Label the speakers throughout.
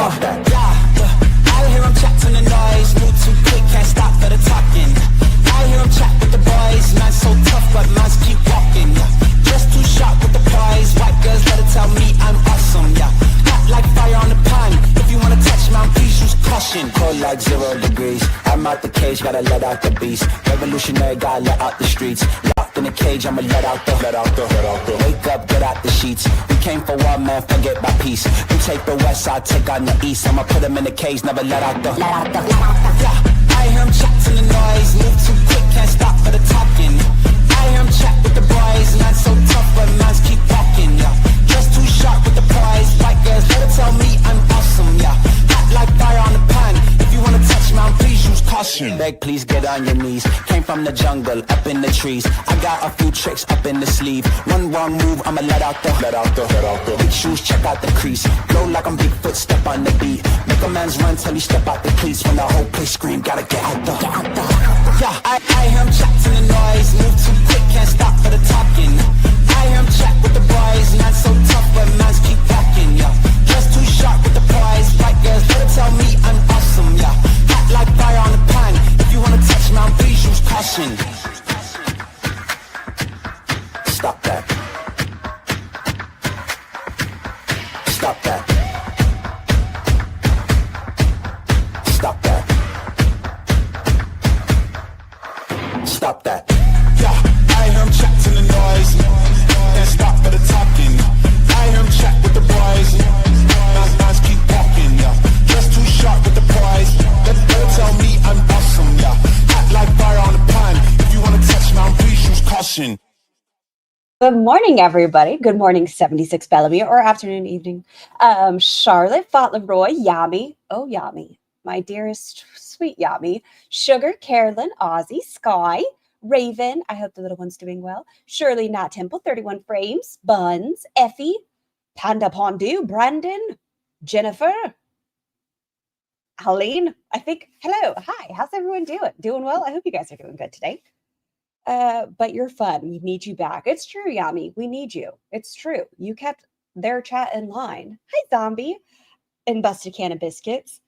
Speaker 1: Yeah, I hear him chat to the noise, move too quick, can't stop for the talking. I hear him chat with the boys, man so tough, but mans keep walking. Just too sharp with the prize, white girls let her tell me I'm awesome. Yeah, hot like fire on the pan. If you wanna touch me, please use caution. Cold like 0 degrees. I'm out the cage, gotta let out the beast. Revolutionary, gotta let out the streets. Locked in the cage, I'ma let out the. Wake up, get out the sheets. We came for one, man, forget my peace. You take the west, I'll take on the east. I'ma put him in the cage, never let out the. Yeah, I hear him chat to the noise, move too quick, can't stop for the talking. I hear him chat with the boys, man so tough, but mans keep walking. Yeah, just too sharp with the prize, white girls let her tell me I'm awesome. Yeah, hot like fire on the pan. If you wanna touch me, please use caution. Beg, please get on your knees. Came from the jungle, up in the trees. I got a few tricks up in the sleeve. One wrong move, I'ma let out the. Big shoes, check out the crease. Blow like I'm Bigfoot, step on the beat. Make a man's run till he step out the cleats. When the whole place scream, gotta get out the. Yeah, I hear him chat to the noise, move too quick, can't stop for the talking. I hear him chat with the boys, man so tough, but mans keep walking. Yeah, just too sharp with the prize, white girls let her tell me I'm awesome. Yeah, hot like fire on the pan. If you wanna touch me, please use caution. Stop that. Stop that. Stop that. Stop that. Yeah, I hear him chat to the noise. Then stop for the talking. I hear him chat with the boys. Nice keep walking, yeah. Just too sharp with the prize. Let her tell me I'm awesome, yeah. Hot like fire on the pan. If you wanna touch me, please use caution.
Speaker 2: Good morning, everybody. Good morning, 76 Bellamy, or afternoon, evening. Charlotte, Fauntleroy, Yami. Oh, Yami. My dearest, sweet Yami. Sugar, Carolyn, Ozzy, Sky, Raven. I hope the little one's doing well. Shirley, Nat Temple, 31 Frames, Buns, Effie, Panda Pondu, Brandon, Jennifer, Helene. I think, hello, hi, how's everyone doing? Doing well? I hope you guys are doing good today. But you're fun. We need you back. It's true, Yami. We need you. It's true. You kept their chat in line. Hi, Zombie and Busted Can of Biscuits.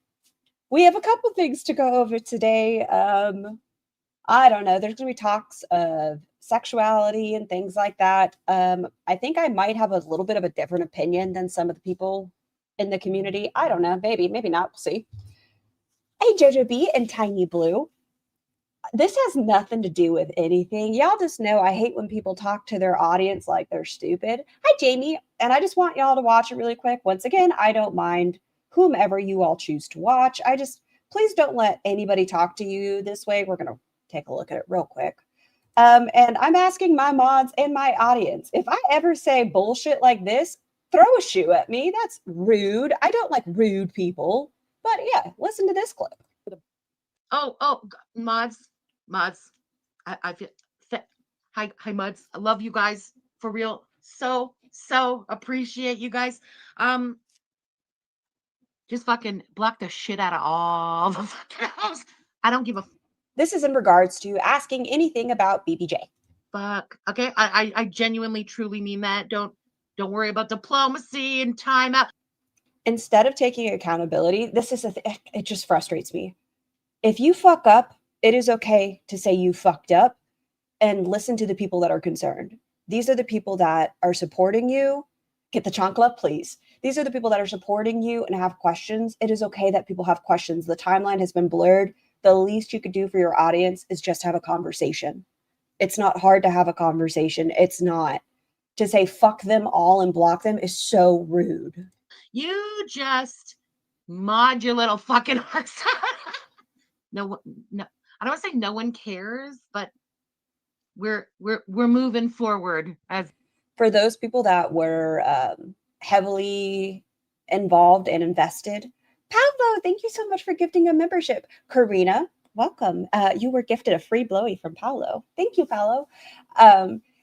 Speaker 2: We have a couple things to go over today. I don't know. There's going to be talks of sexuality and things like that. I think I might have a little bit of a different opinion than some of the people in the community. I don't know. Maybe not. We'll see. Hey, Jojo B and Tiny Blue. This has nothing to do with anything. Y'all just know I hate when people talk to their audience like they're stupid. Hi, Jamie. And I just want y'all to watch it really quick. Once again, I don't mind whomever you all choose to watch. Please don't let anybody talk to you this way. We're going to take a look at it real quick. And I'm asking my mods and my audience, if I ever say bullshit like this, throw a shoe at me. That's rude. I don't like rude people. But yeah, listen to this clip.
Speaker 3: Mods, I feel. Hi, Mods. I love you guys for real. So appreciate you guys. Just fucking block the shit out of all the fucking house. I don't give a.
Speaker 2: This is in regards to asking anything about BBJ.
Speaker 3: Fuck. Okay, I genuinely, truly mean that. Don't worry about diplomacy and timeout.
Speaker 2: Instead of taking accountability, this is it just frustrates me. If you fuck up, it is okay to say you fucked up and listen to the people that are concerned. These are the people that are supporting you. Get the chancla, please. These are the people that are supporting you and have questions. It is okay that people have questions. The timeline has been blurred. The least you could do for your audience is just have a conversation. It's not hard to have a conversation. It's not. To say fuck them all and block them is so rude.
Speaker 3: You just mod your little fucking hearts. No. I don't want to say no one cares, but we're moving forward. As
Speaker 2: for those people that were heavily involved and invested, Pablo, thank you so much for gifting a membership. Karina, welcome. You were gifted a free blowy from Paolo. Thank you, Paolo.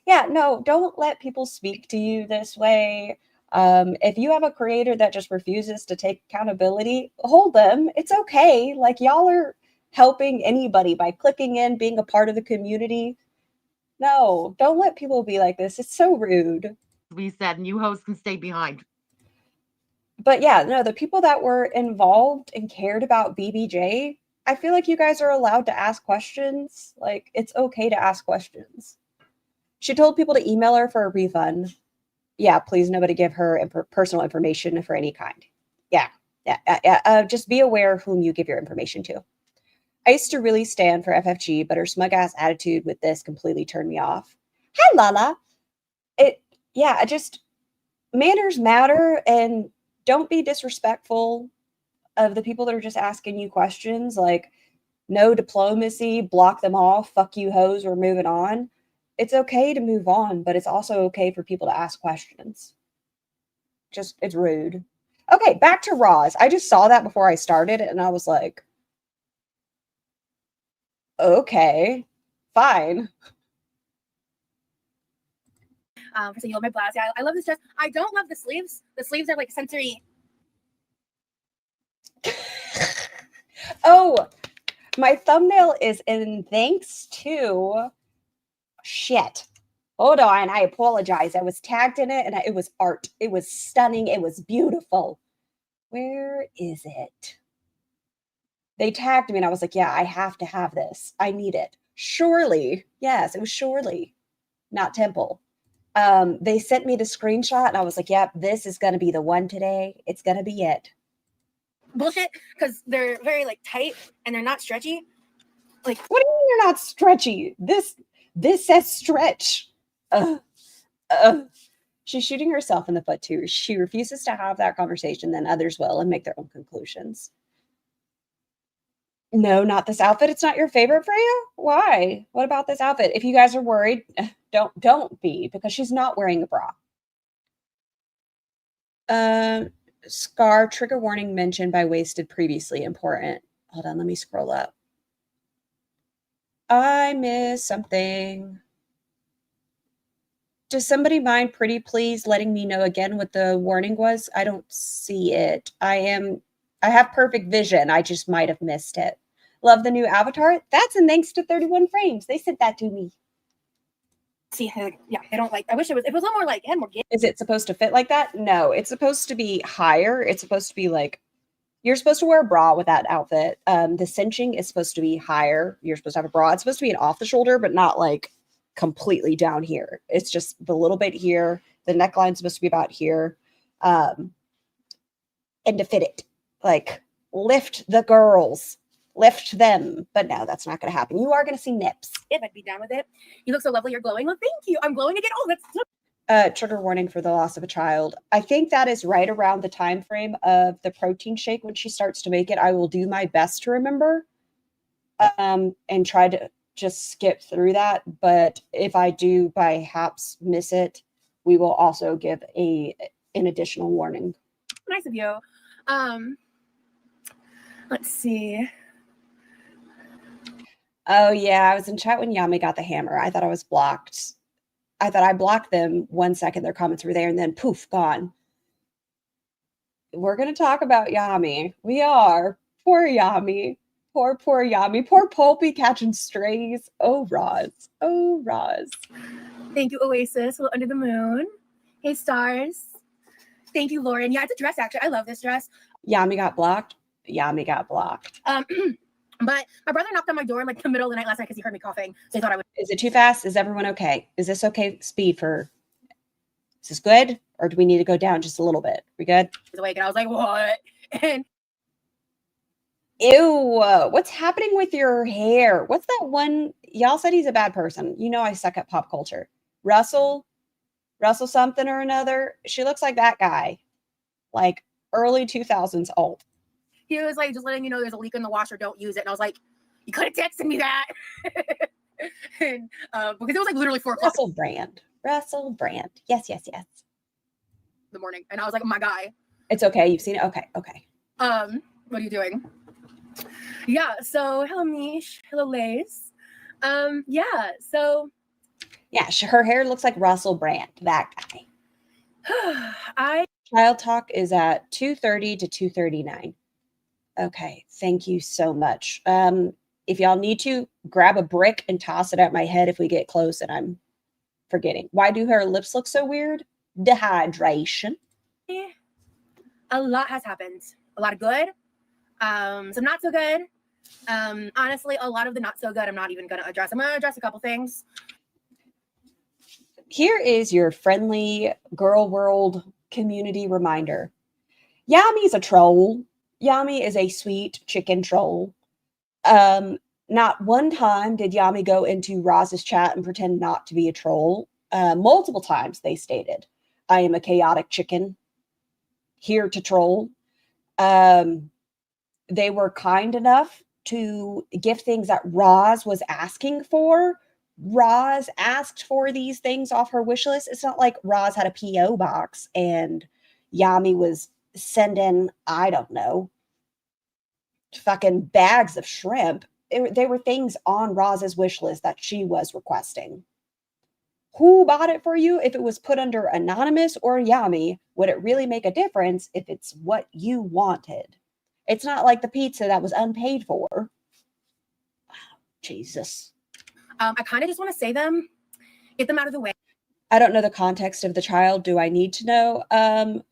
Speaker 2: Yeah, no, don't let people speak to you this way. If you have a creator that just refuses to take accountability, hold them. It's okay. Like, y'all are helping anybody by clicking in, being a part of the community. No, don't let people be like this. It's so rude.
Speaker 3: We said, new hosts can stay behind.
Speaker 2: But yeah, no, the people that were involved and cared about BBJ, I feel like you guys are allowed to ask questions. Like, it's okay to ask questions. She told people to email her for a refund. Yeah, please, nobody give her personal information for any kind. Yeah, yeah. Just be aware whom you give your information to. I used to really stand for FFG, but her smug ass attitude with this completely turned me off. Hi, Lala. Yeah, just manners matter, and don't be disrespectful of the people that are just asking you questions. Like, no diplomacy, block them off, fuck you hoes, we're moving on. It's okay to move on, but it's also okay for people to ask questions. Just, it's rude. Okay, back to Roz. I just saw that before I started and I was like, okay, fine.
Speaker 4: For saying, you love my blouse. Yeah, I love this dress. I don't love the sleeves. The sleeves are like sensory.
Speaker 2: Oh, my thumbnail is in thanks to shit. Hold on, I apologize. I was tagged in it and it was art. It was stunning. It was beautiful. Where is it? They tagged me and I was like, yeah, I have to have this. I need it. Surely. Yes, it was Surely, not Temple. They sent me the screenshot and I was like, yep, this is going to be the one today. It's going to be it.
Speaker 4: Bullshit, because they're very like tight and they're not stretchy. Like,
Speaker 2: what do you mean you're not stretchy? This says stretch. She's shooting herself in the foot too. She refuses to have that conversation, then others will and make their own conclusions. No, not this outfit. It's not your favorite for you? Why? What about this outfit? If you guys are worried, don't be, because she's not wearing a bra. Scar, trigger warning mentioned by Wasted previously. Important. Hold on, let me scroll up. I missed something. Does somebody mind, pretty please, letting me know again what the warning was? I don't see it. I have perfect vision. I just might have missed it. Love the new avatar. That's in thanks to 31 frames. They sent that to me.
Speaker 4: See, yeah, I don't like. I wish it was. If it was a little more like, had more.
Speaker 2: Is it supposed to fit like that? No, it's supposed to be higher. It's supposed to be like, you're supposed to wear a bra with that outfit. The cinching is supposed to be higher. You're supposed to have a bra. It's supposed to be an off the shoulder, but not like completely down here. It's just the little bit here. The neckline's supposed to be about here. And to fit it, like, lift the girls, lift them. But no, that's not going to happen. You are going to see nips.
Speaker 4: If I'd be down with it. You look so lovely. You're glowing. Well, thank you. I'm glowing again. Oh, that's so.
Speaker 2: Trigger warning for the loss of a child. I think that is right around the time frame of the protein shake when she starts to make it. I will do my best to remember and try to just skip through that. But if I do perhaps miss it, we will also give an additional warning.
Speaker 4: Nice of you. Let's see.
Speaker 2: Oh yeah, I was in chat when Yami got the hammer. I thought I was blocked. I thought I blocked them 1 second. Their comments were there and then poof, gone. We're going to talk about Yami. We are. Poor Yami. Poor Yami. Poor Pulpy catching strays. Oh, Roz. Oh, Roz.
Speaker 4: Thank you, Oasis. Under the moon. Hey, stars. Thank you, Lauren. Yeah, it's a dress, actually. I love this dress.
Speaker 2: Yami got blocked. Yami got blocked.
Speaker 4: But my brother knocked on my door in like the middle of the night last night because he heard me coughing. So I thought I would.
Speaker 2: Is it too fast? Is everyone okay? Is this okay speed for? Is this good? Or do we need to go down just a little bit? We good?
Speaker 4: I was awake and I was like, what? And
Speaker 2: ew, what's happening with your hair? What's that one? Y'all said he's a bad person. You know I suck at pop culture. Russell something or another. She looks like that guy. Like early 2000s old.
Speaker 4: He was like, just letting you know there's a leak in the washer, don't use it. And I was like, you could have texted me that. And because it was like literally 4 o'clock.
Speaker 2: Russell Brand. Yes.
Speaker 4: The morning. And I was like, oh, my guy.
Speaker 2: It's okay. You've seen it? Okay.
Speaker 4: What are you doing? Yeah, so hello Mish. Hello Lace. Yeah, so
Speaker 2: her hair looks like Russell Brand, that guy. Child talk is at 2:30 to 2:39. Okay, thank you so much. If y'all need to, grab a brick and toss it at my head if we get close and I'm forgetting. Why do her lips look so weird? Dehydration.
Speaker 4: A lot has happened. A lot of good, some not so good. Honestly, a lot of the not so good I'm not even going to address. I'm going to address a couple things.
Speaker 2: Here is your friendly girl world community reminder. Yami's a troll. Yami is a sweet chicken troll. Not one time did Yami go into Roz's chat and pretend not to be a troll. Multiple times they stated, I am a chaotic chicken here to troll. They were kind enough to give things that Roz was asking for. Roz asked for these things off her wish list. It's not like Roz had a P.O. box and Yami was sending, I don't know, fucking bags of shrimp. They were things on Roz's wish list that she was requesting. Who bought it for you? If it was put under anonymous or Yami, would it really make a difference if it's what you wanted? It's not like the pizza that was unpaid for. Oh, Jesus.
Speaker 4: I kind of just want to say them, get them out of the way.
Speaker 2: I don't know the context of the child. Do I need to know?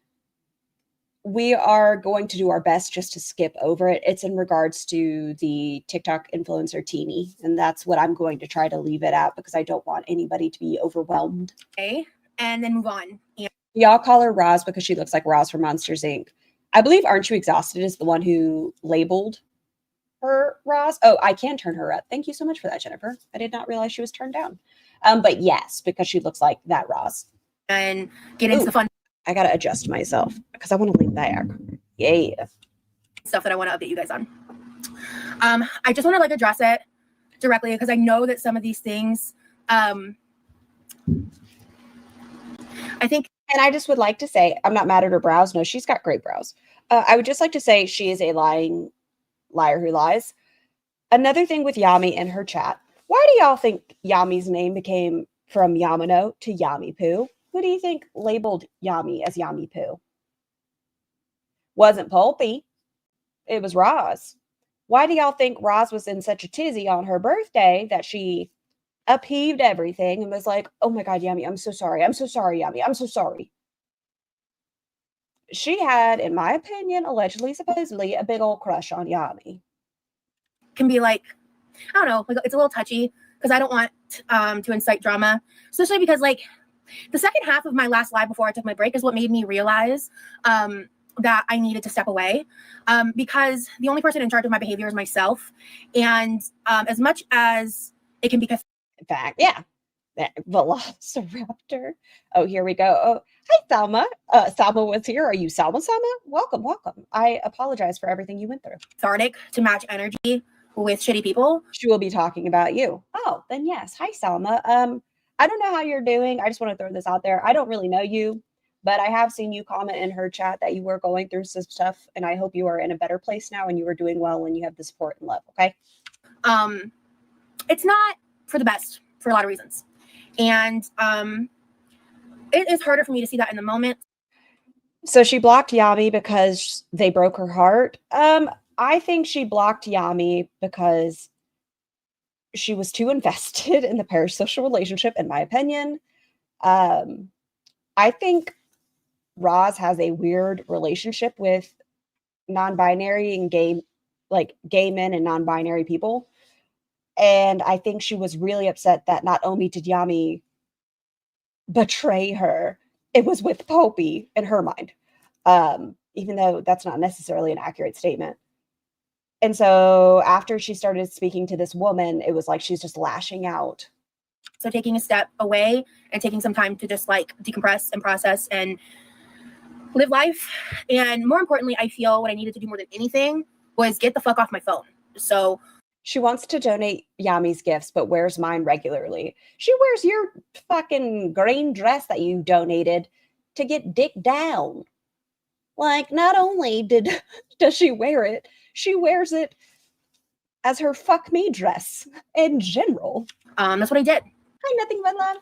Speaker 2: We are going to do our best just to skip over it. It's in regards to the TikTok influencer Teeny, and that's what I'm going to try to leave it at because I don't want anybody to be overwhelmed.
Speaker 4: Okay, and then move on. Yeah.
Speaker 2: Y'all call her Roz because she looks like Roz from Monsters, Inc. I believe Aren't You Exhausted is the one who labeled her Roz. Oh, I can turn her up. Thank you so much for that, Jennifer. I did not realize she was turned down. But yes, because she looks like that Roz.
Speaker 4: And get into the fun
Speaker 2: I gotta adjust myself because I want to lean back. Yeah.
Speaker 4: stuff that I want to update you guys on. I just want to address it directly because I know that some of these things, I think.
Speaker 2: And I just would like to say, I'm not mad at her brows. No, she's got great brows. I would just like to say she is a lying liar who lies. Another thing with Yami in her chat. Why do y'all think Yami's name became from Yamano to Yami Poo? Who do you think labeled Yami as Yami Poo? Wasn't Pulpy. It was Roz. Why do y'all think Roz was in such a tizzy on her birthday that she upheaved everything and was like, oh my God, Yami, I'm so sorry. I'm so sorry, Yami. I'm so sorry. She had, in my opinion, allegedly, supposedly, a big old crush on Yami.
Speaker 4: Can be I don't know, it's a little touchy because I don't want to incite drama, especially because the second half of my last live before I took my break is what made me realize that I needed to step away because the only person in charge of my behavior is myself. And as much as it can be...
Speaker 2: In fact, yeah. Velociraptor. Oh, here we go. Oh, hi, Salma. Salma was here. Are you Salma? Welcome, welcome. I apologize for everything you went through.
Speaker 4: Cathartic to match energy with shitty people.
Speaker 2: She will be talking about you. Oh, then yes. Hi, Salma. I don't know how you're doing. I just want to throw this out there. I don't really know you, but I have seen you comment in her chat that you were going through some stuff, and I hope you are in a better place now and you are doing well and you have the support and love, okay?
Speaker 4: It's not for the best for a lot of reasons. And it is harder for me to see that in the moment.
Speaker 2: So she blocked Yami because they broke her heart. I think she blocked Yami because she was too invested in the parasocial relationship, in my opinion. I think Roz has a weird relationship with non-binary and gay men and non-binary people. And I think she was really upset that not only did Yami betray her, it was with Popey in her mind. Even though that's not necessarily an accurate statement. And so after she started speaking to this woman, it was like she's just lashing out.
Speaker 4: So taking a step away and taking some time to just decompress and process and live life. And more importantly, I feel what I needed to do more than anything was get the fuck off my phone. So
Speaker 2: she wants to donate Yami's gifts, but wears mine regularly. She wears your fucking green dress that you donated to get dick down. Not only does she wear it, she wears it as her fuck me dress in general.
Speaker 4: That's what I did.
Speaker 2: Hi, nothing but love.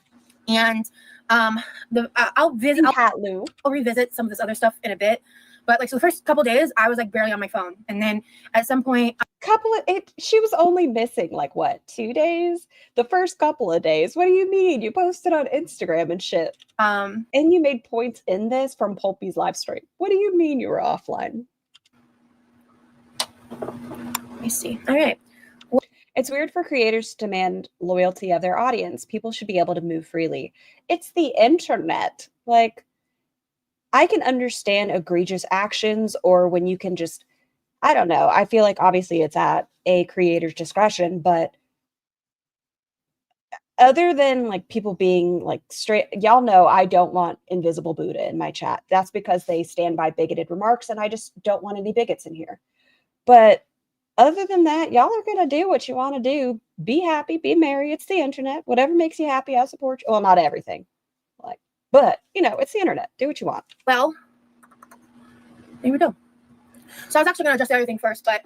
Speaker 4: And I'll revisit some of this other stuff in a bit. But so the first couple days, I was barely on my phone. And then at some point...
Speaker 2: She was only missing like what, 2 days? The first couple of days. What do you mean? You posted on Instagram and shit. And you made points in this from Pulpy's live stream. What do you mean you were offline?
Speaker 4: Let me see. All right.
Speaker 2: It's weird for creators to demand loyalty of their audience. People should be able to move freely. It's the internet. Like, I can understand egregious actions or when you can just, I don't know. I feel like obviously it's at a creator's discretion, but other than like people being like straight, y'all know I don't want Invisible Buddha in my chat. That's because they stand by bigoted remarks and I just don't want any bigots in here. But other than that, y'all are going to do what you want to do. Be happy, be merry. It's the internet. Whatever makes you happy, I support you. Well, not everything. Like, but you know, it's the internet. Do what you want.
Speaker 4: Well, there we go. So I was actually going to address everything first, but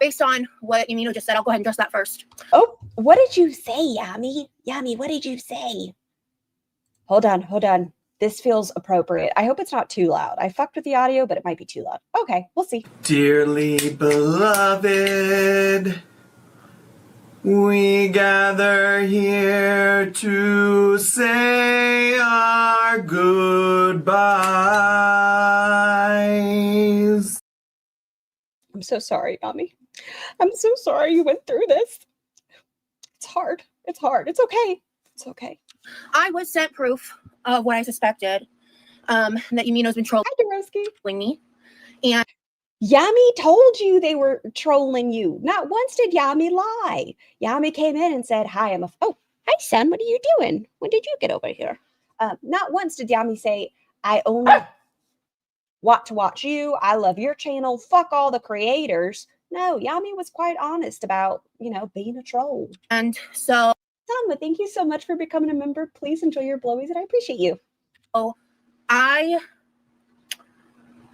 Speaker 4: based on what Yamino just said, I'll go ahead and address that first.
Speaker 2: Oh, what did you say, Yami? Yami, what did you say? Hold on. This feels appropriate. I hope it's not too loud. I fucked with the audio, but it might be too loud. Okay, we'll see.
Speaker 5: Dearly beloved, we gather here to say our goodbyes.
Speaker 2: I'm so sorry, Yami. I'm so sorry you went through this. It's hard. It's okay. It's okay.
Speaker 4: I was sent proof of what I suspected, that Yamino's been trolling
Speaker 2: Hi, Dorosky.
Speaker 4: me. And
Speaker 2: Yami told you they were trolling you. Not once did Yami lie. Yami came in and said, hi, oh, hi, son. What are you doing? When did you get over here? Not once did Yami say, I only want to watch you. I love your channel. Fuck all the creators. No, Yami was quite honest about, being a troll.
Speaker 4: and so
Speaker 2: Sama, thank you so much for becoming a member. Please enjoy your blowies, and I appreciate you.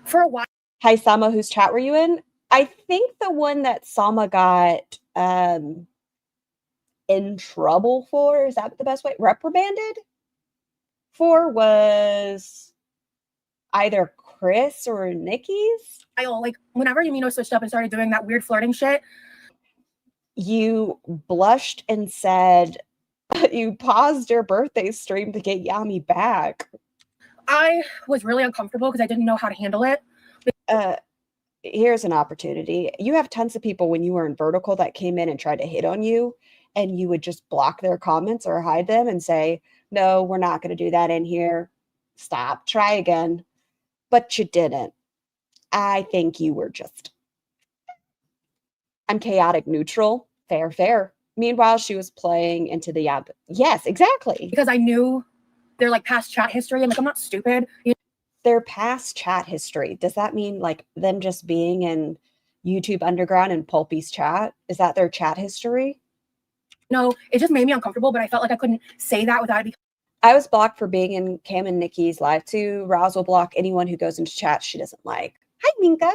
Speaker 4: for a while,
Speaker 2: Hi, Sama. Whose chat were you in? I think the one that Sama got in trouble for, is that the best way? Reprimanded for was either Chris or Nikki's.
Speaker 4: like whenever Yamino switched up and started doing that weird flirting shit,
Speaker 2: You blushed and said you paused your birthday stream to get Yami back.
Speaker 4: I was really uncomfortable because I didn't know how to handle it.
Speaker 2: Here's an opportunity. You have tons of people when you were in vertical that came in and tried to hit on you, and you would just block their comments or hide them and say, no, we're not going to do that in here. Stop, try again. But you didn't. I think you were just, I'm chaotic neutral. Fair. Meanwhile, she was playing into the app. Yes, exactly.
Speaker 4: Because I knew their like past chat history. I'm not stupid.
Speaker 2: Their past chat history. Does that mean like them just being in YouTube Underground and Pulpy's chat? Is that their chat history?
Speaker 4: No, it just made me uncomfortable, but I felt like I couldn't say that without it.
Speaker 2: I was blocked for being in Cam and Nikki's live too. Roz will block anyone who goes into chat she doesn't like. Hi, Minka.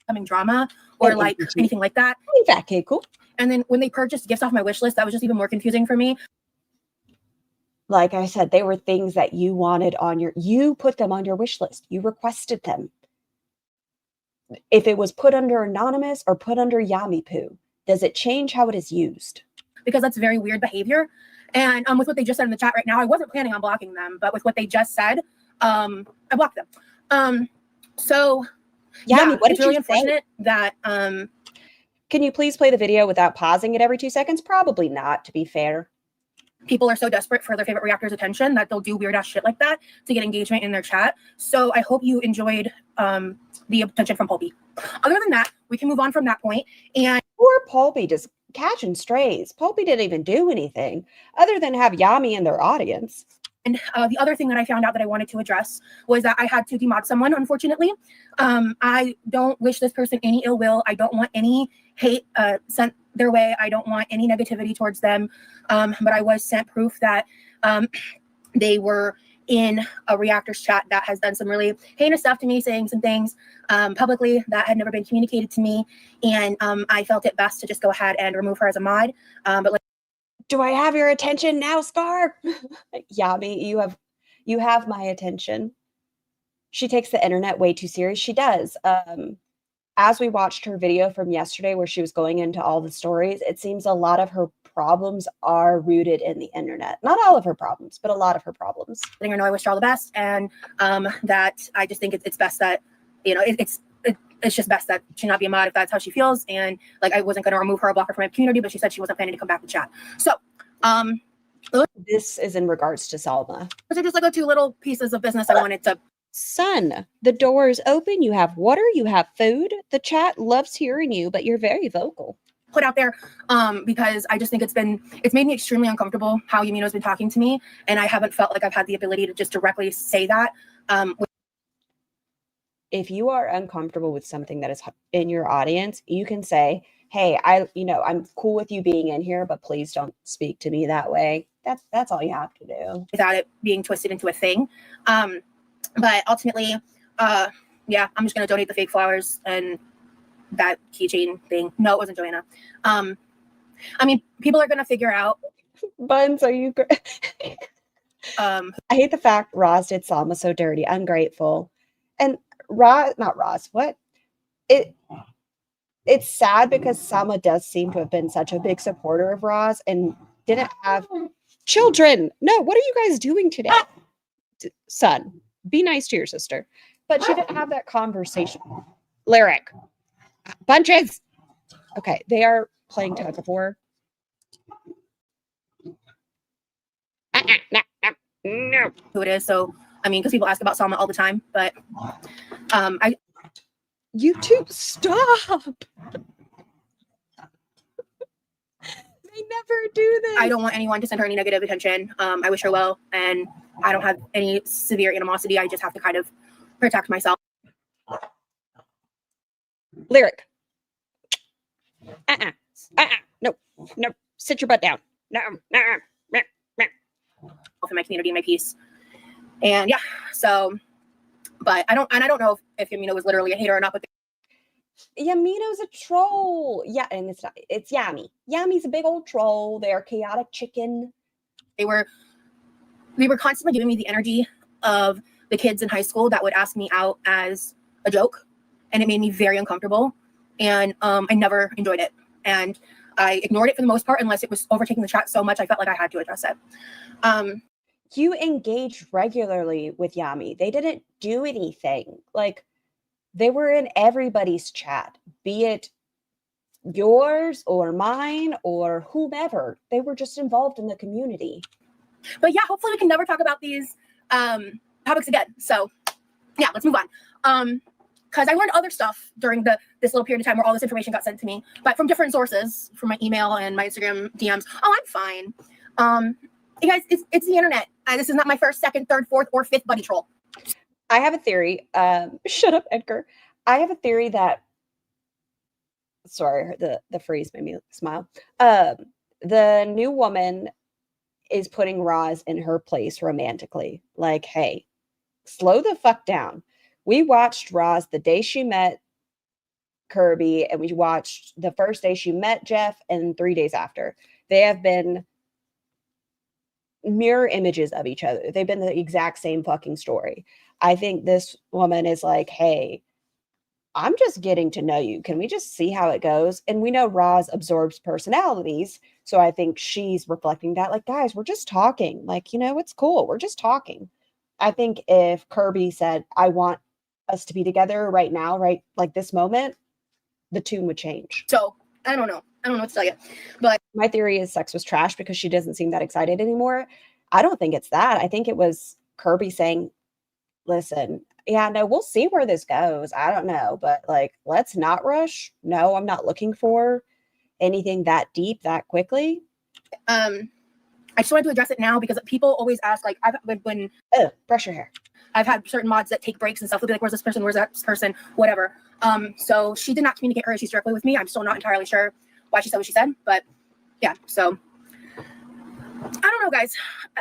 Speaker 4: Becoming drama or like anything like that.
Speaker 2: Okay, cool.
Speaker 4: And then when they purchased gifts off my wish list, that was just even more confusing for me.
Speaker 2: Like I said, they were things that you wanted you put them on your wish list. You requested them. If it was put under anonymous or put under Yami Poo, does it change how it is used?
Speaker 4: Because that's very weird behavior. And with what they just said in the chat right now, I wasn't planning on blocking them, but with what they just said, I blocked them. So
Speaker 2: Yami, what
Speaker 4: it's
Speaker 2: did
Speaker 4: really
Speaker 2: you
Speaker 4: unfortunate
Speaker 2: say?
Speaker 4: that
Speaker 2: Can you please play the video without pausing it every 2 seconds? Probably not, to be fair.
Speaker 4: people are so desperate for their favorite reactor's attention that they'll do weird ass shit like that to get engagement in their chat. So I hope you enjoyed the attention from Pulpy. Other than that, we can move on from that point. And
Speaker 2: Poor Pulpy just catching strays. Pulpy didn't even do anything other than have Yami in their audience.
Speaker 4: And the other thing that I found out that I wanted to address was that I had to demod someone, unfortunately. I don't wish this person any ill will. I don't want any hate sent their way. I don't want any negativity towards them. But I was sent proof that they were in a reactors chat that has done some really heinous stuff to me, saying some things publicly that had never been communicated to me. And I felt it best to just go ahead and remove her as a mod. But like,
Speaker 2: Do I have your attention now, Scar? Yami, you have my attention. She takes the internet way too serious. She does. as we watched her video from yesterday where she was going into all the stories, it seems a lot of her problems are rooted in the internet. Not all of her problems, but a lot of her problems.
Speaker 4: Letting her know I wish her all the best, and that I just think it's best that, it's just best that she not be a mod if that's how she feels. And like, I wasn't going to remove her or block her from my community, but she said she wasn't planning to come back to chat. So
Speaker 2: this is in regards to Salma.
Speaker 4: those are just like 2 little pieces of business I wanted to.
Speaker 2: Son, the door is open. You have water. You have food. The chat loves hearing you, but you're very vocal.
Speaker 4: Put out there because I just think it's made me extremely uncomfortable how Yamino's been talking to me, and I haven't felt like I've had the ability to just directly say that.
Speaker 2: If you are uncomfortable with something that is in your audience, you can say, hey, I'm cool with you being in here, but please don't speak to me that way. That's all you have to do
Speaker 4: without it being twisted into a thing. But ultimately, I'm just going to donate the fake flowers and that keychain thing. No, it wasn't Joanna. I mean, people are going to figure out.
Speaker 2: Buns, are you I hate the fact Roz did Salma so dirty, ungrateful. And not Roz, what? It's sad because Salma does seem to have been such a big supporter of Roz and didn't have children. No, what are you guys doing today? Son, be nice to your sister. But she didn't have that conversation. Lyric. Bunches. Okay, they are playing tug of war. No.
Speaker 4: Who it is. So, I mean, because people ask about Salma all the time, but
Speaker 2: you two stop. They never do this.
Speaker 4: I don't want anyone to send her any negative attention. I wish her well, and I don't have any severe animosity. I just have to kind of protect myself.
Speaker 2: Lyric. No. Sit your butt down. No.
Speaker 4: For my community and my peace. And yeah, so, but I don't know if Yamino was literally a hater or not, but
Speaker 2: Yamino's a troll. Yeah, and it's Yami. Yami's a big old troll. They're chaotic chicken.
Speaker 4: They were constantly giving me the energy of the kids in high school that would ask me out as a joke, and it made me very uncomfortable, and I never enjoyed it, and I ignored it for the most part unless it was overtaking the chat so much I felt like I had to address it.
Speaker 2: You engaged regularly with Yami. They didn't do anything. Like, they were in everybody's chat, be it yours or mine or whomever. They were just involved in the community.
Speaker 4: But yeah, hopefully we can never talk about these topics again. So yeah, let's move on. Because I learned other stuff during this little period of time where all this information got sent to me, but from different sources, from my email and my Instagram DMs. Oh, I'm fine. You guys, it's the internet. This is not my first, second, third, fourth, or fifth buddy troll.
Speaker 2: I have a theory. Shut up, Edgar. I have a theory that. Sorry, the phrase made me smile. The new woman is putting Roz in her place romantically. Like, hey, slow the fuck down. We watched Roz the day she met Kirby, and we watched the first day she met Jeff, and 3 days after. They have been mirror images of each other. They've been the exact same fucking story. I think this woman is like, hey, I'm just getting to know you. Can we just see how it goes? And we know Roz absorbs personalities. So I think she's reflecting that, like, guys, we're just talking. Like, it's cool. We're just talking. I think if Kirby said, I want us to be together right now, right, like this moment, the tune would change.
Speaker 4: So I don't know what to tell you. But
Speaker 2: my theory is sex was trash because she doesn't seem that excited anymore. I don't think it's that. I think it was Kirby saying, listen, yeah, no, we'll see where this goes. I don't know, but like, let's not rush. No, I'm not looking for anything that deep that quickly.
Speaker 4: I just wanted to address it now because people always ask, like, when
Speaker 2: brush your hair.
Speaker 4: I've had certain mods that take breaks and stuff. They'll be like, where's this person? Where's that person? Whatever. So she did not communicate her issues directly with me. I'm still not entirely sure why she said what she said, but yeah, so I don't know, guys.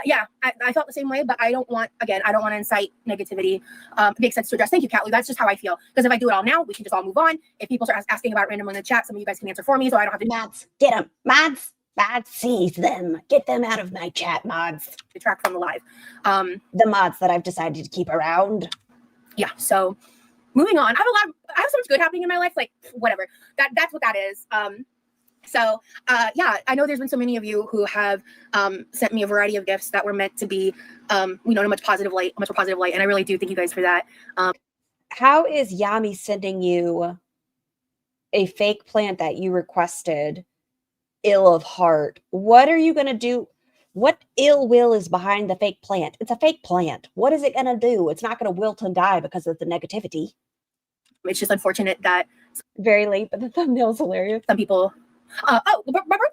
Speaker 4: Yeah, I felt the same way, but I don't want to incite negativity. It makes sense to address. Thank you, Catley. That's just how I feel. Because if I do it all now, we can just all move on. If people start asking about it randomly in the chat, some of you guys can answer for me, so I don't have to.
Speaker 2: Mods, get them. Mods, seize them. Get them out of my chat, mods.
Speaker 4: Detract from the live.
Speaker 2: The mods that I've decided to keep around.
Speaker 4: Yeah, so moving on. I have so much good happening in my life. Like whatever. That's what that is. So yeah, I know there's been so many of you who have sent me a variety of gifts that were meant to be, in a much more positive light. And I really do thank you guys for that.
Speaker 2: How is Yami sending you a fake plant that you requested ill of heart? What are you going to do? What ill will is behind the fake plant? It's a fake plant. What is it going to do? It's not going to wilt and die because of the negativity.
Speaker 4: It's just unfortunate that
Speaker 2: Very late, but the thumbnail's hilarious.
Speaker 4: some people.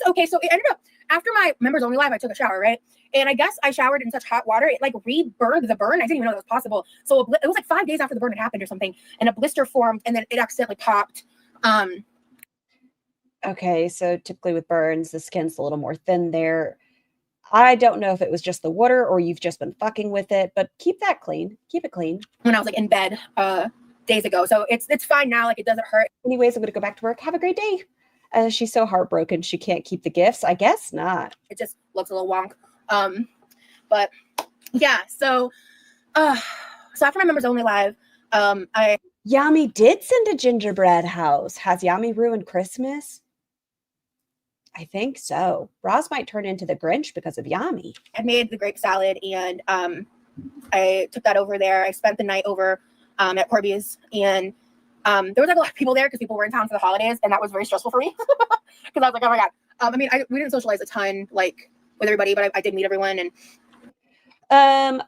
Speaker 4: Okay, so it ended up after my members only live, I took a shower, right? And I guess I showered in such hot water, it like reburned the burn. I didn't even know that was possible. So it was like 5 days after the burn had happened or something, and a blister formed, and then it accidentally popped.
Speaker 2: Okay, so typically with burns, the skin's a little more thin there. I don't know if it was just the water or you've just been fucking with it, but keep that clean. Keep it clean.
Speaker 4: When I was like in bed days ago, so it's fine now. Like it doesn't hurt.
Speaker 2: Anyways, I'm gonna go back to work. Have a great day. She's so heartbroken she can't keep the gifts. I guess not.
Speaker 4: It just looks a little wonk. But yeah, so after my members only live,
Speaker 2: Yami did send a gingerbread house. Has Yami ruined Christmas? I think so. Roz might turn into the Grinch because of Yami.
Speaker 4: I made the grape salad, and I took that over there. I spent the night over at Corby's, and there was like a lot of people there because people were in town for the holidays, and that was very stressful for me because I was like, oh my god. I mean, we didn't socialize a ton like with everybody, but I did meet everyone. And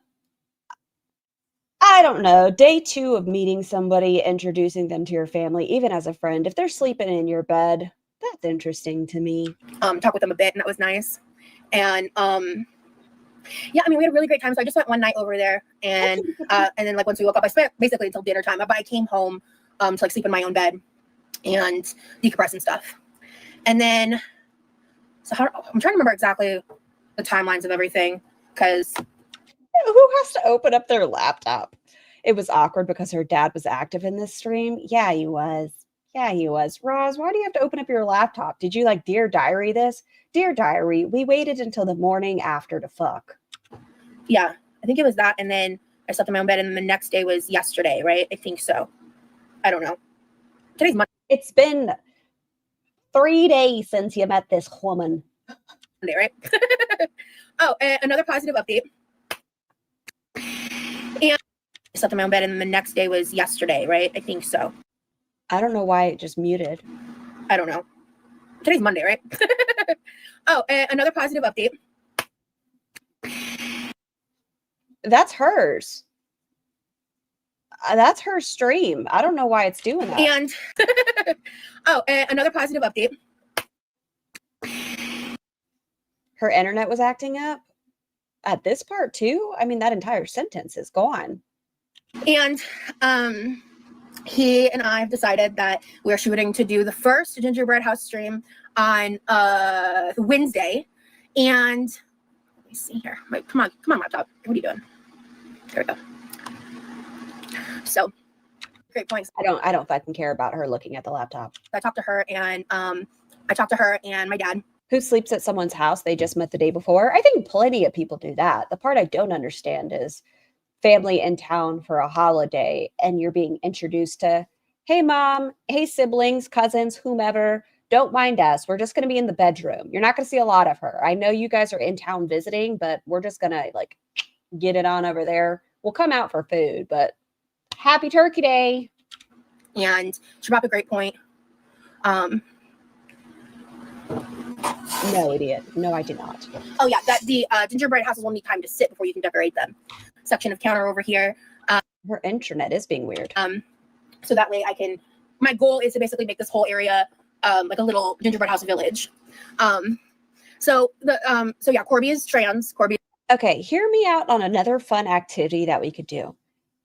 Speaker 2: I don't know. Day 2 of meeting somebody, introducing them to your family, even as a friend, if they're sleeping in your bed, that's interesting to me.
Speaker 4: Talk with them a bit, and that was nice. And yeah, I mean, we had a really great time. So I just spent one night over there, and then like once we woke up, I spent basically until dinner time. But I came home to like sleep in my own bed and decompress and stuff. And then, so I'm trying to remember exactly the timelines of everything because
Speaker 2: Who has to open up their laptop? It was awkward because her dad was active in this stream. Yeah, he was. Roz, why do you have to open up your laptop? Did you like Dear Diary this? Dear Diary, we waited until the morning after to fuck.
Speaker 4: Yeah, I think it was that. And then I slept in my own bed, and then the next day was yesterday, right? I think so. I don't know. Today's Monday,
Speaker 2: It's been 3 days since you met this woman.
Speaker 4: right? Oh, and another positive update. And I slept in my own bed, and then the next day was yesterday, right? I think so.
Speaker 2: I don't know why it just muted.
Speaker 4: I don't know. Today's Monday, right? Oh, and another positive update.
Speaker 2: That's hers. That's her stream. I don't know why it's doing that.
Speaker 4: And oh, and another positive update.
Speaker 2: Her internet was acting up at this part too. I mean, that entire sentence is gone.
Speaker 4: And he and I have decided that we're shooting to do the first gingerbread house stream on Wednesday. And let me see here. Wait, come on, laptop. What are you doing? There we go. So great points.
Speaker 2: I don't fucking care about her looking at the laptop.
Speaker 4: I talked to her and my dad.
Speaker 2: Who sleeps at someone's house they just met the day before? I think plenty of people do that. The part I don't understand is family in town for a holiday and you're being introduced to, hey mom, hey siblings, cousins, whomever, don't mind us. We're just going to be in the bedroom. You're not going to see a lot of her. I know you guys are in town visiting, but we're just going to like get it on over there. We'll come out for food, but happy Turkey Day.
Speaker 4: And she brought up a great point.
Speaker 2: No, idiot. No, I did not.
Speaker 4: Oh yeah, that the gingerbread houses will need time to sit before you can decorate them. Section of counter over here.
Speaker 2: Her internet is being weird.
Speaker 4: So that way I can. My goal is to basically make this whole area like a little gingerbread house village. So yeah, Corby is trans. Corby.
Speaker 2: Okay, hear me out on another fun activity that we could do.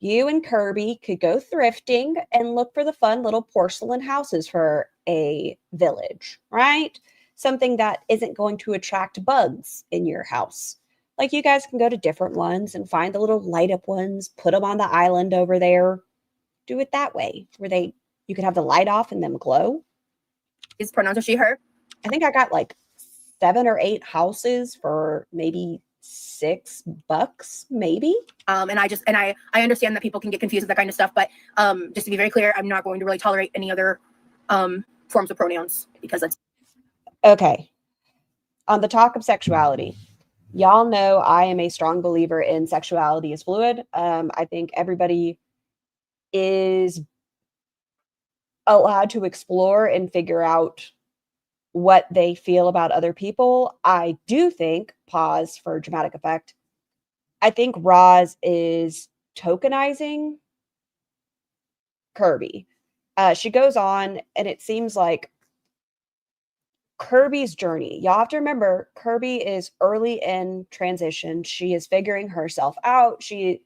Speaker 2: You and Kirby could go thrifting and look for the fun little porcelain houses for a village, right? Something that isn't going to attract bugs in your house. Like you guys can go to different ones and find the little light up ones, put them on the island over there. Do it that way where you could have the light off and them glow.
Speaker 4: His pronouns are she, her.
Speaker 2: I think I got like 7 or 8 houses for maybe $6, maybe.
Speaker 4: And I understand that people can get confused with that kind of stuff, but just to be very clear, I'm not going to really tolerate any other forms of pronouns because it's
Speaker 2: Okay. On the talk of sexuality, y'all know I am a strong believer in sexuality is fluid. I think everybody is allowed to explore and figure out what they feel about other people. I do think, pause for dramatic effect, I think Roz is tokenizing Kirby. She goes on, and it seems like Kirby's journey. Y'all have to remember, Kirby is early in transition. She is figuring herself out. She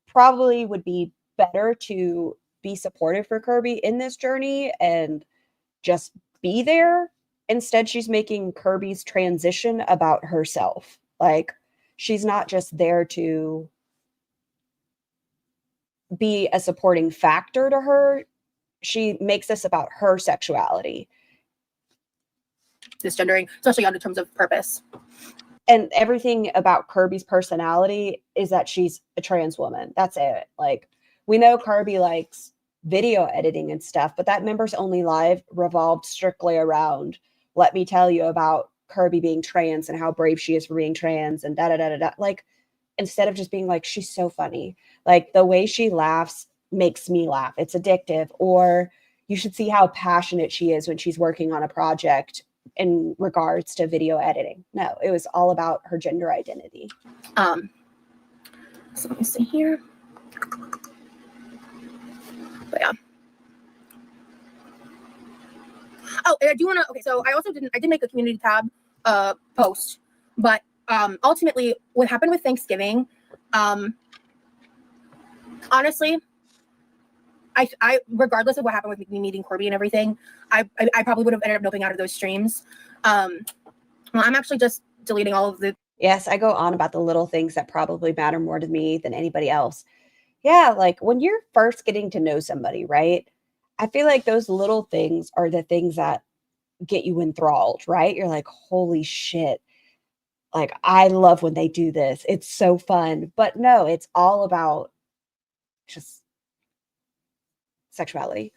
Speaker 2: probably would be better to be supportive for Kirby in this journey and just be there. Instead, she's making Kirby's transition about herself. Like, she's not just there to be a supporting factor to her. She makes this about her sexuality.
Speaker 4: this gendering, especially on the terms of purpose.
Speaker 2: And everything about Kirby's personality is that she's a trans woman. That's it. Like, we know Kirby likes video editing and stuff, but that Members Only Live revolved strictly around, let me tell you about Kirby being trans and how brave she is for being trans and da-da-da-da-da. Like, instead of just being like, she's so funny. Like, the way she laughs makes me laugh. It's addictive. Or you should see how passionate she is when she's working on a project in regards to video editing. No, it was all about her gender identity.
Speaker 4: So let me see here. But yeah. Oh, and I do want to. Okay, so I did make a community tab post, but ultimately, what happened with Thanksgiving, honestly, I regardless of what happened with me meeting Corby and everything, I probably would have ended up noping out of those streams. Well, I'm actually just deleting all of the.
Speaker 2: Yes, I go on about the little things that probably matter more to me than anybody else. Yeah, like when you're first getting to know somebody, right? I feel like those little things are the things that get you enthralled, right? You're like, holy shit. Like, I love when they do this. It's so fun. But no, it's all about just sexuality.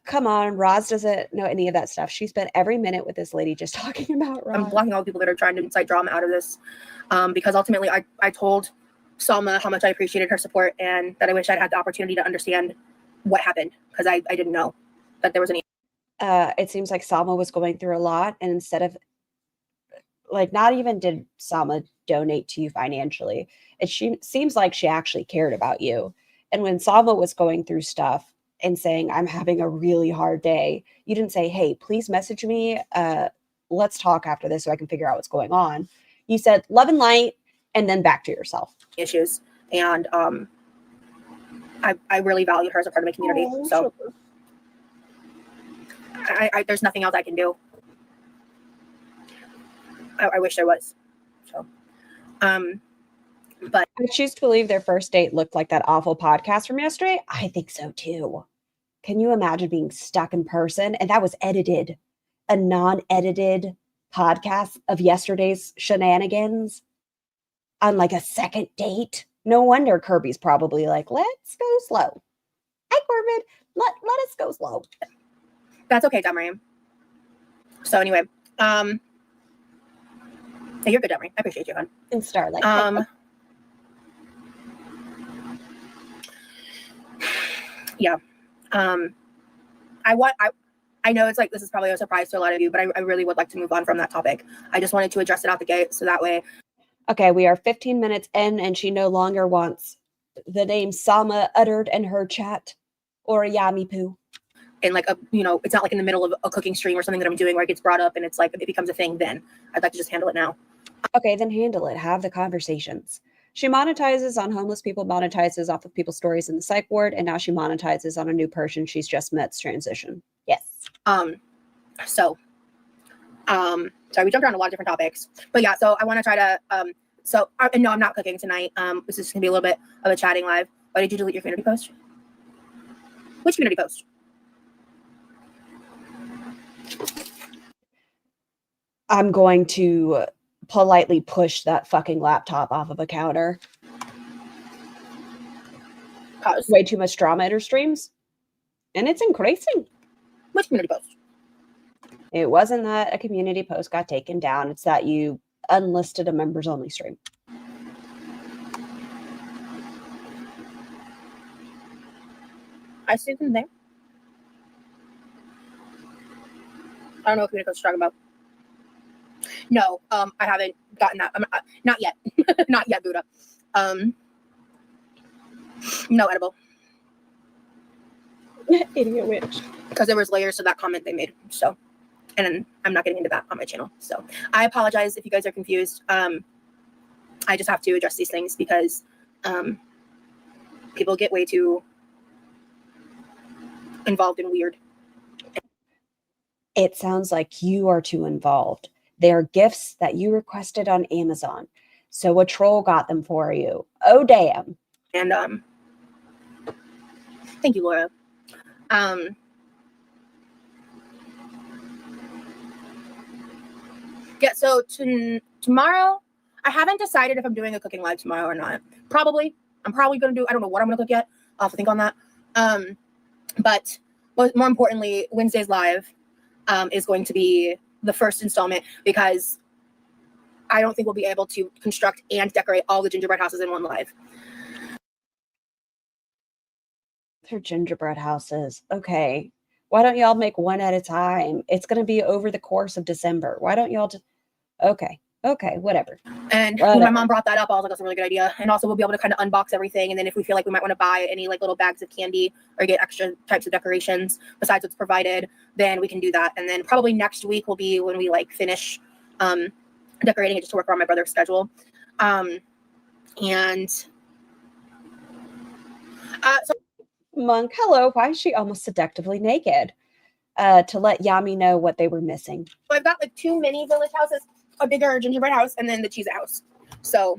Speaker 2: Come on, Roz doesn't know any of that stuff. She spent every minute with this lady just talking about Roz.
Speaker 4: I'm blocking all the people that are trying to incite drama out of this, because ultimately I told Salma how much I appreciated her support and that I wish I'd had the opportunity to understand what happened because I didn't know that there was any.
Speaker 2: It seems like Salma was going through a lot, and instead of like, not even did Salma donate to you financially, seems like she actually cared about you. And when Salma was going through stuff and saying, I'm having a really hard day, you didn't say, hey, please message me. Let's talk after this so I can figure out what's going on. You said love and light, and then back to yourself.
Speaker 4: Issues. And I really valued her as a part of my community. So there's nothing else I can do. I wish there was. So, but
Speaker 2: I choose to believe their first date looked like that awful podcast from yesterday. I think so too. Can you imagine being stuck in person? And that was edited, a non-edited podcast of yesterday's shenanigans on like a second date. No wonder Kirby's probably like, let's go slow. Hi, Corbin. Let us go slow.
Speaker 4: that's okay, Demery. So anyway, hey, you're good, Demery. I appreciate you, hon.
Speaker 2: And Starlight.
Speaker 4: Yeah. I know it's like this is probably a surprise to a lot of you, but I really would like to move on from that topic. I just wanted to address it out the gate so that way.
Speaker 2: Okay, we are 15 minutes in, and she no longer wants the name Salma uttered in her chat or Yami Poo.
Speaker 4: And like it's not like in the middle of a cooking stream or something that I'm doing where it gets brought up and it's like it becomes a thing. Then I'd like to just handle it now.
Speaker 2: Okay, then handle it. Have the conversations. She monetizes on homeless people, monetizes off of people's stories in the psych ward, and now she monetizes on a new person she's just met's transition. Yes.
Speaker 4: Sorry, we jumped around a lot of different topics, but yeah. So I want to try to. No, I'm not cooking tonight. This is gonna be a little bit of a chatting live. Why did you delete your community post? Which community post?
Speaker 2: I'm going to politely pushed that fucking laptop off of a counter.
Speaker 4: Pause.
Speaker 2: Way too much drama in her streams. And it's increasing.
Speaker 4: Which community post?
Speaker 2: It wasn't that a community post got taken down. It's that you unlisted a members only stream.
Speaker 4: I see them there. I don't know what community post you're talking about. No, I haven't gotten that. Not yet. Not yet, Buddha. No edible.
Speaker 2: Idiot witch.
Speaker 4: Because there was layers to that comment they made. So, and I'm not getting into that on my channel. So I apologize if you guys are confused. I just have to address these things because people get way too involved and weird.
Speaker 2: It sounds like you are too involved. They are gifts that you requested on Amazon. So a troll got them for you. Oh, damn.
Speaker 4: And thank you, Laura. Yeah, so tomorrow, I haven't decided if I'm doing a cooking live tomorrow or not. Probably. I'm probably going to do, I don't know what I'm going to cook yet. I'll have to think on that. But more importantly, Wednesday's live is going to be the first installment because I don't think we'll be able to construct and decorate all the gingerbread houses in one live.
Speaker 2: They're gingerbread houses. Okay. Why don't y'all make one at a time? It's going to be over the course of December. Why don't y'all just... Okay. Okay. Whatever.
Speaker 4: And when my mom brought that up, I was like, that's a really good idea. And also we'll be able to kind of unbox everything. And then if we feel like we might want to buy any like little bags of candy or get extra types of decorations besides what's provided, then we can do that. And then probably next week will be when we like finish decorating it just to work around my brother's schedule. So
Speaker 2: Monk, hello. Why is she almost seductively naked? To let Yami know what they were missing.
Speaker 4: So I've got like 2 mini village houses, a bigger gingerbread house, and then the cheese house. So,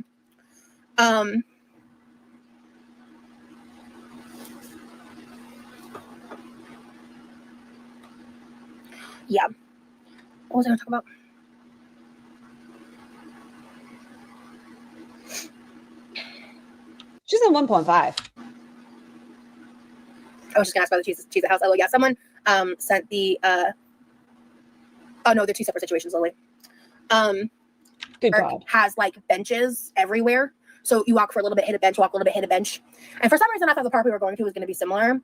Speaker 4: yeah. What was I going to talk about?
Speaker 2: She's in 1.5.
Speaker 4: I was just gonna ask about the cheese house. Oh yeah, someone sent the oh no, they're 2 separate situations, Lily.
Speaker 2: Good God.
Speaker 4: Has like benches everywhere. So you walk for a little bit, hit a bench, walk a little bit, hit a bench. And for some reason I thought the park we were going to was gonna be similar.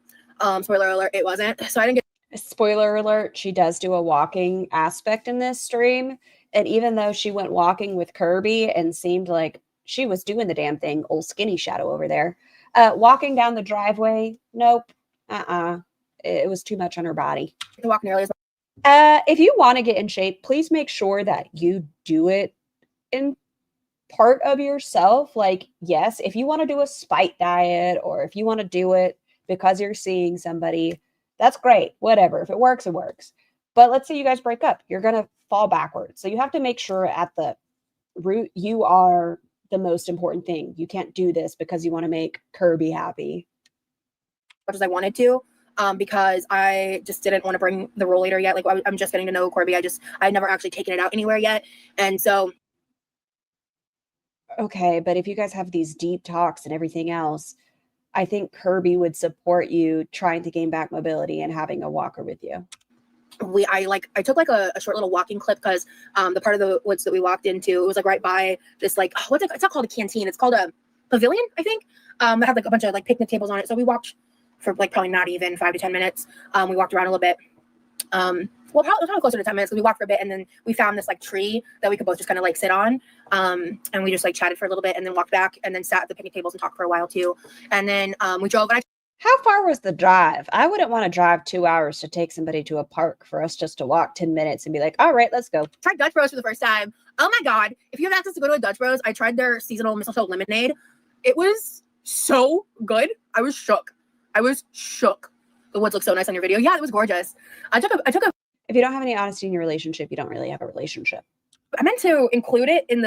Speaker 4: Spoiler alert, it wasn't. So I didn't get
Speaker 2: Spoiler alert, she does do a walking aspect in this stream. And even though she went walking with Kirby and seemed like she was doing the damn thing, old skinny shadow over there, walking down the driveway, nope. It was too much on her body.
Speaker 4: to walk nearly as much.
Speaker 2: If you want to get in shape, please make sure that you do it in part of yourself. Like, yes, if you want to do a spite diet or if you want to do it because you're seeing somebody, that's great. Whatever. If it works, it works. But let's say you guys break up, you're going to fall backwards. So you have to make sure at the root, you are the most important thing. You can't do this because you want to make Kirby happy.
Speaker 4: Much as I wanted to, because I just didn't want to bring the rollator yet. Like I'm just getting to know Corby. I'd never actually taken it out anywhere yet. And so.
Speaker 2: Okay. But if you guys have these deep talks and everything else, I think Kirby would support you trying to gain back mobility and having a walker with you.
Speaker 4: I took like a short little walking clip because the part of the woods that we walked into, it was like right by this like, what's it? It's not called a canteen. It's called a pavilion, I think. That had like a bunch of like picnic tables on it. So we walked for like probably not even 5 to 10 minutes. We walked around a little bit. Well, probably closer to 10 minutes because we walked for a bit and then we found this like tree that we could both just kind of like sit on. And we just like chatted for a little bit and then walked back and then sat at the picnic tables and talked for a while too. And then we drove. And
Speaker 2: How far was the drive? I wouldn't want to drive 2 hours to take somebody to a park for us just to walk 10 minutes and be like, all right, let's go.
Speaker 4: tried Dutch Bros for the first time. Oh my God. If you have access to go to a Dutch Bros, I tried their seasonal mistletoe lemonade. It was so good. I was shook. The woods look so nice on your video. Yeah, it was gorgeous. I took a.
Speaker 2: If you don't have any honesty in your relationship, you don't really have a relationship.
Speaker 4: I meant to include it in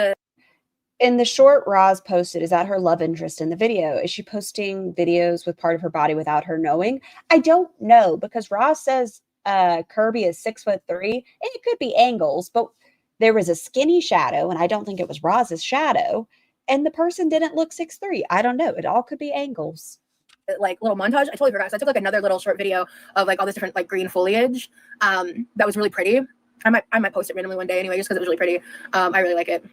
Speaker 4: the
Speaker 2: short Roz posted, is that her love interest in the video? Is she posting videos with part of her body without her knowing? I don't know because Roz says Kirby is 6'3", and it could be angles, but there was a skinny shadow, and I don't think it was Roz's shadow, and the person didn't look 6'3". I don't know. It all could be angles.
Speaker 4: Like little montage. I totally forgot. So I took like another little short video of like all this different like green foliage. That was really pretty. I might post it randomly one day anyway, just because it was really pretty. I really like it.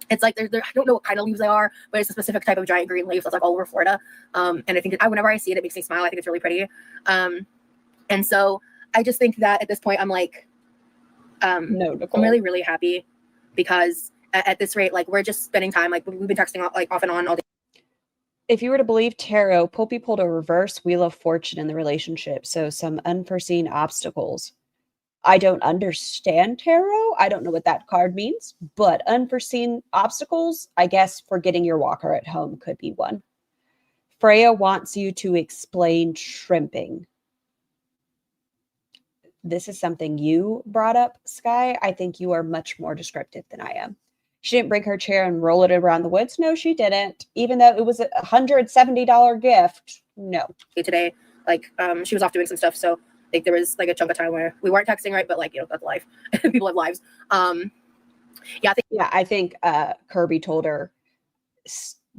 Speaker 4: It's like I don't know what kind of leaves they are, but it's a specific type of giant green leaf that's like all over Florida. And I think whenever I see it, it makes me smile. I think it's really pretty. And so I just think that at this point, I'm like,
Speaker 2: No, Nicole.
Speaker 4: I'm really, really happy because at this rate, like we're just spending time, like we've been texting like off and on all day.
Speaker 2: If you were to believe tarot, Pulpy pulled a reverse Wheel of Fortune in the relationship, so some unforeseen obstacles. I don't understand tarot. I don't know what that card means, but unforeseen obstacles, I guess forgetting your walker at home could be one. Freya wants you to explain shrimping. This is something you brought up, Sky. I think you are much more descriptive than I am. She didn't bring her chair and roll it around the woods. No, she didn't. Even though it was a $170 gift. No.
Speaker 4: Today, like she was off doing some stuff, so like there was like a chunk of time where we weren't texting, right? But like, you know, that's life. People have lives.
Speaker 2: I think Kirby told her,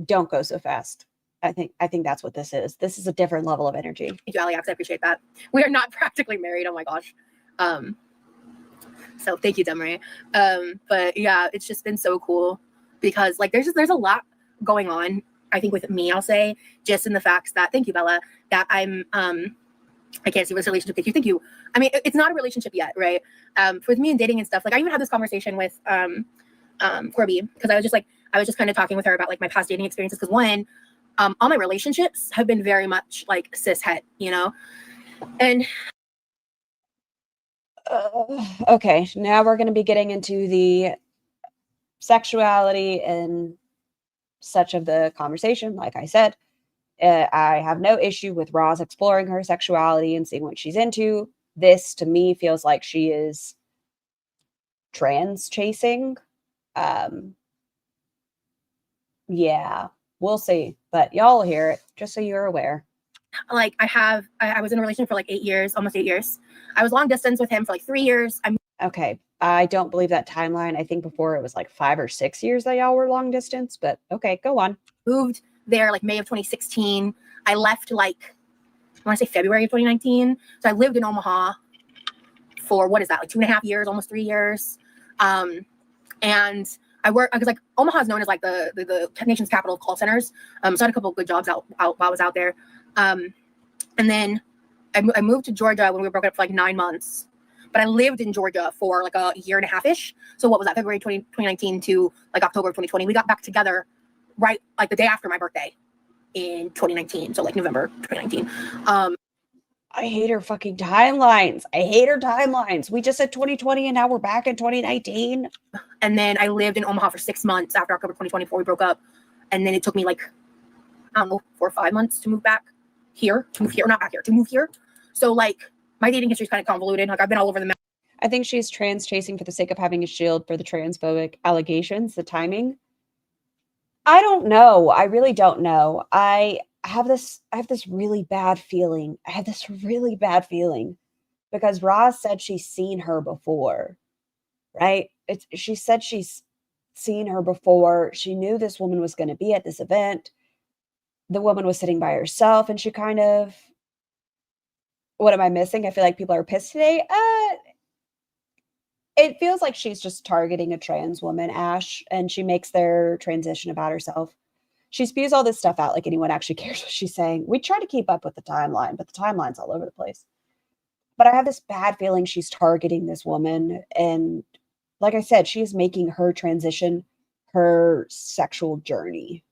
Speaker 2: don't go so fast. I think that's what this is. This is a different level of energy.
Speaker 4: Thank you, Alex. I appreciate that. We are not practically married. Oh my gosh. So thank you, Demery. But yeah, it's just been so cool because like there's a lot going on. I think with me, I'll say just in the facts that thank you, Bella, that I'm I can't see what this relationship is. I mean, it's not a relationship yet, right? With me and dating and stuff, like I even had this conversation with Corby because I was just kind of talking with her about like my past dating experiences because one, all my relationships have been very much like cis het, you know, and
Speaker 2: okay, now we're going to be getting into the sexuality and such of the conversation. Like I said, I have no issue with Roz exploring her sexuality and seeing what she's into. This to me feels like she is trans chasing. Yeah, we'll see, but y'all will hear it just so you're aware.
Speaker 4: Like I was in a relationship for like 8 years, almost 8 years. I was long distance with him for like 3 years.
Speaker 2: Okay, I don't believe that timeline. I think before it was like 5 or 6 years that y'all were long distance, but okay, go on.
Speaker 4: Moved there like May of 2016. I left like, I want to say February of 2019. So I lived in Omaha for, what is that, like 2.5 years, almost 3 years. And I work, because like Omaha is known as like the nation's capital of call centers. So I had a couple of good jobs out while I was out there. And then I moved to Georgia when we were broken up for like 9 months. But I lived in Georgia for like a year and a half-ish. So what was that, February 2019 to like October of 2020. We got back together right like the day after my birthday in 2019. So like November 2019.
Speaker 2: I hate her fucking timelines. I hate her timelines. We just said 2020 and now we're back in 2019.
Speaker 4: And then I lived in Omaha for 6 months after October 2020 before we broke up. And then it took me like, I don't know, 4 or 5 months to move back here, to move here. So like my dating history is kind of convoluted. Like I've been all over the map.
Speaker 2: I think she's trans chasing for the sake of having a shield for the transphobic allegations, the timing. I don't know. I really don't know. I have this really bad feeling. I have this really bad feeling because Roz said she's seen her before, right? She said she's seen her before. She knew this woman was going to be at this event. The woman was sitting by herself and she kind of, what am I missing? I feel like people are pissed today. It feels like she's just targeting a trans woman, Ash, and she makes their transition about herself. She spews all this stuff out like anyone actually cares what she's saying. We try to keep up with the timeline, but the timeline's all over the place. But I have this bad feeling she's targeting this woman. And like I said, she's making her transition her sexual journey.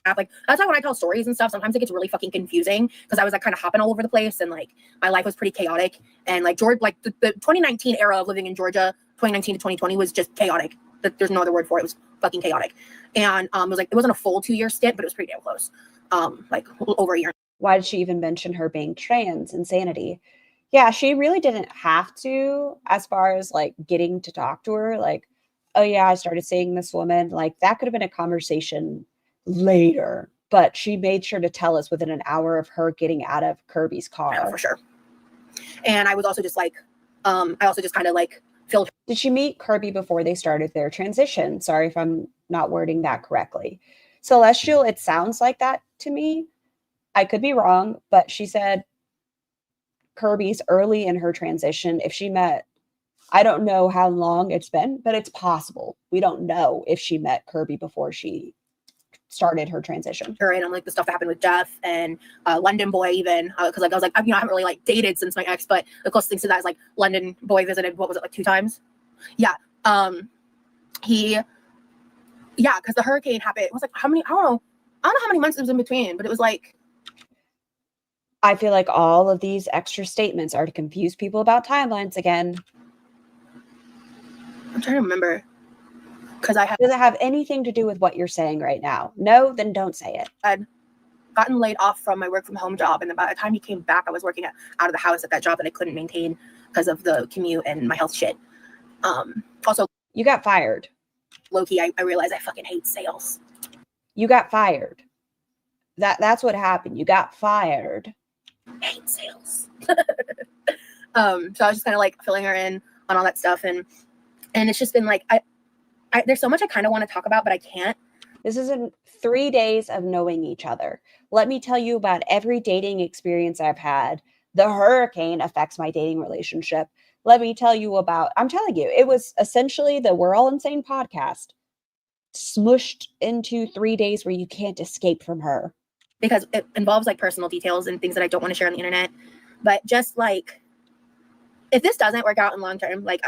Speaker 4: Like that's why when I tell stories and stuff, sometimes it gets really fucking confusing because I was like kind of hopping all over the place and like my life was pretty chaotic. And like George, like the 2019 era of living in Georgia, 2019 to 2020 was just chaotic. There's no other word for it. It was fucking chaotic. And it wasn't a full 2-year stint, but it was pretty damn close. Like over a year.
Speaker 2: Why did she even mention her being trans? Insanity. Yeah, she really didn't have to, as far as like getting to talk to her. Like, oh yeah, I started seeing this woman. Like that could have been a conversation later, but she made sure to tell us within an hour of her getting out of Kirby's car.
Speaker 4: Yeah, for sure. And I was also just like, I also just kind of like filter.
Speaker 2: Did she meet Kirby before they started their transition? Sorry if I'm not wording that correctly. Celestial, it sounds like that to me. I could be wrong, but she said Kirby's early in her transition. If she met, I don't know how long it's been, but it's possible. We don't know if she met Kirby before she started her transition.
Speaker 4: And I'm like the stuff that happened with Jeff and London Boy, even because like I was like, I haven't really like dated since my ex, but the closest thing to that is like London Boy visited. What was it, like 2 times? Yeah. Because the hurricane happened. It was like how many? I don't know how many months it was in between, but it was like.
Speaker 2: I feel like all of these extra statements are to confuse people about timelines again.
Speaker 4: I'm trying to remember. Because
Speaker 2: does it have anything to do with what you're saying right now? No, then don't say it.
Speaker 4: I'd gotten laid off from my work from home job, and by the time he came back, I was working out of the house at that job that I couldn't maintain because of the commute and my health shit. Also,
Speaker 2: you got fired.
Speaker 4: Low-key, I realized I fucking hate sales.
Speaker 2: You got fired. That's what happened. You got fired.
Speaker 4: I hate sales. So I was just kind of like filling her in on all that stuff, and it's just been like there's so much I kind of want to talk about, but I can't.
Speaker 2: This is 3 days of knowing each other. Let me tell you about every dating experience I've had. The hurricane affects my dating relationship. Let me tell you about, I'm telling you, it was essentially the We're All Insane podcast smushed into 3 days where you can't escape from her.
Speaker 4: Because it involves like personal details and things that I don't want to share on the internet. But just like, if this doesn't work out in long term, like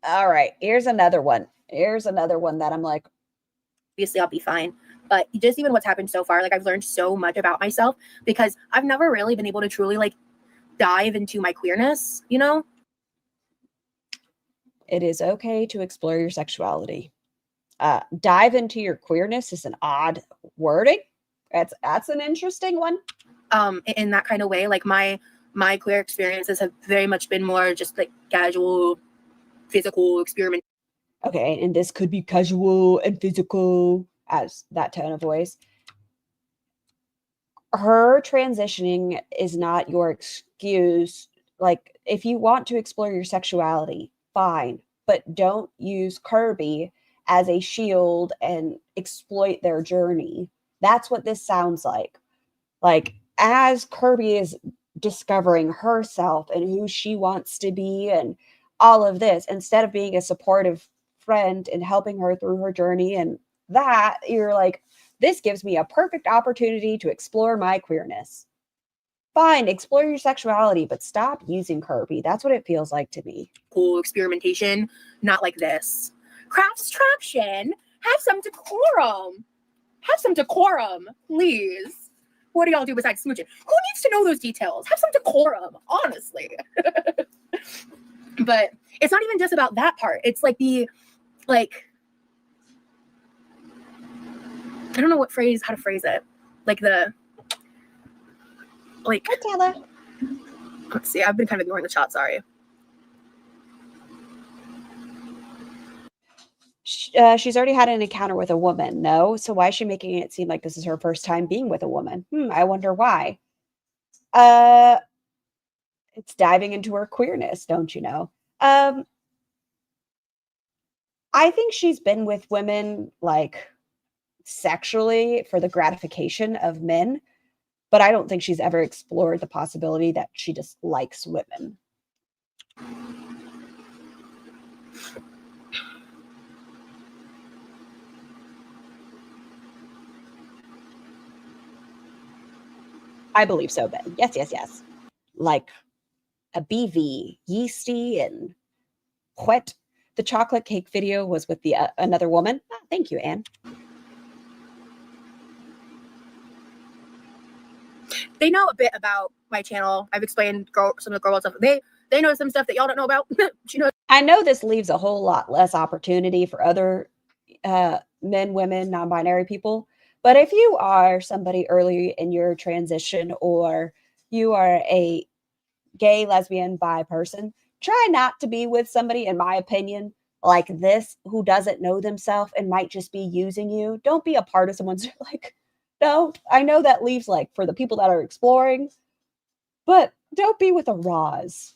Speaker 2: all right, here's another one. Here's another one that I'm like,
Speaker 4: obviously I'll be fine. But just even what's happened so far, like I've learned so much about myself because I've never really been able to truly like dive into my queerness, you know?
Speaker 2: It is okay to explore your sexuality. Dive into your queerness is an odd wording. That's an interesting one.
Speaker 4: In that kind of way, like my queer experiences have very much been more just like casual, physical experiment.
Speaker 2: Okay, and this could be casual and physical as that tone of voice. Her transitioning is not your excuse. Like, if you want to explore your sexuality, fine, but don't use Kirby as a shield and exploit their journey. That's what this sounds like. Like, as Kirby is discovering herself and who she wants to be and all of this, instead of being a supportive friend and helping her through her journey and that, you're like, this gives me a perfect opportunity to explore my queerness. Fine, explore your sexuality, but stop using Kirby. That's what it feels like to me.
Speaker 4: Cool experimentation, not like this. Craftstraction, have some decorum. Have some decorum, please. What do y'all do besides smooching? Who needs to know those details? Have some decorum, honestly. But it's not even just about that part. It's like I don't know how to phrase it. Let's see, I've been kind of ignoring the chat, sorry.
Speaker 2: She's already had an encounter with a woman, no? So why is she making it seem like this is her first time being with a woman? I wonder why. It's diving into her queerness, don't you know? I think she's been with women, like, sexually for the gratification of men, but I don't think she's ever explored the possibility that she just likes women. I believe so, Ben. Yes. Like a BV, yeasty and wet. The chocolate cake video was with the another woman. Oh, thank you, Anne.
Speaker 4: They know a bit about my channel. I've explained some of the girl stuff. They know some stuff that y'all don't know about. She knows.
Speaker 2: I know this leaves a whole lot less opportunity for other men, women, non-binary people. But if you are somebody early in your transition or you are a gay, lesbian, bi person, try not to be with somebody, in my opinion, like this, who doesn't know themselves and might just be using you. Don't be a part of someone's like, no, I know that leaves like for the people that are exploring, but don't be with a Roz.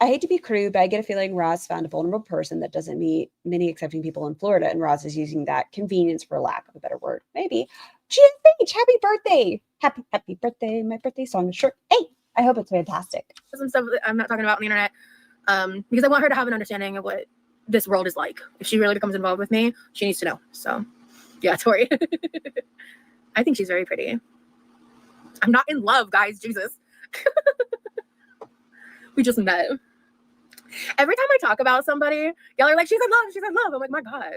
Speaker 2: I hate to be crude, but I get a feeling Roz found a vulnerable person that doesn't meet many accepting people in Florida, and Roz is using that convenience for lack of a better word. Maybe. GFH, happy birthday. Happy birthday. My birthday song is short. Hey, I hope it's fantastic.
Speaker 4: Some stuff that I'm not talking about on the internet, because I want her to have an understanding of what this world is like. If she really becomes involved with me, she needs to know. So, yeah, Tori. I think she's very pretty. I'm not in love, guys. Jesus. We just met. Every time I talk about somebody, y'all are like, she's in love, she's in love. I'm like, my God.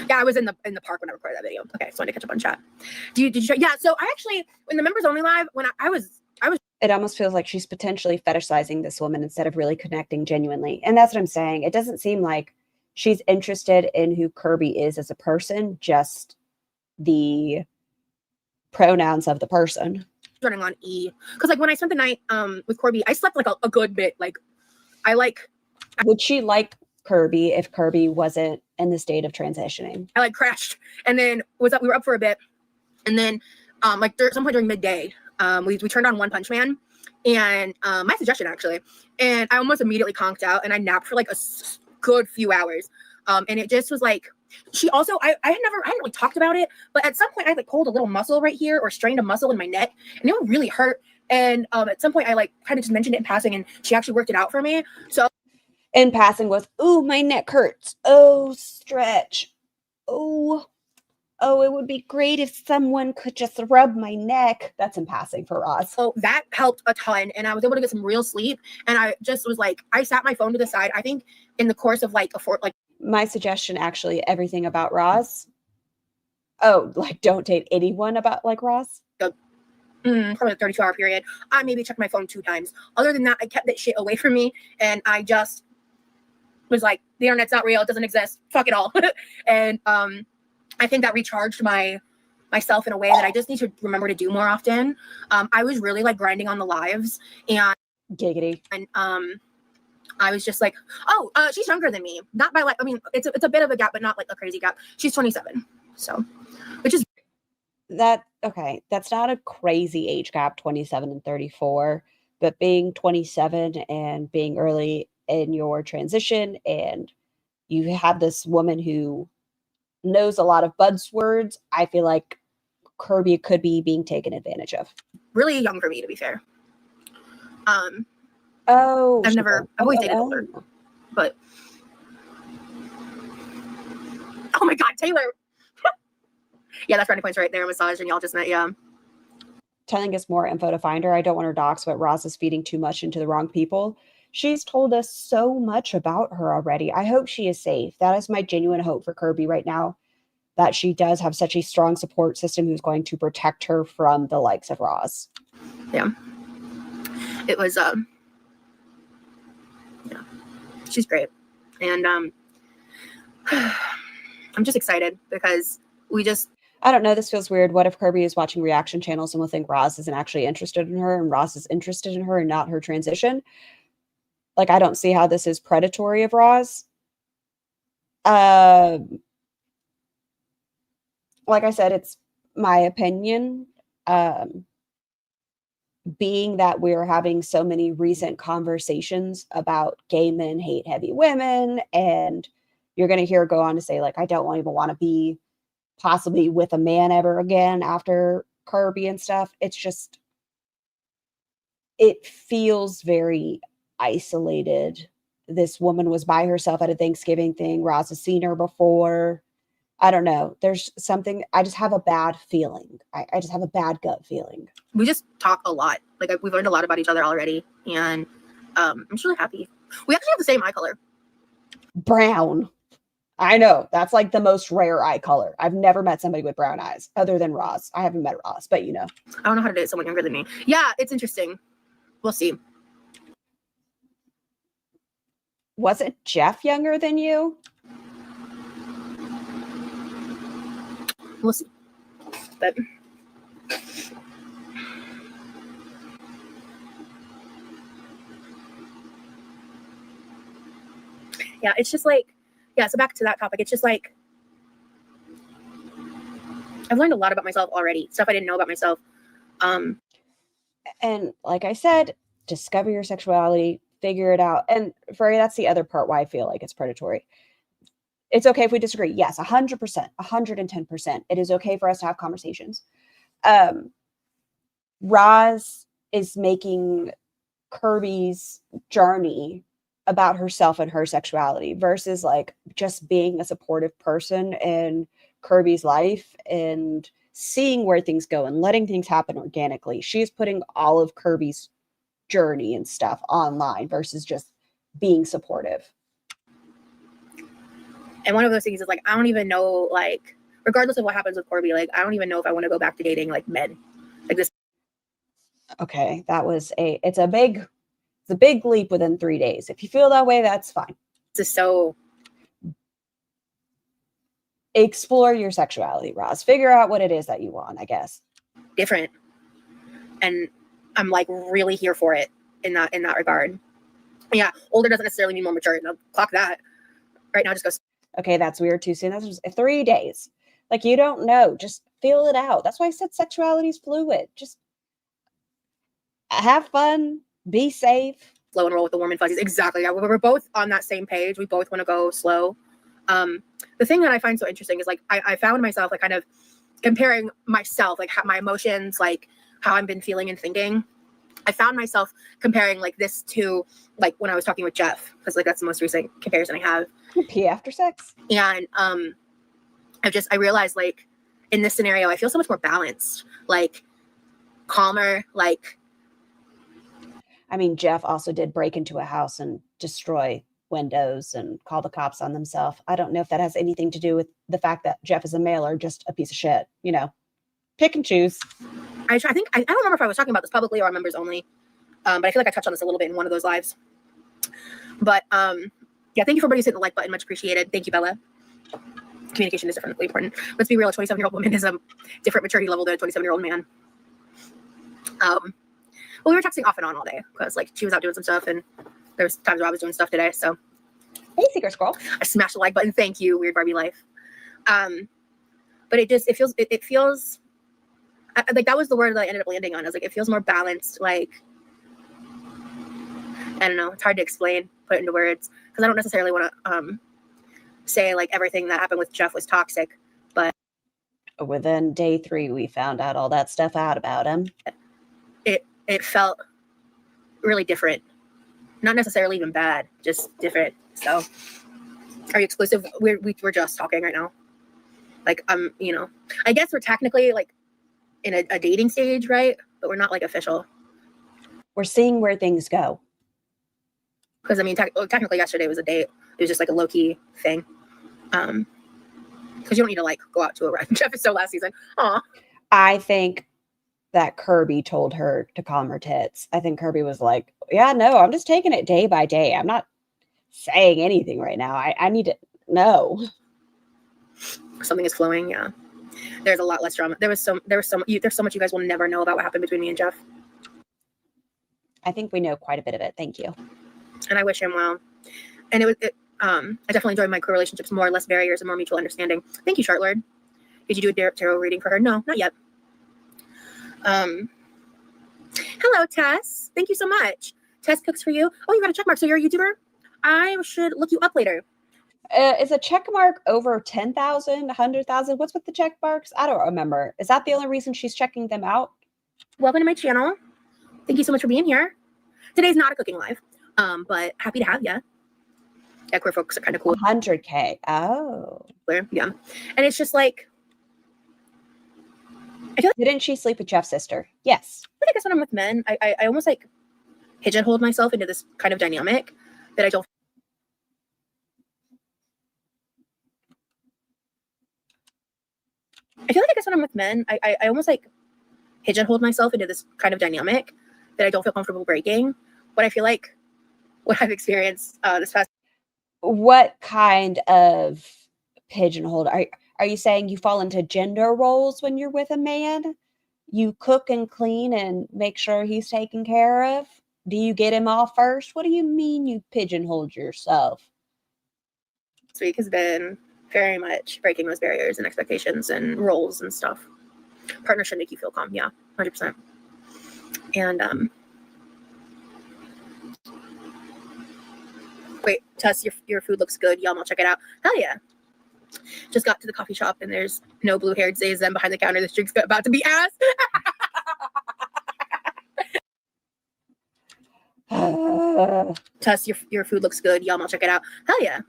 Speaker 4: Yeah, I was in the park when I recorded that video. Okay, so I wanted to catch up on chat. Did you try? Yeah, so I actually, in the members only live, when I was
Speaker 2: It almost feels like she's potentially fetishizing this woman instead of really connecting genuinely. And that's what I'm saying. It doesn't seem like she's interested in who Kirby is as a person, just the pronouns of the person.
Speaker 4: running on E. Because like when I spent the night with Corby, I slept like a good bit. Like I
Speaker 2: Would she like Kirby if Kirby wasn't in the state of transitioning?
Speaker 4: I like crashed and then we were up for a bit. And then like some point during midday, we turned on One Punch Man, and my suggestion actually, and I almost immediately conked out and I napped for like a good few hours. And it just was like, she also, I hadn't really talked about it, but at some point I like pulled a little muscle right here or strained a muscle in my neck, and it would really hurt. And at some point I like kind of just mentioned it in passing, and she actually worked it out for me. So
Speaker 2: In passing was, ooh, my neck hurts. Oh, stretch. Oh, it would be great if someone could just rub my neck. That's in passing for Roz.
Speaker 4: So that helped a ton, and I was able to get some real sleep. And I just was like, I sat my phone to the side. I think in the course of like
Speaker 2: my suggestion, actually, everything about Roz. Oh, like don't date anyone about like Roz.
Speaker 4: Probably a 32-hour period. I maybe checked my phone 2 times. Other than that, I kept that shit away from me, and I just was like, the internet's not real. It doesn't exist. Fuck it all. And I think that recharged myself in a way that I just need to remember to do more often. I was really like grinding on the lives, and
Speaker 2: Giggity.
Speaker 4: And I was just like, oh, she's younger than me. Not by like, I mean, it's a bit of a gap, but not like a crazy gap. She's 27. So, which is
Speaker 2: that okay. That's not a crazy age gap, 27 and 34, but being 27 and being early in your transition, and you have this woman who knows a lot of buzzwords, I feel like Kirby could be being taken advantage of.
Speaker 4: really young for me, to be fair.
Speaker 2: Oh,
Speaker 4: I've always dated older, but oh my God, Taylor. Yeah, that's brownie points right there. Massage, and y'all just met. Yeah.
Speaker 2: Telling us more info to find her. I don't want her docs, but Roz is feeding too much into the wrong people. She's told us so much about her already. I hope she is safe. That is my genuine hope for Kirby right now, that she does have such a strong support system who's going to protect her from the likes of Roz.
Speaker 4: Yeah. It was, yeah. She's great. And I'm just excited because
Speaker 2: I don't know, this feels weird. What if Kirby is watching reaction channels and will think Roz isn't actually interested in her, and Roz is interested in her and not her transition? Like, I don't see how this is predatory of Roz. Like I said, it's my opinion. Being that we're having so many recent conversations about gay men hate heavy women, and you're going to hear her go on to say, like, I don't even want to be possibly with a man ever again after Kirby and stuff. It's just, it feels very isolated. This woman was by herself at a Thanksgiving thing. Roz has seen her before. I don't know. There's something, I just have a bad feeling. I just have a bad gut feeling.
Speaker 4: we just talk a lot. Like we've learned a lot about each other already, and I'm just really happy. We actually have the same eye color.
Speaker 2: Brown. I know. That's like the most rare eye color. I've never met somebody with brown eyes other than Roz. I haven't met Roz, but you know.
Speaker 4: I don't know how to date someone younger than me. Yeah, it's interesting. We'll see.
Speaker 2: Wasn't Jeff younger than you?
Speaker 4: We'll see. But yeah, it's just like, yeah, so back to that topic. It's just like, I've learned a lot about myself already. Stuff I didn't know about myself.
Speaker 2: And like I said, discover your sexuality, figure it out. And for that's the other part why I feel like it's predatory. It's okay if we disagree. Yes, 100%, 110%. It is okay for us to have conversations. Roz is making Kirby's journey about herself and her sexuality versus like just being a supportive person in Kirby's life and seeing where things go and letting things happen organically. She's putting all of Kirby's journey and stuff online versus just being supportive.
Speaker 4: And one of those things is like, I don't even know, like, regardless of what happens with Corby, like, I don't even know if I want to go back to dating like men. Like this.
Speaker 2: Okay, that was it's a big leap within 3 days. If you feel that way, that's fine.
Speaker 4: This is so.
Speaker 2: Explore your sexuality, Roz. Figure out what it is that you want, I guess.
Speaker 4: Different. And I'm like really here for it in that regard. Yeah, older doesn't necessarily mean more mature. No, clock that. Right now, just go.
Speaker 2: Okay, that's weird too soon. That's just 3 days. Like you don't know. Just feel it out. That's why I said sexuality is fluid. Just have fun. Be safe.
Speaker 4: Slow and roll with the warm and fuzzies. Exactly. Yeah, we're both on that same page. We both want to go slow. The thing that I find so interesting is like I found myself like kind of comparing myself, like how my emotions, like how I've been feeling and thinking. I found myself comparing like this to like when I was talking with Jeff, because like that's the most recent comparison I have.
Speaker 2: Pee after sex.
Speaker 4: And I realized like in this scenario, I feel so much more balanced, like calmer, like.
Speaker 2: I mean, Jeff also did break into a house and destroy windows and call the cops on themselves. I don't know if that has anything to do with the fact that Jeff is a male or just a piece of shit, you know, pick and choose.
Speaker 4: I think, I don't remember if I was talking about this publicly or on members only, but I feel like I touched on this a little bit in one of those lives. But yeah, thank you for everybody hitting the like button. Much appreciated. Thank you, Bella. Communication is definitely important. Let's be real, a 27-year-old woman is a different maturity level than a 27-year-old man. Well, we were texting off and on all day because like she was out doing some stuff and there was times where I was doing stuff today. So
Speaker 2: hey, Secret Squirrel.
Speaker 4: I smashed the like button. Thank you, Weird Barbie Life. But it feels like that was the word that I ended up landing on. I was like, it feels more balanced. Like, I don't know. It's hard to explain, put it into words because I don't necessarily want to say like everything that happened with Jeff was toxic. But
Speaker 2: within day 3, we found out all that stuff out about him.
Speaker 4: It felt really different. Not necessarily even bad, just different. So, are you exclusive? We're just talking right now. Like, you know, I guess we're technically like in a dating stage, right? But we're not like official.
Speaker 2: We're seeing where things go.
Speaker 4: Because I mean, technically yesterday was a date. It was just like a low key thing. Because you don't need to like go out to a restaurant. Jeff is so last season. Aw.
Speaker 2: I think that Kirby told her to calm her tits. I think Kirby was like, yeah, no, I'm just taking it day by day. I'm not saying anything right now. I need to know.
Speaker 4: Something is flowing. Yeah. There's a lot less drama. There's so much you guys will never know about what happened between me and Jeff.
Speaker 2: I think we know quite a bit of it. Thank you.
Speaker 4: And I wish him well. And I definitely enjoyed my co-relationships more, less barriers and more mutual understanding. Thank you, Chartlord. Did you do a tarot reading for her? No, not yet. Hello, Tess. Thank you so much. Tess cooks for you. Oh, you got a check mark. So you're a YouTuber? I should look you up later.
Speaker 2: Is a check mark over 10,000, 100,000? What's with the check marks? I don't remember. Is that the only reason she's checking them out?
Speaker 4: Welcome to my channel. Thank you so much for being here. Today's not a cooking live, but happy to have you. Yeah, queer folks are kind of cool.
Speaker 2: 100K. Oh.
Speaker 4: Yeah. And it's just like, I feel like,
Speaker 2: didn't she sleep with Jeff's sister? Yes.
Speaker 4: I guess when I'm with men, I almost like pigeonholed myself into this kind of dynamic that I don't. I feel like I guess when I'm with men, I almost like pigeonholed myself into this kind of dynamic that I don't feel comfortable breaking. But I feel like what I've experienced this past.
Speaker 2: What kind of pigeonhole? Are you saying you fall into gender roles when you're with a man? You cook and clean and make sure he's taken care of? Do you get him off first? What do you mean you pigeonholed yourself?
Speaker 4: This week has been very much breaking those barriers and expectations and roles and stuff. Partner should make you feel calm. Yeah, 100%. And wait, Tess, your food looks good. Y'all, I'll check it out. Hell yeah. Just got to the coffee shop and there's no blue-haired Zazen behind the counter. This drink's about to be ass. Tess, your food looks good. Y'all, I'll check it out. Hell yeah.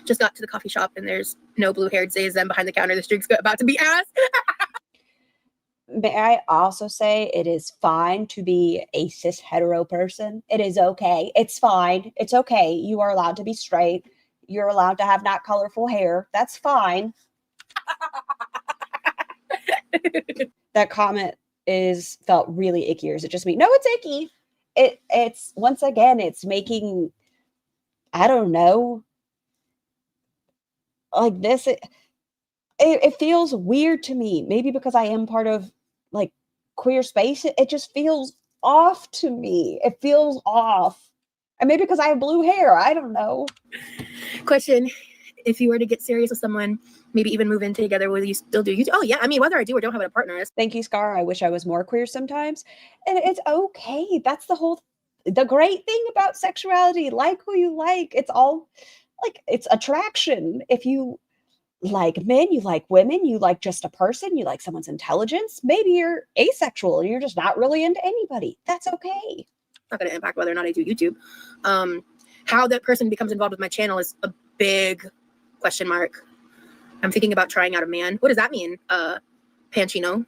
Speaker 4: Just got to the coffee shop and there's no blue-haired Zazen behind the counter. This drink's about to be ass.
Speaker 2: May I also say it is fine to be a cis hetero person. It is okay. It's fine. It's okay. You are allowed to be straight. You're allowed to have not colorful hair. That's fine. That comment felt really icky. Or is it just me? No, it's icky. It's once again, it's making, I don't know, like this. It feels weird to me. Maybe because I am part of like queer space. It just feels off to me. It feels off. And maybe because I have blue hair. I don't know.
Speaker 4: Question. If you were to get serious with someone, maybe even move in together, will you still do YouTube? Oh yeah. I mean, whether I do or don't have a partner is.
Speaker 2: Thank you, Scar. I wish I was more queer sometimes. And it's okay. That's the great thing about sexuality. Like who you like. It's all like, it's attraction. If you like men, you like women, you like just a person, you like someone's intelligence, maybe you're asexual and you're just not really into anybody. That's okay.
Speaker 4: Not going to impact whether or not I do YouTube. How that person becomes involved with my channel is a big question mark. I'm thinking about trying out a man. What does that mean? Panchino.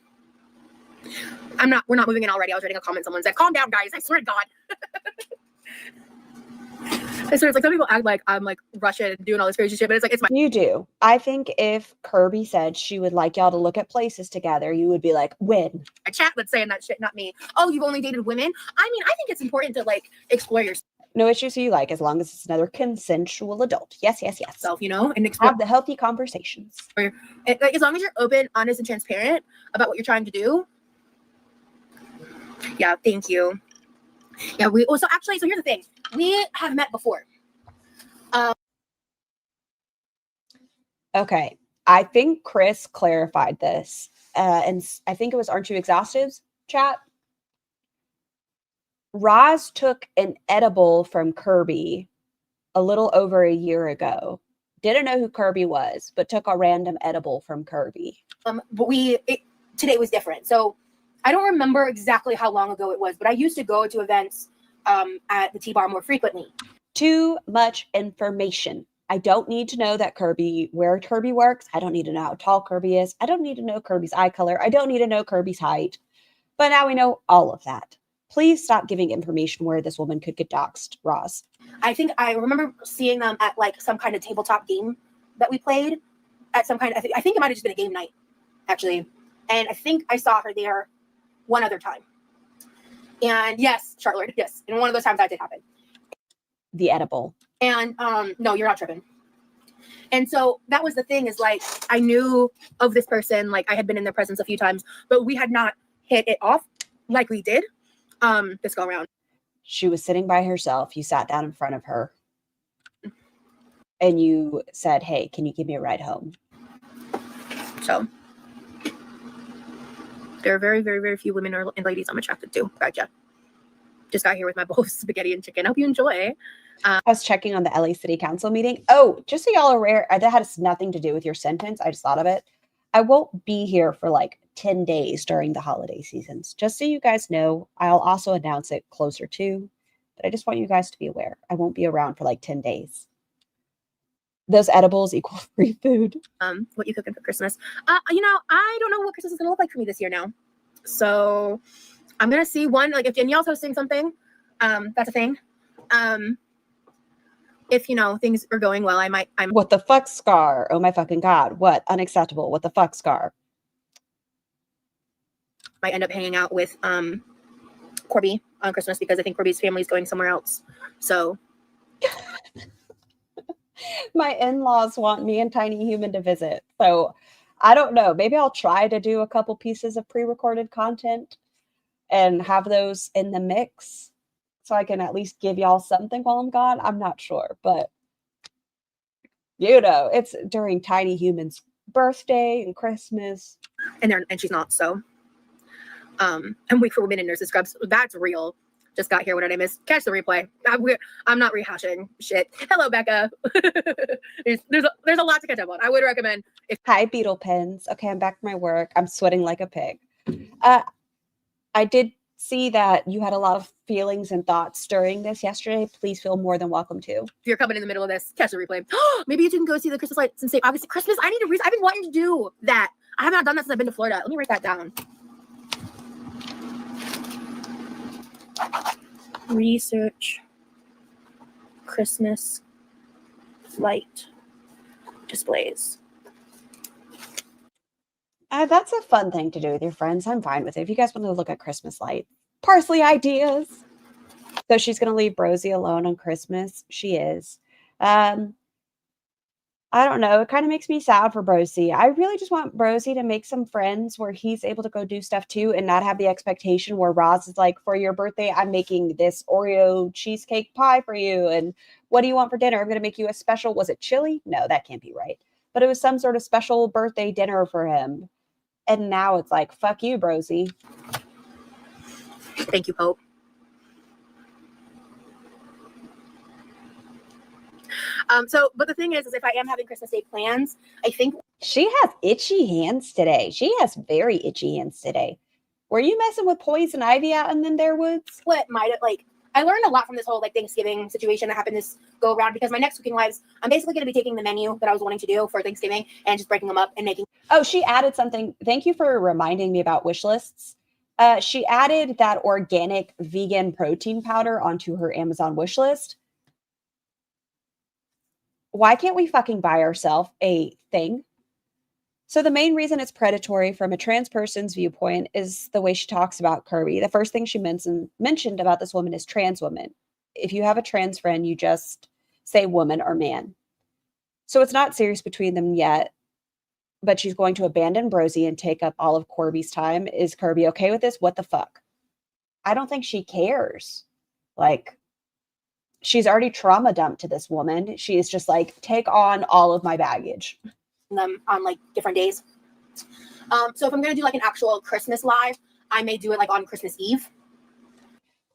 Speaker 4: We're not moving in already. I was reading a comment. Someone said, calm down, guys. I swear to God. I swear, it's like some people act like I'm like Russian and doing all this crazy shit, but it's like, it's my.
Speaker 2: You do. I think if Kirby said she would like y'all to look at places together, you would be like, when?
Speaker 4: A chat that's saying that shit, not me. Oh, you've only dated women? I mean, I think it's important to like explore yourself.
Speaker 2: No issues you like, as long as it's another consensual adult. Yes.
Speaker 4: You know, and explore
Speaker 2: have the healthy conversations.
Speaker 4: Like, as long as you're open, honest, and transparent about what you're trying to do. Yeah, thank you. Yeah, so here's the thing. We have met before.
Speaker 2: Okay. I think Chris clarified this. And I think it was Aren't You Exhaustive's chat. Roz took an edible from Kirby a little over a year ago. Didn't know who Kirby was, but took a random edible from Kirby.
Speaker 4: But today was different. So I don't remember exactly how long ago it was, but I used to go to events at the T-Bar more frequently.
Speaker 2: Too much information. I don't need to know where Kirby works. I don't need to know how tall Kirby is. I don't need to know Kirby's eye color. I don't need to know Kirby's height. But now we know all of that. Please stop giving information where this woman could get doxxed, Roz.
Speaker 4: I think I remember seeing them at like some kind of tabletop game that we played at some kind of, I think it might have just been a game night, actually. And I think I saw her there one other time. And yes, Charlotte, yes. And one of those times that did happen.
Speaker 2: The edible.
Speaker 4: And no, you're not tripping. And so that was the thing, is like, I knew of this person, like I had been in their presence a few times, but we had not hit it off like we did this go around.
Speaker 2: She was sitting by herself. You sat down in front of her and you said, hey, can you give me a ride home?
Speaker 4: So there are very, very, very few women and ladies I'm attracted to. Gotcha. Just got here with my bowl of spaghetti and chicken. Hope you enjoy.
Speaker 2: I was checking on the LA City Council meeting. Oh, just so y'all are aware, that has nothing to do with your sentence. I just thought of it. I won't be here for like 10 days during the holiday seasons. Just so you guys know, I'll also announce it closer to, but I just want you guys to be aware. I won't be around for like 10 days. Those edibles equal free food.
Speaker 4: What you cooking for Christmas? I don't know what Christmas is going to look like for me this year now. So I'm going to see like if Danielle's hosting something, that's a thing. If, things are going well, I'm
Speaker 2: what the fuck, Scar? Oh my fucking God. What? Unacceptable. What the fuck, Scar?
Speaker 4: Might end up hanging out with Corby on Christmas because I think Corby's family is going somewhere else. So
Speaker 2: my in-laws want me and Tiny Human to visit. So I don't know. Maybe I'll try to do a couple pieces of pre-recorded content and have those in the mix so I can at least give y'all something while I'm gone. I'm not sure, but it's during Tiny Human's birthday and Christmas.
Speaker 4: And she's not, so and Week for Women in Nurses Scrubs. That's real. Just got here. What did I miss? Catch the replay. I'm not rehashing shit. Hello, Becca. there's a lot to catch up on. I would recommend if
Speaker 2: Hi, beetle pins. Okay, I'm back from my work. I'm sweating like a pig. I did see that you had a lot of feelings and thoughts during this yesterday. Please feel more than welcome to.
Speaker 4: if you're coming in the middle of this, catch the replay. Maybe you can go see the Christmas lights and say August Christmas. I need to I've been wanting to do that. I have not done that since I've been to Florida. Let me write that down. Research Christmas light displays.
Speaker 2: That's a fun thing to do with your friends. I'm fine with it. If you guys want to look at Christmas lights, parsley ideas. So she's going to leave Brosy alone on Christmas. She is. I don't know. It kind of makes me sad for Brosy. I really just want Brosy to make some friends where he's able to go do stuff too and not have the expectation where Roz is like, for your birthday, I'm making this Oreo cheesecake pie for you. And what do you want for dinner? I'm going to make you a special. Was it chili? No, that can't be right. But it was some sort of special birthday dinner for him. And now it's like, fuck you, Brosy.
Speaker 4: Thank you, Hope. But the thing is if I am having Christmas Day plans, I think
Speaker 2: She has itchy hands today. She has very itchy hands today. Were you messing with poison ivy out in them there woods?
Speaker 4: what might have I learned a lot from this whole Thanksgiving situation that happened this go around because my next Cooking Lives, I'm basically going to be taking the menu that I was wanting to do for Thanksgiving and just breaking them up and making.
Speaker 2: Oh, she added something. Thank you for reminding me about wish lists. She added that organic vegan protein powder onto her Amazon wish list. Why can't we fucking buy ourselves a thing? So the main reason it's predatory from a trans person's viewpoint is the way she talks about Kirby. The first thing she mentioned about this woman is trans woman. If you have a trans friend, you just say woman or man. So it's not serious between them yet, but she's going to abandon Brosy and take up all of Corby's time. Is Kirby okay with this? What the fuck? I don't think she cares. Like, she's already trauma dumped to this woman. She is just like, take on all of my baggage.
Speaker 4: Them on different days. So if I'm going to do an actual Christmas live, I may do it on Christmas Eve.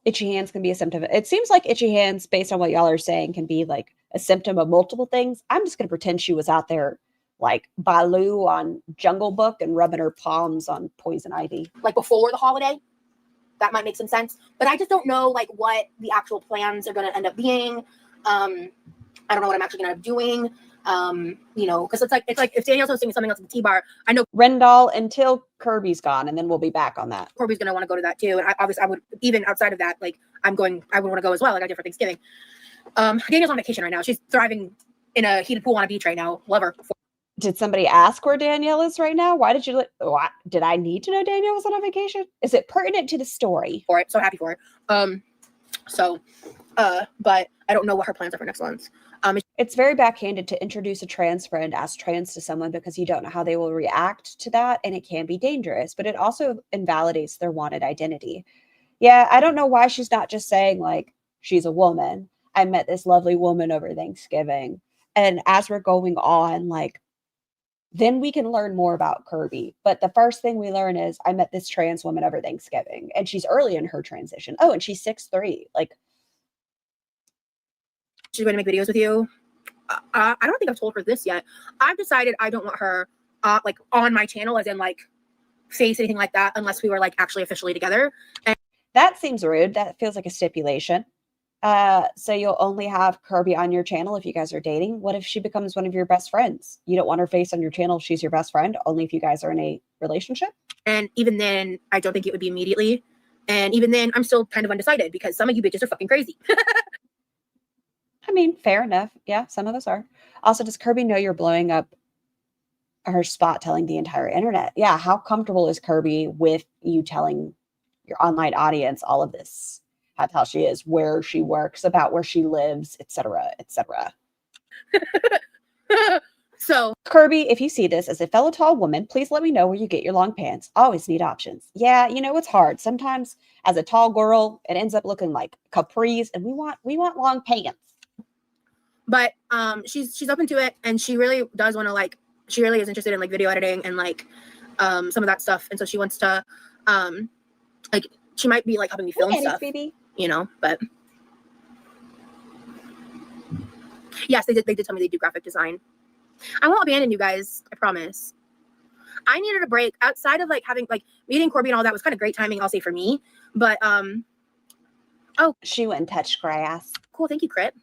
Speaker 2: Itchy hands can be a symptom. It seems like itchy hands, based on what y'all are saying, can be a symptom of multiple things. I'm just going to pretend she was out there Baloo on Jungle Book and rubbing her palms on poison ivy.
Speaker 4: Before the holiday. That might make some sense. But I just don't know what the actual plans are going to end up being. I don't know what I'm actually going to end up doing. Because it's like if Danielle's hosting something else at the T-Bar, I know
Speaker 2: Rendall until Kirby's gone, and then we'll be back on that.
Speaker 4: Corby's gonna want to go to that too. And I would, even outside of that, I would want to go as well, I did for Thanksgiving. Danielle's on vacation right now. She's thriving in a heated pool on a beach right now. Love her.
Speaker 2: Did somebody ask where Danielle is right now? Why did you did I need to know Danielle was on a vacation? Is it pertinent to the story?
Speaker 4: For it. So happy for her. But I don't know what her plans are for next month.
Speaker 2: It's very backhanded to introduce a trans friend as trans to someone because you don't know how they will react to that, and it can be dangerous, but it also invalidates their wanted identity. Yeah, I don't know why she's not just saying she's a woman. I met this lovely woman over Thanksgiving. And as we're going on, then we can learn more about Kirby. But the first thing we learn is I met this trans woman over Thanksgiving, and she's early in her transition. Oh, and she's 6'3".
Speaker 4: She's going to make videos with you. I don't think I've told her this yet. I've decided I don't want her on my channel, as in face anything like that, unless we were actually officially together. And
Speaker 2: that seems rude. That feels like a stipulation. So you'll only have Kirby on your channel if you guys are dating. What if she becomes one of your best friends? You don't want her face on your channel if she's your best friend, only if you guys are in a relationship?
Speaker 4: And even then, I don't think it would be immediately. And even then, I'm still kind of undecided because some of you bitches are fucking crazy.
Speaker 2: I mean, fair enough. Yeah, some of us are. Also, does Kirby know you're blowing up her spot telling the entire internet? Yeah, how comfortable is Kirby with you telling your online audience all of this? How she is, where she works, about where she lives, etc., etc.
Speaker 4: So,
Speaker 2: Kirby, if you see this as a fellow tall woman, please let me know where you get your long pants. Always need options. Yeah, it's hard. Sometimes as a tall girl, it ends up looking like capris, and we want long pants.
Speaker 4: But she's open to it, and she really does want to she really is interested in video editing and some of that stuff, and so she wants to Like she might be like helping me film stuff,
Speaker 2: baby.
Speaker 4: you know, but yes, they did tell me they do graphic design. I won't abandon you guys, I promise. I needed a break outside of like having like meeting Corby and all that was kind of great timing, I'll say for me. But oh,
Speaker 2: She went and touched grass.
Speaker 4: cool, thank you, Crit.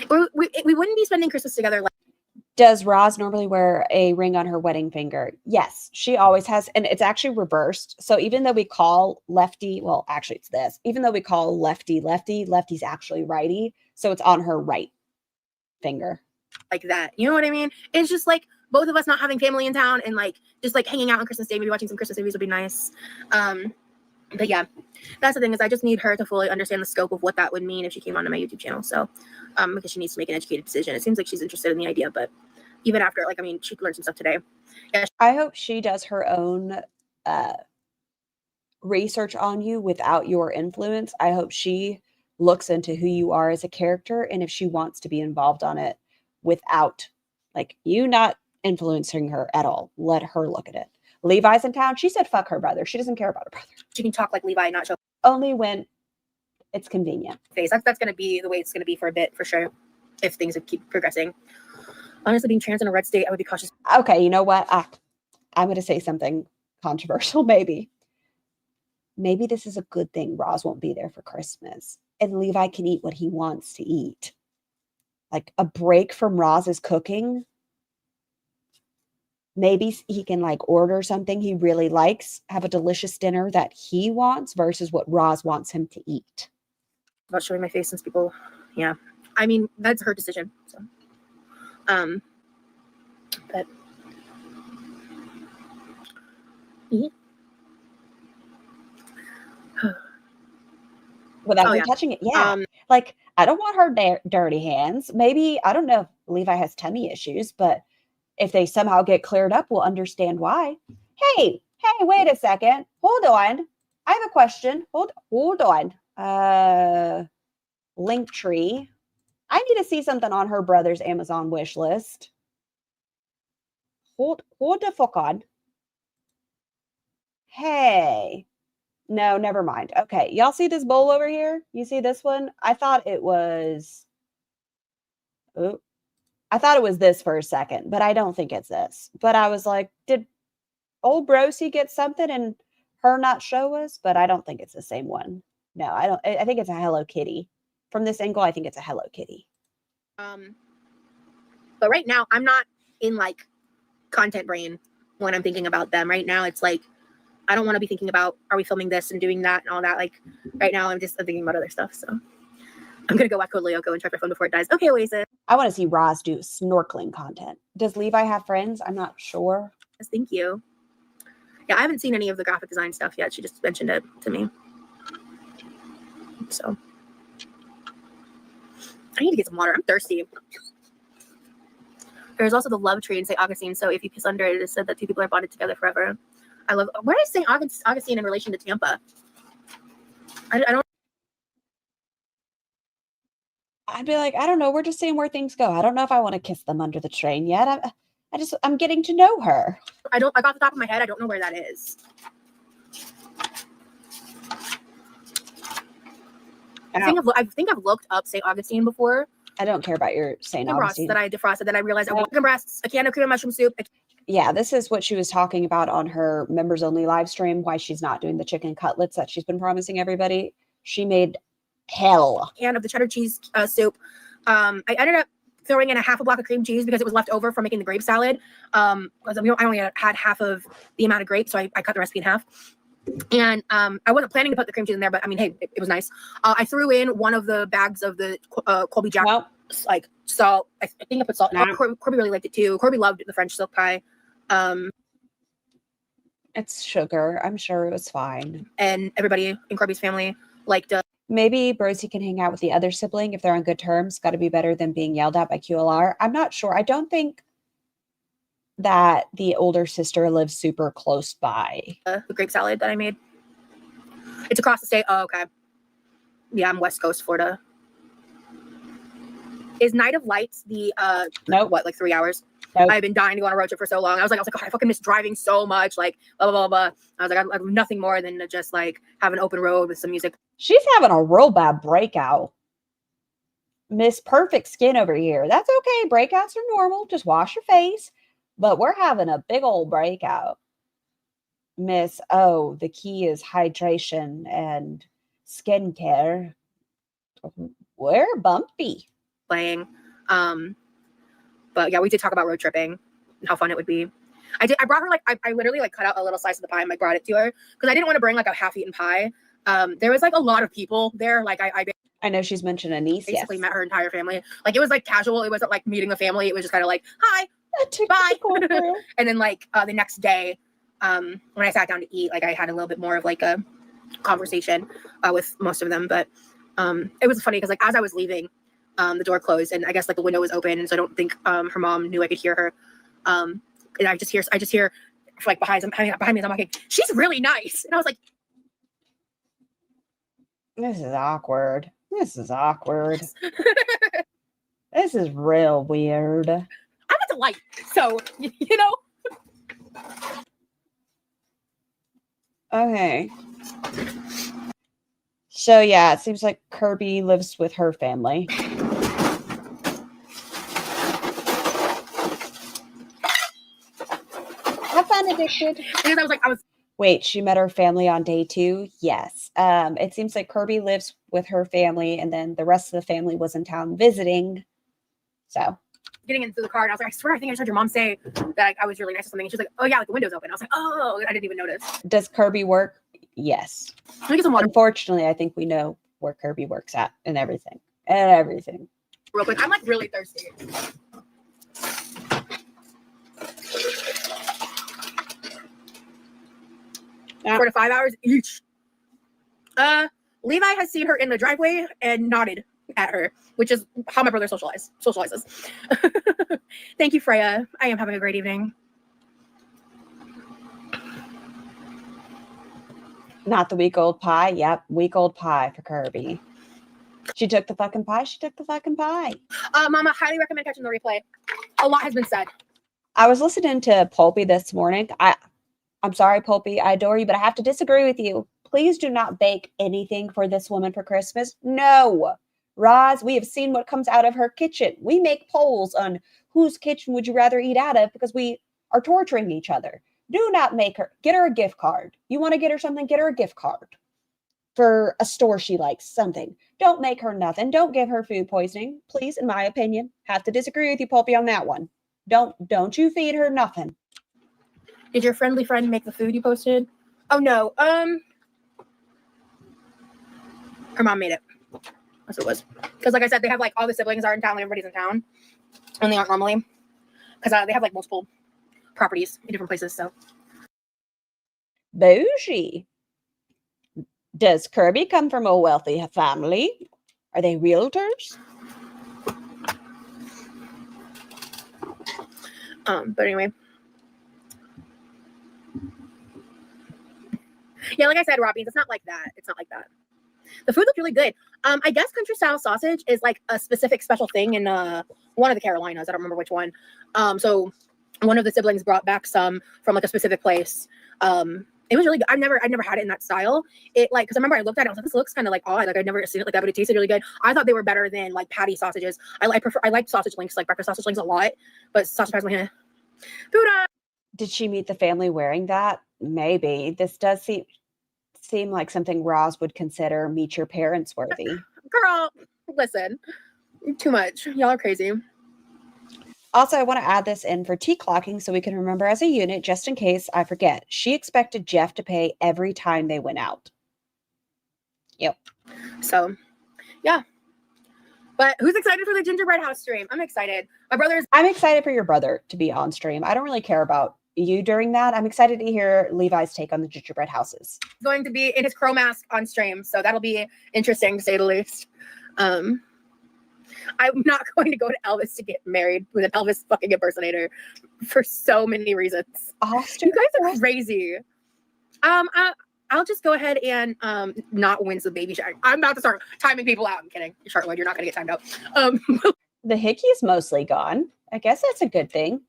Speaker 4: We wouldn't be spending Christmas together. Like,
Speaker 2: Does Roz normally wear a ring on her wedding finger? Yes, she always has. And it's actually reversed. So even though we call lefty, well, actually it's this. Even though we call lefty, lefty's actually righty. So it's on her right finger.
Speaker 4: like that, you know what I mean? It's just like both of us not having family in town and like just like hanging out on Christmas Day, maybe watching some Christmas movies would be nice. But yeah, that's the thing is I just need her to fully understand the scope of what that would mean if she came onto my YouTube channel. So because she needs to make an educated decision. It seems like she's interested in the idea, but even after, like, I mean, she learned some stuff today. Yeah.
Speaker 2: I hope she does her own research on you without your influence. I hope she looks into who you are as a character and if she wants to be involved on it without like you not influencing her at all. Let her look at it. Levi's in town. She said, fuck her brother. She doesn't care about her brother.
Speaker 4: She can talk like Levi, not show
Speaker 2: Only when it's convenient.
Speaker 4: face. That's going to be the way it's going to be for a bit, for sure, if things keep progressing. Honestly, being trans in a red state, I would be cautious.
Speaker 2: Okay, you know what? I'm going to say something controversial, maybe. Maybe this is a good thing Roz won't be there for Christmas. And Levi can eat what he wants to eat. Like a break from Roz's cooking. Maybe he can like order something he really likes, have a delicious dinner that he wants versus what Roz wants him to eat.
Speaker 4: About showing my face since people, yeah. I mean, that's her decision. So, but yeah.
Speaker 2: Without
Speaker 4: Oh,
Speaker 2: her
Speaker 4: yeah.
Speaker 2: touching it. Yeah. Like, I don't want her dirty hands. Maybe, I don't know if Levi has tummy issues, but if they somehow get cleared up, we'll understand why. Hey, wait a second. Hold on. I have a question. Hold on. Linktree. I need to see something on her brother's Amazon wish list. Hold the fuck on. Hey. No, never mind. Okay, y'all see this bowl over here? You see this one? I thought it was this for a second, but I don't think it's this. But I was like, did old Brosee get something and her not show us? But I don't think it's the same one. No, I don't. I think it's a Hello Kitty. From this angle, I think it's a Hello Kitty.
Speaker 4: But right now, I'm not in like content brain when I'm thinking about them. Right now, it's like I don't want to be thinking about are we filming this and doing that and all that. Like right now, I'm thinking about other stuff. So I'm gonna go watch Code Lyoko and check my phone before it dies. Okay, Oasis.
Speaker 2: I want to see Roz do snorkeling content. Does Levi have friends? I'm not sure.
Speaker 4: Yes, thank you. Yeah, I haven't seen any of the graphic design stuff yet. She just mentioned it to me. So I need to get some water. I'm thirsty. There's also the love tree in St. Augustine. So if you kiss under it, it is said that two people are bonded together forever. I love. Where is St. Augustine in relation to Tampa? I don't.
Speaker 2: I'd be like, I don't know. We're just seeing where things go. I don't know if I want to kiss them under the train yet. I'm getting to know her.
Speaker 4: I got the top of my head. I don't know where that is. I think I've looked up St. Augustine before.
Speaker 2: I don't care about your St. Augustine.
Speaker 4: That I defrosted. Then I realized I want chicken breasts, a can of cream and mushroom soup.
Speaker 2: Yeah, this is what she was talking about on her members only live stream. Why she's not doing the chicken cutlets that she's been promising everybody. She made hell.
Speaker 4: Can of the cheddar cheese soup. I ended up throwing in a half a block of cream cheese because it was left over from making the grape salad. Because I only had half of the amount of grapes, so I cut the recipe in half. And I wasn't planning to put the cream cheese in there, but I mean, hey, it was nice. I threw in one of the bags of the Colby Jack, like salt. I think I put salt. Corby really liked it too. Corby loved the French silk pie.
Speaker 2: It's sugar. I'm sure it was fine.
Speaker 4: And everybody in Corby's family liked it.
Speaker 2: Maybe Brosee can hang out with the other sibling if they're on good terms. Got to be better than being yelled at by QLR. I'm not sure. I don't think that the older sister lives super close by.
Speaker 4: The grape salad that I made. It's across the state. Oh, okay. Yeah, I'm West Coast, Florida. Is Night of Lights the
Speaker 2: nope.
Speaker 4: What, like 3 hours?
Speaker 2: Nope.
Speaker 4: I've been dying to go on a road trip for so long. I was like, God, I fucking miss driving so much. Like, blah, blah, blah, blah. I was like, I'd love nothing more than to just like have an open road with some music.
Speaker 2: She's having a real bad breakout. Miss Perfect Skin over here. That's okay. Breakouts are normal. Just wash your face. But we're having a big old breakout. Miss, oh, the key is hydration and skincare. We're bumpy.
Speaker 4: Playing. But yeah, we did talk about road tripping and how fun it would be. I brought her, like, I literally like cut out a little slice of the pie and like brought it to her because I didn't want to bring like a half-eaten pie. There was like a lot of people there. Like
Speaker 2: I know she's mentioned a niece.
Speaker 4: basically
Speaker 2: Yes.
Speaker 4: met her entire family. Like it was like casual. It wasn't like meeting the family. It was just kind of like, hi, bye. And then like the next day, when I sat down to eat, like I had a little bit more of like a conversation with most of them. But it was funny because like as I was leaving, the door closed and I guess like the window was open, and so I don't think her mom knew I could hear her. And I just hear like behind me, I'm like, she's really nice. And I was like,
Speaker 2: This is awkward. This is awkward. This is real weird.
Speaker 4: I'm a delight. So, you know.
Speaker 2: Okay. So yeah, it seems like Kirby lives with her family. Have fun, addicted.
Speaker 4: Because I was
Speaker 2: Wait, she met her family on day 2? Yes. It seems like Kirby lives with her family, and then the rest of the family was in town visiting. So
Speaker 4: getting into the car, and I was like, I swear, I think I just heard your mom say that I was really nice or something. And she's like, oh yeah, like the window's open. I was like, oh, I didn't even notice.
Speaker 2: does Kirby work? Yes.
Speaker 4: Let me get some water
Speaker 2: Unfortunately, I think we know where Kirby works at and everything. And everything.
Speaker 4: real quick. I'm like really thirsty.
Speaker 2: Yeah.
Speaker 4: 4 to 5 hours each. Levi has seen her in the driveway and nodded at her, which is how my brother socializes. Thank you, Freya. I am having a great evening.
Speaker 2: Not the week-old pie. Yep, week-old pie for Kirby. She took the fucking pie. She took the fucking pie.
Speaker 4: Mama, highly recommend catching the replay. A lot has been said.
Speaker 2: I was listening to Pulpy this morning. I'm sorry, Pulpy. I adore you, but I have to disagree with you. Please do not bake anything for this woman for Christmas. No. Roz, we have seen what comes out of her kitchen. We make polls on whose kitchen would you rather eat out of because we are torturing each other. Do not make her. Get her a gift card. You want to get her something? Get her a gift card for a store she likes, something. Don't make her nothing. Don't give her food poisoning. Please, in my opinion. Have to disagree with you, Pulpy, on that one. Don't you feed her nothing.
Speaker 4: Did your friendly friend make the food you posted? Oh no. Her mom made it. That's what it was. Because like I said, they have like all the siblings are in town, like everybody's in town. And they aren't normally. Because they have like multiple properties in different places. So
Speaker 2: Bougie. Does Kirby come from a wealthy family? Are they realtors?
Speaker 4: but anyway. Yeah, like I said, Robbie, it's not like that. It's not like that. The food looked really good. I guess country style sausage is like a specific special thing in one of the Carolinas. I don't remember which one. So one of the siblings brought back some from like a specific place. It was really good. I've never had it in that style. It like, because I remember I looked at it, I was like, this looks kind of like odd. Like I'd never seen it like that, but it tasted really good. I thought they were better than like patty sausages. I like sausage links, like breakfast sausage links a lot, but sausage patties, like, Buddha.
Speaker 2: Did she meet the family wearing that? Maybe. This does seem like something Roz would consider meet your parents worthy.
Speaker 4: Girl, listen, too much. Y'all are crazy.
Speaker 2: Also, I want to add this in for tea clocking so we can remember as a unit, just in case I forget. She expected Jeff to pay every time they went out. Yep.
Speaker 4: So, yeah. But who's excited for the gingerbread house stream? I'm excited.
Speaker 2: I'm excited for your brother to be on stream. I don't really care about you during that. I'm excited to hear Levi's take on the gingerbread houses.
Speaker 4: Going to be in his crow mask on stream, so that'll be interesting to say the least. I'm not going to go to Elvis to get married with an Elvis fucking impersonator for so many reasons.
Speaker 2: Austin,
Speaker 4: You guys are crazy. I'll just go ahead and not win some baby shower. I'm about to start timing people out. I'm kidding. Charlotte, you're not going to get timed out.
Speaker 2: The hickey's mostly gone. I guess that's a good thing.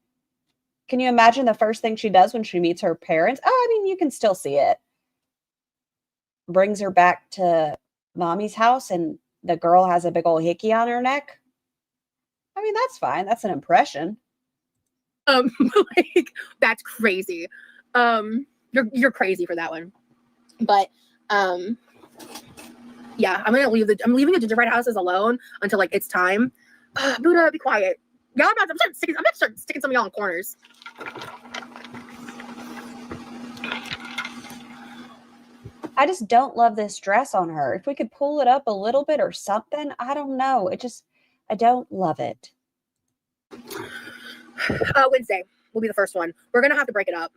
Speaker 2: Can you imagine the first thing she does when she meets her parents? Oh, I mean, you can still see it. Brings her back to mommy's house and the girl has a big old hickey on her neck. I mean, that's fine. That's an impression.
Speaker 4: Like, that's crazy. You're crazy for that one. But yeah, I'm leaving the gingerbread houses alone until like it's time. Buddha, be quiet. Y'all I'm about to start sticking some of y'all in corners.
Speaker 2: I just don't love this dress on her. If we could pull it up a little bit or something, I don't know. I don't love it.
Speaker 4: Wednesday will be the first one. We're gonna have to break it up.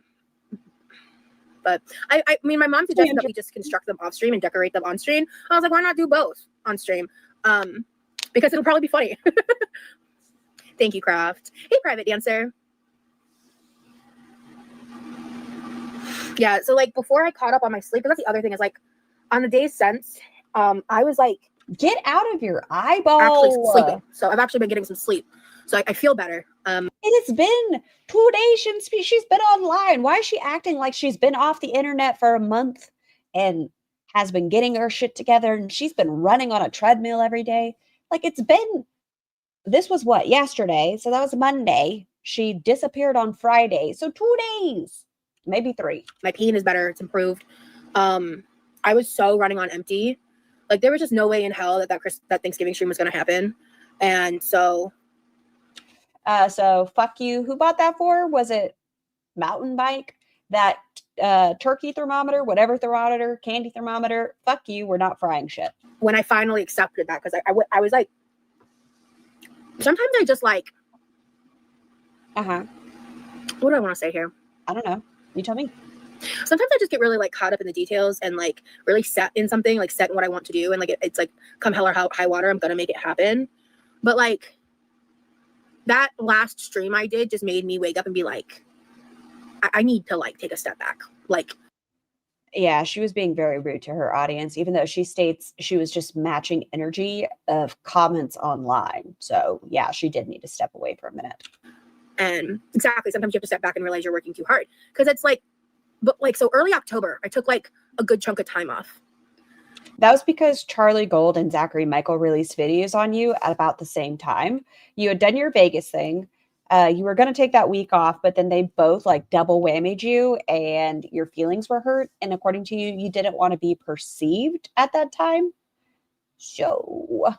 Speaker 4: But I mean, my mom suggested that we just construct them off stream and decorate them on stream. I was like, why not do both on stream? Because it'll probably be funny. Thank you, Craft. Hey, Private Dancer. Yeah, so like before I caught up on my sleep, and that's the other thing is like on the days since, I was like,
Speaker 2: get out of your eyeball.
Speaker 4: Actually sleeping. So I've actually been getting some sleep. So I feel better.
Speaker 2: It has been 2 days since she's been online. Why is she acting like she's been off the internet for a month and has been getting her shit together and she's been running on a treadmill every day? Like this was what, yesterday? So that was Monday. She disappeared on Friday. So 2 days, maybe 3.
Speaker 4: My pain is better. It's improved. I was so running on empty. Like there was just no way in hell that Thanksgiving stream was going to happen. And so
Speaker 2: fuck you. Who bought that for? Was it Mountain Bike? That turkey thermometer, whatever thermometer, candy thermometer? Fuck you. We're not frying shit.
Speaker 4: When I finally accepted that, because I was like, sometimes I just like,
Speaker 2: what
Speaker 4: do I want to say here?
Speaker 2: I don't know. You tell me.
Speaker 4: Sometimes I just get really like caught up in the details and like really set in something, like set in what I want to do. And like, it's like come hell or high water, I'm going to make it happen. But like that last stream I did just made me wake up and be like, I need to like take a step back. Like,
Speaker 2: yeah, she was being very rude to her audience, even though she states she was just matching energy of comments online. So yeah, she did need to step away for a minute.
Speaker 4: And exactly, sometimes you have to step back and realize you're working too hard. Because it's like, but like, so early October, I took like a good chunk of time off.
Speaker 2: That was because Charlie Gold and Zachary Michael released videos on you at about the same time. You had done your Vegas thing. You were going to take that week off, but then they both like double whammied you and your feelings were hurt. And according to you, you didn't want to be perceived at that time. So.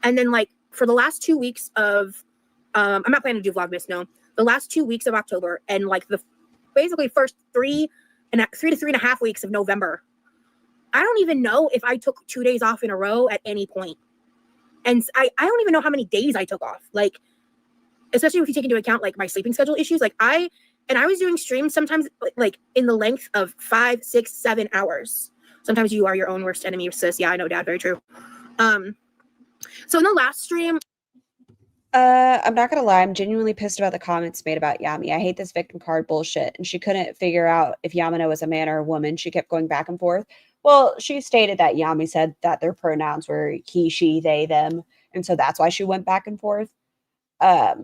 Speaker 4: And then like for the last 2 weeks of, I'm not planning to do Vlogmas, no. The last 2 weeks of October and like the basically first 3 to 3.5 weeks of November, I don't even know if I took 2 days off in a row at any point. And I don't even know how many days I took off. Like, especially if you take into account like my sleeping schedule issues. Like I was doing streams sometimes like in the length of 5, 6, 7 hours. Sometimes you are your own worst enemy, sis. Yeah, I know, Dad. Very true. So in the last stream,
Speaker 2: I'm not gonna lie, I'm genuinely pissed about the comments made about Yami. I hate this victim card bullshit. And she couldn't figure out if Yamino was a man or a woman. She kept going back and forth. Well, she stated that Yami said that their pronouns were he, she, they, them. And so that's why she went back and forth. Like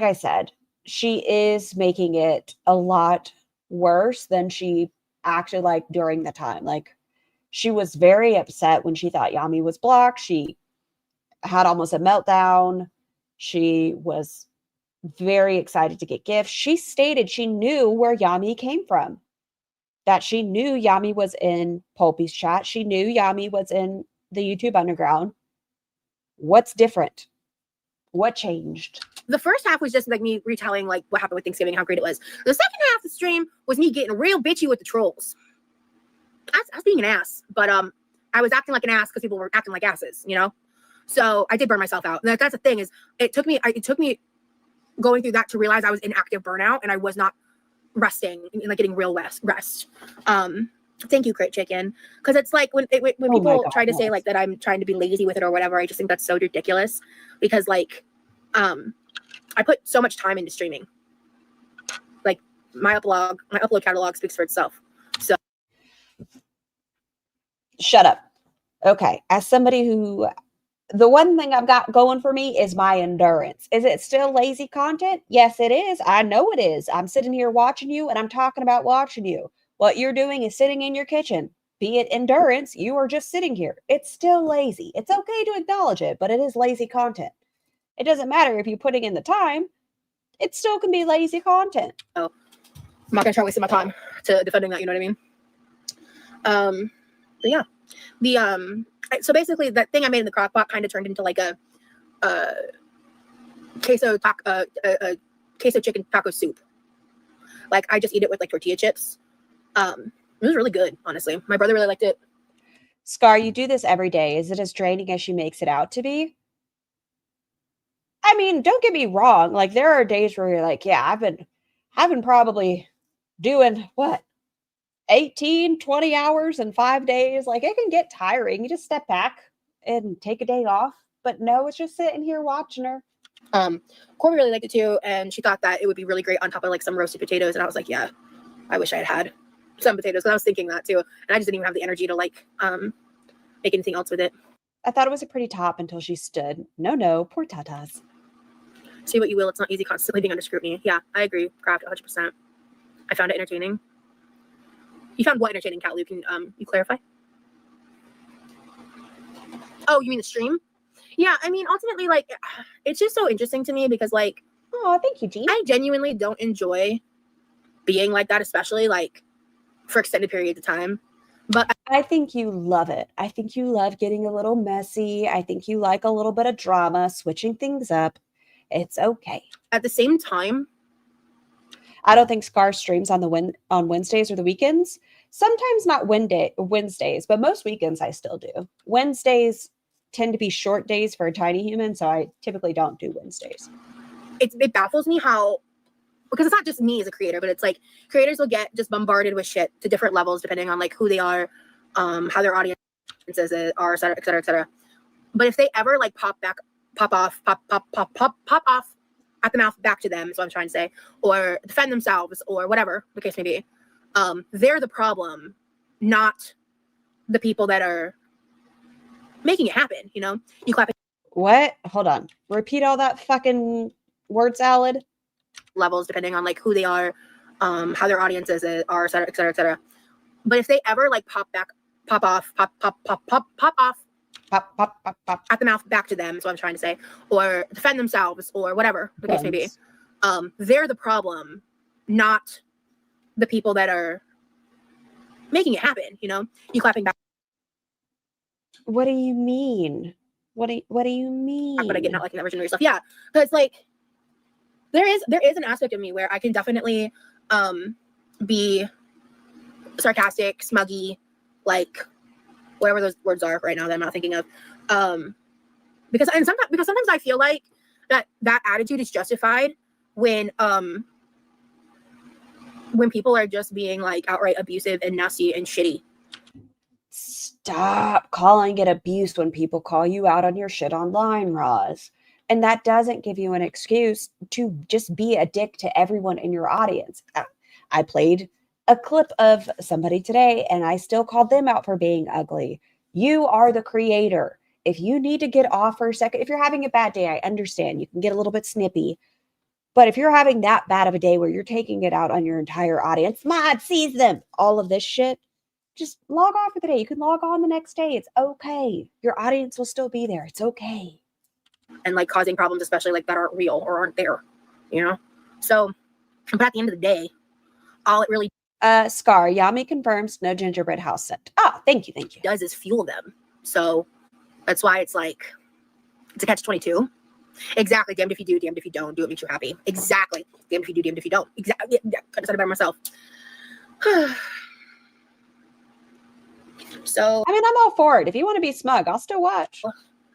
Speaker 2: I said, she is making it a lot worse than she acted like during the time. Like she was very upset when she thought Yami was blocked. She had almost a meltdown. She was very excited to get gifts. She stated she knew where Yami came from. That she knew Yami was in Pulpy's chat. She knew Yami was in the YouTube Underground. What's different? What changed?
Speaker 4: The first half was just like me retelling like what happened with Thanksgiving, how great it was. The second half of the stream was me getting real bitchy with the trolls. I was being an ass, but I was acting like an ass because people were acting like asses, you know? So I did burn myself out. And that's the thing is it took me going through that to realize I was in active burnout and I was not resting and like getting real rest. Thank you, Crit Chicken. Because it's like when people try to say like that I'm trying to be lazy with it or whatever, I just think that's so ridiculous. Because like I put so much time into streaming. Like my upload catalog speaks for itself. So
Speaker 2: shut up. Okay. As somebody who The one thing I've got going for me is my endurance. Is it still lazy content? Yes, it is. I know it is. I'm sitting here watching you and I'm talking about watching you. What you're doing is sitting in your kitchen. Be it endurance, you are just sitting here. It's still lazy. It's okay to acknowledge it, but it is lazy content. It doesn't matter if you're putting in the time, it still can be lazy content.
Speaker 4: I'm not gonna try wasting my time to defending that, you know what I mean? But yeah. So basically that thing I made in the crock pot kind of turned into like a queso chicken taco soup. Like I just eat it with like tortilla chips. It was really good, honestly. My brother really liked it.
Speaker 2: Scar, you do this every day. Is it as draining as she makes it out to be? I mean, don't get me wrong. Like there are days where you're like, yeah, I've been probably doing what? 18, 20 hours in 5 days. Like it can get tiring. You just step back and take a day off. But no, it's just sitting here watching her.
Speaker 4: Corby really liked it too, and she thought that it would be really great on top of like some roasted potatoes. And I was like, yeah, I wish I had some potatoes, because I was thinking that too. And I just didn't even have the energy to like make anything else with it.
Speaker 2: I thought it was a pretty top until she stood. No, poor tatas.
Speaker 4: Say what you will, it's not easy constantly being under scrutiny. Yeah, I agree, Craft, 100%. I found it entertaining. You found what entertaining, Kat? Can you clarify? Oh, you mean the stream? Yeah, I mean, ultimately, like, it's just so interesting to me because, like,
Speaker 2: Oh, thank you, Jean.
Speaker 4: I genuinely don't enjoy being like that, especially like for extended periods of time. But
Speaker 2: I think you love it. I think you love getting a little messy. I think you like a little bit of drama, switching things up. It's okay.
Speaker 4: at the same time,
Speaker 2: I don't think Scar streams on Wednesdays or the weekends. Sometimes not Wednesdays, but most weekends I still do. Wednesdays tend to be short days for a tiny human, so I typically don't do Wednesdays.
Speaker 4: it baffles me how, because it's not just me as a creator, but it's like creators will get just bombarded with shit to different levels depending on like who they are, how their audiences are, et cetera, et cetera, et cetera. But if they ever like pop off at the mouth back to them is what I'm trying to say, or defend themselves or whatever the case may be, they're the problem, not the people that are making it happen. You know, you clap
Speaker 2: What? Hold on. Repeat all that fucking word salad.
Speaker 4: levels depending on like who they are, how their audiences are, et cetera, et cetera, et cetera. But if they ever like pop off at the mouth back to them is what I'm trying to say, or defend themselves or whatever the case may be, they're the problem, not the people that are making it happen. You know, you clapping back.
Speaker 2: What do you mean? What do you mean?
Speaker 4: But again, not liking that version of yourself. Yeah, because like there is an aspect of me where I can definitely be sarcastic, smuggy, like whatever those words are right now that I'm not thinking of. Because sometimes I feel like that attitude is justified when people are just being like outright abusive and nasty and shitty.
Speaker 2: Stop calling it abuse when people call you out on your shit online, Roz. And that doesn't give you an excuse to just be a dick to everyone in your audience. I played a clip of somebody today and I still called them out for being ugly. You are the creator. If you need to get off for a second, if you're having a bad day, I understand. You can get a little bit snippy. But if you're having that bad of a day where you're taking it out on your entire audience, mod sees them, all of this shit, just log off for the day. You can log on the next day. It's okay. Your audience will still be there. It's okay.
Speaker 4: And like causing problems, especially like that aren't real or aren't there, you know? So, but at the end of the day, all it really
Speaker 2: Scar, Yami confirms no gingerbread house sent. Oh, thank you.
Speaker 4: does is fuel them. So that's why it's like, it's a catch-22. Exactly. Damned if you do, damned if you don't. Do what makes you happy. Exactly. Damned if you do, damned if you don't. Exactly. Yeah, could have said it by myself. So
Speaker 2: I mean, I'm all for it. If you want to be smug, I'll still watch.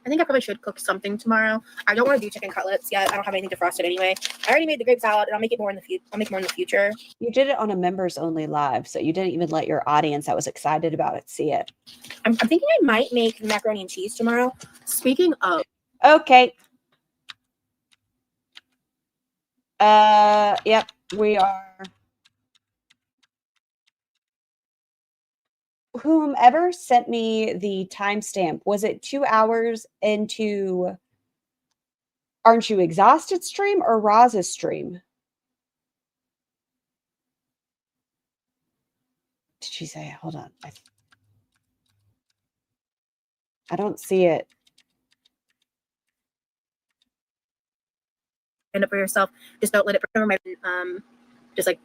Speaker 4: I think I probably should cook something tomorrow. I don't want to do chicken cutlets yet. I don't have anything defrosted anyway. I already made the grape salad, and I'll make more in the future.
Speaker 2: You did it on a members only live, so you didn't even let your audience that was excited about it see it.
Speaker 4: I'm thinking I might make macaroni and cheese tomorrow. Speaking of,
Speaker 2: Okay. Yep, we are whomever sent me the timestamp, was it 2 hours into Aren't You Exhausted stream or Roz's stream? Did she say? Hold on. I don't see it.
Speaker 4: Stand up for yourself. Just don't let it remember just like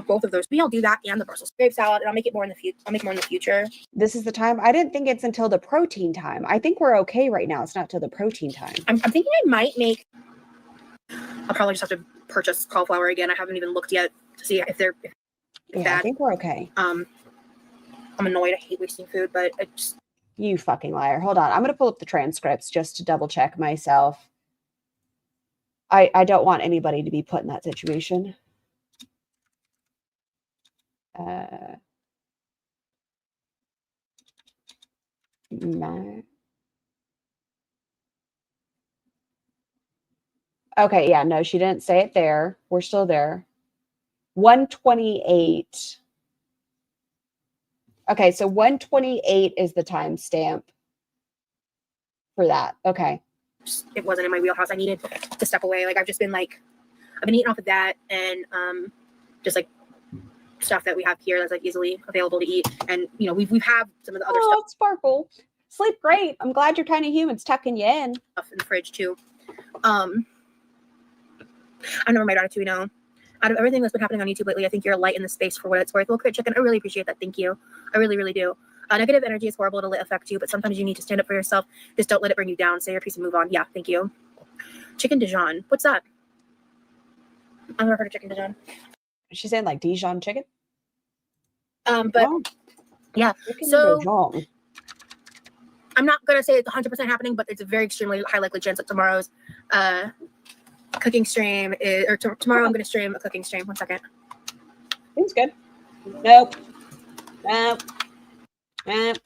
Speaker 4: both of those. Maybe I'll do that and the Brussels grape salad, and I'll make it more in the future. I'll make more in the future.
Speaker 2: This is the time. I didn't think it's until the protein time. I think we're okay right now. It's not till the protein time.
Speaker 4: I'm thinking I might make. I'll probably just have to purchase cauliflower again. I haven't even looked yet to see if they're
Speaker 2: Yeah,
Speaker 4: bad.
Speaker 2: I think we're okay.
Speaker 4: I'm annoyed. I hate wasting food, but I just.
Speaker 2: You fucking liar. Hold on. I'm going to pull up the transcripts just to double check myself. I don't want anybody to be put in that situation. Okay, yeah, no, she didn't say it there. We're still there. 128. Okay, so 128 is the timestamp for that. Okay.
Speaker 4: It wasn't in my wheelhouse. I needed to step away. Like I've been eating off of that and just like stuff that we have here that's like easily available to eat. And you know, we've have some of the other stuff.
Speaker 2: Sparkle. Sleep great. I'm glad your tiny human's tucking you in.
Speaker 4: Stuff in the fridge too. I know my daughter too, out of everything that's been happening on YouTube lately, I think you're a light in the space for what it's worth. Well, Crit Chicken, I really appreciate that. Thank you. I really, really do. Negative energy is horrible to affect you, but sometimes you need to stand up for yourself. Just don't let it bring you down. Say your piece and move on. Yeah, thank you. Chicken Dijon. What's that? I've never heard of Chicken Dijon.
Speaker 2: She's saying like Dijon chicken?
Speaker 4: But
Speaker 2: Oh,
Speaker 4: yeah.
Speaker 2: chicken
Speaker 4: So
Speaker 2: Dijon.
Speaker 4: I'm not going to say it's 100% happening, but it's a very extremely high likely chance that tomorrow's cooking stream is, or tomorrow I'm going to stream a cooking stream. 1 second.
Speaker 2: Seems good. Nope. Nope. Nope.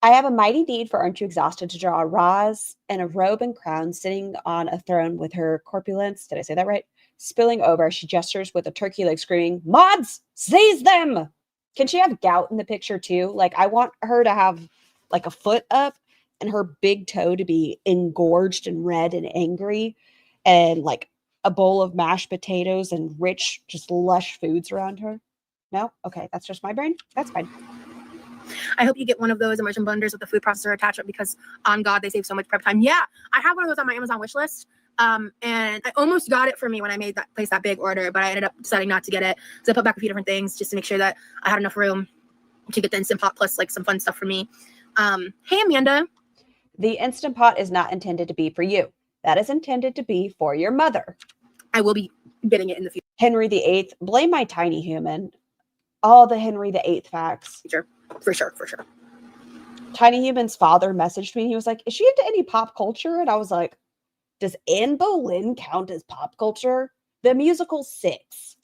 Speaker 2: I have a mighty deed for Aren't You Exhausted to draw Roz in a robe and crown sitting on a throne with her corpulence. Did I say that right? Spilling over. She gestures with a turkey leg screaming, "Mods, seize them!" Can she have gout in the picture too? Like I want her to have like a foot up and her big toe to be engorged and red and angry and like a bowl of mashed potatoes and rich, just lush foods around her. No? Okay, that's just my brain. That's fine.
Speaker 4: I hope you get one of those immersion blenders with the food processor attachment because on God, they save so much prep time. Yeah, I have one of those on my Amazon wish list. And I almost got it for me when I placed that big order, but I ended up deciding not to get it. So I put back a few different things just to make sure that I had enough room to get the Instant Pot plus like some fun stuff for me. Hey, Amanda.
Speaker 2: The Instant Pot is not intended to be for you. That is intended to be for your mother.
Speaker 4: I will be getting it in the future.
Speaker 2: Henry VIII. Blame my tiny human. All the Henry VIII facts.
Speaker 4: For sure.
Speaker 2: Tiny Human's father messaged me. He was like, "Is she into any pop culture?" And I was like, "Does Anne Boleyn count as pop culture?" The musical 6.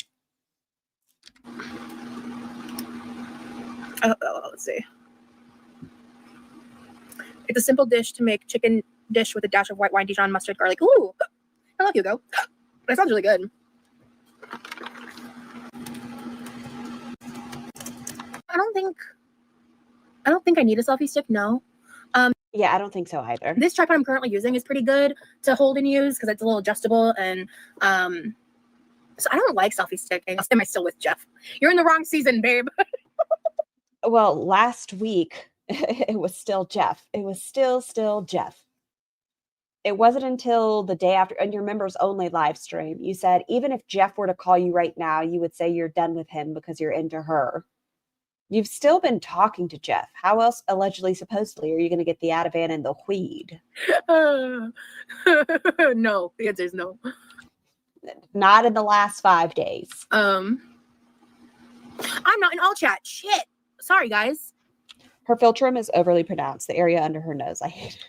Speaker 4: Let's see. It's a simple dish to make chicken dish with a dash of white wine, Dijon, mustard, garlic. Ooh, I love Hugo. That sounds really good. I don't think I need a selfie stick. No.
Speaker 2: Yeah, I don't think so either.
Speaker 4: This tripod I'm currently using is pretty good to hold and use because it's a little adjustable. And so I don't like selfie sticking. Am I still with Jeff? You're in the wrong season, babe.
Speaker 2: Well, last week it was still Jeff. It was still Jeff. It wasn't until the day after, on your members only live stream, you said, even if Jeff were to call you right now, you would say you're done with him because you're into her. You've still been talking to Jeff. How else, allegedly, supposedly, are you going to get the Ativan and the weed?
Speaker 4: No, the answer is no.
Speaker 2: Not in the last 5 days.
Speaker 4: I'm not in all chat. Shit. Sorry, guys.
Speaker 2: Her philtrum is overly pronounced. The area under her nose. I hate it.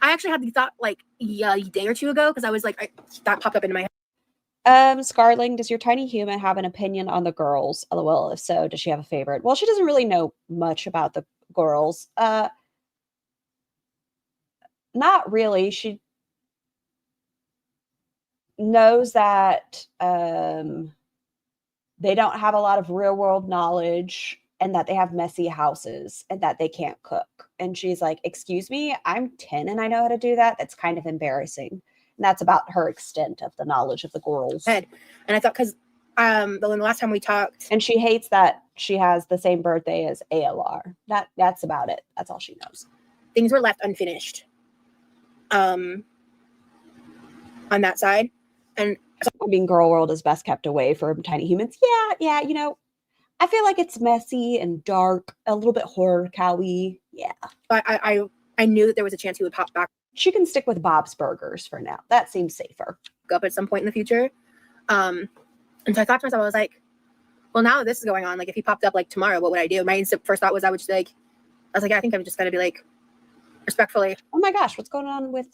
Speaker 4: I actually had the thought like a day or two ago because I was like, that popped up into my head.
Speaker 2: Scarling, does your tiny human have an opinion on the girls? LOL. If so, does she have a favorite? Well, she doesn't really know much about the girls. Not really. She knows that they don't have a lot of real world knowledge and that they have messy houses and that they can't cook. And she's like, excuse me, I'm 10 and I know how to do that. That's kind of embarrassing. And that's about her extent of the knowledge of the girls.
Speaker 4: And I thought, because the last time we talked,
Speaker 2: And she hates that she has the same birthday as ALR. That's about it. That's all she knows.
Speaker 4: things were left unfinished on that side. And
Speaker 2: I mean, girl world is best kept away from tiny humans. Yeah, you know, I feel like it's messy and dark, a little bit horror cowy. Yeah.
Speaker 4: I knew that there was a chance he would pop back
Speaker 2: She can stick with Bob's Burgers for now. That seems safer.
Speaker 4: up at some point in the future. And so I thought to myself, I was like, well, now that this is going on, like if he popped up like tomorrow, what would I do? My instant first thought was I was like, yeah, I think I'm just going to be like, respectfully.
Speaker 2: Oh my gosh, what's going on with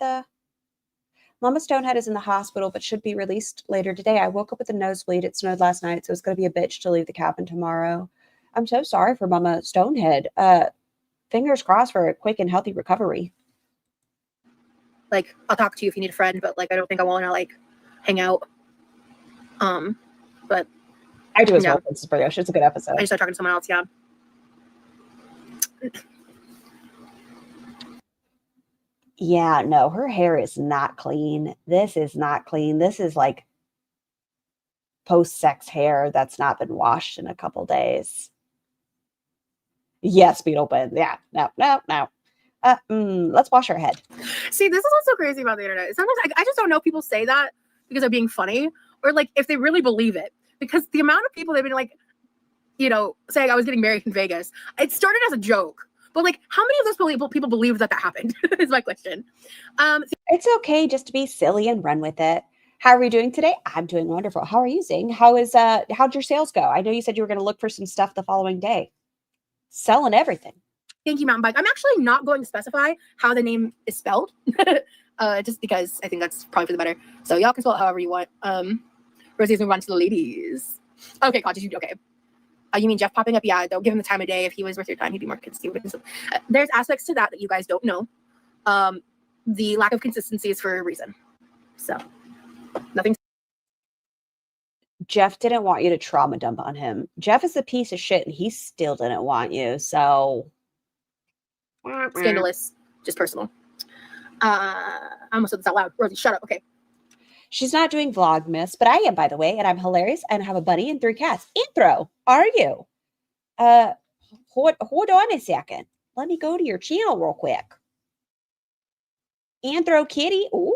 Speaker 2: Mama Stonehead is in the hospital, but should be released later today. I woke up with a nosebleed. It snowed last night, so it's going to be a bitch to leave the cabin tomorrow. I'm so sorry for Mama Stonehead. Fingers crossed for a quick and healthy recovery.
Speaker 4: Like, I'll talk to you if you need a friend, but like, I don't think I want to like hang out. But
Speaker 2: I do as
Speaker 4: Yeah.
Speaker 2: well, Princess Brioche. It's a good episode.
Speaker 4: I just started talking to someone else. Yeah.
Speaker 2: Yeah, no, her hair is not clean. This is not clean. This is like post-sex hair that's not been washed in a couple days. Yes, Beetle Ben. Yeah, no. Let's wash her head.
Speaker 4: See, this is what's so crazy about the internet. Sometimes I just don't know if people say that because they're being funny or like if they really believe it. Because the amount of people they've been like, you know, saying I was getting married in Vegas, it started as a joke. But like, how many of those people believe that happened? Is my question.
Speaker 2: It's okay just to be silly and run with it. How are we doing today? I'm doing wonderful. How are you, Zing? How'd your sales go? I know you said you were going to look for some stuff the following day. Selling everything.
Speaker 4: Thank you, Mountain Bike. I'm actually not going to specify how the name is spelled, just because I think that's probably for the better. So y'all can spell it however you want. Rosie's move on to the ladies. Okay, Conti, okay. You mean Jeff popping up? Yeah, don't give him the time of day. If he was worth your time, he'd be more consistent. There's aspects to that you guys don't know. The lack of consistency is for a reason. So, nothing.
Speaker 2: Jeff didn't want you to trauma dump on him. Jeff is a piece of shit and he still didn't want you. So
Speaker 4: Scandalous, just personal. I almost said this out loud. Rosie, shut up. Okay.
Speaker 2: she's not doing Vlogmas, but I am, by the way, and I'm hilarious and have a bunny and 3 cats. Intro, are you? Hold on a second. Let me go to your channel real quick. Anthro Kitty. Ooh.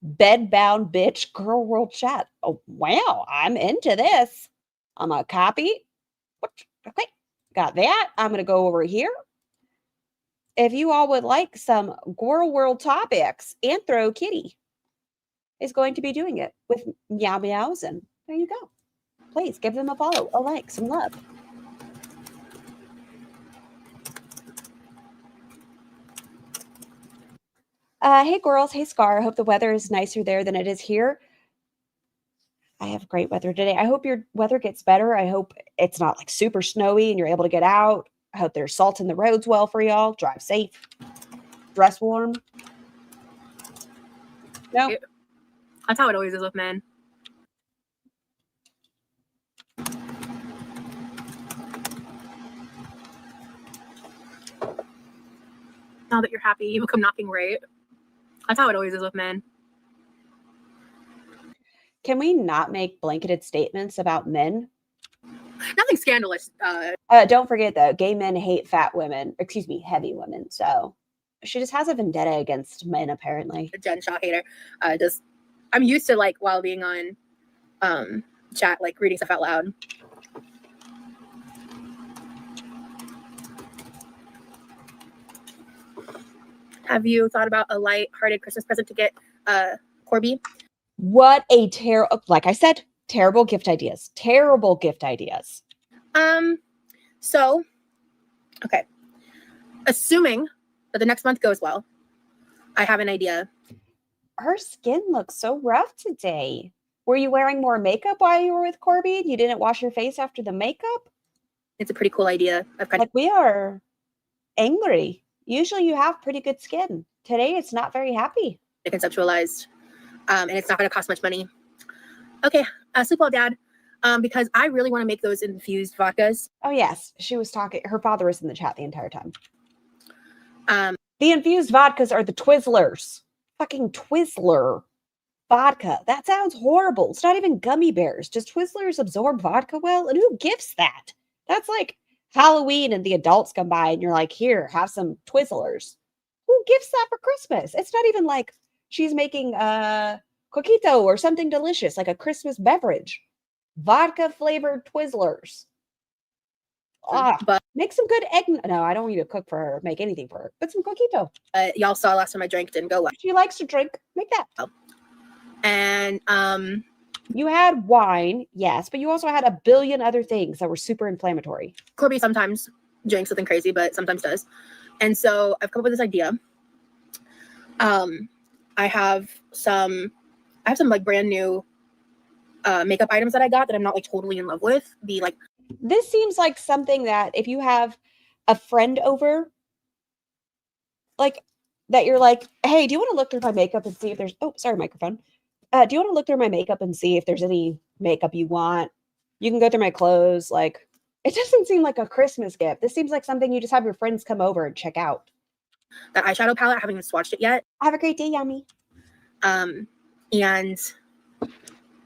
Speaker 2: Bedbound bitch girl world chat. Oh, wow. I'm into this. I'm going to copy. Okay. Got that. I'm going to go over here. If you all would like some girl world topics, Anthro Kitty is going to be doing it with meow meows. And there you go. Please give them a follow, a like, some love. Hey girls, hey Scar. I hope the weather is nicer there than it is here. I have great weather today. I hope your weather gets better. I hope it's not like super snowy and you're able to get out. I hope there's salt in the roads well for y'all. Drive safe. Dress warm. No.
Speaker 4: That's how it always is with men. Now that you're happy, you come knocking right. That's how it always is with men.
Speaker 2: Can we not make blanketed statements about men?
Speaker 4: Nothing scandalous.
Speaker 2: Don't forget though, gay men hate fat women. Excuse me, heavy women. So she just has a vendetta against men, apparently.
Speaker 4: A Jen Shaw hater. I'm used to like while being on chat, like reading stuff out loud. Have you thought about a light-hearted Christmas present to get Corby?
Speaker 2: What a terrible, like I said, terrible gift ideas. Terrible gift ideas.
Speaker 4: So, okay. Assuming that the next month goes well, I have an idea.
Speaker 2: Her skin looks so rough today. Were you wearing more makeup while you were with Corby? You didn't wash your face after the makeup?
Speaker 4: It's a pretty cool idea. I've kind
Speaker 2: Like, we are angry. Usually you have pretty good skin. Today it's not very happy.
Speaker 4: of conceptualized, and it's not going to cost much money. Okay, sleep well, Dad. Because I really want to make those infused vodkas.
Speaker 2: Oh, yes. She was talking. Her father was in the chat the entire time.
Speaker 4: Um,
Speaker 2: The infused vodkas are the Twizzlers. Fucking Twizzler vodka. That sounds horrible. It's not even gummy bears. Does Twizzlers absorb vodka well? And who gifts that? That's like Halloween and the adults come by and you're like, here, have some Twizzlers. Who gifts that for Christmas? It's not even like she's making coquito or something delicious, like a Christmas beverage. Vodka flavored Twizzlers.
Speaker 4: but
Speaker 2: Make some good egg. No, I don't want you to cook for her, make anything for her, but some coquito.
Speaker 4: y'all saw last time I drank, didn't go well.
Speaker 2: She likes to drink. Make that.
Speaker 4: And
Speaker 2: You had wine, yes, but you also had a billion other things that were super inflammatory.
Speaker 4: Corby sometimes drinks something crazy, but sometimes does. And so I've come up with this idea. I have some like brand new makeup items that I got that I'm not like totally in love with.
Speaker 2: This seems like something that if you have a friend over, like that you're like, hey, do you want to look through my makeup and see if there's, oh, sorry, microphone. Do you want to look through my makeup and see if there's any makeup you want? You can go through my clothes. Like, it doesn't seem like a Christmas gift. This seems like something you just have your friends come over and check out.
Speaker 4: That eyeshadow palette, I haven't even swatched it yet.
Speaker 2: Have a great day, Yummy.
Speaker 4: And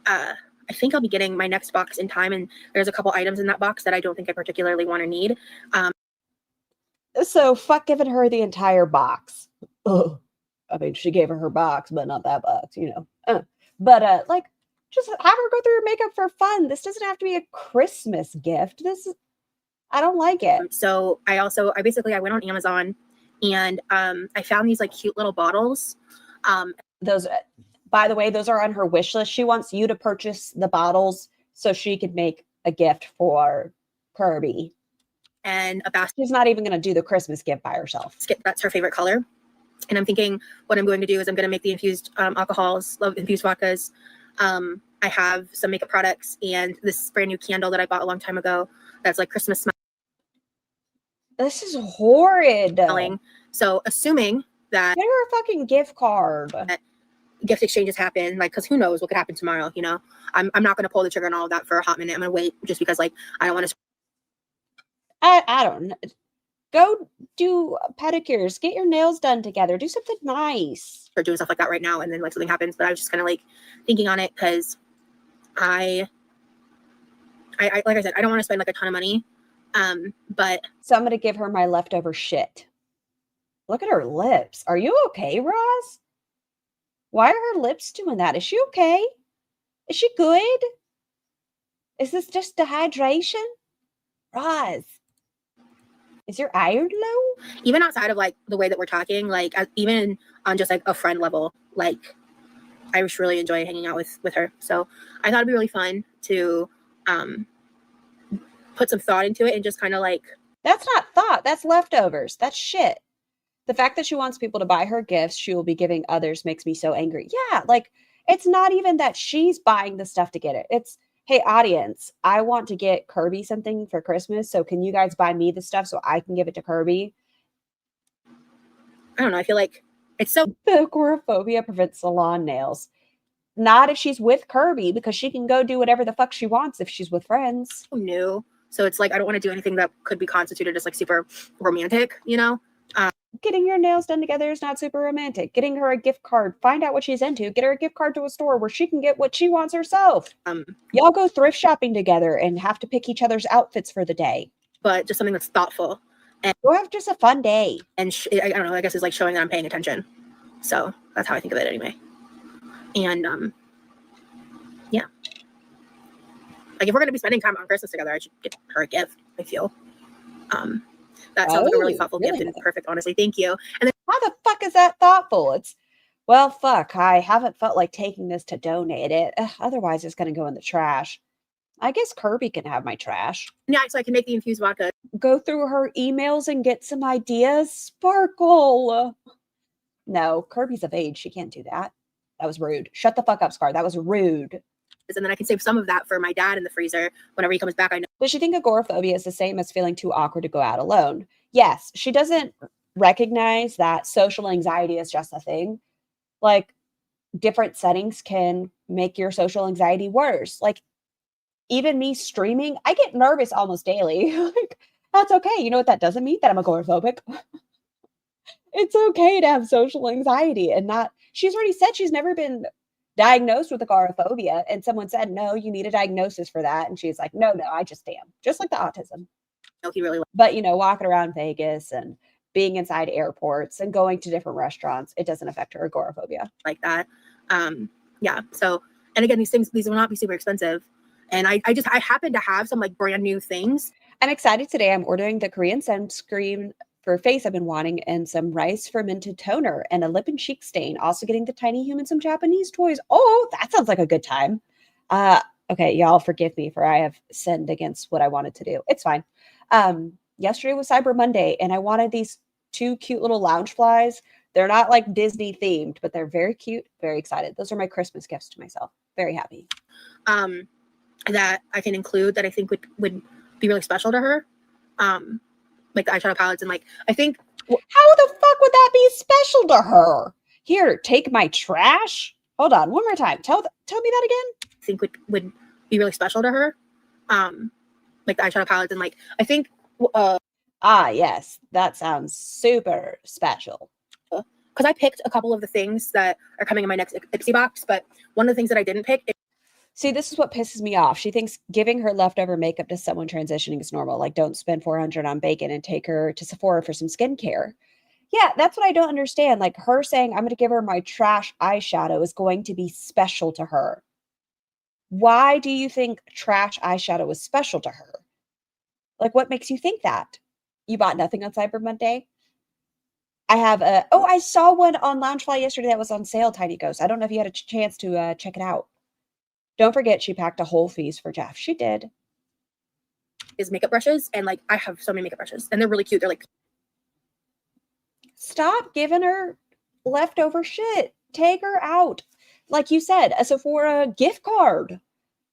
Speaker 4: I think I'll be getting my next box in time, and there's a couple items in that box that I don't think I particularly want to need.
Speaker 2: So fuck giving her the entire box. Ugh. I mean, she gave her box, but not that box, you know. But like, just have her go through her makeup for fun. This doesn't have to be a Christmas gift. I don't like it.
Speaker 4: So I went on Amazon and I found these like cute little bottles.
Speaker 2: Those, by the way, those are on her wish list. She wants you to purchase the bottles so she could make a gift for Kirby.
Speaker 4: And a basket.
Speaker 2: She's not even going to do the Christmas gift by herself.
Speaker 4: That's her favorite color. And I'm thinking what I'm going to do is I'm going to make the infused alcohols, infused vodkas. I have some makeup products and this brand new candle that I bought a long time ago that's like Christmas
Speaker 2: This is horrid.
Speaker 4: smelling. So assuming that
Speaker 2: Get her a fucking gift card.
Speaker 4: gift exchanges happen, like, because who knows what could happen tomorrow, you know? I'm not going to pull the trigger on all of that for a hot minute. I'm going to wait just because, like, I don't want to.
Speaker 2: I don't know. Go do pedicures. Get your nails done together. Do something nice.
Speaker 4: Start doing stuff like that right now, and then like something happens. But I was just kind of like thinking on it because I like I said, I don't want to spend like a ton of money. But
Speaker 2: So I'm going to give her my leftover shit. Look at her lips. Are you okay, Roz? Why are her lips doing that? Is she okay? Is she good? Is this just dehydration? Roz, is your iron low?
Speaker 4: even outside of like the way that we're talking, like even on just like a friend level, like I just really enjoy hanging out with her. So I thought it'd be really fun to put some thought into it and just kind of like.
Speaker 2: That's not thought. That's leftovers. That's shit. The fact that she wants people to buy her gifts she will be giving others makes me so angry. Yeah, like it's not even that she's buying the stuff to get it. It's, hey, audience, I want to get Kirby something for Christmas. So can you guys buy me the stuff so I can give it to Kirby?
Speaker 4: I don't know. I feel like it's so.
Speaker 2: The agoraphobia prevents salon nails. Not if she's with Kirby, because she can go do whatever the fuck she wants if she's with friends.
Speaker 4: New. So it's like I don't want to do anything that could be constituted as like super romantic, you know?
Speaker 2: Getting your nails done together is not super romantic. Getting her a gift card, find out what she's into, get her a gift card to a store where she can get what she wants herself. Y'all go thrift shopping together and have to pick each other's outfits for the day.
Speaker 4: But just something that's thoughtful. And
Speaker 2: Go have just a fun day.
Speaker 4: I don't know, I guess it's like showing that I'm paying attention. So that's how I think of it anyway. And yeah. Like if we're gonna be spending time on Christmas together, I should get her a gift, I feel. That sounds like a really thoughtful gift and perfect, honestly. Thank you. And then
Speaker 2: How the fuck is that thoughtful? It's, well, fuck, I haven't felt like taking this to donate it. Otherwise, it's going to go in the trash. I guess Kirby can have my trash.
Speaker 4: yeah, so I can make the infused vodka.
Speaker 2: Go through her emails and get some ideas. Sparkle. No, Kirby's of age. She can't do that. That was rude. Shut the fuck up, Scar. That was rude.
Speaker 4: And then I can save some of that for my dad in the freezer whenever he comes back. I know.
Speaker 2: Does she think agoraphobia is the same as feeling too awkward to go out alone? Yes, she doesn't recognize that social anxiety is just a thing. Like, different settings can make your social anxiety worse. Like even me streaming, I get nervous almost daily. Like, that's okay. You know what that doesn't mean? That I'm agoraphobic. It's okay to have social anxiety and not, she's already said she's never been diagnosed with agoraphobia. And someone said, no, you need a diagnosis for that. And she's like, no, I just am. Just like the autism.
Speaker 4: He really
Speaker 2: But, walking around Vegas and being inside airports and going to different restaurants, it doesn't affect her agoraphobia.
Speaker 4: like that. Yeah. So, and again, these will not be super expensive. And I happen to have some like brand new things.
Speaker 2: I'm excited today. I'm ordering the Korean sunscreen for face I've been wanting, and some rice fermented toner and a lip and cheek stain. Also getting the tiny human some Japanese toys. Oh, that sounds like a good time. Okay, y'all forgive me for I have sinned against what I wanted to do. It's fine. Yesterday was Cyber Monday, and I wanted these 2 cute little lounge flies. They're not like Disney themed, but they're very cute. Very excited. Those are my Christmas gifts to myself. Very happy.
Speaker 4: That I can include that I think would be really special to her. Like the eyeshadow palettes, and like I think
Speaker 2: how the fuck would that be special to her? Here, take my trash. Hold on, one more time. Tell me that again.
Speaker 4: I think would be really special to her. Like the eyeshadow palettes, and like I think
Speaker 2: yes, that sounds super special.
Speaker 4: Because I picked a couple of the things that are coming in my next Ipsy box, but one of the things that I didn't pick.
Speaker 2: See, this is what pisses me off. She thinks giving her leftover makeup to someone transitioning is normal. Like, don't spend $400 on bacon and take her to Sephora for some skincare. Yeah, that's what I don't understand. Like, her saying, I'm going to give her my trash eyeshadow is going to be special to her. Why do you think trash eyeshadow is special to her? Like, what makes you think that? You bought nothing on Cyber Monday? I have I saw one on Loungefly yesterday that was on sale, Tiny Ghost. I don't know if you had a chance to check it out. Don't forget, she packed a whole feast for Jeff. She did.
Speaker 4: Is makeup brushes, and like I have so many makeup brushes, and they're really cute. They're like,
Speaker 2: stop giving her leftover shit. Take her out. Like you said, a Sephora gift card.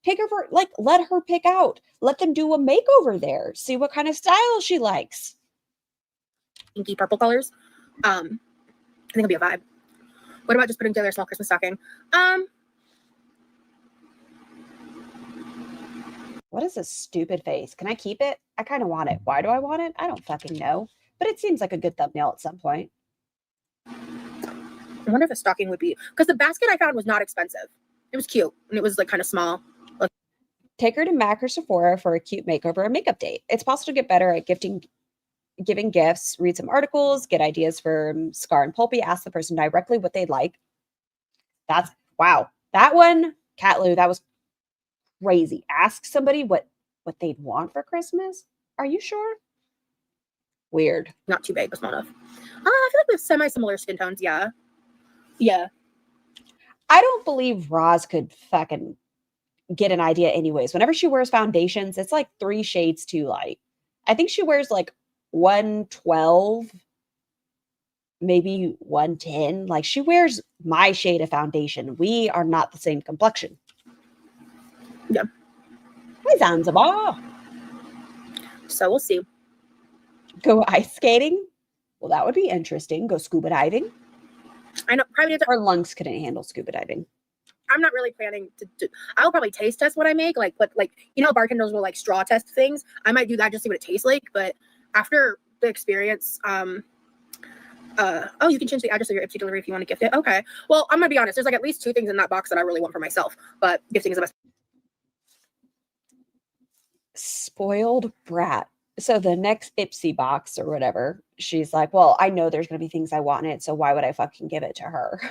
Speaker 2: Take her for, like, let her pick out. Let them do a makeover there. See what kind of style she likes.
Speaker 4: Pinky purple colors. I think it'll be a vibe. What about just putting together a small Christmas stocking?
Speaker 2: What is this stupid face? Can I keep it? I kind of want it. Why do I want it? I don't fucking know. But it seems like a good thumbnail at some point.
Speaker 4: I wonder if a stocking would be, because the basket I found was not expensive. It was cute, and it was like kind of small. Like,
Speaker 2: take her to MAC or Sephora for a cute makeover or makeup date. It's possible to get better at giving gifts. Read some articles, get ideas from Scar and Pulpy, ask the person directly what they'd like. That's, wow. That one, Cat Lou, that was crazy. Ask somebody what they'd want for Christmas. Are you sure? Weird.
Speaker 4: Not too big, but small enough. I feel like we have semi-similar skin tones. Yeah.
Speaker 2: I don't believe Roz could fucking get an idea anyways. Whenever she wears foundations, it's like 3 shades too light. I think she wears like 112, maybe 110. Like, she wears my shade of foundation. We are not the same complexion.
Speaker 4: Yeah.
Speaker 2: Hi, Zanzibar.
Speaker 4: So we'll see.
Speaker 2: Go ice skating? Well, that would be interesting. Go scuba diving?
Speaker 4: I know. Probably
Speaker 2: Our lungs couldn't handle scuba diving.
Speaker 4: I'm not really planning to do. I'll probably taste test what I make. Like, but like, you know, bartenders will like straw test things. I might do that just to see what it tastes like. But after the experience, you can change the address of your Ipsy delivery if you want to gift it. Okay. Well, I'm gonna be honest. There's like at least 2 things in that box that I really want for myself. But gifting is the best.
Speaker 2: Spoiled brat. So the next Ipsy box or whatever, she's like, well, I know there's going to be things I want in it, so why would I fucking give it to her?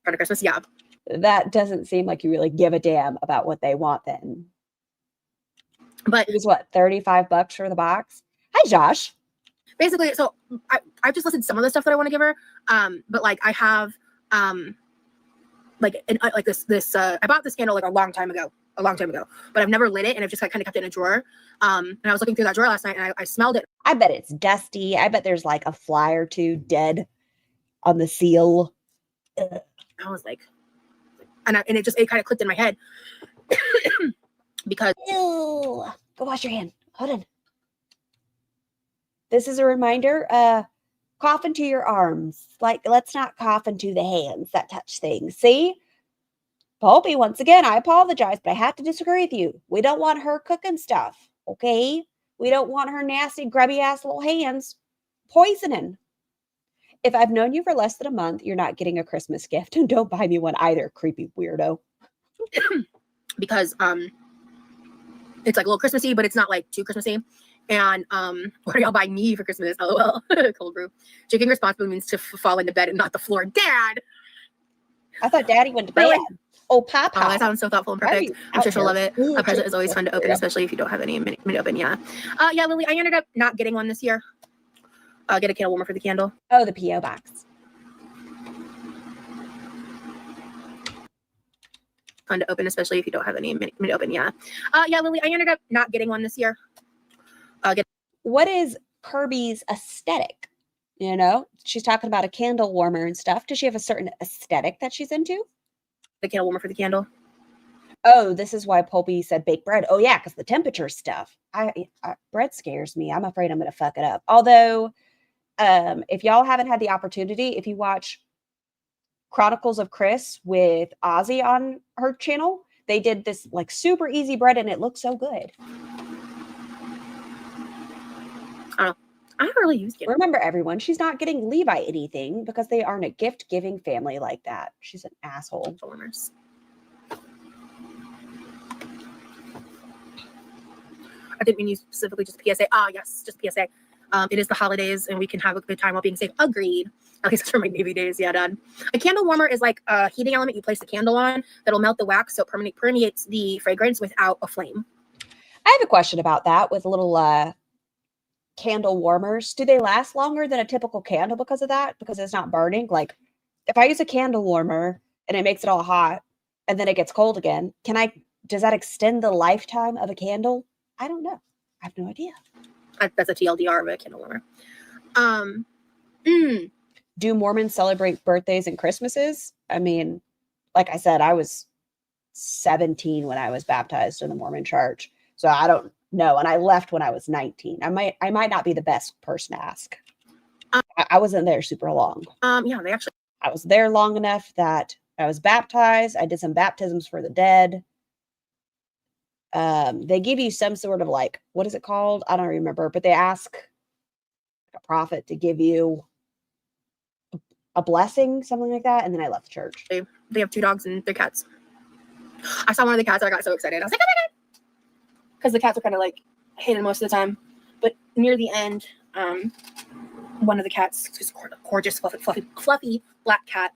Speaker 4: Part of Christmas, yeah.
Speaker 2: That doesn't seem like you really give a damn about what they want then.
Speaker 4: But
Speaker 2: it was what, $35 for the box? Hi, Josh.
Speaker 4: Basically, so I've just listed some of the stuff that I want to give her. But like I have like this I bought this candle like a long time ago, but I've never lit it, and I've just like kind of kept it in a drawer. And I was looking through that drawer last night, and I smelled it.
Speaker 2: I bet it's dusty. I bet there's like a fly or 2 dead on the seal.
Speaker 4: I was like, and it kind of clicked in my head because
Speaker 2: ew. Go wash your hand. Hold on. This is a reminder. Cough into your arms. Like, let's not cough into the hands that touch things. See? Pulpy, once again, I apologize, but I have to disagree with you. We don't want her cooking stuff, okay? We don't want her nasty, grubby ass little hands poisoning. If I've known you for less than a month, you're not getting a Christmas gift. And don't buy me one either, creepy weirdo.
Speaker 4: Because it's like a little Christmassy, but it's not like too Christmassy. And what are y'all buying me for Christmas? LOL. Cold brew. Drinking responsibly means to fall into bed and not the floor. Dad!
Speaker 2: I thought Daddy went to bed.
Speaker 4: Really?
Speaker 2: Oh, Papa.
Speaker 4: Oh, that sounds so thoughtful and perfect. I'm sure she'll love it. A present is always fun to open, especially if you don't have any mini open. Yeah. Yeah, Lily, I ended up not getting one this year. Get a candle warmer for the candle.
Speaker 2: Oh, the P.O. box.
Speaker 4: Fun to open, especially if you don't have any mini open. Yeah. Yeah, Lily, I ended up not getting one this year.
Speaker 2: What is Kirby's aesthetic? You know, she's talking about a candle warmer and stuff. Does she have a certain aesthetic that she's into?
Speaker 4: The candle warmer for the candle.
Speaker 2: Oh, this is why Pulpy said baked bread. Oh, yeah, because the temperature stuff. Bread scares me. I'm afraid I'm going to fuck it up. Although, if y'all haven't had the opportunity, if you watch Chronicles of Chris with Ozzy on her channel, they did this like super easy bread and it looks so good.
Speaker 4: I don't really use candles.
Speaker 2: Remember, everyone, she's not getting Levi anything because they aren't a gift-giving family like that. She's an asshole.
Speaker 4: Warmers. I didn't mean you specifically just PSA. Yes, just PSA. It is the holidays and we can have a good time while being safe. Agreed. At least for my Navy days. Yeah, done. A candle warmer is like a heating element you place the candle on that'll melt the wax so it permeates the fragrance without a flame.
Speaker 2: I have a question about that with little candle warmers. Do they last longer than a typical candle because of that? Because it's not burning? Like, if I use a candle warmer and it makes it all hot and then it gets cold again, does that extend the lifetime of a candle? I don't know. I have no idea.
Speaker 4: That's a TLDR of a candle warmer.
Speaker 2: Do Mormons celebrate birthdays and Christmases? I mean, like I said, I was 17 when I was baptized in the Mormon church. So I don't know. And I left when I was 19. I might not be the best person to ask. I wasn't there super long.
Speaker 4: Yeah,
Speaker 2: I was there long enough that I was baptized. I did some baptisms for the dead. They give you some sort of like, what is it called? I don't remember, but they ask a prophet to give you a blessing, something like that. And then I left the church.
Speaker 4: They have 2 dogs and their cats. I saw one of the cats and I got so excited. I was like, oh my God. Because the cats are kind of like hidden most of the time. But near the end, one of the cats, just gorgeous, fluffy black cat.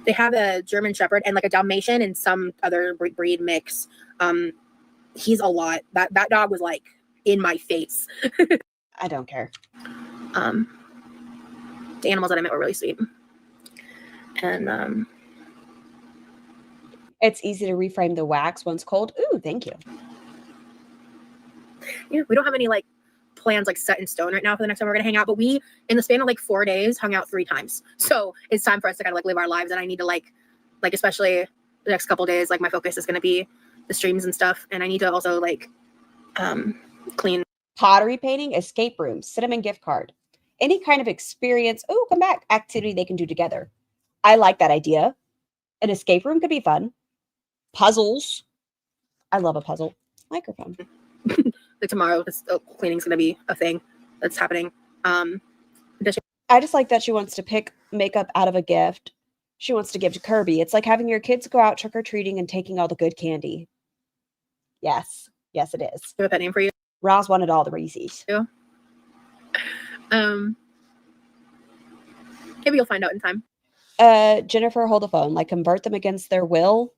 Speaker 4: They have a German Shepherd and like a Dalmatian and some other breed mix. He's a lot. That dog was like in my face.
Speaker 2: I don't care.
Speaker 4: The animals that I met were really sweet. And
Speaker 2: it's easy to reframe the wax once cold. Ooh, thank you.
Speaker 4: Yeah, we don't have any like plans like set in stone right now for the next time we're gonna hang out, but we in the span of like 4 days hung out 3 times. So it's time for us to kind of like live our lives, and I need to like especially the next couple days, like my focus is gonna be the streams and stuff, and I need to also like clean.
Speaker 2: Pottery painting, escape rooms, cinnamon gift card, any kind of experience. Oh, come back activity they can do together. I like that idea. An escape room could be fun. Puzzles. I love a puzzle. Microphone.
Speaker 4: Like tomorrow, cleaning's gonna be a thing that's happening.
Speaker 2: I just like that she wants to pick makeup out of a gift. She wants to give to Kirby. It's like having your kids go out trick-or-treating and taking all the good candy. Yes. Yes, it is.
Speaker 4: Do you have a pet name for you?
Speaker 2: Roz wanted all the Reese's.
Speaker 4: Maybe you'll find out in time.
Speaker 2: Jennifer, hold the phone. Like, convert them against their will.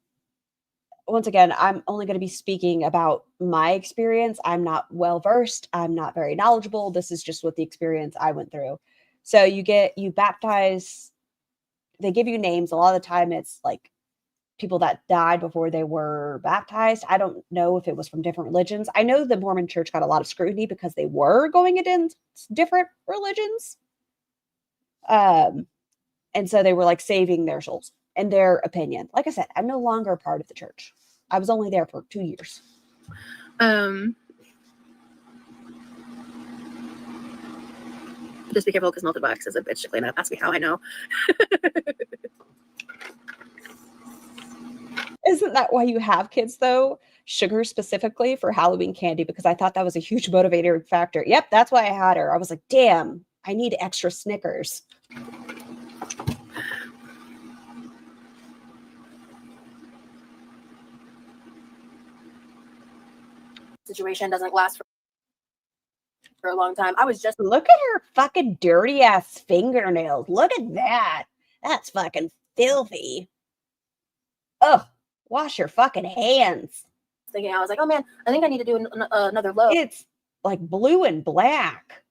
Speaker 2: Once again, I'm only going to be speaking about my experience. I'm not well versed. I'm not very knowledgeable. This is just what the experience I went through. So you baptize, they give you names. A lot of the time it's like people that died before they were baptized. I don't know if it was from different religions. I know the Mormon church got a lot of scrutiny because they were going against different religions. And so they were like saving their souls in their opinion. Like I said, I'm no longer a part of the church. I was only there for 2 years.
Speaker 4: Just be careful because melted wax is a bitch to clean up. Ask me how I know.
Speaker 2: Isn't that why you have kids though? Sugar specifically for Halloween candy, because I thought that was a huge motivator factor. Yep, that's why I had her. I was like, damn, I need extra Snickers.
Speaker 4: Situation doesn't last for a long time. I was just
Speaker 2: Look at her fucking dirty ass fingernails. Look at that. That's fucking filthy. Ugh, wash your fucking hands.
Speaker 4: thinking, I was like, oh man, I think I need to do another load
Speaker 2: It's like blue and black.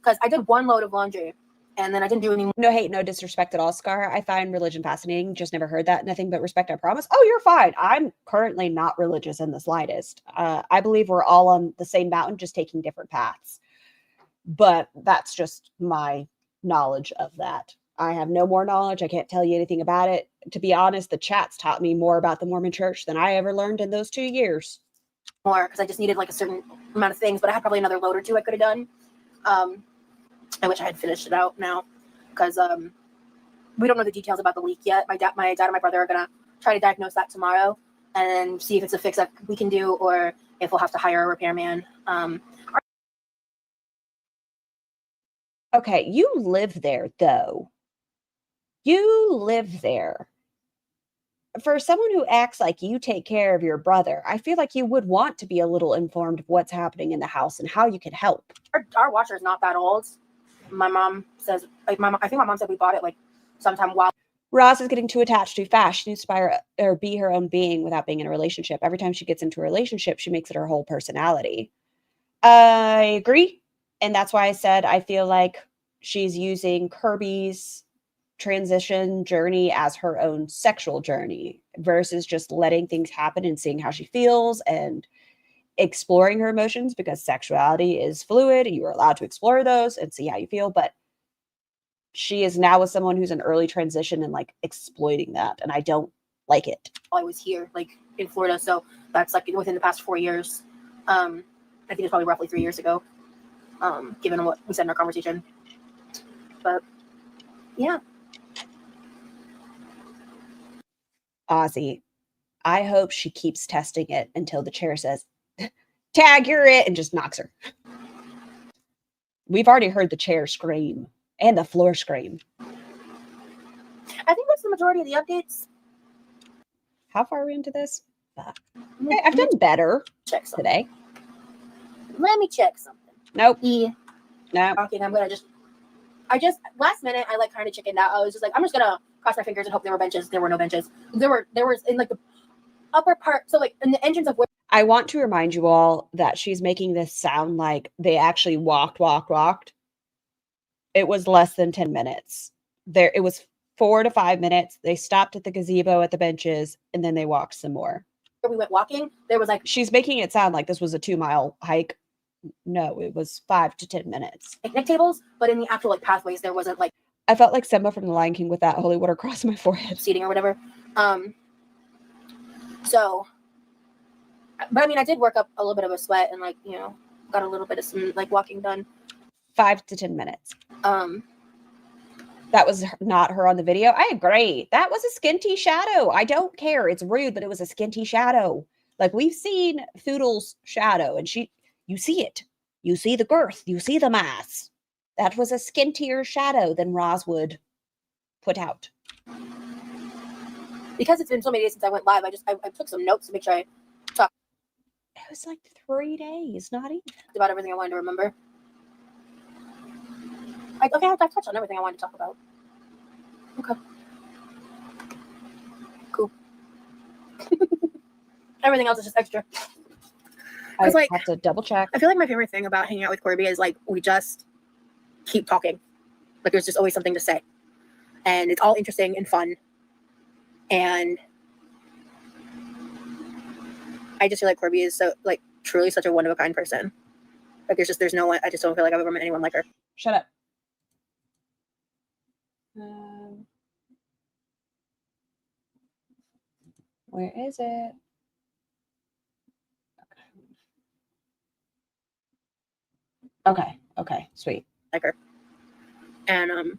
Speaker 4: because I did one load of laundry and then I didn't do any more.
Speaker 2: No hate, no disrespect at all, Scar. I find religion fascinating. Just never heard that. Nothing but respect, I promise. Oh, you're fine. I'm currently not religious in the slightest. I believe we're all on the same mountain, just taking different paths. But that's just my knowledge of that. I have no more knowledge. I can't tell you anything about it. To be honest, the chats taught me more about the Mormon church than I ever learned in those 2 years.
Speaker 4: More because I just needed like a certain amount of things, but I had probably another load or two I could have done. I wish I had finished it out now because we don't know the details about the leak yet. My dad and my brother are gonna try to diagnose that tomorrow and see if it's a fix that we can do or if we'll have to hire a repairman.
Speaker 2: Okay, you live there though. You live there. For someone who acts like you take care of your brother, I feel like you would want to be a little informed of what's happening in the house and how you can help.
Speaker 4: Our washer is not that old. My mom says, I think my mom said we bought it like sometime while.
Speaker 2: Roz is getting too attached too fast. She needs to be her own being without being in a relationship. Every time she gets into a relationship, she makes it her whole personality. I agree. And that's why I said I feel like she's using Kirby's transition journey as her own sexual journey versus just letting things happen and seeing how she feels and exploring her emotions, because sexuality is fluid. You are allowed to explore those and see how you feel. But she is now with someone who's in early transition and like exploiting that. And I don't like it.
Speaker 4: I was here, like in Florida. So that's like within the past 4 years. I think it's probably roughly 3 years ago, given what we said in our conversation. But yeah.
Speaker 2: Ozzy, I hope she keeps testing it until the chair says, tag, you're it, and just knocks her. We've already heard the chair scream and the floor scream.
Speaker 4: I think that's the majority of the updates.
Speaker 2: How far are we into this? Okay, I've done better
Speaker 4: Check something.
Speaker 2: today.
Speaker 4: Let me check something.
Speaker 2: Nope.
Speaker 4: No. Okay, I'm gonna last minute I like kind of chickened out. I was just like, I'm just gonna cross my fingers and hope there were benches. There were no benches. There was in like the upper part, so like in the entrance of where.
Speaker 2: I want to remind you all that she's making this sound like they actually walked. It was less than 10 minutes. It was 4 to 5 minutes. They stopped at the gazebo at the benches and then they walked some more.
Speaker 4: We went walking. There was like,
Speaker 2: she's making it sound like this was a 2-mile hike. No, it was 5 to 10 minutes.
Speaker 4: Picnic tables, but in the actual like pathways, there wasn't like.
Speaker 2: I felt like Simba from The Lion King with that holy water across my forehead.
Speaker 4: Seating or whatever. So, but I mean, I did work up a little bit of a sweat and like, you know, got a little bit of some like walking done.
Speaker 2: 5 to 10 minutes. That was not her on the video. I agree. That was a skinty shadow. I don't care. It's rude, but it was a skinty shadow. Like we've seen Foodle's shadow and you see it. You see the girth. You see the mass. That was a skintier shadow than Roz would put out.
Speaker 4: Because it's been so many days since I went live, I took some notes to make sure I talked.
Speaker 2: It was like 3 days, not even.
Speaker 4: About everything I wanted to remember. I touched on everything I wanted to talk about. Okay. Cool. Everything else is just extra.
Speaker 2: I
Speaker 4: like,
Speaker 2: have to double check.
Speaker 4: I feel like my favorite thing about hanging out with Corby is like we just keep talking. Like there's just always something to say. And it's all interesting and fun. And I just feel like Corby is so like truly such a one-of-a-kind person. Like there's no one, I just don't feel like I've ever met anyone like her.
Speaker 2: Shut up. Where is it? Okay, sweet.
Speaker 4: like her. And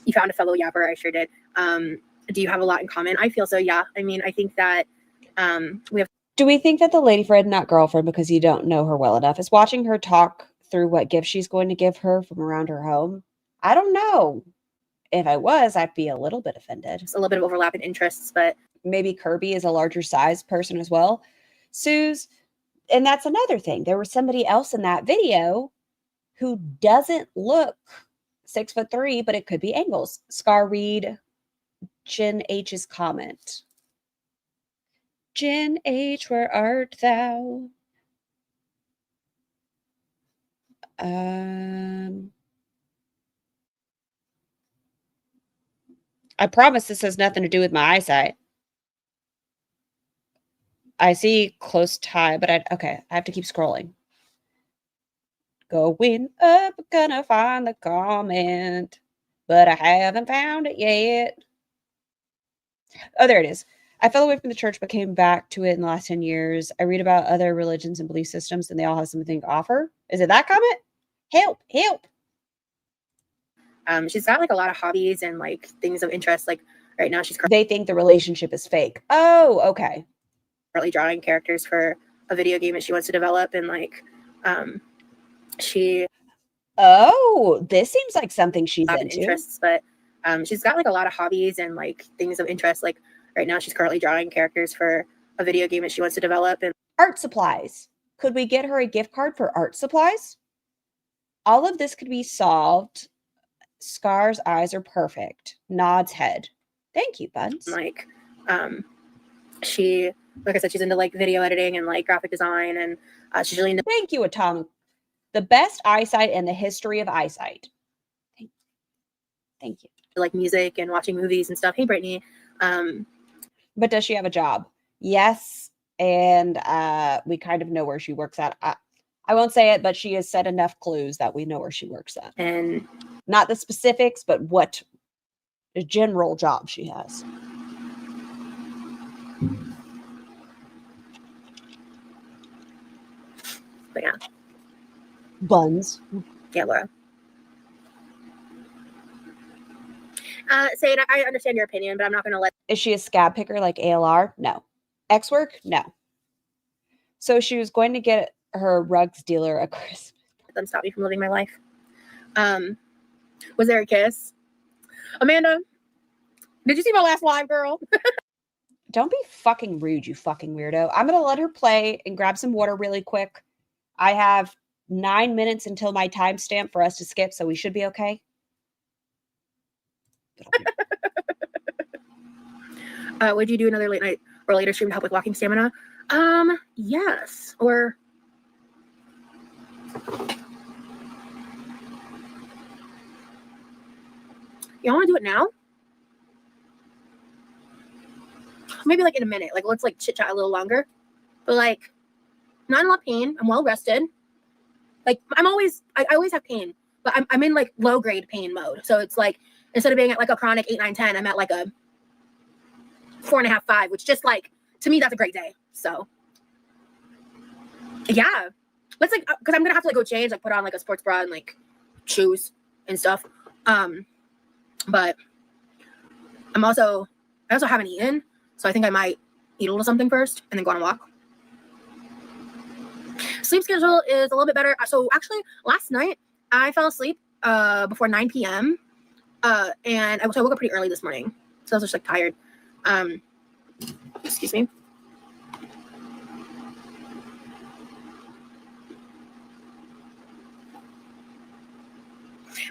Speaker 4: you found a fellow yapper. I sure did. Do you have a lot in common? I feel so, yeah. I mean, I think that we have.
Speaker 2: Do we think that the lady friend, not girlfriend, because you don't know her well enough, is watching her talk through what gift she's going to give her from around her home? I don't know. If I was, I'd be a little bit offended.
Speaker 4: It's a little bit of overlap in interests, but
Speaker 2: maybe Kirby is a larger size person as well. Sue's, and that's another thing. There was somebody else in that video who doesn't look 6'3", but it could be angles. Scar, read Jen H's comment. Jen H, where art thou? I promise this has nothing to do with my eyesight. I see close tie, but I have to keep scrolling. Going up, gonna find the comment, but I haven't found it yet. Oh, there it is. I fell away from the church, but came back to it in the last 10 years. I read about other religions and belief systems, and they all have something to offer. Is it that comment? Help, help.
Speaker 4: She's got like a lot of hobbies and like things of interest. Like right now, she's
Speaker 2: They think the relationship is fake. Oh, okay.
Speaker 4: currently drawing characters for a video game that she wants to develop, and like she.
Speaker 2: Oh, this seems like something she's into.
Speaker 4: Interests, but she's got like a lot of hobbies and like things of interest. Like right now, she's currently drawing characters for a video game that she wants to develop. And
Speaker 2: art supplies. Could we get her a gift card for art supplies? All of this could be solved. Scar's eyes are perfect. Nods head. Thank you, Buns.
Speaker 4: like she, like I said, she's into like video editing and like graphic design, and she's really into.
Speaker 2: Thank you, Atomic. The best eyesight in the history of eyesight. Thank you.
Speaker 4: Like music and watching movies and stuff. Hey, Brittany.
Speaker 2: But does she have a job? Yes. And we kind of know where she works at. I won't say it, but she has said enough clues that we know where she works at.
Speaker 4: And
Speaker 2: not the specifics, but what a general job she has.
Speaker 4: but yeah.
Speaker 2: Buns.
Speaker 4: Yeah, Laura. Saying I understand your opinion, but I'm not going to let.
Speaker 2: Is she a scab picker like ALR? No. X work? No. So she was going to get her rugs dealer a Christmas.
Speaker 4: Them stop me from living my life. Was there a kiss? Amanda, did you see my last live, girl?
Speaker 2: Don't be fucking rude, you fucking weirdo. I'm going to let her play and grab some water really quick. I have 9 minutes until my timestamp for us to skip, so we should be okay.
Speaker 4: Would you do another late night or later stream to help with walking stamina? Yes. Or you want to do it now? Maybe like in a minute. Like let's like chit chat a little longer. But like, not in a lot of pain. I'm well rested. Like I always have pain, but I'm in like low grade pain mode. So it's like instead of being at like a chronic 8, 9, 10, I'm at like a 4.5, 5, which just like to me that's a great day. So yeah, let's like because I'm gonna have to like go change, like put on like a sports bra and like shoes and stuff. But I also haven't eaten, so I think I might eat a little something first and then go on a walk. Sleep schedule is a little bit better. So actually, last night I fell asleep before 9 p.m. And I woke up pretty early this morning, so I was just like tired. Excuse me.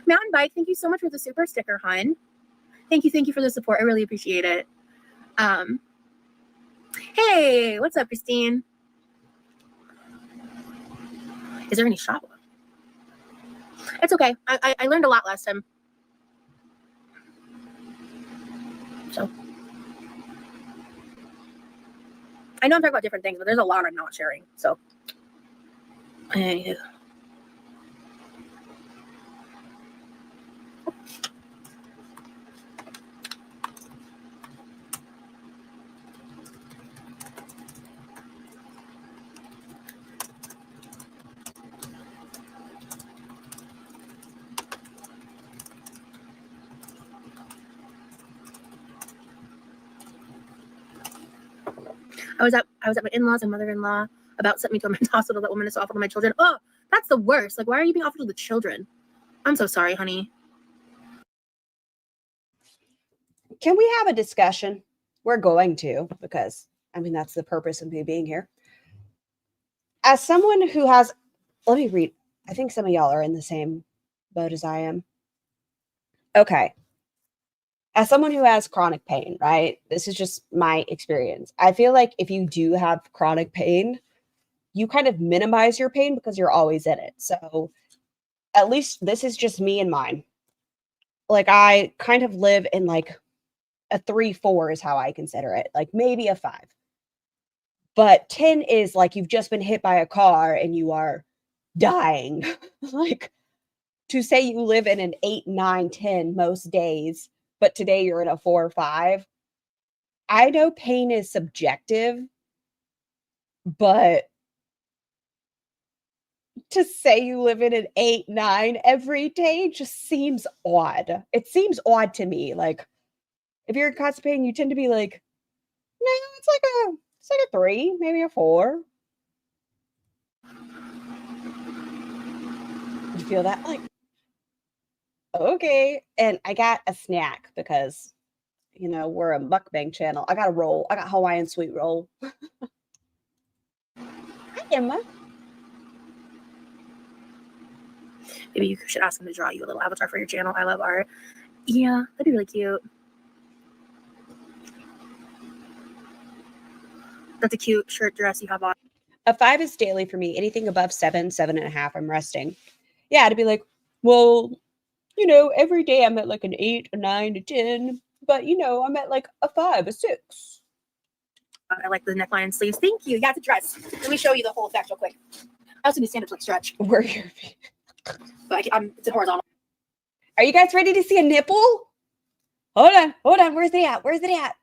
Speaker 4: Mountain Bike, thank you so much for the super sticker, hon. Thank you for the support. I really appreciate it. Hey, what's up, Christine? Is there any shot? It's okay. I learned a lot last time. So I know I'm talking about different things, but there's a lot I'm not sharing. So anywho. I was at my in-laws and mother-in-law about sent me to a mental hospital. That woman is awful to my children. Oh, that's the worst. Like, why are you being awful to the children? I'm so sorry, honey.
Speaker 2: Can we have a discussion? We're going to, because I mean, that's the purpose of me being here. As someone who has, let me read. I think some of y'all are in the same boat as I am. Okay. As someone who has chronic pain, right? This is just my experience. I feel like if you do have chronic pain, you kind of minimize your pain because you're always in it. So at least this is just me and mine. Like I kind of live in like a 3-4 is how I consider it. Like maybe a 5. But 10 is like you've just been hit by a car and you are dying. Like to say you live in an 8, 9, 10 most days, but today you're in a 4 or 5. I know pain is subjective, but to say you live in an 8, 9 every day just seems odd. It seems odd to me. Like if you're in constant pain, you tend to be like, no, it's like a 3, maybe a 4. You feel that? Like, okay. And I got a snack because, you know, we're a mukbang channel. I got a roll. I got Hawaiian sweet roll. Hi, Emma.
Speaker 4: Maybe you should ask him to draw you a little avatar for your channel. I love art. Yeah, that'd be really cute. That's a cute shirt dress you have on.
Speaker 2: A 5 is daily for me. Anything above 7, 7.5, I'm resting. Yeah, to be like, well, you know, every day I'm at like an 8, a 9, a 10, but you know, I'm at like a 5, a 6.
Speaker 4: I like the neckline and sleeves. Thank you. Yeah, it's a dress. Let me show you the whole effect real quick. I also need stand up to like stretch,
Speaker 2: Where are your feet?
Speaker 4: but it's in horizontal.
Speaker 2: Are you guys ready to see a nipple? Hold on. Where's it at? Where's it at?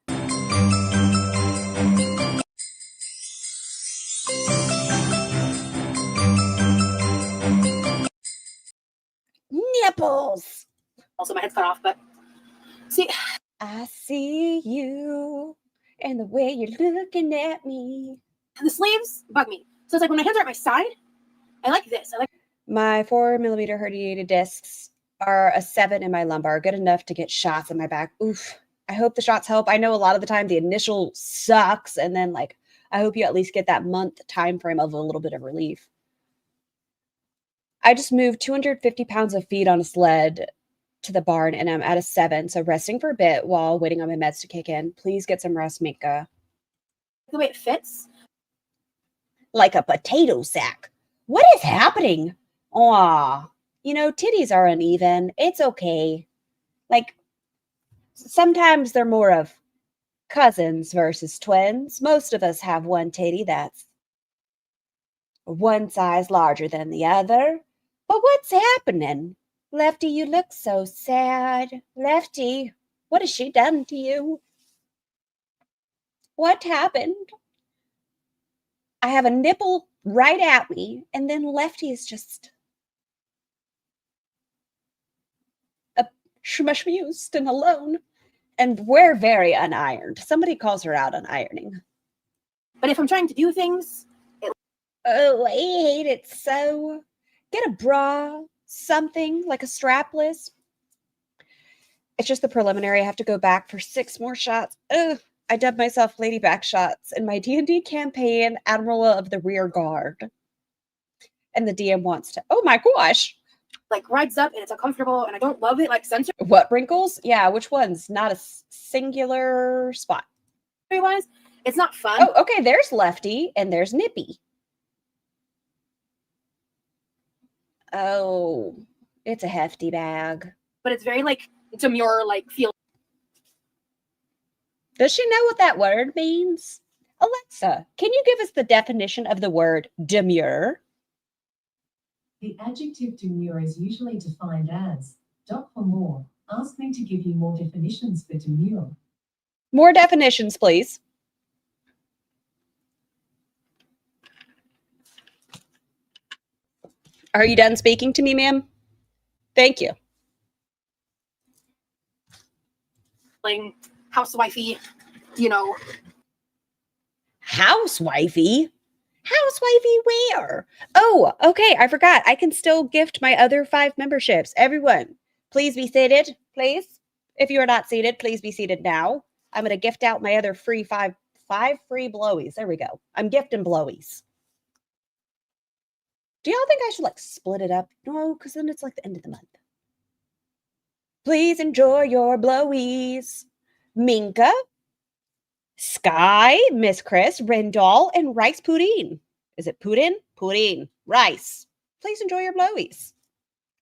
Speaker 2: Nipples.
Speaker 4: Also, my head's cut off, but see,
Speaker 2: I see you and the way you're looking at me.
Speaker 4: the sleeves bug me. So it's like when my hands are at my side, I like this. I like
Speaker 2: My 4mm herniated discs are a 7 in my lumbar, good enough to get shots in my back. Oof. I hope the shots help. I know a lot of the time the initial sucks, and then like I hope you at least get that month time frame of a little bit of relief. I just moved 250 pounds of feed on a sled to the barn, and I'm at a 7, so resting for a bit while waiting on my meds to kick in. Please get some rest, Mika.
Speaker 4: the way it fits.
Speaker 2: Like a potato sack. What is happening? Aw, you know, titties are uneven. It's okay. Like, sometimes they're more of cousins versus twins. Most of us have one titty that's one size larger than the other. But what's happening? Lefty, you look so sad. Lefty, what has she done to you? What happened? I have a nipple right at me, and then Lefty is just schmushed and alone. And we're very unironed. Somebody calls her out on ironing.
Speaker 4: But if I'm trying to do things,
Speaker 2: Oh, I hate it so. Get a bra, something like a strapless. It's just the preliminary. I have to go back for 6 more shots. Ugh. I dubbed myself Lady Backshots in my D&D campaign, Admiral of the Rear Guard. And the DM wants to, oh my gosh.
Speaker 4: like rides up and it's uncomfortable and I don't love it. Like sensory
Speaker 2: What wrinkles? Yeah, which ones? Not a singular spot.
Speaker 4: wise, it's not fun.
Speaker 2: Oh, okay, there's Lefty and there's Nippy. Oh, it's a hefty bag.
Speaker 4: But it's very like demure, like feel.
Speaker 2: Does she know what that word means? Alexa, can you give us the definition of the word demure?
Speaker 6: The adjective demure is usually defined as, for more, ask me to give you more definitions for demure.
Speaker 2: More definitions, please. Are you done speaking to me, ma'am? Thank you.
Speaker 4: Like housewifey, you know.
Speaker 2: Housewifey? Housewifey where? Oh, okay. I forgot. I can still gift my other 5 memberships. Everyone, please be seated, please. If you are not seated, please be seated now. I'm going to gift out my other free five free blowies. There we go. I'm gifting blowies. Do y'all think I should like split it up? No, because then it's like the end of the month. Please enjoy your blowies. Minka, Sky, Miss Chris, Rendall, and Rice Pudding. Is it Pudding? Pudding. Rice. Please enjoy your blowies.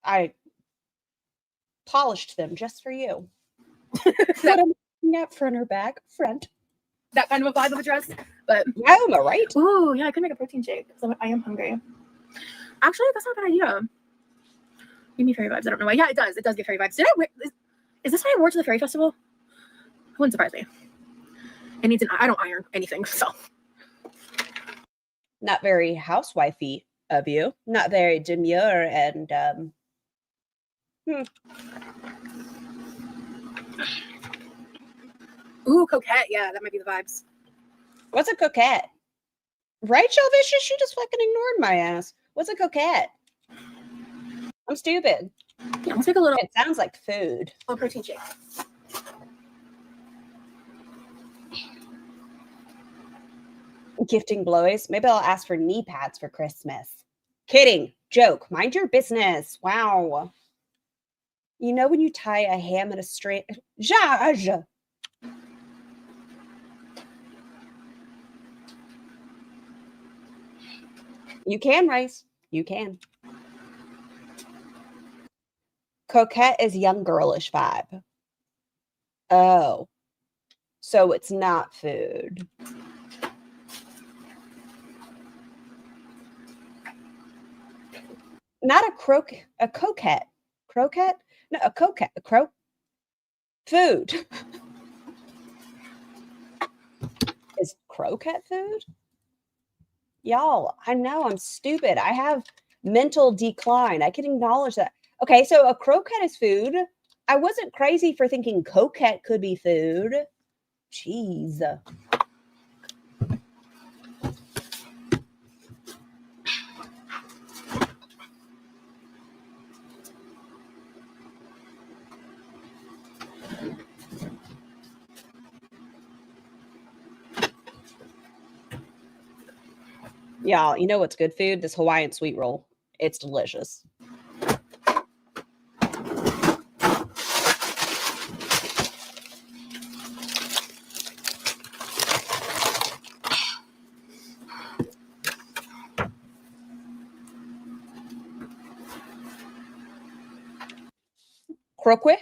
Speaker 2: I polished them just for you. Put them up front or back. Front.
Speaker 4: That kind of a vibe of a dress. But
Speaker 2: Yeah, am I right?
Speaker 4: ooh, yeah, I could make a protein shake because I am hungry. Actually, that's not a bad idea. Give me fairy vibes. I don't know why. Yeah, it does. It does give fairy vibes. Did I wear? Is this what I wore to the fairy festival? It wouldn't surprise me. It needs an. I don't iron anything, so.
Speaker 2: Not very housewifey of you. Not very demure and
Speaker 4: Ooh, coquette. Yeah, that might be the vibes.
Speaker 2: What's a coquette? Right, Shelvicious? She just fucking ignored my ass. What's a coquette? I'm stupid.
Speaker 4: Yeah, let's make a little
Speaker 2: It sounds like food.
Speaker 4: protein shake.
Speaker 2: Gifting blowies. Maybe I'll ask for knee pads for Christmas. Kidding. Joke. Mind your business. Wow. You know when you tie a ham in a string? Zhazh. You can, Rice. You can. Coquette is young girlish vibe. Oh. So it's not food. Not a coquette. Croquette? No, a coquette. Food. Is croquette food? Y'all, I know I'm stupid. I have mental decline. I can acknowledge that. Okay, so a croquette is food. I wasn't crazy for thinking coquette could be food. Jeez. Y'all, you know what's good food? This Hawaiian sweet roll. It's delicious. Croquet?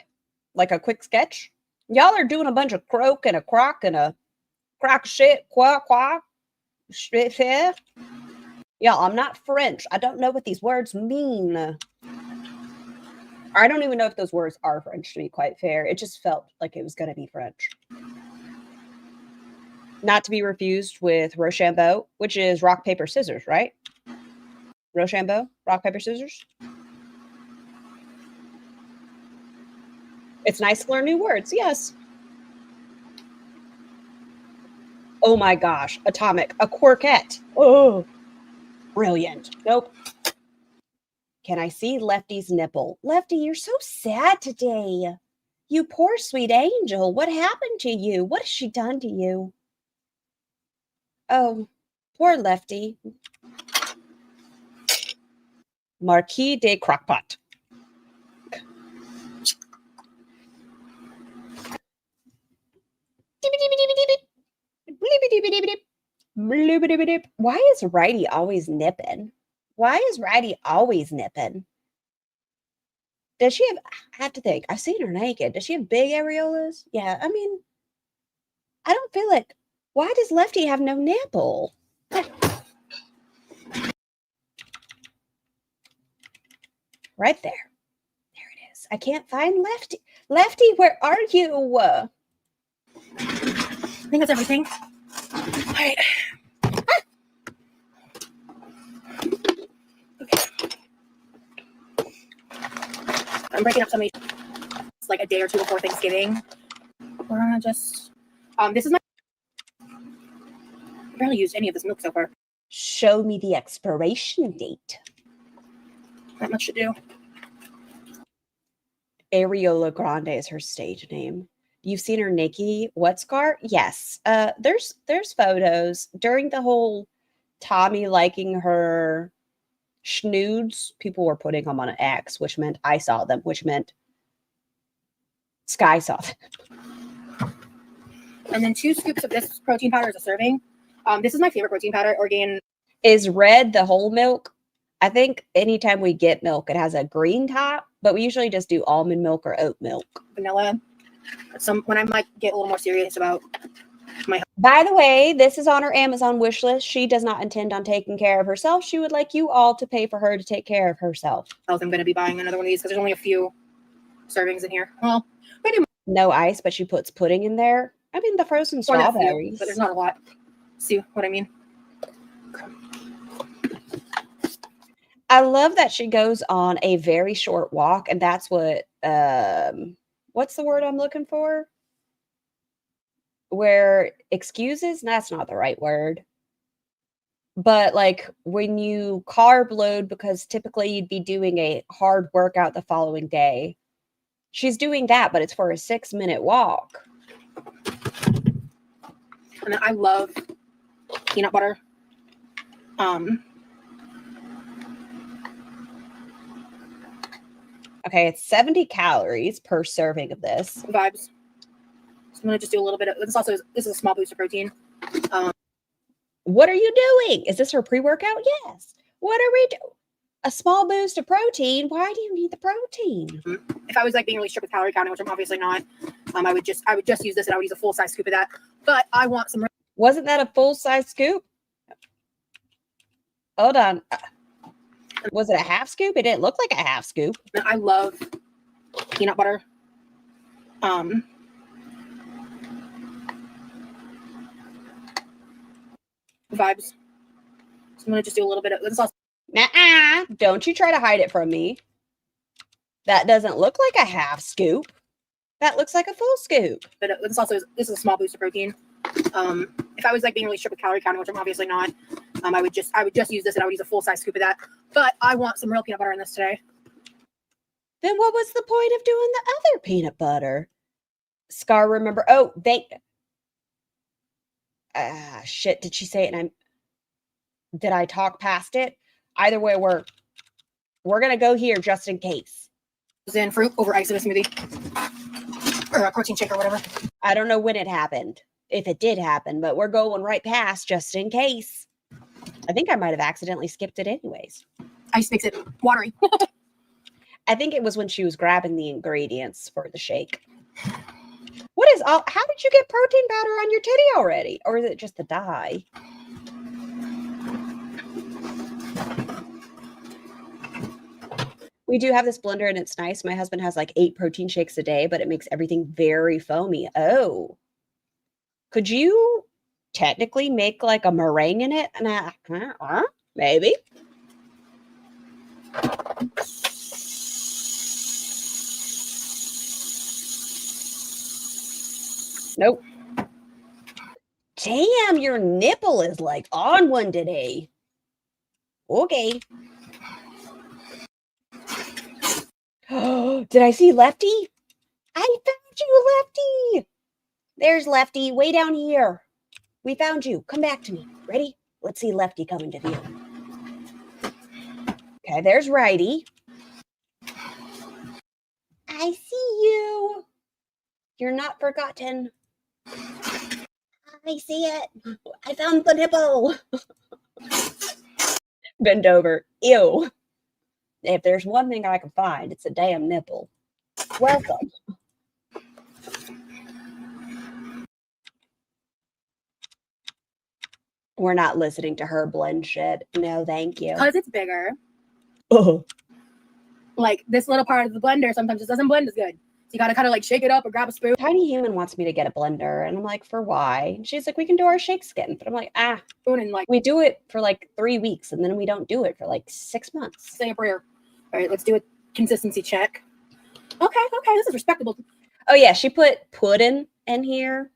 Speaker 2: Like a quick sketch? Y'all are doing a bunch of croak and a crock and a crock shit, quack, quack. Shit, yeah. Y'all, I'm not French. I don't know what these words mean. I don't even know if those words are French, to be quite fair. It just felt like it was going to be French. Not to be refused with Rochambeau, which is rock, paper, scissors, right? Rochambeau, rock, paper, scissors. It's nice to learn new words, yes. Oh my gosh, atomic, a quartet. Oh, brilliant. Nope. Can I see Lefty's nipple? Lefty, you're so sad today. You poor sweet angel. What happened to you? What has she done to you? Oh, poor Lefty. Marquis de Crockpot. Why is Righty always nipping? Why is Righty always nipping? Does she have, I have to think, I've seen her naked. Does she have big areolas? Yeah, I mean, I don't feel like, why does Lefty have no nipple? Right there. There it is. I can't find Lefty. Lefty, where are you?
Speaker 4: I think that's everything. All right. Okay. I'm breaking up some of these. It's like a day or two before Thanksgiving. We're gonna just. This is my. barely used any of this milk so far.
Speaker 2: Show me the expiration date.
Speaker 4: Not much to do.
Speaker 2: Ariola Grande is her stage name. You've seen her Nikki Whatscar? Yes. There's photos during the whole Tommy liking her schnoods. People were putting them on an X, which meant I saw them, which meant Sky saw them.
Speaker 4: And then 2 scoops of this protein powder is a serving. This is my favorite protein powder. Orgain.
Speaker 2: Is red the whole milk? I think anytime we get milk, it has a green top, but we usually just do almond milk or oat milk.
Speaker 4: Vanilla. When I might get a little more serious about my.
Speaker 2: By the way, this is on her Amazon wish list. She does not intend on taking care of herself. She would like you all to pay for her to take care of herself.
Speaker 4: I'm going to be buying another one of these because there's only a few servings in here. Well, maybe
Speaker 2: No ice, but she puts pudding in there. I mean, the frozen
Speaker 4: more than a few,
Speaker 2: strawberries.
Speaker 4: but there's not a lot. See what I mean?
Speaker 2: I love that she goes on a very short walk, and that's what what's the word I'm looking for? Where excuses, that's not the right word. But like when you carb load, because typically you'd be doing a hard workout the following day. She's doing that, but it's for a 6-minute walk.
Speaker 4: And then I love peanut butter.
Speaker 2: Okay, it's 70 calories per serving of this.
Speaker 4: Vibes. So I'm gonna just do a little bit of this. This is a small boost of protein.
Speaker 2: What are you doing? Is this her pre-workout? Yes. What are we doing? A small boost of protein. Why do you need the protein?
Speaker 4: If I was like being really strict with calorie counting, which I'm obviously not, I would just use this and I would use a full size scoop of that. But I want some.
Speaker 2: Wasn't that a full-size scoop? Hold on. Was it a half scoop? It didn't look like a half scoop.
Speaker 4: I love peanut butter. Vibes. So I'm gonna just do a little bit of this.
Speaker 2: Nuh-uh. Don't you try to hide it from me. That doesn't look like a half scoop. That looks like a full scoop.
Speaker 4: But this is a small boost of protein. If I was like being really strict with calorie counting, which I'm obviously not, I would just use this and I would use a full size scoop of that. But I want some real peanut butter in this today.
Speaker 2: Then what was the point of doing the other peanut butter? Scar, remember? Oh, shit. Did she say it? And did I talk past it? Either way, we're gonna go here just in case.
Speaker 4: In fruit over ice in a smoothie or a protein shake or whatever.
Speaker 2: I don't know when it happened, if it did happen, but we're going right past just in case. I think I might have accidentally skipped it anyways.
Speaker 4: Ice makes it watery.
Speaker 2: I think it was when she was grabbing the ingredients for the shake. What is all? How did you get protein powder on your titty already? Or is it just the dye? We do have this blender and it's nice. My husband has like 8 protein shakes a day, but it makes everything very foamy. Oh, could you technically make like a meringue in it? Maybe. Nope. Damn, your nipple is like on one today. Okay. Oh, did I see Lefty? I found you, Lefty. There's Lefty way down here. We found you. Come back to me. Ready? Let's see Lefty coming to view. Okay, there's Righty. I see you. You're not forgotten. I see it. I found the nipple. Bend over. Ew. If there's one thing I can find, it's a damn nipple. Welcome. We're not listening to her blend shit. No, thank you.
Speaker 4: Because it's bigger.
Speaker 2: Oh.
Speaker 4: Like this little part of the blender sometimes just doesn't blend as good. So you gotta kind of like shake it up or grab a spoon.
Speaker 2: Tiny Human wants me to get a blender. And I'm like, for why? And she's like, we can do our shake skin. But I'm like,
Speaker 4: And like
Speaker 2: we do it for like 3 weeks and then we don't do it for like 6 months.
Speaker 4: say a prayer. All right, let's do a consistency check. Okay, this is respectable.
Speaker 2: Oh yeah, she put pudding in here.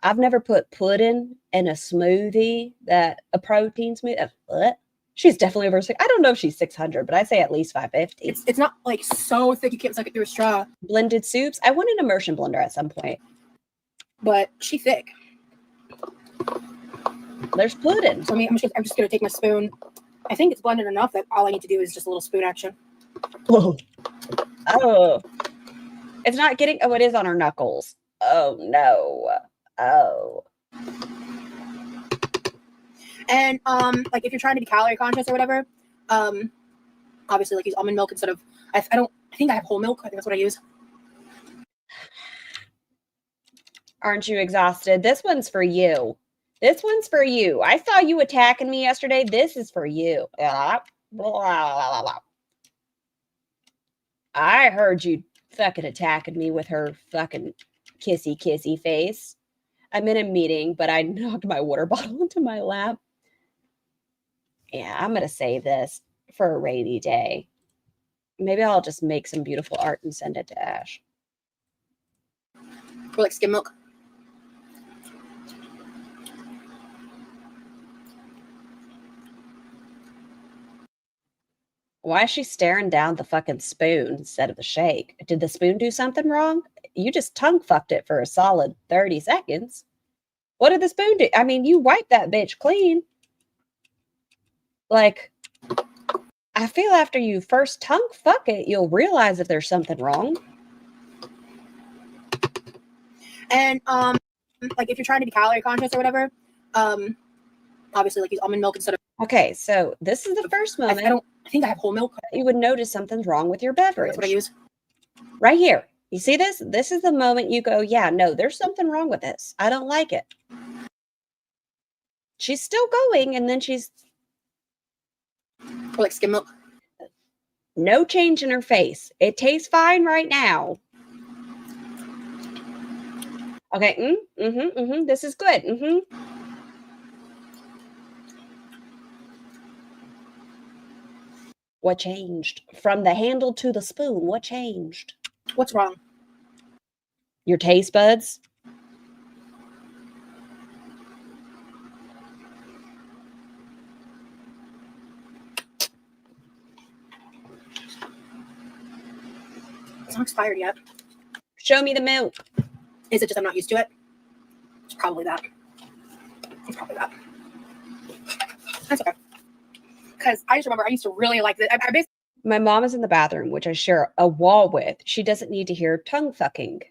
Speaker 2: I've never put pudding in a smoothie, a protein smoothie. What? She's definitely over 6. I don't know if she's 600, but I'd say at least 550.
Speaker 4: It's not like so thick you can't suck it through a straw,
Speaker 2: Blended soups. I want an immersion blender at some point.
Speaker 4: but she's thick.
Speaker 2: There's pudding.
Speaker 4: So I'm just gonna take my spoon. I think it's blended enough that all I need to do is just a little spoon action.
Speaker 2: Whoa. Oh. It's not getting. Oh, it is on her knuckles. Oh, no. Oh.
Speaker 4: And like if you're trying to be calorie conscious or whatever, obviously like use almond milk instead of I think I have whole milk. I think that's what I use.
Speaker 2: Aren't you exhausted? This one's for you. This one's for you. I saw you attacking me yesterday. This is for you. I heard you fucking attacking me with her fucking kissy face. I'm in a meeting, but I knocked my water bottle into my lap. Yeah, I'm going to save this for a rainy day. Maybe I'll just make some beautiful art and send it to Ash.
Speaker 4: Or like skim milk.
Speaker 2: Why is she staring down the fucking spoon instead of the shake? Did the spoon do something wrong? You just tongue fucked it for a solid 30 seconds. What did the spoon do? I mean, you wiped that bitch clean. Like, I feel after you first tongue fuck it, you'll realize if there's something wrong.
Speaker 4: And like if you're trying to be calorie conscious or whatever, obviously like use almond milk instead of
Speaker 2: Okay, so this is the first moment
Speaker 4: I think I have whole milk.
Speaker 2: you would notice something's wrong with your beverage.
Speaker 4: That's what I use.
Speaker 2: Right here. You see this? This is the moment you go, yeah, no, there's something wrong with this. I don't like it. She's still going, and then she's
Speaker 4: Or like skim milk.
Speaker 2: no change in her face. It tastes fine right now. Okay, this is good. What changed? From the handle to the spoon, what changed?
Speaker 4: What's wrong?
Speaker 2: Your taste buds?
Speaker 4: It's not expired yet.
Speaker 2: Show me the milk.
Speaker 4: Is it just I'm not used to it? It's probably that. It's probably that. That's okay. Because I just remember I used to really like this. I basically
Speaker 2: My mom is in the bathroom, which I share a wall with. She doesn't need to hear tongue fucking.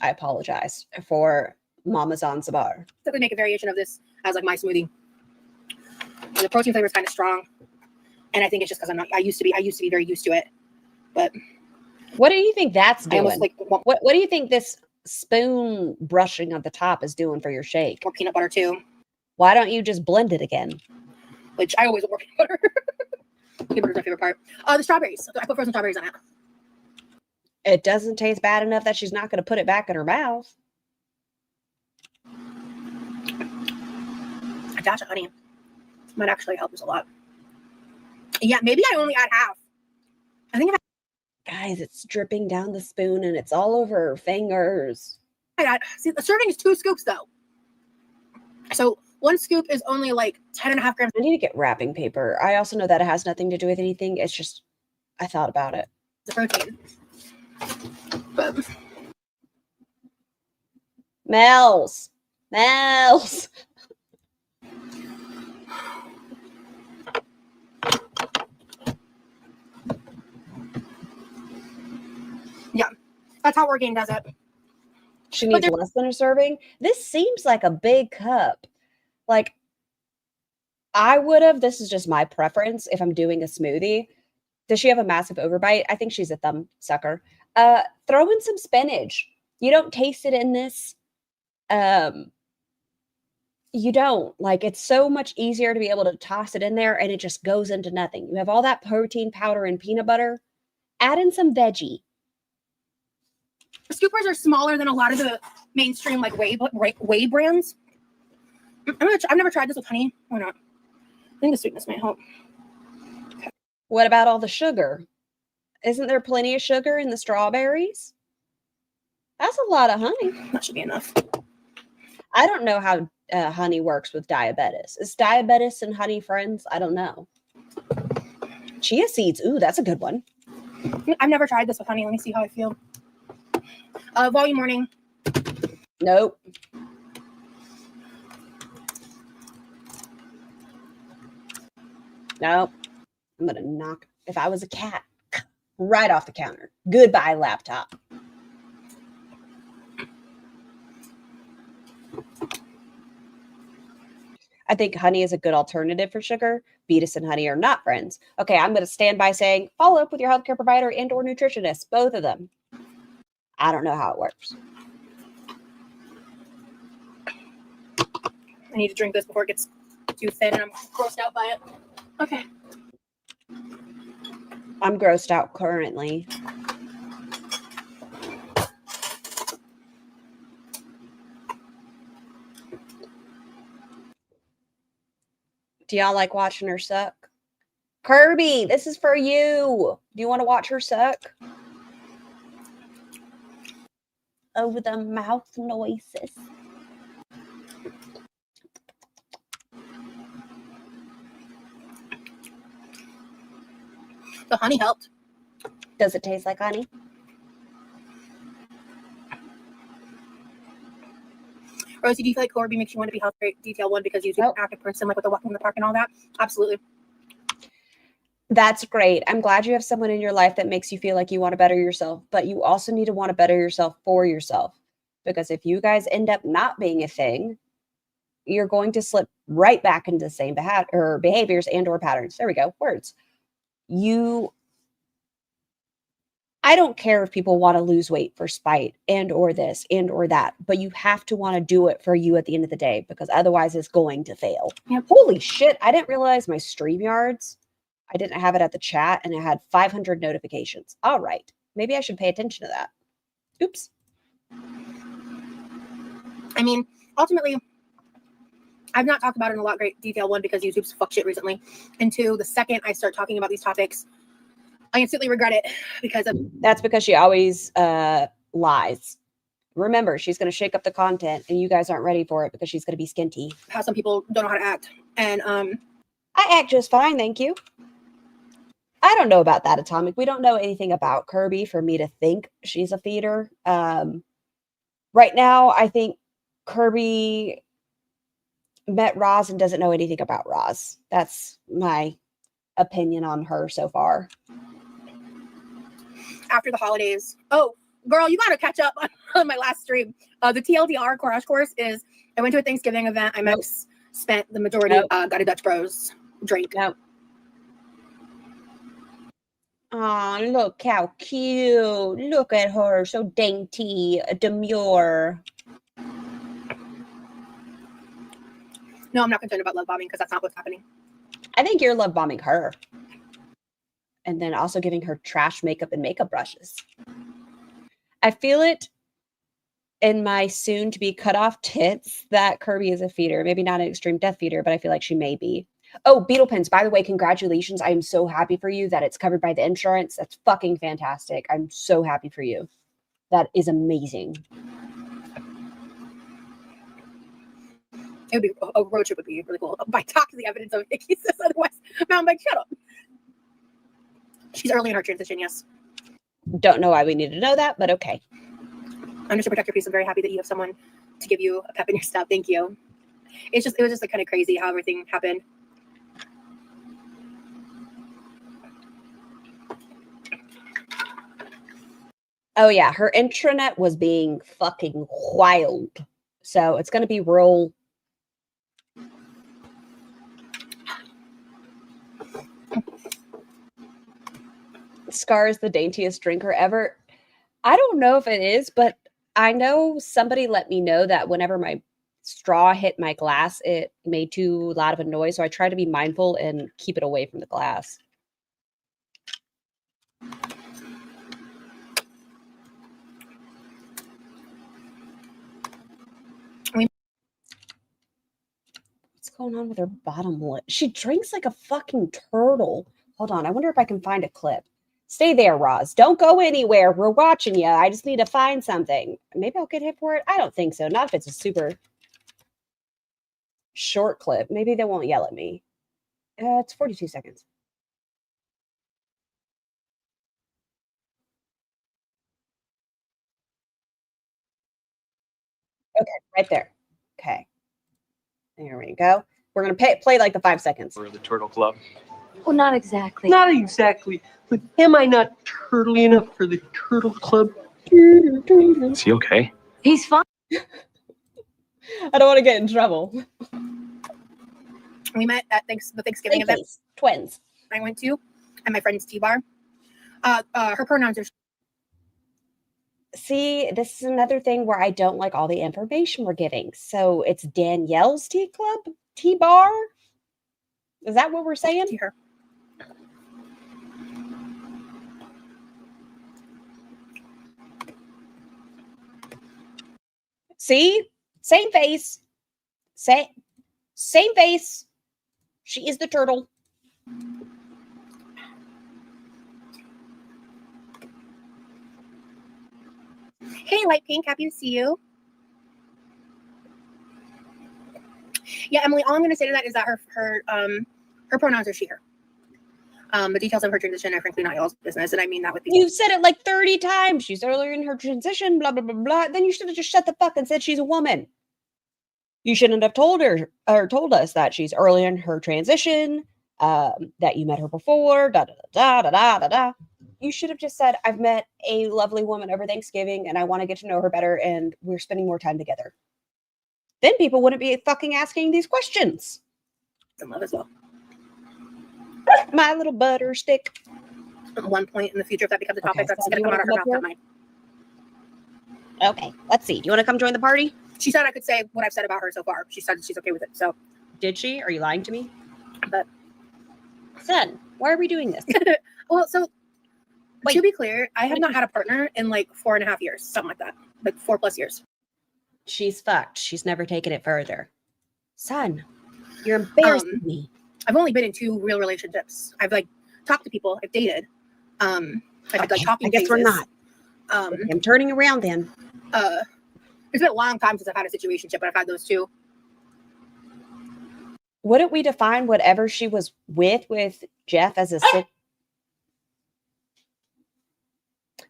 Speaker 2: I apologize for Mama Zanzibar.
Speaker 4: make a variation of this as like my smoothie. And the protein flavor is kind of strong, and I think it's just because I used to be very used to it. But
Speaker 2: What do you think that's
Speaker 4: I
Speaker 2: doing?
Speaker 4: almost like want
Speaker 2: What do you think this spoon brushing at the top is doing for your shake?
Speaker 4: more peanut butter too,
Speaker 2: Why don't you just blend it again?
Speaker 4: which I always want more peanut butter. Peanut butter's my favorite part. The strawberries. I put frozen strawberries on it.
Speaker 2: It doesn't taste bad enough that she's not going to put it back in her mouth.
Speaker 4: A dash of honey might actually help us a lot. Yeah, maybe I only add half. I think if
Speaker 2: Guys, it's dripping down the spoon and it's all over her fingers.
Speaker 4: see, the serving is 2 scoops though. So 1 scoop is only like 10.5 grams.
Speaker 2: I need to get wrapping paper. I also know that it has nothing to do with anything. It's just, I thought about it.
Speaker 4: The protein. But
Speaker 2: Mel's.
Speaker 4: yeah, that's how Orgain does it.
Speaker 2: She needs less than a serving. This seems like a big cup. Like, I would have, this is just my preference if I'm doing a smoothie. Does she have a massive overbite? I think she's a thumb sucker. Throw in some spinach. You don't taste it in this. You don't. Like, it's so much easier to be able to toss it in there and it just goes into nothing. You have all that protein powder and peanut butter. Add in some veggie.
Speaker 4: The scoopers are smaller than a lot of the mainstream like whey brands. I've never tried this with honey. Why not? I think the sweetness might help.
Speaker 2: What about all the sugar? Isn't there plenty of sugar in the strawberries? That's a lot of honey.
Speaker 4: That should be enough.
Speaker 2: I don't know how honey works with diabetes. Is diabetes and honey friends? I don't know. Chia seeds. Ooh, that's a good one.
Speaker 4: I've never tried this with honey. Let me see how I feel. Volume warning.
Speaker 2: Nope. Nope. I'm going to knock, if I was a cat, right off the counter. Goodbye, laptop. I think honey is a good alternative for sugar. Beetus and honey are not friends. Okay, I'm going to stand by saying follow up with your healthcare provider and or nutritionist, both of them. I don't know how it works.
Speaker 4: I need to drink this before it gets too thin and I'm grossed out by it. Okay.
Speaker 2: I'm grossed out currently. Do y'all like watching her suck? Kirby, this is for you. Do you want to watch her suck? Over the mouth noises.
Speaker 4: The honey helped.
Speaker 2: Does it taste like honey?
Speaker 4: Rosie, do you feel like Corby makes you want to be health detail one because you're an active person, like with the walking in the park and all that? Absolutely.
Speaker 2: That's great. I'm glad you have someone in your life that makes you feel like you want to better yourself, but you also need to want to better yourself for yourself. Because if you guys end up not being a thing, you're going to slip right back into the same behaviors and or patterns. There we go. Words. I don't care if people want to lose weight for spite and or this and or that, but you have to want to do it for you at the end of the day because otherwise it's going to fail.
Speaker 4: Yep.
Speaker 2: Holy shit. I didn't realize my StreamYards, I didn't have it at the chat and it had 500 notifications. All right. Maybe I should pay attention to that. Oops.
Speaker 4: I mean, ultimately, I've not talked about it in a lot of great detail. One, because YouTube's fuck shit recently. And two, the second I start talking about these topics, I instantly regret it because of...
Speaker 2: That's because she always lies. Remember, she's going to shake up the content and you guys aren't ready for it because she's going to be skinty.
Speaker 4: How some people don't know how to act. And
Speaker 2: I act just fine, thank you. I don't know about that, Atomic. We don't know anything about Kirby for me to think she's a feeder. Right now, I think Kirby met Roz and doesn't know anything about Roz. That's my opinion on her so far.
Speaker 4: After the holidays. Oh, girl, you got to catch up on my last stream. The TLDR crash course is, I went to a Thanksgiving event. I spent the majority, got a Dutch Bros drink.
Speaker 2: Nope. Oh, look how cute. Look at her. So dainty, demure.
Speaker 4: No, I'm not concerned about love bombing because that's not what's happening.
Speaker 2: I think you're love bombing her. And then also giving her trash makeup and makeup brushes. I feel it in my soon to be cut off tits that Kirby is a feeder. Maybe not an extreme death feeder, but I feel like she may be. Oh, Beetle Pins, by the way, congratulations. I am so happy for you that it's covered by the insurance. That's fucking fantastic. I'm so happy for you. That is amazing.
Speaker 4: It would be a road trip would be really cool. By talk to the evidence of Nikki says otherwise. Mountain bike, shut up. She's early in her transition, yes.
Speaker 2: Don't know why we need to know that, but okay.
Speaker 4: I'm just a protector piece. I'm very happy that you have someone to give you a pep in your step. Thank you. It was just like kind of crazy how everything happened.
Speaker 2: Oh yeah, her intranet was being fucking wild. So it's going to be real. Scar is the daintiest drinker ever. I don't know if it is, but I know somebody let me know that whenever my straw hit my glass, it made too loud of a noise. So I try to be mindful and keep it away from the glass. What's going on with her bottom lip? She drinks like a fucking turtle. Hold on. I wonder if I can find a clip. Stay there, Roz. Don't go anywhere. We're watching you. I just need to find something. Maybe I'll get hit for it. I don't think so. Not if it's a super short clip. Maybe they won't yell at me. It's 42 seconds. Okay, right there. Okay. There we go. We're going to play like the 5 seconds.
Speaker 7: For the Turtle Club.
Speaker 8: Well, not exactly.
Speaker 9: Not exactly, but am I not turtly enough for the Turtle Club?
Speaker 7: Is he okay?
Speaker 8: He's fine.
Speaker 2: I don't want to get in trouble.
Speaker 4: We met at the Thanksgiving event
Speaker 2: Twins.
Speaker 4: I went to at my friend's tea bar. Her pronouns are
Speaker 2: See, this is another thing where I don't like all the information we're getting. So it's Danielle's tea club, tea bar. Is that what we're saying?
Speaker 4: to her.
Speaker 2: See, same face, same face. She is the turtle.
Speaker 4: Hey, Light Pink, happy to see you. Yeah, Emily, all I'm going to say to that is that her pronouns are she, her. The details of her transition are frankly not y'all's business, and I mean that with the
Speaker 2: You've said it like 30 times. She's earlier in her transition, blah, blah, blah, blah. Then you should have just shut the fuck and said she's a woman. You shouldn't have told her or told us that she's early in her transition, that you met her before, da, da, da, da, da, da, da. You should have just said, I've met a lovely woman over Thanksgiving and I want to get to know her better and we're spending more time together. Then people wouldn't be fucking asking these questions.
Speaker 4: some love as well.
Speaker 2: My little butter stick.
Speaker 4: At one point in the future, if that becomes a topic,
Speaker 2: Okay,
Speaker 4: that's
Speaker 2: so
Speaker 4: going
Speaker 2: do
Speaker 4: to
Speaker 2: you
Speaker 4: come out
Speaker 2: wanna
Speaker 4: of her
Speaker 2: come
Speaker 4: mouth,
Speaker 2: up
Speaker 4: not mine.
Speaker 2: Okay, let's see. Do you want to come join the party?
Speaker 4: She said I could say what I've said about her so far. She said she's okay with it. So,
Speaker 2: Did she? Are you lying to me?
Speaker 4: but
Speaker 2: Son, why are we doing this?
Speaker 4: well, so
Speaker 2: Wait.
Speaker 4: to be clear, I have not had a partner in like 4.5 years, something like that, like 4+ years.
Speaker 2: She's fucked. She's never taken it further. Son, you're embarrassing me.
Speaker 4: I've only been in 2 real relationships. I've like talked to people. I've dated. I've had like talking
Speaker 2: I guess we're
Speaker 4: phases.
Speaker 2: not. I'm turning around then.
Speaker 4: It's been a long time since I've had a situationship, but I've had those 2.
Speaker 2: Wouldn't we define whatever she was with Jeff as a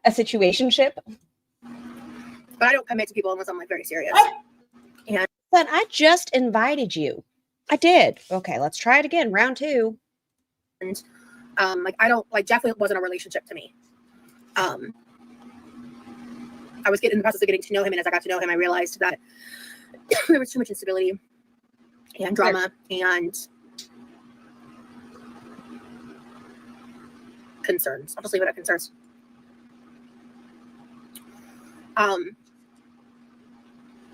Speaker 2: situationship?
Speaker 4: But I don't commit to people unless I'm like very serious. And
Speaker 2: Son, I just invited you. I did. Okay, let's try it again. Round 2.
Speaker 4: like I don't like Jeff wasn't a relationship to me. I was in the process of getting to know him, and as I got to know him, I realized that there was too much instability and drama and concerns. I'll just leave it at concerns.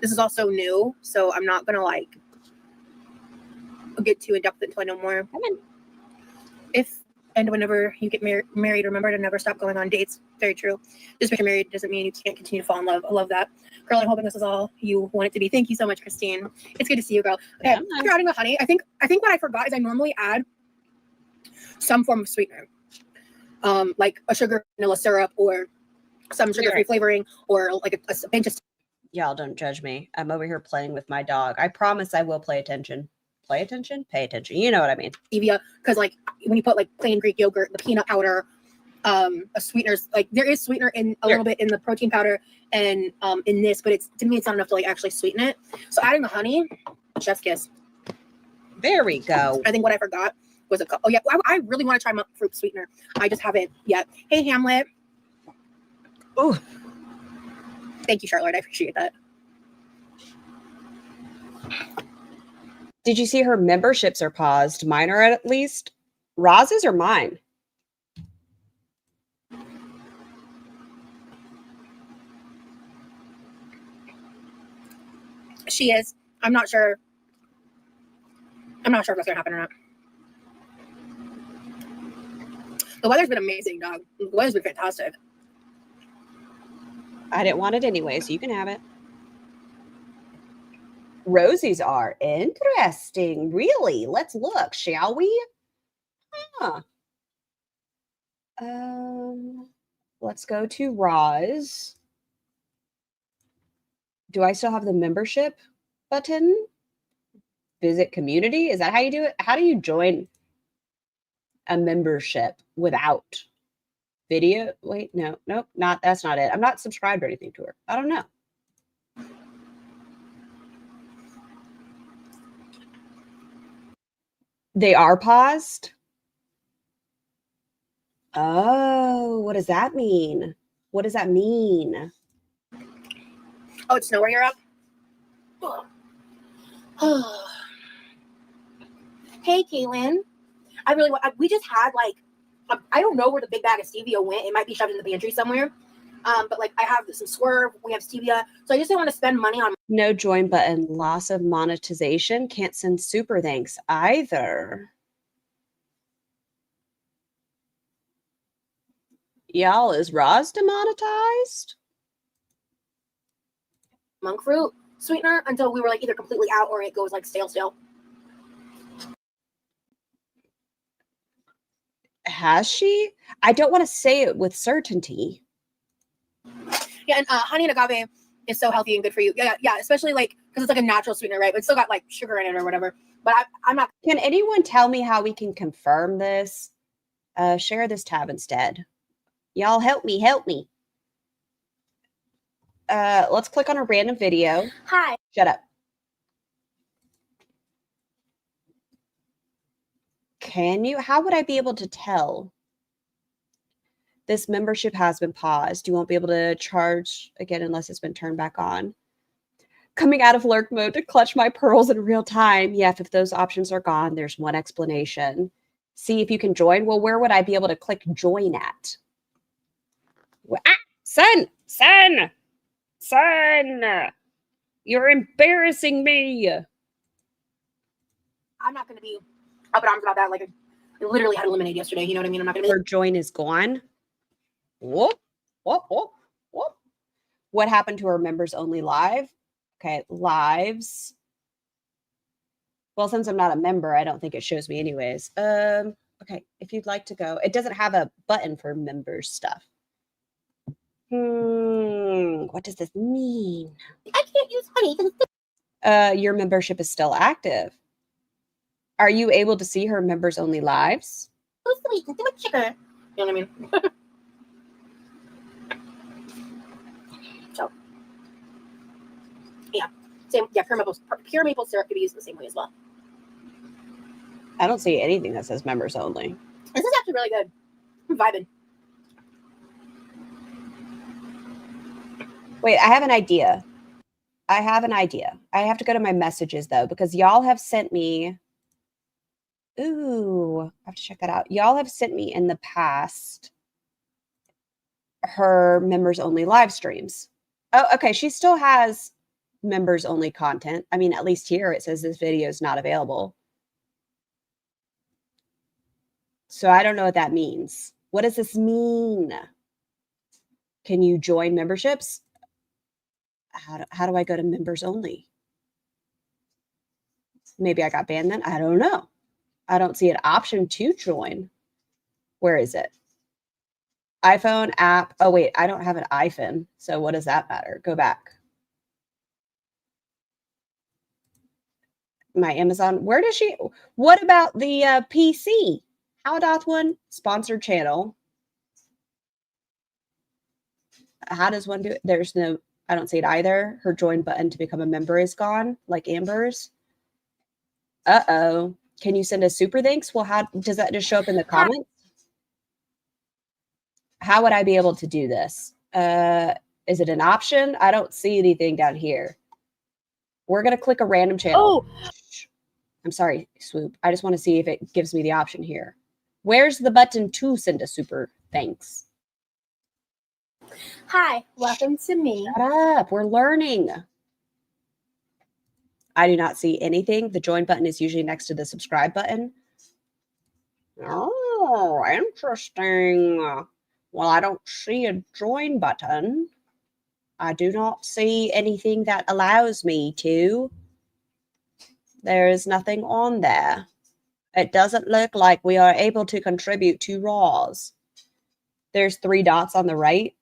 Speaker 4: This is also new, so I'm not gonna like get too in depth until I know more. If and whenever you get married, remember to never stop going on dates. Very true. Just because you're married doesn't mean you can't continue to fall in love. I love that. Girl, I'm hoping this is all you want it to be. Thank you so much, Christine. It's good to see you, girl. Okay, after adding the honey, I think what I forgot is I normally add some form of sweetener. Like a sugar vanilla syrup or some sugar-free flavoring or like a pinch of.
Speaker 2: Y'all don't judge me. I'm over here playing with my dog. I promise I will pay attention. Play attention? Pay attention. You know what I mean.
Speaker 4: Stevia, because like when you put like plain Greek yogurt, the peanut powder, a sweeteners, like there is sweetener in a little bit in the protein powder and in this, but it's to me it's not enough to like actually sweeten it. So adding the honey, chef's kiss.
Speaker 2: There we go.
Speaker 4: I think what I forgot was I really want to try my fruit sweetener. I just haven't yet. Hey Hamlet.
Speaker 2: Oh,
Speaker 4: thank you, Charlotte. I appreciate that.
Speaker 2: did you see her memberships are paused? Mine are at least. Roz's or mine?
Speaker 4: She is. I'm not sure if that's gonna happen or not. The weather's been amazing, dog. The weather's been fantastic.
Speaker 2: I didn't want it anyway, so you can have it. Rosie's are interesting. Really? Let's look, shall we? Huh. Let's go to Roz. Do I still have the membership button? Visit community? Is that how you do it? How do you join a membership without video? Wait, no, nope, that's not it. I'm not subscribed or anything to her. I don't know. They are paused. Oh, what does that mean? What does that mean?
Speaker 4: Oh, it's nowhere you're up. Hey, Caitlin. We just had I don't know where the big bag of stevia went. It might be shoved in the pantry somewhere. But I have some Swerve. We have stevia. So I just didn't want to spend money on.
Speaker 2: No join button. Loss of monetization. Can't send super thanks either. Y'all, is Roz demonetized?
Speaker 4: Monk fruit sweetener until we were either completely out or it goes stale.
Speaker 2: Has she? I don't want to say it with certainty.
Speaker 4: Yeah, and honey and agave is so healthy and good for you. Yeah, especially because it's a natural sweetener, right? But it's still got sugar in it or whatever. But I'm not.
Speaker 2: Can anyone tell me how we can confirm this? Share this tab instead. Y'all help me. Let's click on a random video.
Speaker 4: Hi.
Speaker 2: Shut up. How would I be able to tell? This membership has been paused. You won't be able to charge again unless it's been turned back on. Coming out of lurk mode to clutch my pearls in real time. Yeah, if those options are gone, there's one explanation. See if you can join. Well, where would I be able to click join at? Son! You're embarrassing me.
Speaker 4: I'm not going to be up in arms about that. I literally had a lemonade yesterday. You know what I mean? I'm not going to be.
Speaker 2: Her join is gone. Whoop. What happened to her members only live? Okay, lives. Well, since I'm not a member, I don't think it shows me anyways. Okay, if you'd like to go. It doesn't have a button for members stuff. What does this mean?
Speaker 4: I can't use honey.
Speaker 2: Your membership is still active. Are you able to see her members only lives?
Speaker 4: Oh, sweet. Do a chicken. You know what I mean? So, yeah. Same. Yeah, pure maple syrup could be used in the same way as well.
Speaker 2: I don't see anything that says members only.
Speaker 4: This is actually really good. I'm vibing.
Speaker 2: Wait, I have an idea. I have to go to my messages though, because y'all have sent me. Ooh, I have to check that out. Y'all have sent me in the past her members only live streams. Oh, okay. She still has members only content. I mean, at least here it says this video is not available. So I don't know what that means. What does this mean? Can you join memberships? How do I go to members only? Maybe I got banned then. I don't know. I don't see an option to join. Where is it? iPhone app. Oh, wait, I don't have an iPhone. So what does that matter? Go back. My Amazon. Where does she? What about the PC? How doth one? Sponsored channel. How does one do it? There's no, I don't see it either. Her join button to become a member is gone, like Amber's. Uh-oh. Can you send a super thanks? Well, how does that just show up in the comments? How would I be able to do this? Is it an option? I don't see anything down here. We're going to click a random channel. Oh, I'm sorry, Swoop. I just want to see if it gives me the option here. Where's the button to send a super thanks?
Speaker 4: Hi, welcome to me.
Speaker 2: Shut up. We're learning. I do not see anything. The join button is usually next to the subscribe button. Oh, interesting. Well, I don't see a join button. I do not see anything that allows me to. There is nothing on there. It doesn't look like we are able to contribute to Raws. There's 3 dots on the right.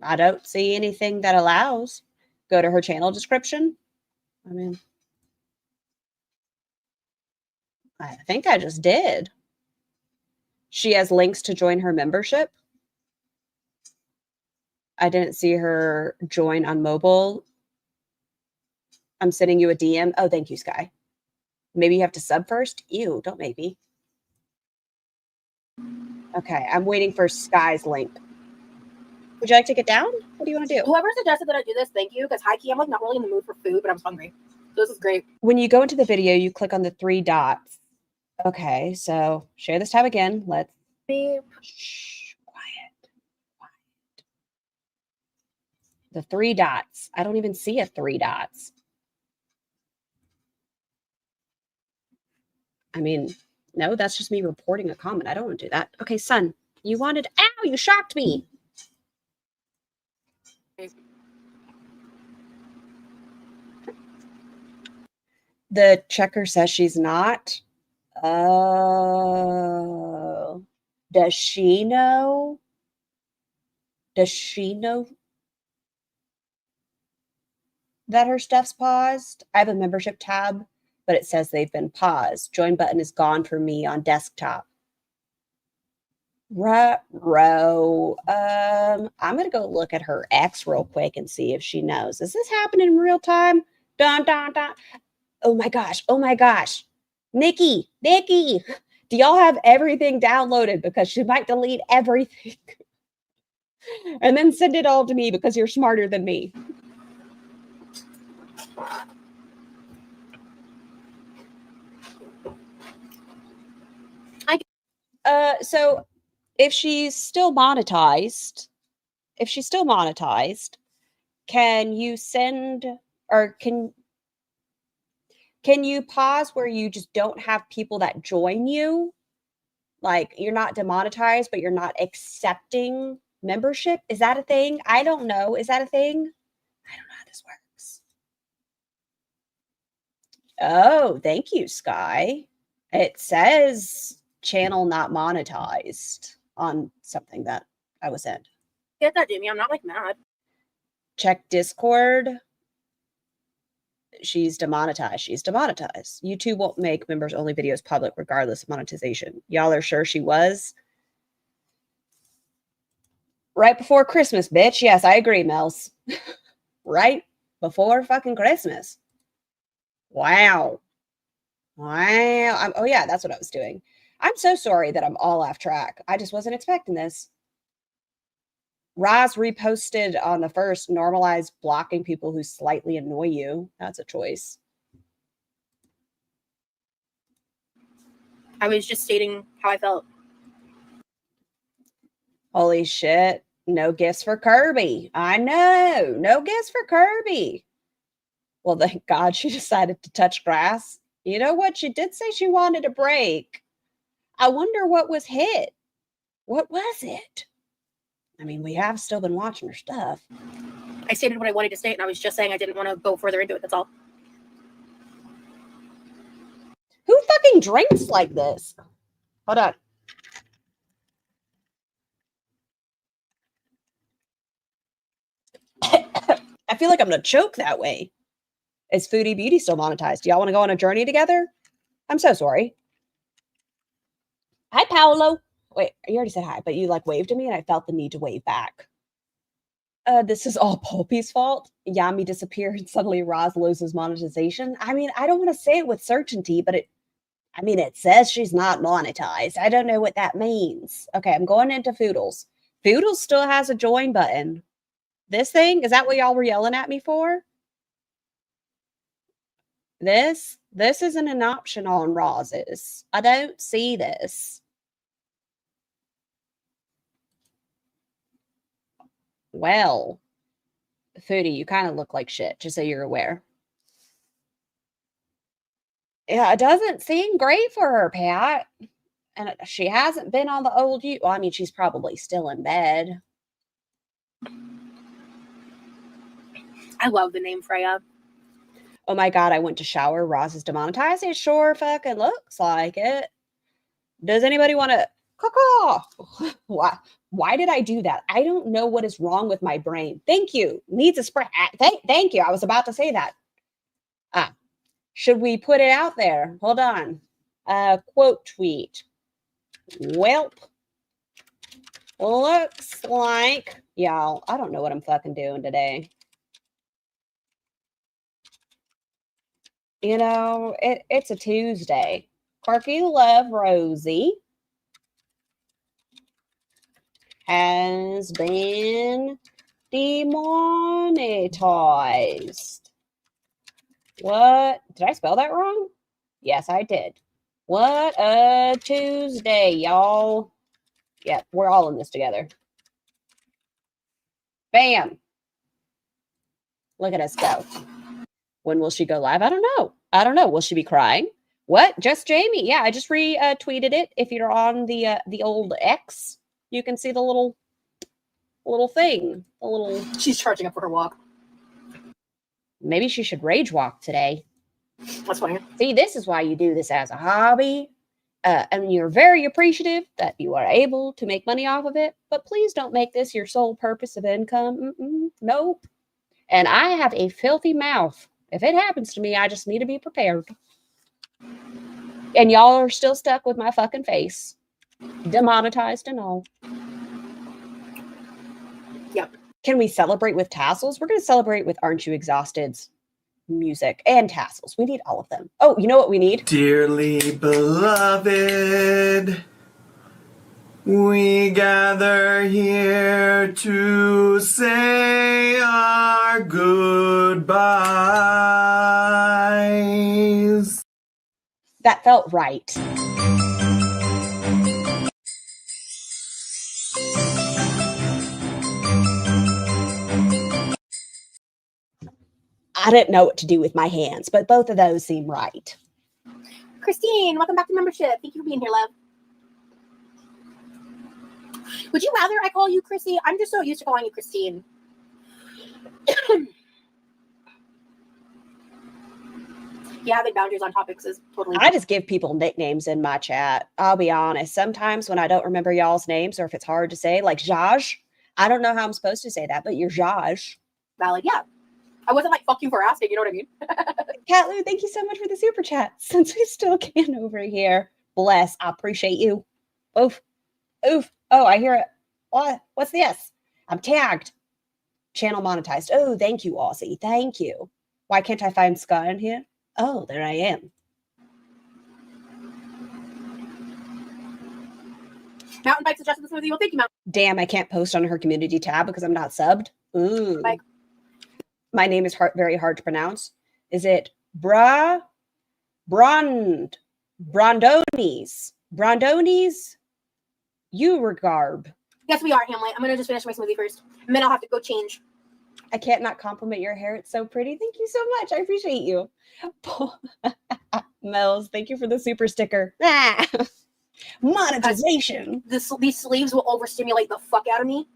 Speaker 2: I don't see anything that allows. Go to her channel description. I mean, I think I just did. She has links to join her membership. I didn't see her join on mobile. I'm sending you a DM. Oh, thank you, Sky. Maybe you have to sub first? Ew, don't make me. Okay, I'm waiting for Sky's link. Would you like to get down? What do you want to do?
Speaker 4: Whoever suggested that I do this, thank you. Because high key, I'm like not really in the mood for food, but I'm hungry. So this is great.
Speaker 2: When you go into the video, you click on the 3 dots. Okay, so share this tab again. Let's shh, quiet. The 3 dots. I don't even see a 3 dots. I mean, no, that's just me reporting a comment. I don't want to do that. Okay, son, you wanted, ow, you shocked me. The checker says she's not. Oh, does she know? Does she know that her stuff's paused? I have a membership tab, but it says they've been paused. Join button is gone for me on desktop. I'm gonna go look at her ex real quick and see if she knows. Is this happening in real time? Dun dun dun. Oh my gosh. Oh my gosh. Nikki, do y'all have everything downloaded? Because she might delete everything and then send it all to me because you're smarter than me. So if she's still monetized, can you send, or can you pause where you just don't have people that join you? Like you're not demonetized, but you're not accepting membership? Is that a thing? I don't know. Is that a thing? I don't know how this works. Oh, thank you, Sky. It says channel not monetized on something that I was in.
Speaker 4: Get that, Jimmy. I'm not like mad.
Speaker 2: Check Discord. She's demonetized. YouTube won't make members only videos public regardless of monetization. Y'all are sure she was? Right before Christmas, bitch. Yes, I agree, Mels. Right before fucking Christmas. Wow. Oh yeah, that's what I was doing. I'm so sorry that I'm all off track. I just wasn't expecting this. Roz reposted on the first, normalize blocking people who slightly annoy you. That's a choice.
Speaker 4: I was just stating how I felt.
Speaker 2: Holy shit. No gifts for Kirby. I know. No gifts for Kirby. Well, thank God she decided to touch grass. You know what? She did say she wanted a break. I wonder what was hit. What was it? I mean, we have still been watching her stuff.
Speaker 4: I stated what I wanted to state, and I was just saying I didn't want to go further into it. That's all.
Speaker 2: Who fucking drinks like this? Hold on. I feel like I'm going to choke that way. Is Foodie Beauty still monetized? Do y'all want to go on a journey together? I'm so sorry. Hi, Paolo. Wait, you already said hi, but you like waved to me and I felt the need to wave back. This is all Pulpy's fault. Yami disappeared and suddenly Roz loses monetization. I mean, I don't want to say it with certainty, but it says she's not monetized. I don't know what that means. Okay, I'm going into Foodles. Foodles still has a join button. This thing, is that what y'all were yelling at me for? This isn't an option on Roz's. I don't see this. Well, Foodie, you kind of look like shit, just so you're aware. Yeah, it doesn't seem great for her, Pat. And she hasn't been on the old you. Well, I mean, she's probably still in bed.
Speaker 4: I love the name Freya.
Speaker 2: Oh my God, I went to shower. Roz is demonetized. It sure fucking looks like it. Does anybody want to caw? Why did I do that? I don't know what is wrong with my brain. Thank you. Needs a spray. Thank you. I was about to say that. Should we put it out there? Hold on. Quote tweet. Welp. Looks like, y'all, I don't know what I'm fucking doing today. You know, it's a Tuesday. Quirkyloverosee has been demonetized. What? Did I spell that wrong? Yes, I did. What a Tuesday, y'all. Yeah, we're all in this together. Bam. Look at us go. When will she go live? I don't know. Will she be crying? What? Just Jamie? Yeah, I just retweeted it. If you're on the old X, you can see the little thing. The little.
Speaker 4: She's charging up for her walk.
Speaker 2: Maybe she should rage walk today.
Speaker 4: That's funny.
Speaker 2: See, this is why you do this as a hobby. And you're very appreciative that you are able to make money off of it. But please don't make this your sole purpose of income. Nope. And I have a filthy mouth. If it happens to me, I just need to be prepared. And y'all are still stuck with my fucking face. Demonetized and all.
Speaker 4: Yep.
Speaker 2: Can we celebrate with tassels? We're going to celebrate with Aren't You Exhausted's music and tassels. We need all of them. Oh, you know what we need?
Speaker 5: Dearly beloved, we gather here to say our goodbyes.
Speaker 2: That felt right. I didn't know what to do with my hands, but both of those seem right.
Speaker 4: Christine, welcome back to membership. Thank you for being here, love. Would you rather I call you Chrissy? I'm just so used to calling you Christine. Yeah, having boundaries on topics is totally.
Speaker 2: I just give people nicknames in my chat. I'll be honest. Sometimes when I don't remember y'all's names or if it's hard to say, like Jaj, I don't know how I'm supposed to say that, but you're Jaj.
Speaker 4: Valid, yeah. I wasn't like, fuck you for asking, you know what I mean?
Speaker 2: Cat Lou, thank you so much for the super chat. Since we still can over here. Bless. I appreciate you. Oof. Oof. Oh, I hear it. What? What's this? I'm tagged. Channel monetized. Oh, thank you, Aussie. Thank you. Why can't I find Scott in here? Oh, there I am.
Speaker 4: Mountain Bike suggested this with you. Well, thank you, Mountain.
Speaker 2: Damn, I can't post on her community tab because I'm not subbed. Ooh.
Speaker 4: Bike.
Speaker 2: My name is very hard to pronounce. Is it Brondonis? Uregarb.
Speaker 4: Yes, we are, Hamlet. I'm going to just finish my smoothie first. And then I'll have to go change.
Speaker 2: I can't not compliment your hair. It's so pretty. Thank you so much. I appreciate you. Mel's, thank you for the super sticker. Monetization.
Speaker 4: These sleeves will overstimulate the fuck out of me.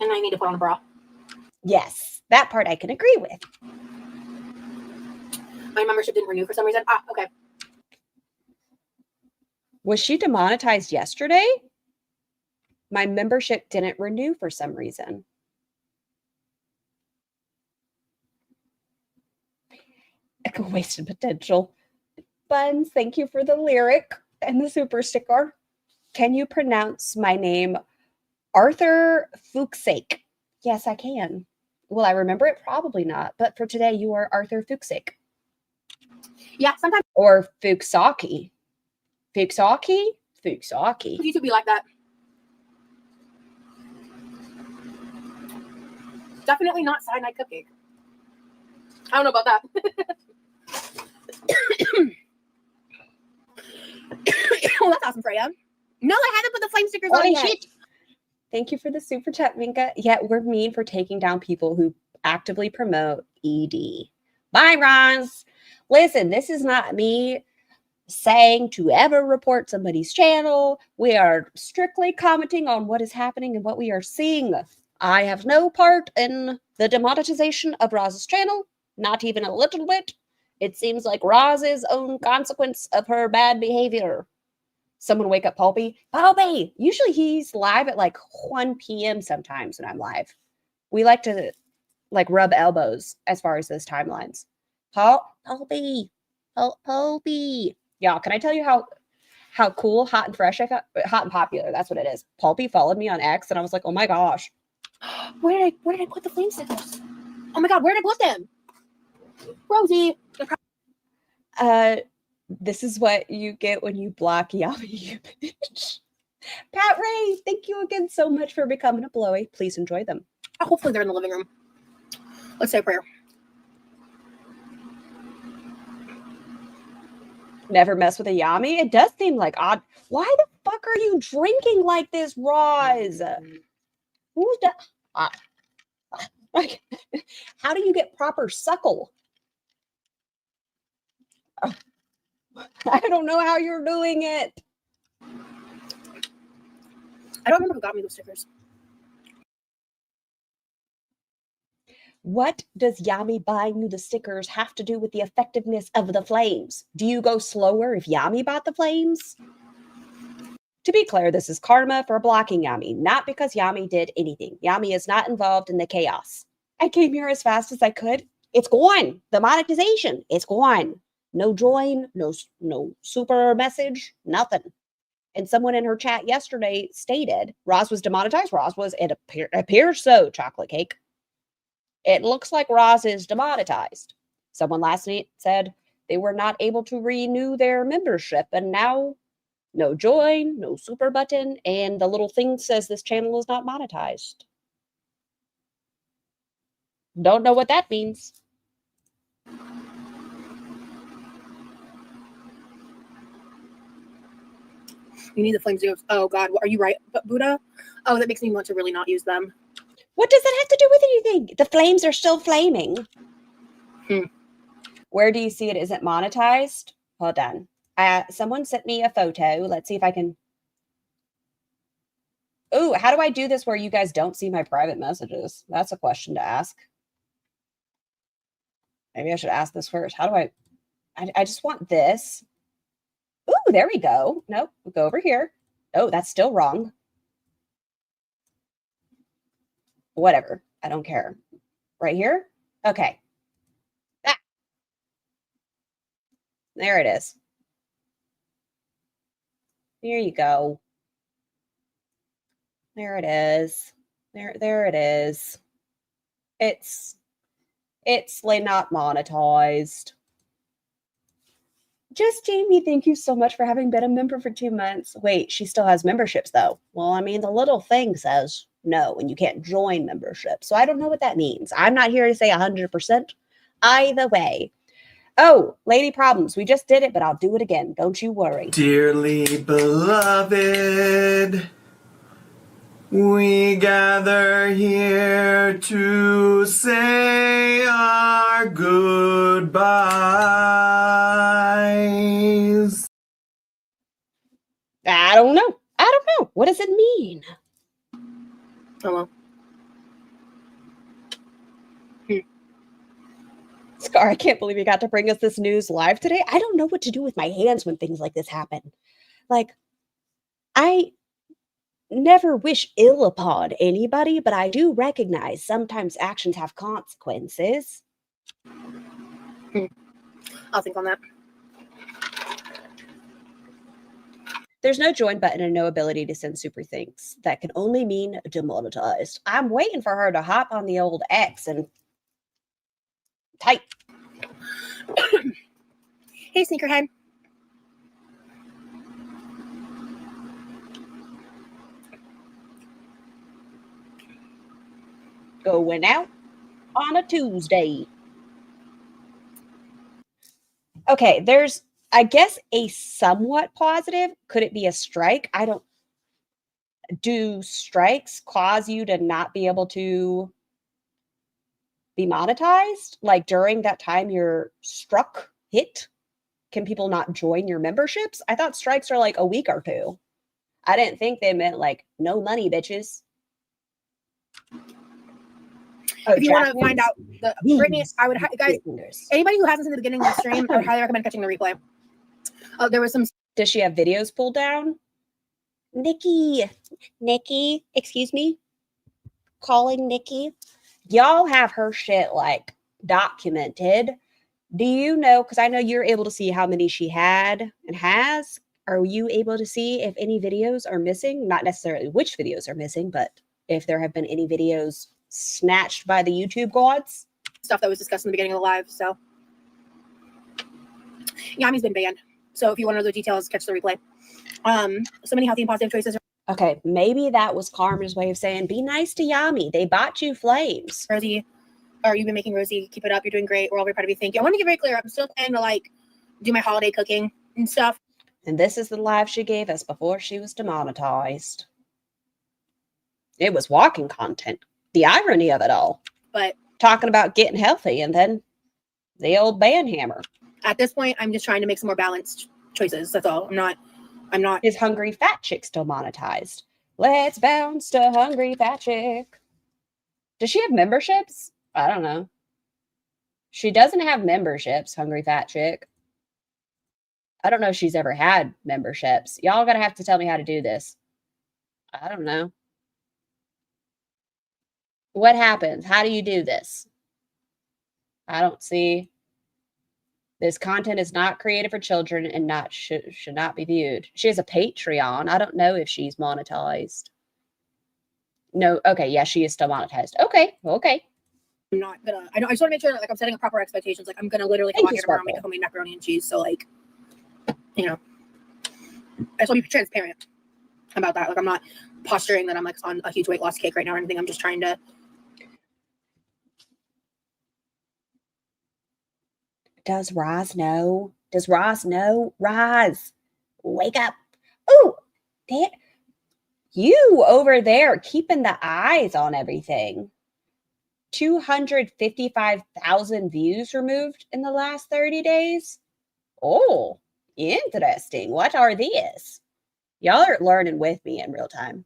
Speaker 4: And I need to put on a bra.
Speaker 2: Yes, that part I can agree with.
Speaker 4: My membership didn't renew for some reason. Okay.
Speaker 2: Was she demonetized yesterday? My membership didn't renew for some reason. Wasted potential. Buns, thank you for the lyric and the super sticker. Can you pronounce my name Arthur Fuchsake? Yes, I can. Will I remember it? Probably not. But for today, you are Arthur Fuchsake.
Speaker 4: Yeah, sometimes.
Speaker 2: Or Fuchsaki. Fuchsaki? Fuchsaki.
Speaker 4: You could be like that. Definitely not cyanide cupcake. I don't know about that. Well, that's awesome, Freya. No, I haven't put the flame stickers on yet.
Speaker 2: Shit. Thank you for the super chat, Minka. Yeah, we're mean for taking down people who actively promote ED. Bye, Roz. Listen, this is not me saying to ever report somebody's channel. We are strictly commenting on what is happening and what we are seeing. I have no part in the demonetization of Roz's channel, not even a little bit. It seems like Roz's own consequence of her bad behavior. Someone wake up Pulpy. Pulpy! Usually he's live at like 1 p.m. sometimes when I'm live. We like to like rub elbows as far as those timelines. Pulpy! Pulpy! Y'all, can I tell you how cool, hot and fresh I got? Hot and popular, that's what it is. Pulpy followed me on X and I was like, oh my gosh.
Speaker 4: Where did I put the flame stickers? Oh my god, where did I put them? Rosie.
Speaker 2: This is what you get when you block Yummy. Pat Ray, thank you again so much for becoming a blowy. Please enjoy them.
Speaker 4: Hopefully they're in the living room. Let's say a prayer.
Speaker 2: Never mess with a Yummy. It does seem like odd. Why the fuck are you drinking like this, Roz? Who's that? How do you get proper suckle? I don't know how you're doing it.
Speaker 4: I don't remember who got me those stickers.
Speaker 2: What does Yami buying you the stickers have to do with the effectiveness of the flames? Do you go slower if Yami bought the flames? To be clear, this is karma for blocking Yami, not because Yami did anything. Yami is not involved in the chaos. I came here as fast as I could. It's gone. The monetization, it's gone. No join, no super message, nothing. And someone in her chat yesterday stated Roz was demonetized. Roz was, it appears so, chocolate cake. It looks like Roz is demonetized. Someone last night said they were not able to renew their membership, and now no join, no super button, and the little thing says this channel is not monetized. Don't know what that means.
Speaker 4: You need the flames to go. Oh god, are you right, Buddha? Oh, that makes me want to really not use them.
Speaker 2: What does that have to do with anything? The flames are still flaming. Where do you see it? Is it monetized? Hold on. Someone sent me a photo. Let's see if I can. Oh, how do I do this where you guys don't see my private messages? That's a question to ask. Maybe I should ask this first. How do I just want this. Ooh, there we go. Nope, we'll go over here. Oh, that's still wrong. Whatever. I don't care. Right here? Okay. Ah. There it is. There you go. There it is. There it is. It's like not monetized. Just Jamie, thank you so much for having been a member for 2 months. Wait, she still has memberships though. Well, I mean, the little thing says no, and you can't join membership. So I don't know what that means. I'm not here to say 100%. Either way. Oh, Lady Problems. We just did it, but I'll do it again. Don't you worry.
Speaker 5: Dearly beloved, we gather here to say our goodbyes.
Speaker 2: I don't know. What does it mean?
Speaker 4: Oh well.
Speaker 2: Scar, I can't believe you got to bring us this news live today. I don't know what to do with my hands when things like this happen. Like, I never wish ill upon anybody, but I do recognize sometimes actions have consequences.
Speaker 4: I'll think on that.
Speaker 2: There's no join button and no ability to send super thanks. That can only mean demonetized. I'm waiting for her to hop on the old X and type.
Speaker 4: Hey, sneakerhead.
Speaker 2: Going out on a Tuesday. Okay, there's, I guess, a somewhat positive. Could it be a strike? I don't. Do strikes cause you to not be able to be monetized? Like during that time you're hit? Can people not join your memberships? I thought strikes are like a week or 2. I didn't think they meant like no money, bitches. Oh,
Speaker 4: if you want to find out the Brittany, I would guys, anybody who hasn't seen the beginning of the stream, I would highly recommend catching the replay. There was some
Speaker 2: Does she have videos pulled down? Nikki, excuse me? Calling Nikki. Y'all have her shit like documented. Do you know, because I know you're able to see how many she had and has. Are you able to see if any videos are missing? Not necessarily which videos are missing, but if there have been any videos snatched by the YouTube gods?
Speaker 4: Stuff that was discussed in the beginning of the live. So Yami's been banned. So if you want to know the details, catch the replay. So many healthy and positive choices.
Speaker 2: Okay, maybe that was Karma's way of saying, be nice to Yami. They bought you flames.
Speaker 4: Rosie, or you've been making Rosie, keep it up. You're doing great. We're all very proud of you. Thank you. I want to get very clear. I'm still planning to like do my holiday cooking and stuff.
Speaker 2: And this is the live she gave us before she was demonetized. It was walking content. The irony of it all.
Speaker 4: But
Speaker 2: talking about getting healthy and then the old ban hammer.
Speaker 4: At this point, I'm just trying to make some more balanced choices. That's all. I'm not.
Speaker 2: Is Hungry Fat Chick still monetized? Let's bounce to Hungry Fat Chick. Does she have memberships? I don't know. She doesn't have memberships, Hungry Fat Chick. I don't know if she's ever had memberships. Y'all gonna have to tell me how to do this. I don't know. What happens? How do you do this? I don't see. This content is not created for children and should not be viewed. She has a Patreon. I don't know if she's monetized. No, okay, yeah, she is still monetized. Okay.
Speaker 4: I'm not gonna. I just want to make sure that like I'm setting up proper expectations. Like I'm gonna literally come on here tomorrow and make a homemade macaroni and cheese. So like, you know, I just want to be transparent about that. Like I'm not posturing that I'm like on a huge weight loss kick right now or anything. I'm just trying to.
Speaker 2: Does Roz know? Roz, wake up. Oh, damn. You over there keeping the eyes on everything. 255,000 views removed in the last 30 days. Oh, interesting. What are these? Y'all are learning with me in real time.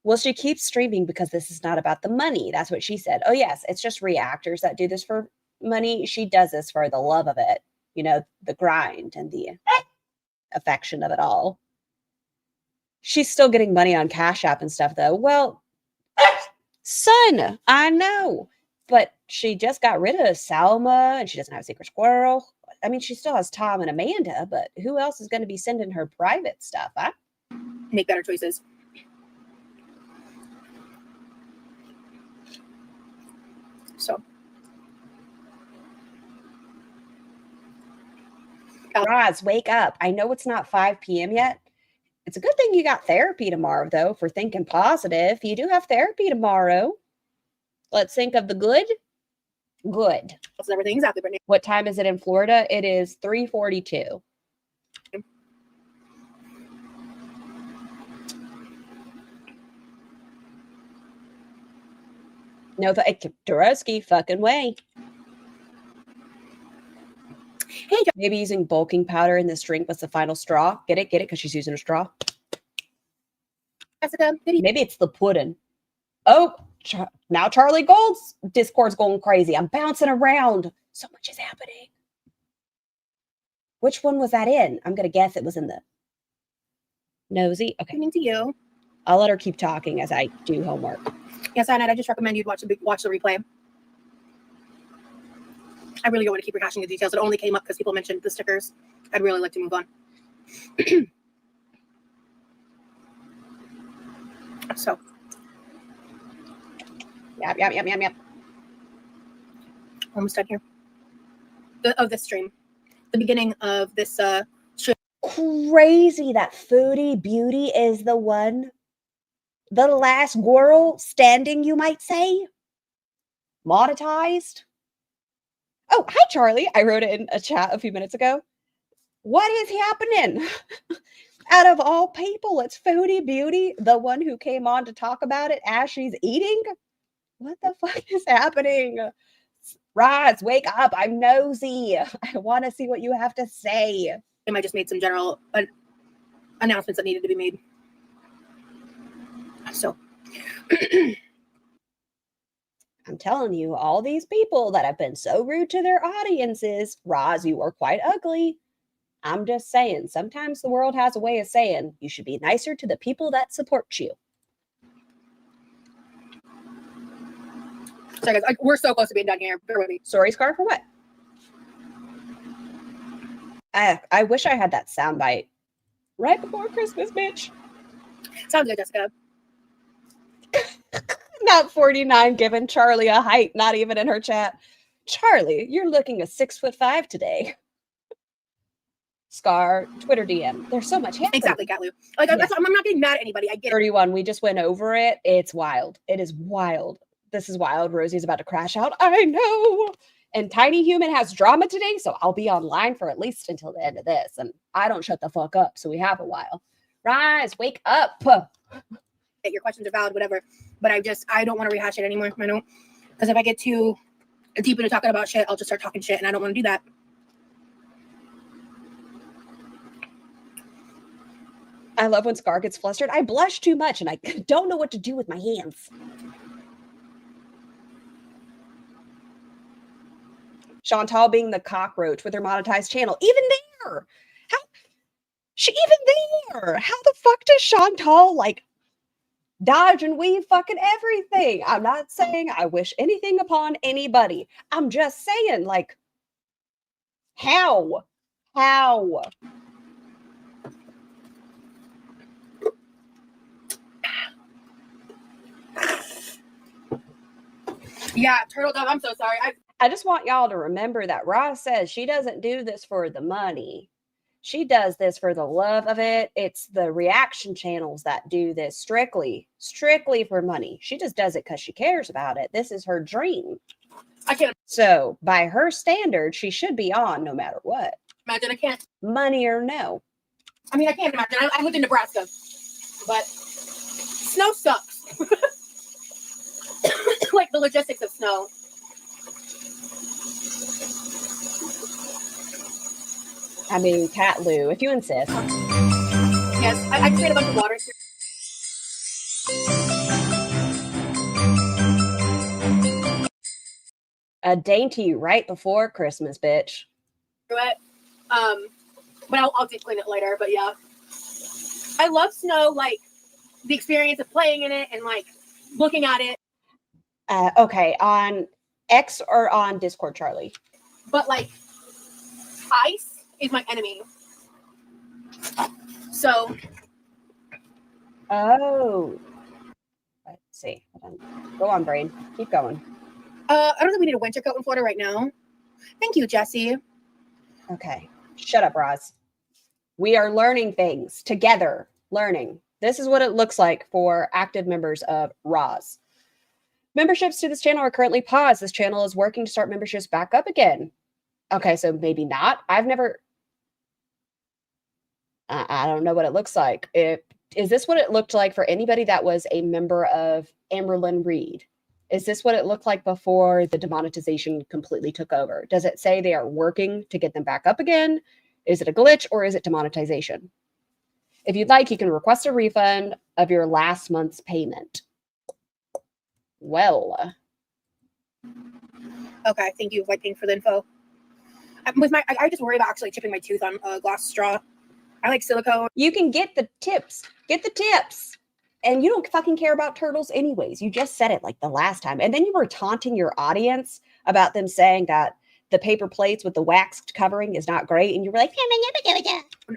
Speaker 2: Well, she keeps streaming because this is not about the money. That's what she said. Oh, yes, it's just reactors that do this for money. She does this for the love of it, you know, the grind and the affection of it all. She's still getting money on Cash App and stuff, though. Well, son, I know, but she just got rid of Salma and she doesn't have a secret squirrel. I mean, she still has Tom and Amanda, but who else is going to be sending her private stuff? Huh?
Speaker 4: Make better choices. So.
Speaker 2: Roz, wake up. I know it's not 5 p.m. yet. It's a good thing you got therapy tomorrow, though, for thinking positive. You do have therapy tomorrow. Let's think of the good. Good.
Speaker 4: Everything exactly, Brittany.
Speaker 2: What time is it in Florida? It is 3:42. No, Dorosky, fucking way.
Speaker 4: Hey,
Speaker 2: maybe using bulking powder in this drink was the final straw. Get it? Because she's using a straw.
Speaker 4: Jessica,
Speaker 2: maybe it's the pudding. Oh, now Charlie Gold's Discord's going crazy. I'm bouncing around. So much is happening. Which one was that in? I'm going to guess it was in the nosy. Okay.
Speaker 4: Evening to you.
Speaker 2: I'll let her keep talking as I do homework.
Speaker 4: Yes, Annette, I just recommend you watch the replay. I really don't want to keep rehashing the details. It only came up because people mentioned the stickers. I'd really like to move on. So.
Speaker 2: Yep.
Speaker 4: Almost done here. Of this stream. The beginning of this stream.
Speaker 2: Crazy that Foodie Beauty is the one. The last girl standing, you might say. Monetized. Oh, hi, Charlie. I wrote it in a chat a few minutes ago. What is happening? Out of all people, it's Foodie Beauty, the one who came on to talk about it as she's eating. What the fuck is happening? Roz, wake up. I'm nosy. I want to see what you have to say.
Speaker 4: I just made some general announcements that needed to be made. So.
Speaker 2: I'm telling you, all these people that have been so rude to their audiences, Roz, you are quite ugly. I'm just saying, sometimes the world has a way of saying you should be nicer to the people that support you.
Speaker 4: Sorry, guys. We're so close to being done here. Bear with me.
Speaker 2: Sorry, Scar, for what? I wish I had that soundbite right before Christmas, bitch.
Speaker 4: Sounds good, Jessica.
Speaker 2: Not 49 giving Charlie a height, not even in her chat. Charlie, you're looking a 6'5" today. Scar, Twitter DM. There's so much happening.
Speaker 4: Exactly, Catlu. Like,
Speaker 2: Yeah.
Speaker 4: I'm not being mad at anybody. I get it.
Speaker 2: 31, we just went over it. It's wild. It is wild. This is wild. Rosie's about to crash out. I know. And Tiny Human has drama today, so I'll be online for at least until the end of this. And I don't shut the fuck up, so we have a while. Rise, wake up.
Speaker 4: Your questions are valid, whatever. But I don't want to rehash it anymore. I don't. Because if I get too deep into talking about shit, I'll just start talking shit, and I don't want to do that.
Speaker 2: I love when Scar gets flustered. I blush too much, and I don't know what to do with my hands. Chantal being the cockroach with her monetized channel. Even there. How the fuck does Chantal like dodge and weave fucking everything? I'm not saying I wish anything upon anybody. I'm just saying, like, how?
Speaker 4: Yeah, Turtle Dove, I'm so sorry.
Speaker 2: I just want y'all to remember that Roz says she doesn't do this for the money. She does this for the love of it. It's the reaction channels that do this strictly for money. She just does it because she cares about it. This is her dream.
Speaker 4: I can't
Speaker 2: So by her standard, she should be on no matter what.
Speaker 4: imagine. I can't.
Speaker 2: Money or no.
Speaker 4: I mean, I can't imagine. I lived in Nebraska, but snow sucks. Like the logistics of snow.
Speaker 2: I mean, Cat Lou, if you insist.
Speaker 4: Yes, I just made a bunch of water.
Speaker 2: A dainty right before Christmas, bitch.
Speaker 4: It. But I'll deep clean it later. But yeah, I love snow. Like the experience of playing in it and like looking at it.
Speaker 2: Okay, on X or on Discord, Charlie?
Speaker 4: But like ice is my enemy. So.
Speaker 2: Oh. Let's see. Hold on. Go on, brain. Keep going.
Speaker 4: I don't think we need a winter coat in Florida right now. Thank you, Jesse.
Speaker 2: Okay. Shut up, Roz. We are learning things together. Learning. This is what it looks like for active members of Roz. Memberships to this channel are currently paused. This channel is working to start memberships back up again. Okay, so maybe not. I've never... I don't know what it looks like. Is this what it looked like for anybody that was a member of Amberlyn Reed? Is this what it looked like before the demonetization completely took over? Does it say they are working to get them back up again? Is it a glitch or is it demonetization? If you'd like, you can request a refund of your last month's payment. Well.
Speaker 4: Okay, thank you, White Pink, for the info. I just worry about actually chipping my tooth on a glass straw. I like silicone.
Speaker 2: You can get the tips. Get the tips. And you don't fucking care about turtles anyways. You just said it like the last time. And then you were taunting your audience about them saying that the paper plates with the waxed covering is not great. And you were like,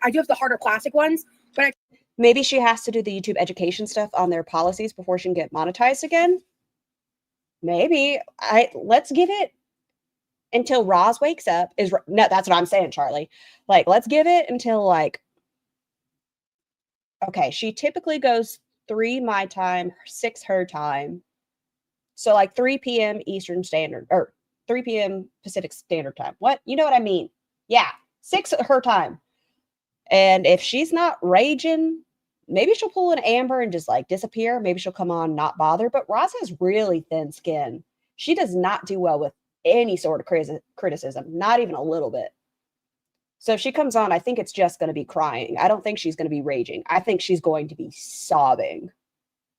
Speaker 4: I do have the harder plastic ones, but
Speaker 2: maybe she has to do the YouTube education stuff on their policies before she can get monetized again. Maybe. Let's give it until Roz wakes up. No, that's what I'm saying, Charlie. Like, let's give it until like, okay, she typically goes 3 my time, 6 her time. So like 3 p.m. Eastern Standard or 3 p.m. Pacific Standard Time. What? You know what I mean? Yeah, 6 her time. And if she's not raging, maybe she'll pull an Amber and just like disappear. Maybe she'll come on, not bother. But Roz has really thin skin. She does not do well with any sort of criticism, not even a little bit. So if she comes on, I think it's just going to be crying. I don't think she's going to be raging. I think she's going to be sobbing.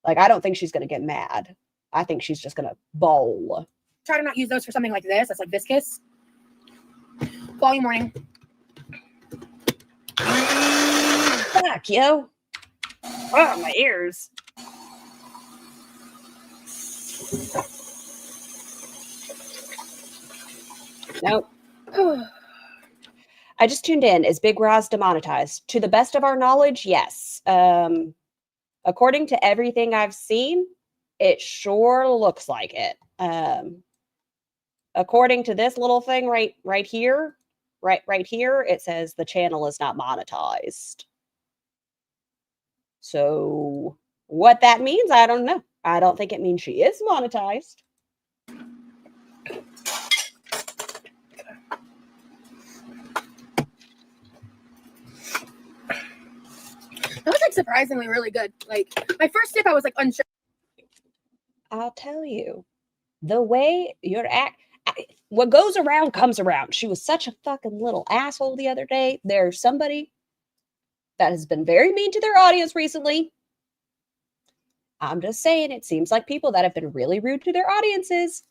Speaker 2: Like, I don't think she's going to get mad. I think she's just going to bawl.
Speaker 4: try to not use those for something like this. That's like viscous. Volume warning.
Speaker 2: Fuck, yo. Oh, my ears. Nope. I just tuned in. Is Big Roz demonetized? To the best of our knowledge, yes. According to everything I've seen, it sure looks like it. According to this little thing right here, right here, it says the channel is not monetized. So what that means, I don't know. I don't think it means she is monetized.
Speaker 4: That was like surprisingly really good. Like my first sip, I was like unsure.
Speaker 2: I'll tell you, the way you're what goes around comes around. She was such a fucking little asshole the other day. There's somebody that has been very mean to their audience recently. I'm just saying, it seems like people that have been really rude to their audiences.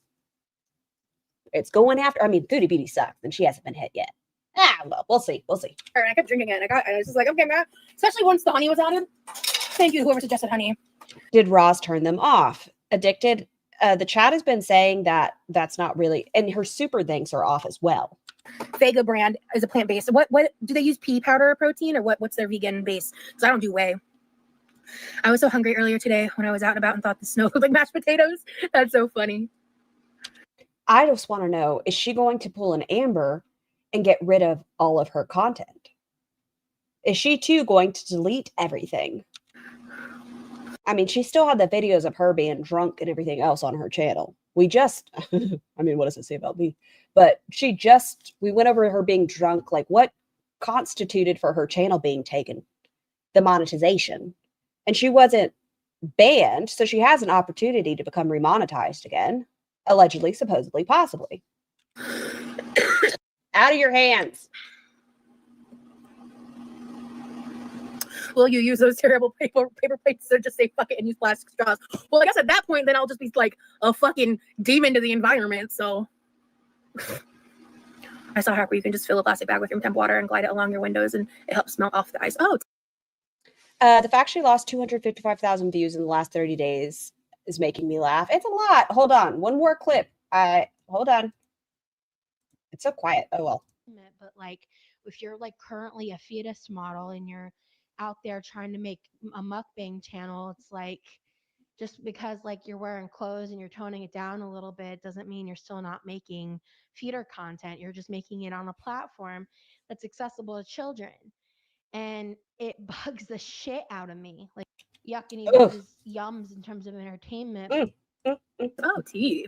Speaker 2: It's going after. I mean, Foodie Beauty sucks, and she hasn't been hit yet. Well, we'll see. We'll see.
Speaker 4: And I kept drinking it. And I was just like, okay, man. Especially once the honey was added. Thank you, whoever suggested honey.
Speaker 2: Did Roz turn them off? Addicted. The chat has been saying that that's not really, and her super thanks are off as well.
Speaker 4: Vega brand is a plant-based. What do they use? Pea powder protein or what's their vegan base? Because I don't do whey. I was so hungry earlier today when I was out and about and thought the snow looked like mashed potatoes. That's so funny.
Speaker 2: I just want to know, is she going to pull an Amber and get rid of all of her content? Is she too going to delete everything? I mean, she still had the videos of her being drunk and everything else on her channel. We just, I mean, what does it say about me? But we went over her being drunk, like what constituted for her channel being taken, the monetization. And she wasn't banned, so she has an opportunity to become remonetized again. Allegedly, supposedly, possibly. Out of your hands.
Speaker 4: Will you use those terrible paper plates or just say fuck it and use plastic straws? Well, I guess at that point, then I'll just be like a fucking demon to the environment. So I saw how you can just fill a plastic bag with room temp water and glide it along your windows and it helps melt off the ice. Oh.
Speaker 2: The fact she lost 255,000 views in the last 30 days is making me laugh. It's a lot. Hold on. One more clip. Hold on. It's so quiet. Oh, well.
Speaker 10: But like if you're like currently a fetus model and you're out there trying to make a mukbang channel, it's like just because like you're wearing clothes and you're toning it down a little bit doesn't mean you're still not making feeder content. You're just making it on a platform that's accessible to children. And it bugs the shit out of me. Like yuck, and even those yums in terms of entertainment.
Speaker 4: Oh, tea.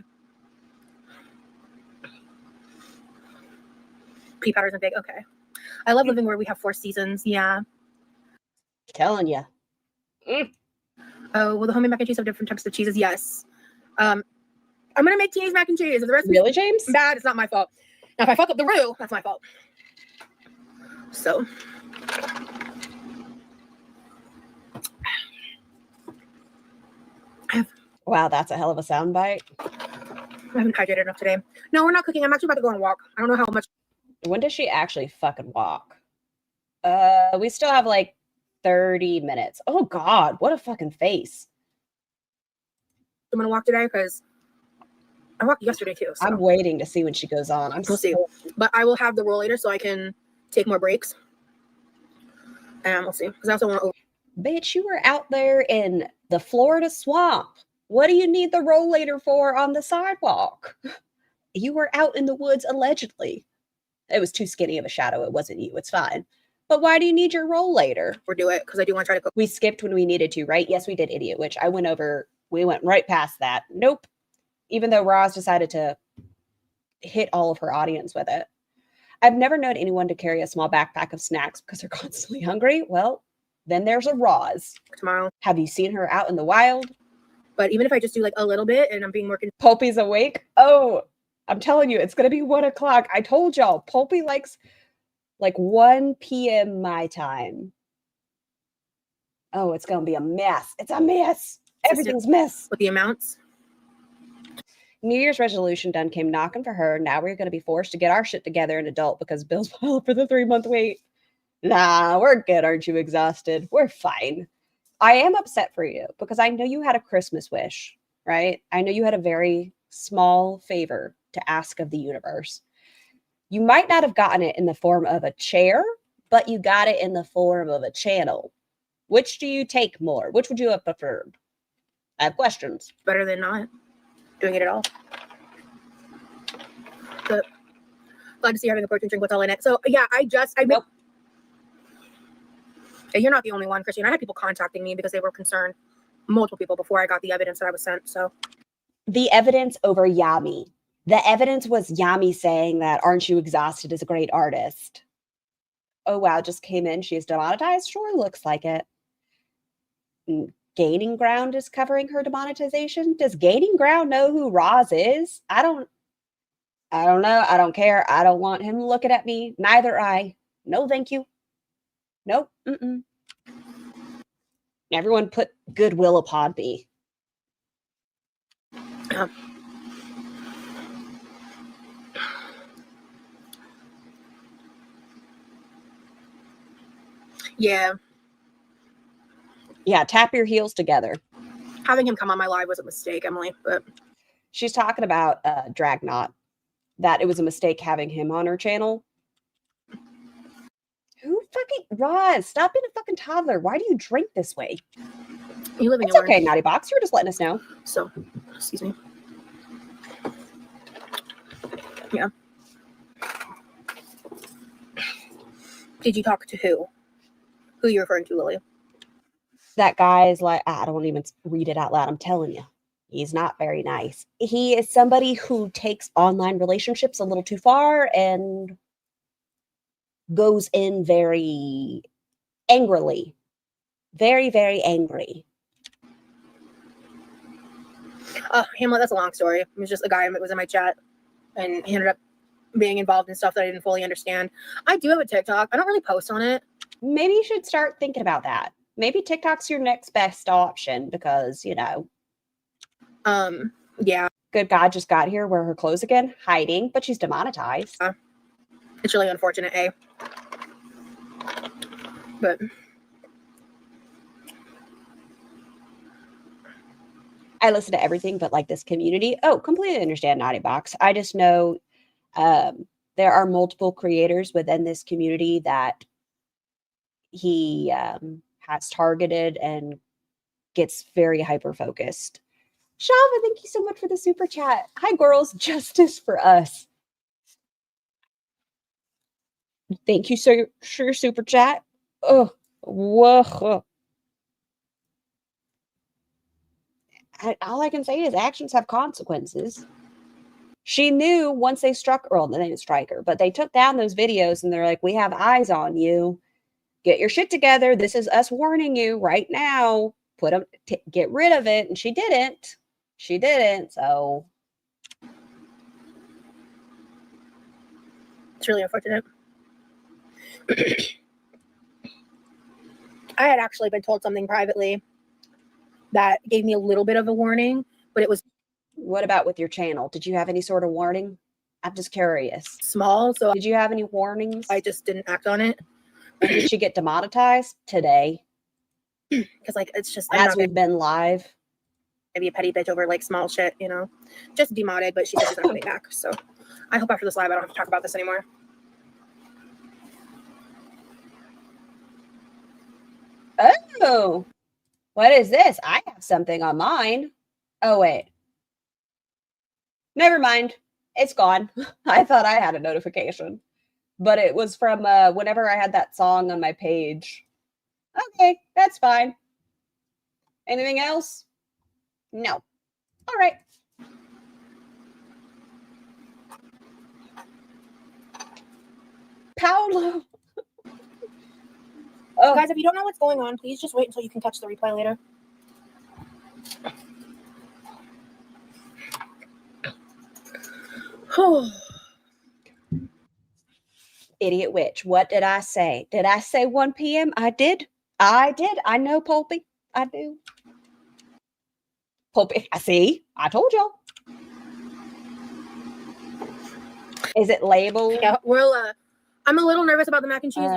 Speaker 4: Pea powders and big. Okay. I love living where we have 4 seasons. Yeah.
Speaker 2: Telling you.
Speaker 4: Oh, will the homemade mac and cheese have different types of cheeses? Yes. I'm gonna make teenage mac and cheese. If the rest
Speaker 2: really, James?
Speaker 4: Bad, it's not my fault. Now, if I fuck up the roux, that's my fault. So.
Speaker 2: Wow, that's a hell of a soundbite.
Speaker 4: I haven't hydrated enough today. No, we're not cooking. I'm actually about to go on a walk. I don't know how much.
Speaker 2: When does she actually fucking walk? We still have like 30 minutes. Oh God, what a fucking face.
Speaker 4: I'm gonna walk today because I walked yesterday too. So.
Speaker 2: I'm waiting to see when she goes on.
Speaker 4: We'll see. But I will have the roll later so I can take more breaks. And we'll see. Because I also want to.
Speaker 2: Bitch, you were out there in the Florida swamp. What do you need the rollator for on the sidewalk? You were out in the woods, allegedly. It was too skinny of a shadow. It wasn't you. It's fine. But why do you need your rollator?
Speaker 4: Or do it, because I do want to try to cook.
Speaker 2: We skipped when we needed to, right? Yes, we did, idiot, which I went over. We went right past that. Nope. Even though Roz decided to hit all of her audience with it. I've never known anyone to carry a small backpack of snacks because they're constantly hungry. Well, then there's a Roz.
Speaker 4: Tomorrow.
Speaker 2: Have you seen her out in the wild?
Speaker 4: But even if I just do like a little bit and I'm being more...
Speaker 2: Pulpy's awake? Oh, I'm telling you, it's going to be 1 o'clock. I told y'all, Pulpy likes like 1 p.m. my time. Oh, it's going to be a mess. It's a mess. Everything's mess.
Speaker 4: With the amounts.
Speaker 2: New Year's resolution done came knocking for her. Now we're going to be forced to get our shit together and adult because bills pile up for the 3-month wait. Nah, we're good. Aren't you exhausted? We're fine. I am upset for you because I know you had a Christmas wish, right? I know you had a very small favor to ask of the universe. You might not have gotten it in the form of a chair, but you got it in the form of a channel. Which do you take more? Which would you have preferred? I have questions.
Speaker 4: Better than not doing it at all. But glad to see you having a protein drink with all in it. So yeah,
Speaker 2: Nope.
Speaker 4: Hey, you're not the only one, Christian. I had people contacting me because they were concerned. Multiple people before I got the evidence that I was sent. So
Speaker 2: The evidence over Yami. The evidence was Yami saying that Aren't You Exhausted is a great artist. Oh wow, just came in. She's demonetized? Sure, looks like it. Gaining Ground is covering her demonetization. Does Gaining Ground know who Roz is? I don't know. I don't care. I don't want him looking at me. Neither I. No, thank you. Nope. Mm-mm. Everyone put goodwill upon me.
Speaker 4: yeah,
Speaker 2: Yeah, tap your heels together.
Speaker 4: having him come on my live was a mistake, Emily. But
Speaker 2: She's talking about Dragnot, that it was a mistake having him on her channel. Who fucking Roz? Stop being a fucking toddler. Why do you drink this way?
Speaker 4: you live in
Speaker 2: It's okay, Naughty Box. You're just letting us know.
Speaker 4: So, excuse me. Yeah. Did you talk to who? Who are you referring to, Lily?
Speaker 2: That guy is like, I don't even read it out loud. I'm telling you, he's not very nice. He is somebody who takes online relationships a little too far and goes in very angrily. Very, very angry.
Speaker 4: Hamlet, that's a long story. It was just a guy that was in my chat, and he ended up being involved in stuff that I didn't fully understand. I do have a TikTok. I don't really post on it.
Speaker 2: Maybe you should start thinking about that. Maybe TikTok's your next best option because,
Speaker 4: Yeah,
Speaker 2: Good God just got here. Where are her clothes again? Hiding, but she's demonetized.
Speaker 4: it's really unfortunate, eh? But
Speaker 2: I listen to everything, but like this community. Oh, completely understand Naughty Box. I just know there are multiple creators within this community that he has targeted and gets very hyper focused. Shava, thank you so much for the super chat. Hi, girls. Justice for us. Thank you so for your super chat. Oh, whoa. All I can say is actions have consequences. She knew once they struck Earl, they didn't strike her, but they took down those videos and they're like, we have eyes on you. Get your shit together. This is us warning you right now. Get rid of it. And she didn't. She didn't. So
Speaker 4: it's really unfortunate. I had actually been told something privately that gave me a little bit of a warning, but it was
Speaker 2: what about with your channel? Did you have any sort of warning? I'm just curious.
Speaker 4: small, so
Speaker 2: Did you have any warnings?
Speaker 4: I just didn't act on it.
Speaker 2: When did she get demonetized? Today.
Speaker 4: Because it's just
Speaker 2: As we've been live.
Speaker 4: Maybe a petty bitch over like small shit, just demodded, but she said she's not coming back. So I hope after this live I don't have to talk about this anymore.
Speaker 2: Oh, what is this? I have something on mine. Oh, wait. Never mind. It's gone. I thought I had a notification, but it was from whenever I had that song on my page. Okay, that's fine. Anything else? No. All right. Paolo. Oh,
Speaker 4: Guys, if you don't know what's going on, please just wait until you can catch the replay later.
Speaker 2: Idiot witch. What did I say? Did I say 1 p.m.? I did. I know, Pulpy. I do. Pulpy. I see. I told y'all. Is it labeled?
Speaker 4: Yeah, I'm a little nervous about the mac and cheese.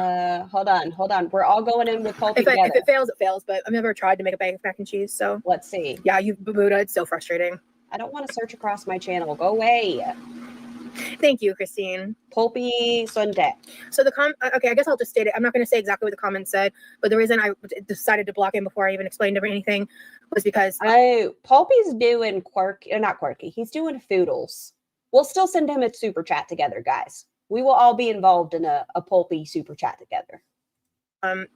Speaker 2: Hold on. We're all going in with Pulpy
Speaker 4: If
Speaker 2: together.
Speaker 4: it fails, it fails. But I've never tried to make a bag of mac and cheese. So
Speaker 2: Let's see.
Speaker 4: yeah, you Buddha. It's so frustrating.
Speaker 2: I don't want to search across my channel. Go away.
Speaker 4: Thank you, Christine.
Speaker 2: Pulpy Sunday.
Speaker 4: So okay, I guess I'll just state it. I'm not going to say exactly what the comment said, but the reason I decided to block him before I even explained anything was because
Speaker 2: Pulpy's doing not quirky. He's doing foodles. We'll still send him a super chat together, guys. We will all be involved in a Pulpy super chat together.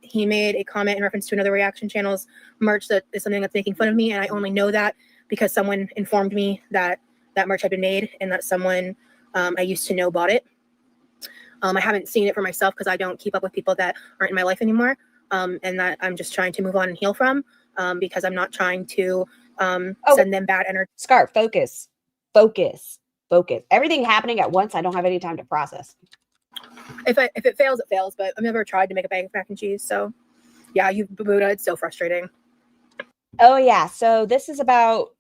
Speaker 4: He made a comment in reference to another reaction channel's merch that is something that's making fun of me, and I only know that because someone informed me that that merch had been made and that someone I used to know bought it. I haven't seen it for myself because I don't keep up with people that aren't in my life anymore, and that I'm just trying to move on and heal from because I'm not trying to send them bad energy.
Speaker 2: Scarf, focus. Everything happening at once, I don't have any time to process.
Speaker 4: If it fails, it fails, but I've never tried to make a bag of mac and cheese. So yeah, you Buddha, it's so frustrating.
Speaker 2: Oh yeah, so this is about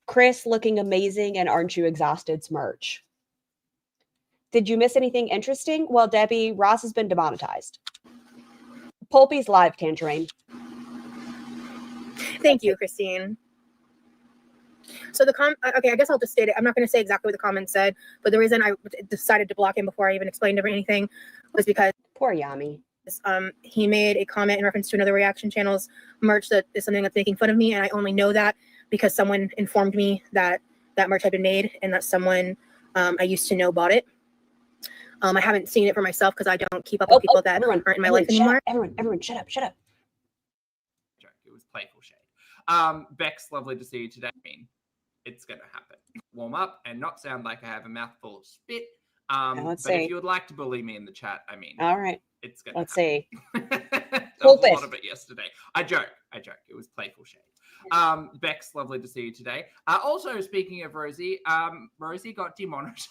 Speaker 2: Chris looking amazing and Aren't You Exhausted's merch. Did you miss anything interesting? Well, Debbie, Ross has been demonetized. Pulpy's live, Tangerine.
Speaker 4: Thank you, Christine. So okay, I guess I'll just state it. I'm not going to say exactly what the comment said, but the reason I decided to block him before I even explained anything was because
Speaker 2: poor Yami.
Speaker 4: He made a comment in reference to another reaction channel's merch that is something that's making fun of me, and I only know that because someone informed me that that merch had been made and that someone I used to know bought it. I haven't seen it for myself because I don't keep up with people that aren't in my life anymore.
Speaker 2: Everyone, shut up.
Speaker 5: Joke. It was playful shade. Bex, lovely to see you today. I mean, it's going to happen. Warm up and not sound like I have a mouthful of spit. But if you would like to bully me in the chat, I mean,
Speaker 2: all right,
Speaker 5: it's going to
Speaker 2: let's
Speaker 5: see.
Speaker 2: There
Speaker 5: was a lot of it yesterday. I joke. It was playful shade. Bex, lovely to see you today. Also, speaking of Rosie, Rosie got demonetized.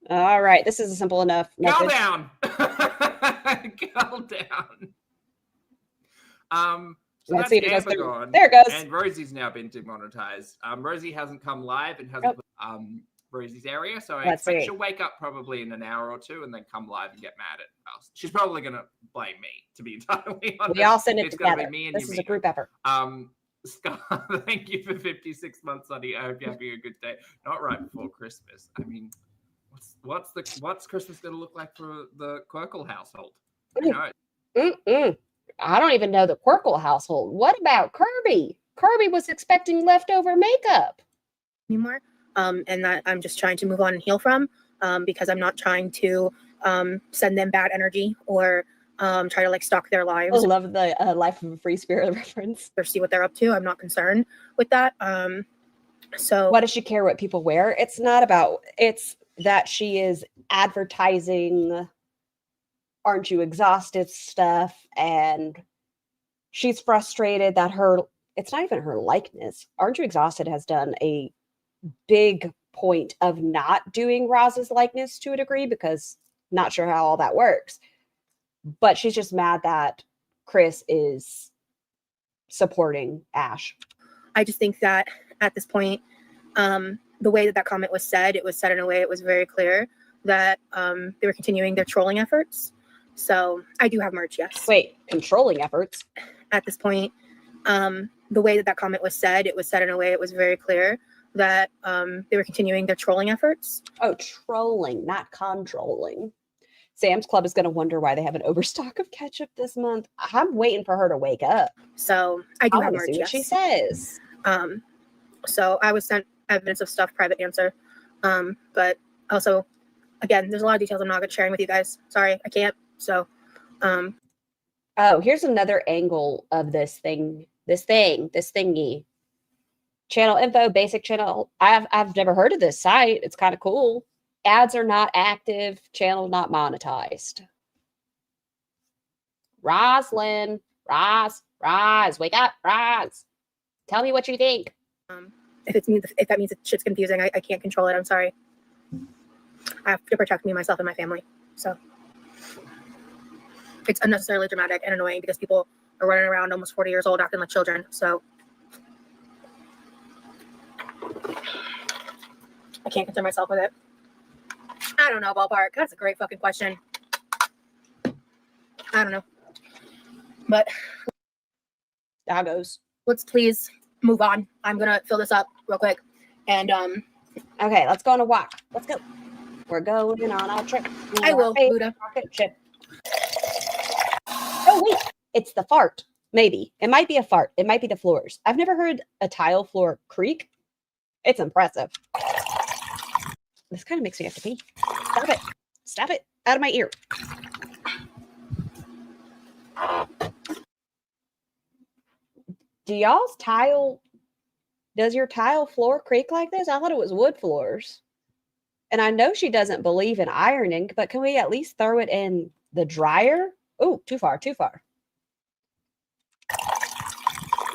Speaker 2: All right, this is a simple enough message.
Speaker 5: Girl down. Girl down. So
Speaker 2: Let's
Speaker 5: that's
Speaker 2: see if it goes
Speaker 5: Amber
Speaker 2: through.
Speaker 5: gone.
Speaker 2: There it goes.
Speaker 5: And Rosie's now been demonetized. Rosie hasn't come live and hasn't put Rosie's area, so I expect she'll wake up probably in an hour or two and then come live and get mad at us. She's probably going to blame me, to be entirely honest.
Speaker 2: We all send it
Speaker 5: it's
Speaker 2: together.
Speaker 5: Gonna be me and
Speaker 2: this is a group effort.
Speaker 5: Scott, thank you for 56 months, honey. I hope you're having a good day. Not right before Christmas. I mean, what's Christmas going to look like for the Quirkle household? You know?
Speaker 2: I don't even know the Quirkle household. What about Kirby? Kirby was expecting leftover makeup.
Speaker 4: Anymore. And that I'm just trying to move on and heal from because I'm not trying to send them bad energy or try to like stalk their lives.
Speaker 2: I love the Life of a Free Spirit reference.
Speaker 4: Or see what they're up to. I'm not concerned with that. So
Speaker 2: why does she care what people wear? It's not about, it's that she is advertising Aren't You Exhausted stuff, and she's frustrated that it's not even her likeness. Aren't You Exhausted has done a big point of not doing Roz's likeness to a degree because not sure how all that works. But she's just mad that Chris is supporting Ash.
Speaker 4: I just think that at this point, the way that comment was said, it was said in a way it was very clear that they were continuing their trolling efforts. So I do have merch, yes.
Speaker 2: Wait, controlling efforts?
Speaker 4: At this point, the way that comment was said, it was said in a way it was very clear that they were continuing their trolling efforts.
Speaker 2: Oh, trolling, not controlling. Sam's Club is going to wonder why they have an overstock of ketchup this month. I'm waiting for her to wake up.
Speaker 4: So I do have merch,
Speaker 2: see what
Speaker 4: yes.
Speaker 2: she says.
Speaker 4: So I was sent evidence of stuff, private answer. But also, again, there's a lot of details I'm not going to share with you guys. Sorry, I can't. So,
Speaker 2: oh, here's another angle of this thingy. Channel info, basic channel. I've never heard of this site. It's kind of cool. Ads are not active. Channel not monetized. Roslyn, Roz, wake up, Roz. Tell me what you think.
Speaker 4: If that means shit's confusing, I can't control it. I'm sorry. I have to protect me, myself, and my family. So it's unnecessarily dramatic and annoying because people are running around almost 40 years old acting like children. So I can't concern myself with it. I don't know, ballpark. That's a great fucking question. I don't know. But
Speaker 2: Doggos.
Speaker 4: let's please move on. I'm gonna fill this up real quick. And
Speaker 2: Okay, let's go on a walk. Let's go. We're going on a trip.
Speaker 4: I will, Buddha.
Speaker 2: Rocket ship. Oh wait, it's the fart. Maybe. It might be a fart. It might be the floors. I've never heard a tile floor creak. It's impressive. This kind of makes me have to pee. Stop it. Stop it. Out of my ear. Does your tile floor creak like this? I thought it was wood floors. And I know she doesn't believe in ironing, but can we at least throw it in the dryer? Oh, too far, too far.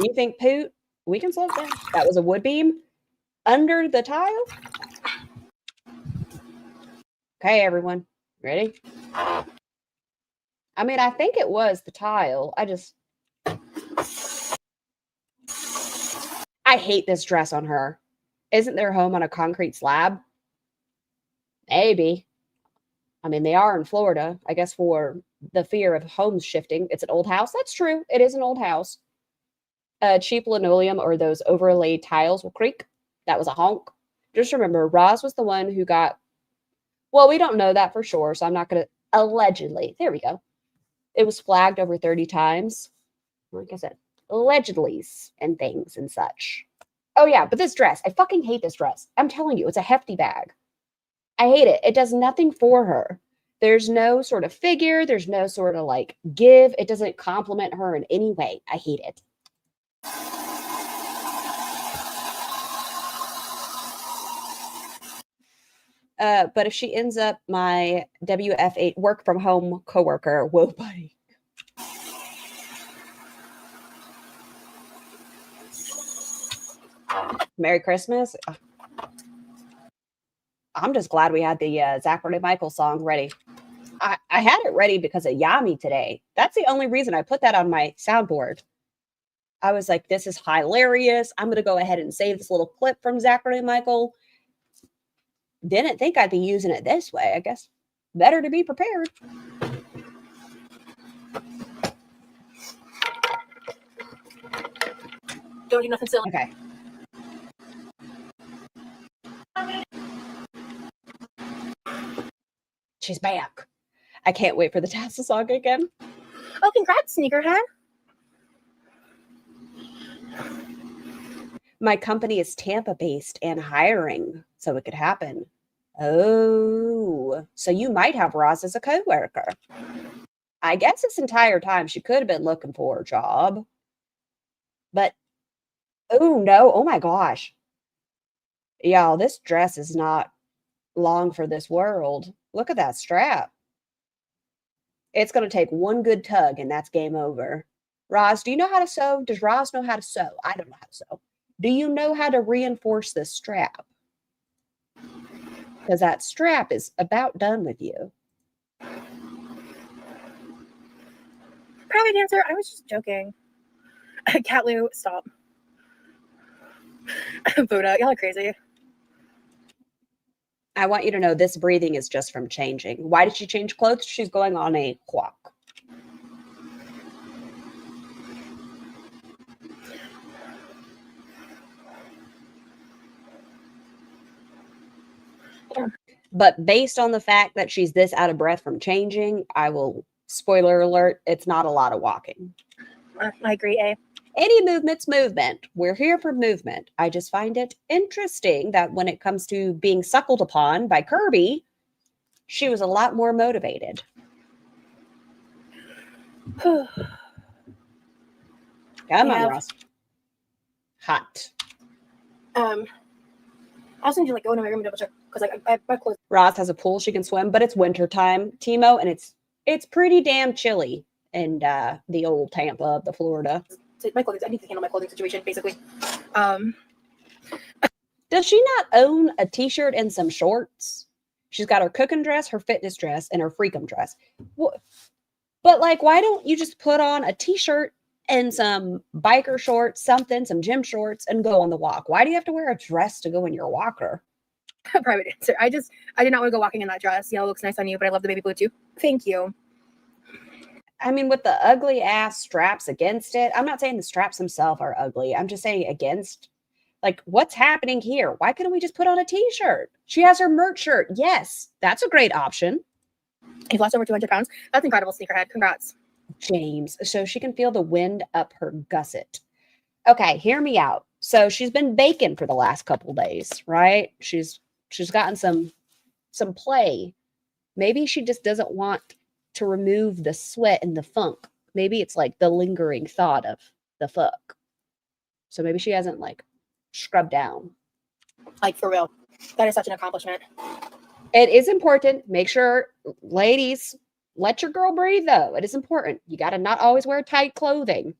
Speaker 2: You think Poot? We can slow it down. That was a wood beam under the tile. Okay, everyone. Ready? I mean, I think it was the tile. I hate this dress on her. Isn't their home on a concrete slab? Maybe. I mean, they are in Florida, I guess, for the fear of homes shifting. It's an old house. That's true. It is an old house. Cheap linoleum or those overlaid tiles will creak. That was a honk. Just remember, Roz was the one who got, well, we don't know that for sure, so I'm not going to, allegedly, there we go. It was flagged over 30 times. Like I said, allegedlys and things and such. Oh yeah, but this dress, I fucking hate this dress. I'm telling you, it's a hefty bag. I hate it. It does nothing for her. There's no sort of figure. There's no sort of like give. It doesn't compliment her in any way. I hate it. But if she ends up my WF8 work from home coworker, whoa, buddy. Merry Christmas. I'm just glad we had the Zachary Michael song ready. I had it ready because of Yami today. That's the only reason I put that on my soundboard. I was like, this is hilarious. I'm going to go ahead and save this little clip from Zachary Michael. Didn't think I'd be using it this way. I guess better to be prepared.
Speaker 4: Don't do nothing silly.
Speaker 2: Okay. She's back. I can't wait for the Tassel song again.
Speaker 4: Oh, congrats, Sneakerhead.
Speaker 2: My company is Tampa-based and hiring, so it could happen. Oh, so you might have Roz as a coworker. I guess this entire time she could have been looking for a job. But, oh no, oh my gosh. Y'all, this dress is not long for this world. Look at that strap. It's going to take one good tug and that's game over. Roz, do you know how to sew? Does Roz know how to sew? I don't know how to sew. Do you know how to reinforce this strap? Because that strap is about done with you.
Speaker 4: Private dancer, I was just joking. Catlu, stop. Buddha, y'all are crazy.
Speaker 2: I want you to know this breathing is just from changing. Why did she change clothes? She's going on a walk.
Speaker 4: Yeah.
Speaker 2: But based on the fact that she's this out of breath from changing, I will, spoiler alert, it's not a lot of walking.
Speaker 4: I agree, A.
Speaker 2: Any movement's movement. We're here for movement. I just find it interesting that when it comes to being suckled upon by Kirby, she was a lot more motivated. Come on, Ross. Hot.
Speaker 4: I'll send you like go into my room and double check because like I my clothes.
Speaker 2: Ross has a pool she can swim, but it's winter time, Timo, and it's pretty damn chilly in the old Tampa of the Florida.
Speaker 4: My clothing. I need to handle my clothing situation basically.
Speaker 2: Does she not own a t-shirt and some shorts? She's got her cooking dress, her fitness dress, and her freakum dress. But like, why don't you just put on a t-shirt and some biker shorts, something, some gym shorts, and go on the walk? Why do you have to wear a dress to go in your walker?
Speaker 4: Private answer. I did not want to go walking in that dress. Yellow looks nice on you, but I love the baby blue too. Thank you.
Speaker 2: I mean, with the ugly ass straps against it, I'm not saying the straps themselves are ugly. I'm just saying against, like, what's happening here? Why couldn't we just put on a t-shirt? She has her merch shirt. Yes, that's a great option.
Speaker 4: You've lost over 200 pounds. That's incredible, sneakerhead. Congrats.
Speaker 2: James, so she can feel the wind up her gusset. Okay, hear me out. So she's been baking for the last couple days, right? She's gotten some play. Maybe she just doesn't want to remove the sweat and the funk. Maybe it's like the lingering thought of the fuck. So maybe she hasn't like scrubbed down.
Speaker 4: Like for real. That is such an accomplishment.
Speaker 2: It is important. Make sure, ladies, let your girl breathe though. It is important. You got to not always wear tight clothing.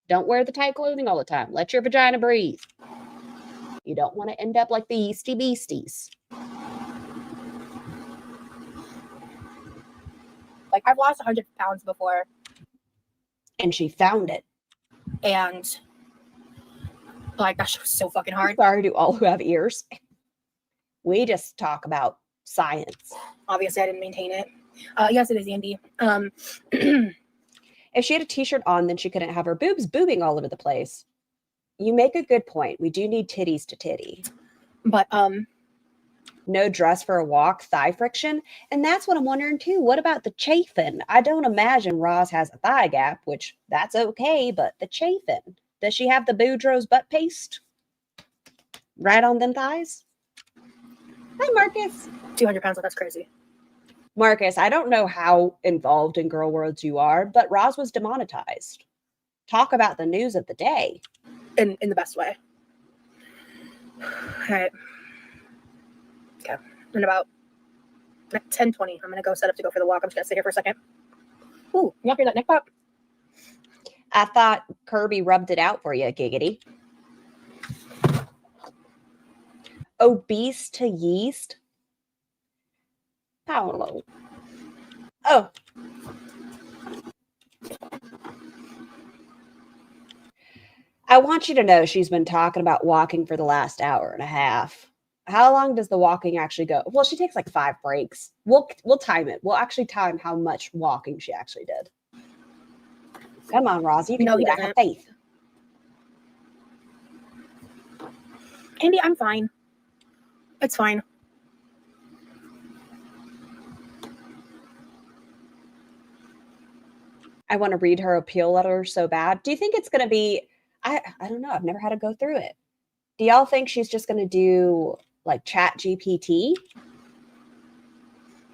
Speaker 2: Don't wear the tight clothing all the time. Let your vagina breathe. You don't want to end up like the yeasty beasties.
Speaker 4: Like I've lost 100 pounds before.
Speaker 2: And she found it.
Speaker 4: And like that shit was so fucking hard.
Speaker 2: Sorry to all who have ears. We just talk about science.
Speaker 4: Obviously, I didn't maintain it. Yes, it is Andy.
Speaker 2: If she had a t-shirt on, then she couldn't have her boobs boobing all over the place. You make a good point. We do need titties to titty.
Speaker 4: But
Speaker 2: no dress for a walk, thigh friction. And that's what I'm wondering too. What about the chafing? I don't imagine Roz has a thigh gap, which that's okay, but the chafing. Does she have the Boudreaux's butt paste right on them thighs? Hi, Marcus.
Speaker 4: 200 pounds, that's crazy.
Speaker 2: Marcus, I don't know how involved in girl worlds you are, but Roz was demonetized. Talk about the news of the day.
Speaker 4: In the best way. All right. Okay. In about 10:20, I'm going to go set up to go for the walk. I'm just going to sit here for a second. Ooh, you hear that neck pop?
Speaker 2: I thought Kirby rubbed it out for you, giggity. Obese to yeast? Paolo. Oh. I want you to know she's been talking about walking for the last hour and a half. How long does the walking actually go? Well, she takes like 5 breaks. We'll time it. We'll actually time how much walking she actually did. Come on, Roz. You can do it. I have faith.
Speaker 4: Andy, I'm fine. It's fine.
Speaker 2: I want to read her appeal letter so bad. Do you think it's going to be, I don't know. I've never had to go through it. Do y'all think she's just going to do like Chat GPT?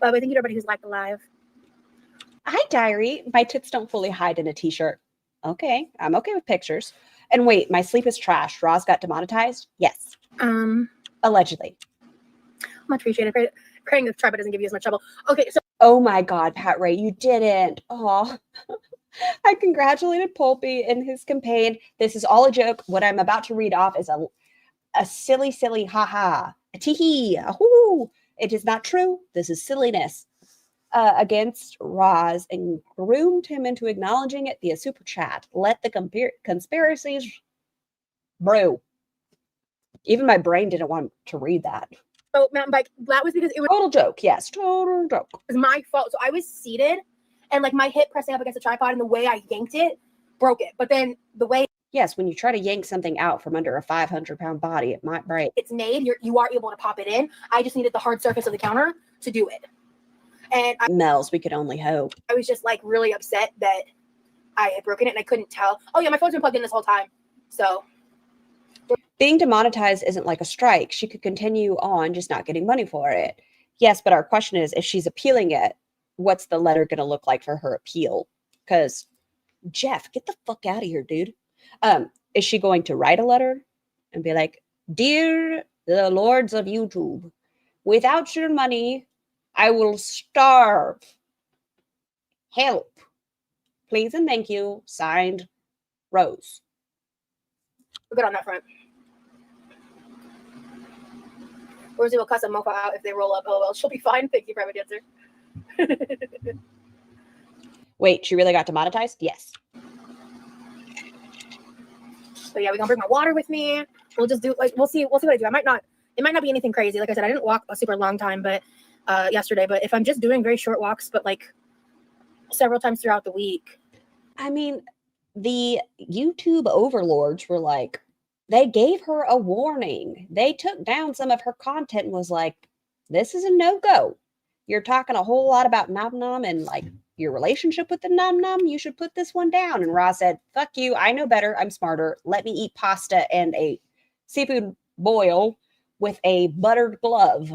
Speaker 4: Well, we thank you to everybody who's liked the live.
Speaker 2: Hi, diary. My tits don't fully hide in a t-shirt. Okay. I'm okay with pictures. And wait, my sleep is trash. Roz got demonetized? Yes. Allegedly.
Speaker 4: Much appreciated. Praying the tribe doesn't give you as much trouble. Okay, so.
Speaker 2: Oh my God, Pat Ray, you didn't. Oh, I congratulated Pulpy in his campaign. This is all a joke. What I'm about to read off is a silly, haha, a tee-hee, a hoo. It is not true. This is silliness. Against Roz and groomed him into acknowledging it via super chat. Let the conspiracies brew. Even my brain didn't want to read that.
Speaker 4: So mountain bike, that was because it was
Speaker 2: total joke. Yes, total joke.
Speaker 4: It was my fault. So I was seated and like my hip pressing up against the tripod and the way I yanked it broke it. But then the way
Speaker 2: yes, when you try to yank something out from under a 500-pound body, it might break.
Speaker 4: It's made, you are able to pop it in. I just needed the hard surface of the counter to do it. And
Speaker 2: Mel's, we could only hope.
Speaker 4: I was just like really upset that I had broken it and I couldn't tell. Oh yeah, my phone's been plugged in this whole time. So
Speaker 2: being demonetized isn't like a strike. She could continue on just not getting money for it. Yes, but our question is, if she's appealing it, what's the letter going to look like for her appeal? Because Jeff, get the fuck out of here, dude. Is she going to write a letter and be like, dear the lords of YouTube, without your money, I will starve. Help. Please and thank you. Signed, Rose.
Speaker 4: We're good on that front. Rosie will cuss a mofo out if they roll up. Oh, well, she'll be fine. Thank you, private answer.
Speaker 2: Wait, she really got demonetized? Yes.
Speaker 4: So yeah, we're gonna bring my water with me. We'll just do like we'll see what I do. I might not It might not be anything crazy. Like I said, I didn't walk a super long time, but yesterday. But if I'm just doing very short walks, but like several times throughout the week.
Speaker 2: I mean, the YouTube overlords were like, they gave her a warning. They took down some of her content and was like, this is a no-go. You're talking a whole lot about Nom Nom and like your relationship with the Nom Nom. You should put this one down. And Roz said, fuck you. I know better. I'm smarter. Let me eat pasta and a seafood boil with a buttered glove.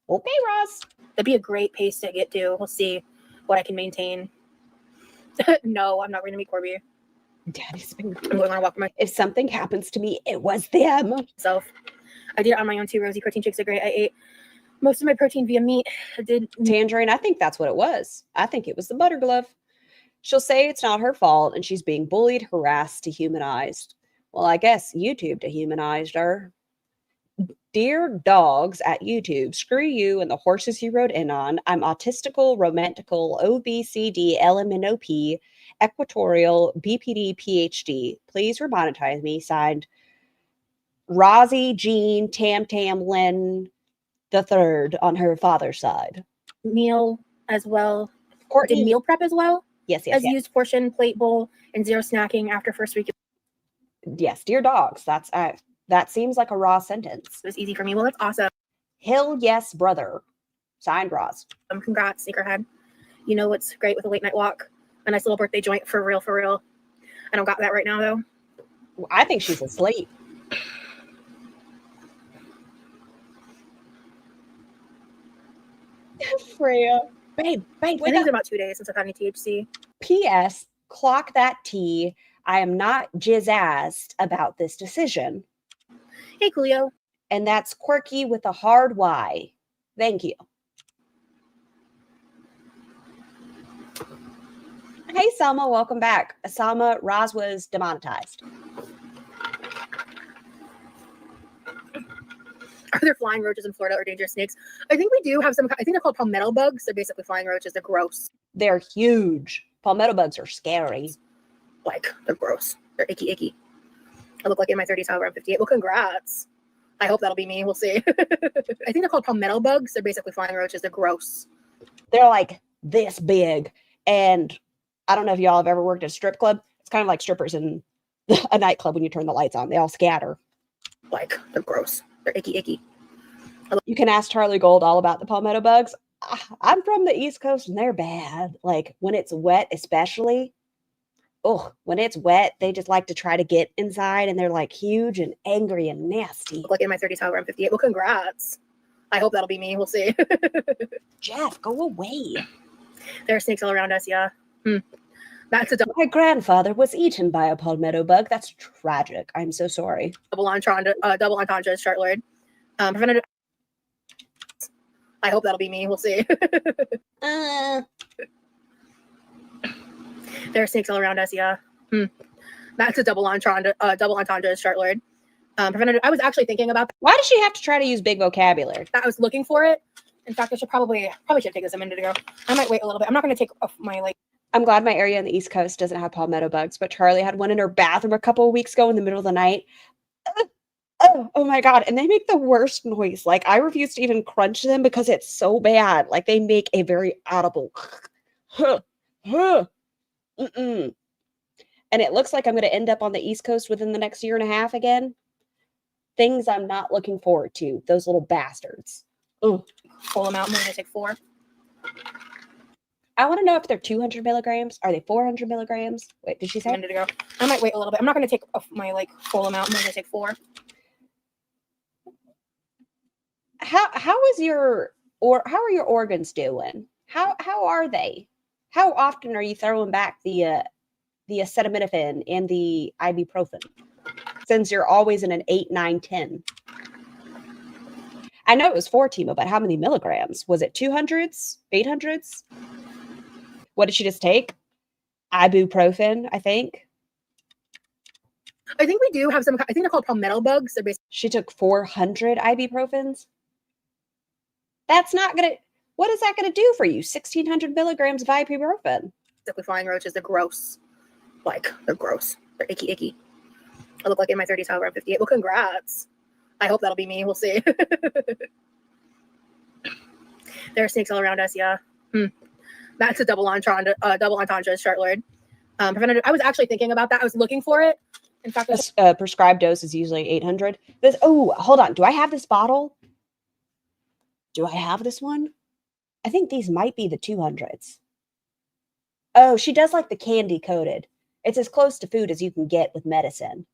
Speaker 2: Okay, Roz.
Speaker 4: That'd be a great pace to get to. We'll see what I can maintain. No, I'm not going to meet Corby.
Speaker 2: Daddy's been
Speaker 4: I'm going on a walk for
Speaker 2: If something happens to me, it was them.
Speaker 4: myself. I did it on my own too, Rosie. Protein shakes are great. I ate most of my protein via meat. I did
Speaker 2: Tangerine, I think that's what it was. I think it was the butter glove. She'll say it's not her fault and she's being bullied, harassed, dehumanized. Well, I guess YouTube dehumanized her. Dear dogs at YouTube, screw you and the horses you rode in on. I'm autistical, romantical, OBCD, LMNOP, equatorial, BPD, PhD. Please remonetize me. Signed, Rosie Jean Tam Tam Lynn the third on her father's side.
Speaker 4: meal as well.
Speaker 2: Courtney,
Speaker 4: Did meal prep as well.
Speaker 2: yes,
Speaker 4: As used portion, plate bowl, and zero snacking after first week.
Speaker 2: yes, dear dogs. That's that seems like a raw sentence.
Speaker 4: It was easy for me. Well, that's awesome.
Speaker 2: Hill, yes, brother. Signed, Roz.
Speaker 4: Congrats, sneakerhead. You know what's great with a late night walk? A nice little birthday joint for real, for real. I don't got that right now though.
Speaker 2: I think she's asleep. Freya. Babe,
Speaker 4: I think it's about 2 days since I've had any THC.
Speaker 2: P.S. Clock that T. I am not jizzazzed about this decision.
Speaker 4: Hey, Coolio.
Speaker 2: And that's Quirky with a hard Y. Thank you. Hey, Selma, welcome back. Selma, Roz was demonetized.
Speaker 4: Are there flying roaches in Florida or dangerous snakes? I think we do have some. I think they're called palmetto bugs. They're basically flying roaches. They're gross.
Speaker 2: They're huge. Palmetto bugs are scary.
Speaker 4: Like, they're gross. They're icky, icky. I look like in my 30s, however, I'm 58. Well, congrats. I hope that'll be me. We'll see. I think they're called palmetto bugs. They're basically flying roaches. They're gross.
Speaker 2: They're like this big. And I don't know if y'all have ever worked at a strip club. It's kind of like strippers in a nightclub when you turn the lights on. They all scatter.
Speaker 4: Like, they're gross. They're icky, icky.
Speaker 2: You can ask Charlie Gold all about the palmetto bugs. I'm from the East Coast and they're bad. Like when it's wet, especially. Oh, when it's wet, they just like to try to get inside and they're like huge and angry and nasty.
Speaker 4: Look like in my 30s, however, I'm 58. Well, congrats. I hope that'll be me. We'll see.
Speaker 2: Jeff, go away.
Speaker 4: There are snakes all around us. Yeah. That's a
Speaker 2: My grandfather was eaten by a palmetto bug. That's tragic. I'm so sorry.
Speaker 4: double entendre, Chartlord. Prevented. I hope that'll be me. We'll see. There are snakes all around us. Yeah. That's a double entendre, Chartlord. Prevented. I was actually thinking about that.
Speaker 2: Why does she have to try to use big vocabulary?
Speaker 4: I was looking for it. In fact, I should probably should take this a minute ago. I might wait a little bit. I'm not going to take off my
Speaker 2: I'm glad my area on the East Coast doesn't have palmetto bugs, but Charlie had one in her bathroom a couple of weeks ago in the middle of the night. Oh my God. And they make the worst noise. Like I refuse to even crunch them because it's so bad. Like they make a very audible. And it looks like I'm going to end up on the East Coast within the next year and a half again. Things I'm not looking forward to. Those little bastards.
Speaker 4: Full amount. I'm going to take 4.
Speaker 2: I want to know if they're 200 milligrams. Are they 400 milligrams? Wait, did she say?
Speaker 4: A minute ago. I might wait a little bit. I'm not going to take off my full amount. I'm going to take 4.
Speaker 2: How is your how are your organs doing? How are they? How often are you throwing back the acetaminophen and the ibuprofen? Since you're always in an 8, 9, 10. I know it was 4, Timo, but how many milligrams? Was it 200s? 800s? What did she just take? Ibuprofen, I think.
Speaker 4: I think we do have some. I think they're called palmetto bugs. They're basically.
Speaker 2: She took 400 ibuprofens. That's not going to, what is that going to do for you? 1,600 milligrams of ibuprofen.
Speaker 4: Flying roaches. They're gross. Like, they're gross. They're icky, icky. I look like in my 30s, however, I'm 58. Well, congrats. I hope that'll be me. We'll see. There are snakes all around us. Yeah. That's a double entendre, Chartlord. Preventative. I was actually thinking about that. I was looking for it. In fact,
Speaker 2: A prescribed dose is usually 800. This. Oh, hold on. Do I have this bottle? Do I have this one? I think these might be the 200s. Oh, she does like the candy coated. It's as close to food as you can get with medicine.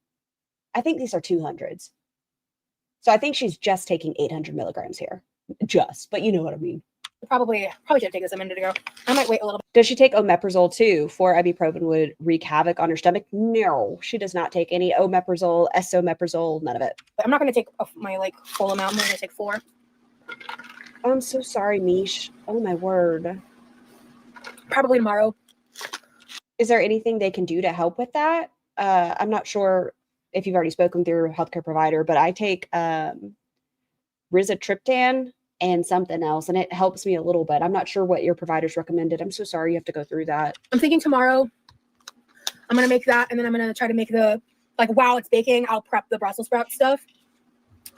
Speaker 2: I think these are 200s. So I think she's just taking 800 milligrams here. Just, but you know what I mean.
Speaker 4: probably should have taken this a minute ago. I might wait a little bit.
Speaker 2: Does she take omeprazole too? 4 ibuprofen would wreak havoc on her stomach. No, she does not take any omeprazole, esomeprazole, none of it.
Speaker 4: I'm not going to take my like full amount. I'm going to take 4.
Speaker 2: I'm so sorry, Mish. Oh my word.
Speaker 4: Probably tomorrow.
Speaker 2: Is there anything they can do to help with that? I'm not sure if you've already spoken through a healthcare provider, but I take rizatriptan and something else, and it helps me a little bit. I'm not sure what your providers recommended. I'm so sorry you have to go through that.
Speaker 4: I'm thinking tomorrow I'm going to make that, and then I'm going to try to make the, like, while it's baking, I'll prep the Brussels sprout stuff,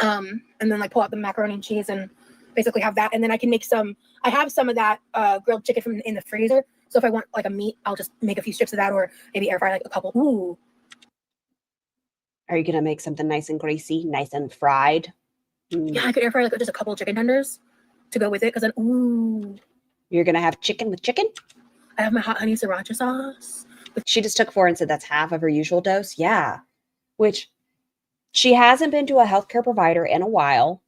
Speaker 4: and then, like, pull out the macaroni and cheese and basically have that, and then I can make I have some of that grilled chicken from in the freezer, so if I want, like, a meat, I'll just make a few strips of that, or maybe air fry, like, a couple. Ooh.
Speaker 2: Are you going to make something nice and greasy, nice and fried?
Speaker 4: Yeah, I could air fry, like, just a couple of chicken tenders to go with it, because then, ooh.
Speaker 2: You're going to have chicken with chicken?
Speaker 4: I have my hot honey sriracha sauce.
Speaker 2: She just took 4 and said that's half of her usual dose. Yeah. Which she hasn't been to a healthcare provider in a while.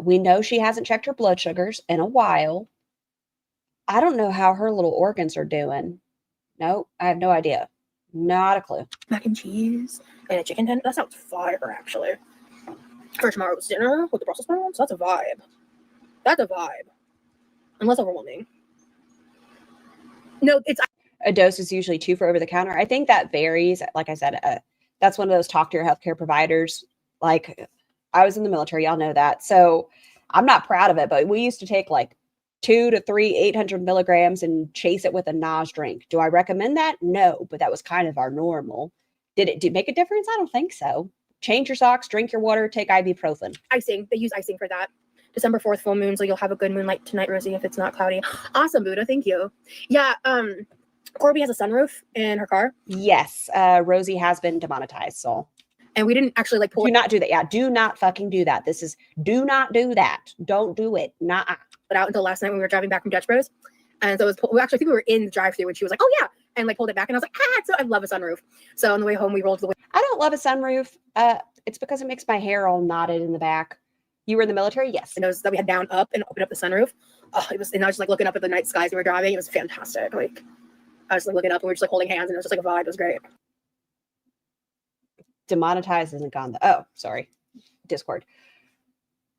Speaker 2: We know she hasn't checked her blood sugars in a while. I don't know how her little organs are doing. No, I have no idea. Not a clue.
Speaker 4: Mac and cheese and a chicken tender. That sounds fire, actually. For tomorrow's dinner with the Brussels sprouts, that's a vibe. That's a vibe. Unless overwhelming. No, it's...
Speaker 2: A dose is usually 2 for over the counter. I think that varies. Like I said, that's one of those talk to your healthcare providers. Like, I was in the military, y'all know that. So I'm not proud of it, but we used to take like 2 to 3 800 milligrams and chase it with a NAS drink. Do I recommend that? No, but that was kind of our normal. Did it make a difference? I don't think so. Change your socks, drink your water, take ibuprofen.
Speaker 4: Icing. They use icing for that. December 4th, full moon, so you'll have a good moonlight tonight, Rosie, if it's not cloudy. Awesome, Buddha. Thank you. Yeah, Corby has a sunroof in her car.
Speaker 2: Yes, Rosie has been demonetized, so.
Speaker 4: And we didn't actually, like, pull
Speaker 2: Do
Speaker 4: it
Speaker 2: not do that. Yeah, do not fucking do that. Do not do that. Don't do it. Nuh-uh.
Speaker 4: out until last night when we were driving back from Dutch Bros. And so it was, I think we were in the drive-thru when she was like, oh yeah, and like pulled it back. And I was like, so I love a sunroof. So on the way home, we rolled to the way.
Speaker 2: I don't love a sunroof. It's because it makes my hair all knotted in the back. You were in the military? Yes.
Speaker 4: And that we had down up and opened up the sunroof. Oh, it was, and I was just like looking up at the night skies when we were driving. It was fantastic. Like, I was like looking up and we were just like holding hands and it was just like a vibe. It was great.
Speaker 2: Demonetized isn't gone. Oh, sorry. Discord.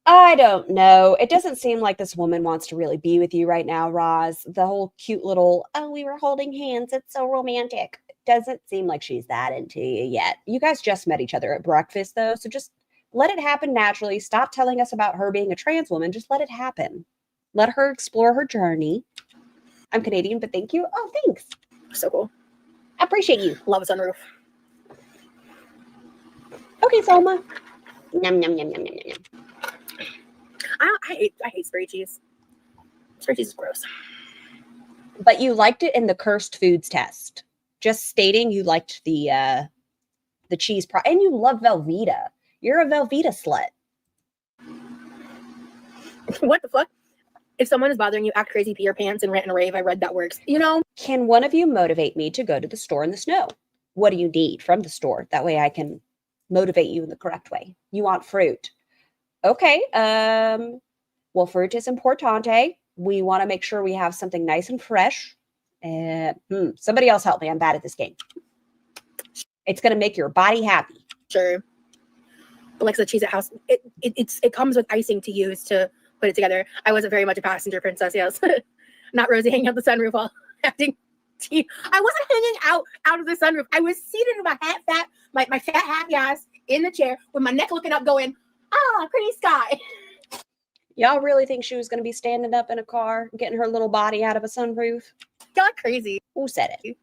Speaker 2: I don't know. It doesn't seem like this woman wants to really be with you right now, Roz. The whole cute little, oh, we were holding hands. It's so romantic. Doesn't seem like she's that into you yet. You guys just met each other at breakfast, though. So just let it happen naturally. Stop telling us about her being a trans woman. Just let it happen. Let her explore her journey. I'm Canadian, but thank you. Oh, thanks.
Speaker 4: So cool.
Speaker 2: I appreciate you.
Speaker 4: Love a sunroof.
Speaker 2: Okay, Selma. Yum, yum, yum, yum, yum, yum.
Speaker 4: I hate spray cheese. Spray cheese is gross.
Speaker 2: But you liked it in the cursed foods test. Just stating you liked the cheese and you love Velveeta. You're a Velveeta slut.
Speaker 4: What the fuck? If someone is bothering you, act crazy, pee your pants, and rant and rave. I read that works. You know?
Speaker 2: Can one of you motivate me to go to the store in the snow? What do you need from the store? That way I can motivate you in the correct way. You want fruit. Okay. Well, fruit is importante. We want to make sure we have something nice and fresh. Somebody else help me. I'm bad at this game. It's going to make your body happy.
Speaker 4: Sure. But like the cheese at house, it comes with icing to use to put it together. I wasn't very much a passenger princess, yes. Not Rosie hanging out the sunroof while having tea. I wasn't hanging out of the sunroof. I was seated in my fat happy ass in the chair with my neck looking up going, pretty sky.
Speaker 2: Y'all really think she was going to be standing up in a car, getting her little body out of a sunroof?
Speaker 4: Y'all crazy.
Speaker 2: Who said it?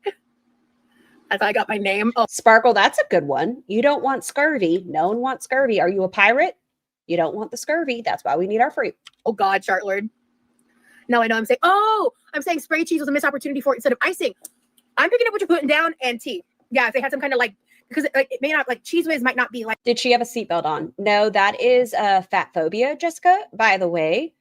Speaker 4: If I got my name. Oh,
Speaker 2: Sparkle, that's a good one. You don't want scurvy. No one wants scurvy. Are you a pirate? You don't want the scurvy. That's why we need our fruit.
Speaker 4: oh God, Chartlord. No, I know. I'm saying spray cheese was a missed opportunity for it instead of icing. I'm picking up what you're putting down and tea. Yeah, if they had some kind of like, because it may not, like Cheese Whiz might not be like.
Speaker 2: Did she have a seatbelt on? No, that is fat phobia, Jessica, by the way,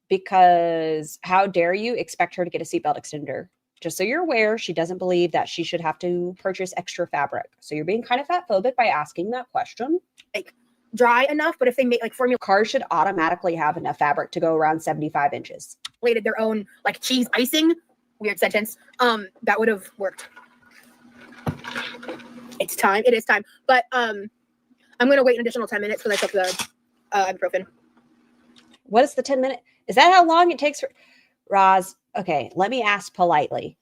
Speaker 2: because how dare you expect her to get a seatbelt extender? Just so you're aware, she doesn't believe that she should have to purchase extra fabric. So you're being kind of fat phobic by asking that question.
Speaker 4: Like dry enough, but if they make like formulated
Speaker 2: Cars should automatically have enough fabric to go around 75 inches.
Speaker 4: their own like cheese icing, weird sentence, that would have worked. It's time. It is time. But I'm gonna wait an additional 10 minutes because I took the ibuprofen.
Speaker 2: What is the 10-minute? Is that how long it takes for Roz? Okay, let me ask politely.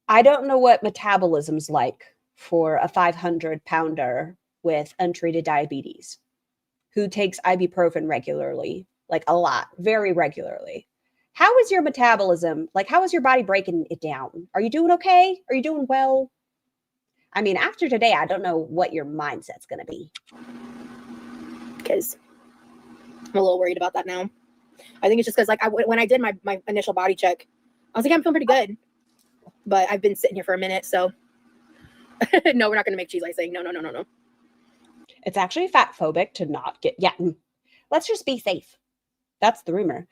Speaker 2: I don't know what metabolism's like for a 500-pounder with untreated diabetes who takes ibuprofen regularly, like a lot, very regularly. How is your metabolism? Like, how is your body breaking it down? Are you doing okay? Are you doing well? I mean, after today, I don't know what your mindset's going to be.
Speaker 4: Because I'm a little worried about that now. I think it's just because like when I did my initial body check, I was like, I'm feeling pretty good. But I've been sitting here for a minute, so no, we're not going to make cheese icing. No.
Speaker 2: It's actually fat phobic to not get, let's just be safe. That's the rumor.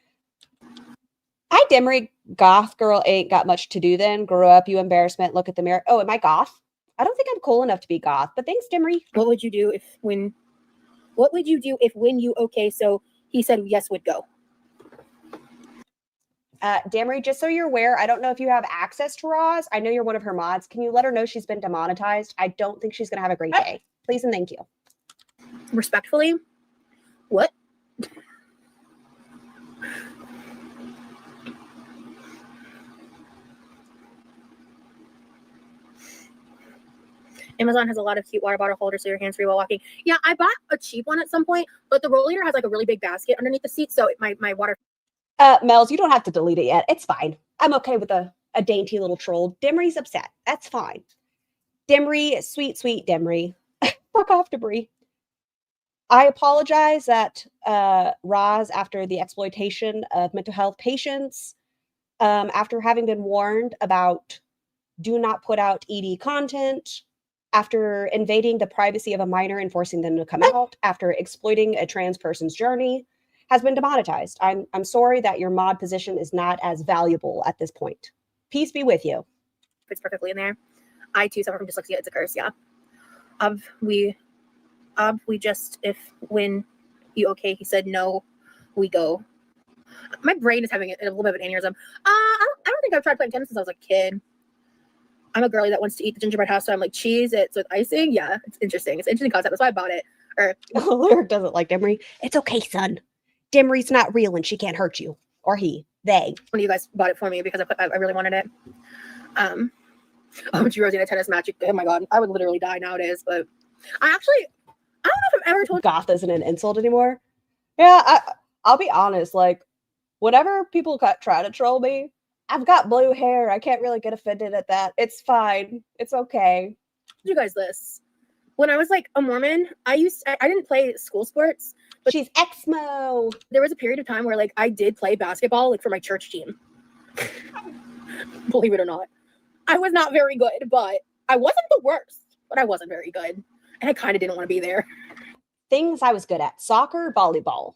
Speaker 2: Hi, Demery. Goth girl ain't got much to do then. Grow up, you embarrassment. Look at the mirror. Oh, am I goth? I don't think I'm cool enough to be goth, but thanks, Demery.
Speaker 4: What would you do if when you okay, so he said yes would go?
Speaker 2: Demery, just so you're aware, I don't know if you have access to Roz. I know you're one of her mods. Can you let her know she's been demonetized? I don't think she's going to have a great day. Please and thank you.
Speaker 4: Respectfully, what? Amazon has a lot of cute water bottle holders so your hands free while walking. Yeah, I bought a cheap one at some point, but the rollator has like a really big basket underneath the seat, so my water.
Speaker 2: Mel's, you don't have to delete it yet. It's fine. I'm okay with a dainty little troll. Demery's upset. That's fine. Demery, sweet Demery. Fuck off, Debris. I apologize that Roz, after the exploitation of mental health patients, after having been warned about do not put out ED content, after invading the privacy of a minor and forcing them to come out, after exploiting a trans person's journey, has been demonetized. I'm sorry that your mod position is not as valuable at this point. Peace be with you.
Speaker 4: Fits perfectly in there. I too suffer from dyslexia. It's a curse, yeah. We just, if when you okay, he said no, we go. My brain is having a little bit of an aneurysm. I don't think I've tried playing tennis since I was a kid. I'm a girly that wants to eat the gingerbread house, so I'm like, cheese it's with icing. Yeah, it's interesting. It's an interesting concept. That's why I bought it. Or
Speaker 2: Lyric doesn't like Demery. It's okay, son. Demery's not real and she can't hurt you. Or he. They.
Speaker 4: one of you guys bought it for me because I really wanted it. Oh, Rosie in a tennis match. Oh my god, I would literally die nowadays. But I don't know if I've ever told
Speaker 2: goth isn't an insult anymore. Yeah, I'll be honest. Like, whenever people try to troll me, I've got blue hair. I can't really get offended at that. It's fine. It's okay.
Speaker 4: you guys this. When I was like a Mormon, I didn't play school sports, but
Speaker 2: she's Exmo.
Speaker 4: There was a period of time where like I did play basketball like for my church team. Believe it or not. I was not very good, but I wasn't the worst, but I wasn't very good. And I kind of didn't want to be there.
Speaker 2: Things I was good at: soccer, volleyball.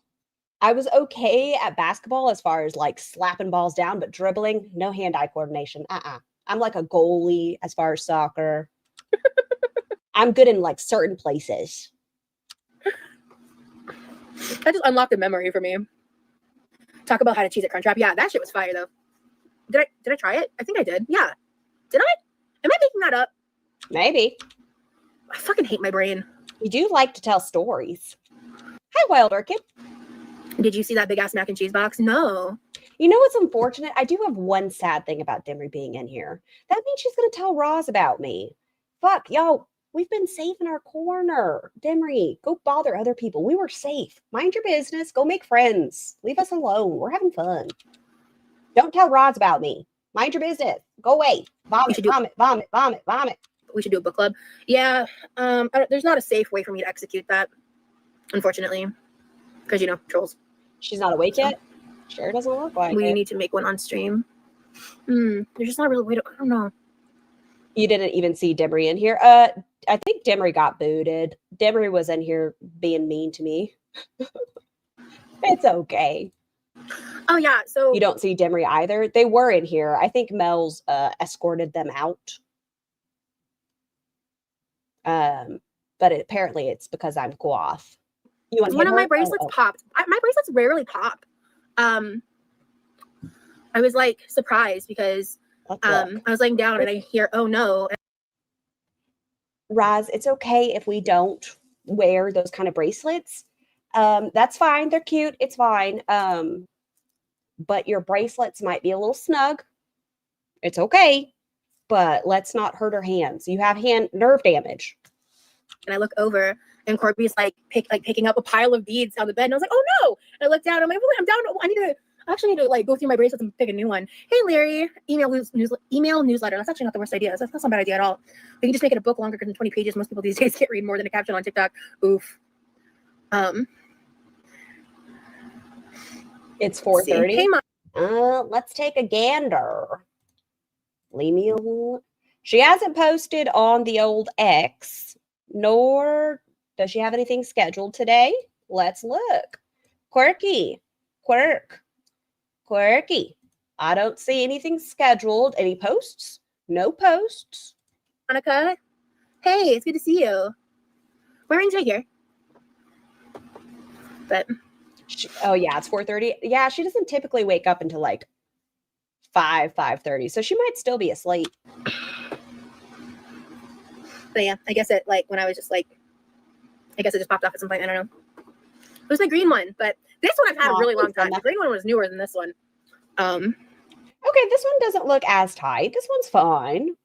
Speaker 2: I was okay at basketball as far as like slapping balls down, but dribbling, no hand-eye coordination. I'm like a goalie as far as soccer. I'm good in like certain places.
Speaker 4: That just unlocked a memory for me. Talk about how to cheese at Crunchwrap. Yeah, that shit was fire though. Did I try it? I think I did. Yeah. Did I? Am I making that up?
Speaker 2: Maybe.
Speaker 4: I fucking hate my brain.
Speaker 2: You do like to tell stories. Hi, Wild Orchid.
Speaker 4: Did you see that big ass mac and cheese box? No.
Speaker 2: You know what's unfortunate? I do have one sad thing about Demery being in here. That means she's going to tell Roz about me. Fuck, y'all. We've been safe in our corner. Demery, go bother other people. We were safe. Mind your business. Go make friends. Leave us alone. We're having fun. Don't tell Roz about me. Mind your business. Go away. Vomit, vomit, vomit, vomit, vomit.
Speaker 4: we should do a book club. Yeah, there's not a safe way for me to execute that, unfortunately, because trolls.
Speaker 2: She's not awake yet? Sure doesn't look like
Speaker 4: We
Speaker 2: it.
Speaker 4: need to make one on stream. There's just not a real way to, I don't know.
Speaker 2: You didn't even see Demery in here. I think Demery got booted. Demery was in here being mean to me. It's okay.
Speaker 4: Oh yeah, so
Speaker 2: You don't see Demery either. They were in here. I think Mel's escorted them out. But apparently it's because I'm Guaf. You want
Speaker 4: one of my
Speaker 2: her?
Speaker 4: bracelets
Speaker 2: Oh.
Speaker 4: popped. My bracelets rarely pop. I was like surprised because
Speaker 2: Let's look.
Speaker 4: I was laying down and I hear, oh no.
Speaker 2: Roz, it's okay if we don't wear those kind of bracelets. That's fine. They're cute. It's fine. But your bracelets might be a little snug. It's okay. But let's not hurt her hands. You have nerve damage.
Speaker 4: And I look over and Corby's picking up a pile of beads on the bed. And I was like, oh no. And I look down. I'm like, I'm down. I actually need to like go through my bracelets and pick a new one. Hey Larry, email newsletter. That's actually not the worst idea. That's not a bad idea at all. We can just make it a book longer than 20 pages. Most people these days can't read more than a caption on TikTok. Oof.
Speaker 2: It's 4:30.
Speaker 4: Hey Mom.
Speaker 2: Let's take a gander. Leave me alone. She hasn't posted on the old X, nor does she have anything scheduled today. Let's look. Quirky. I don't see anything scheduled. Any posts? No posts.
Speaker 4: Monica. Hey, it's good to see you. Wearing right here. But
Speaker 2: Oh yeah, it's 4:30. Yeah, she doesn't typically wake up until like 5:30. So she might still be asleep.
Speaker 4: But yeah, I guess it when I was just I guess it just popped off at some point. I don't know. It was the green one, but this one I've had a really long time. The green one was newer than this one.
Speaker 2: Okay, this one doesn't look as tight. This one's fine.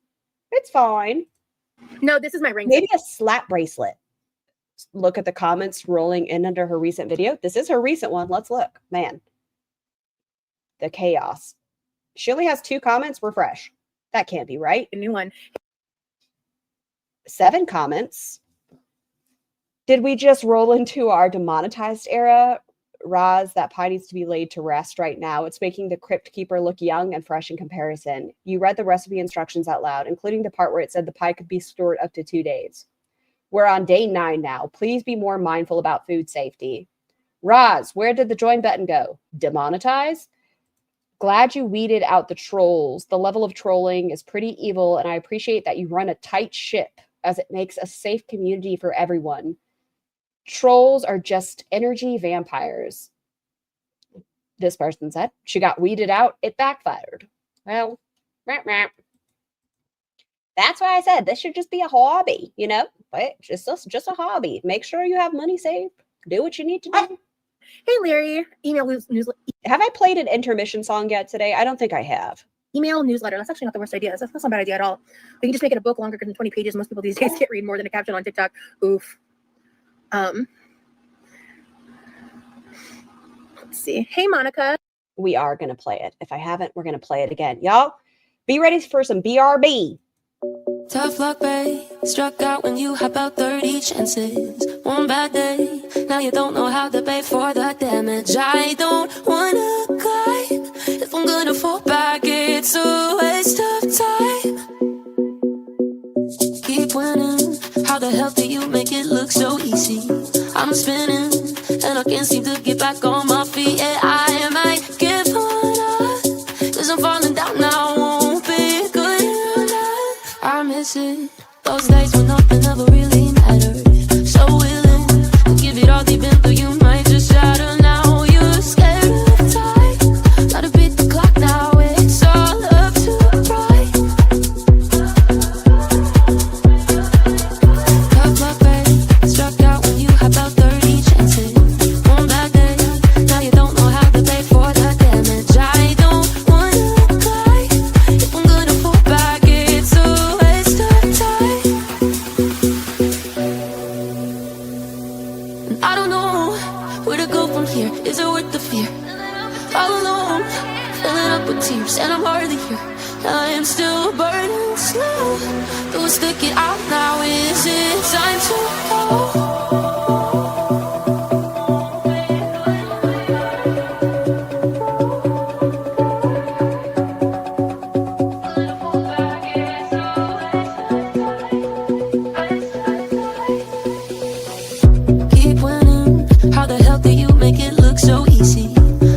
Speaker 2: It's fine.
Speaker 4: No, this is my ring.
Speaker 2: Maybe a slap bracelet. Look at the comments rolling in under her recent video. This is her recent one. Let's look. Man. The chaos. She only has 2 comments. Refresh. That can't be right.
Speaker 4: A new one.
Speaker 2: 7 comments. Did we just roll into our demonetized era? Roz, that pie needs to be laid to rest right now. It's making the Crypt Keeper look young and fresh in comparison. You read the recipe instructions out loud, including the part where it said the pie could be stored up to 2 days. We're on day 9 now. Please be more mindful about food safety. Roz, where did the join button go? Demonetize? Glad you weeded out the trolls. The level of trolling is pretty evil, and I appreciate that you run a tight ship as it makes a safe community for everyone. Trolls are just energy vampires. This person said she got weeded out. It backfired. Well, that's why I said this should just be a hobby, but just a hobby. Make sure you have money saved. Do what you need to do.
Speaker 4: Hey Larry, email newsletter.
Speaker 2: Have I played an intermission song yet today? I don't think I have.
Speaker 4: Email newsletter. That's actually not the worst idea. That's not a bad idea at all. We can just make it a book longer than 20 pages. Most people these days can't read more than a caption on TikTok. Oof. Let's see. Hey Monica.
Speaker 2: We are going to play it. If I haven't, we're going to play it again. Y'all, be ready for some BRB.
Speaker 11: Tough luck, babe. Struck out when you had about 30 chances. One bad day, now you don't know how to pay for the damage. I don't wanna climb. If I'm gonna fall back, it's a waste of time. Keep winning. How the hell do you make it look so easy? I'm spinning, and I can't seem to get back on my feet. Yeah, I might give one up, 'cause I'm falling down now. Won't be good enough. I miss it. Those days when nothing ever really mattered. So willing to give it all deep into you might just shatter now. You're scared of time. Gotta beat the clock now. It's all up to right. Tough luck, babe. Struck out when you had about 30 chances. One bad day, now you don't know how to pay for the damage. I don't wanna cry. If I'm gonna fall back, it's a waste of time. And I don't know where to go from here. Is it worth the fear? All alone, filling up with tears, and I'm hardly here. I am still burning slow. Don't stick it out now. Is it time to go? Keep winning. How the hell do you make it look so easy?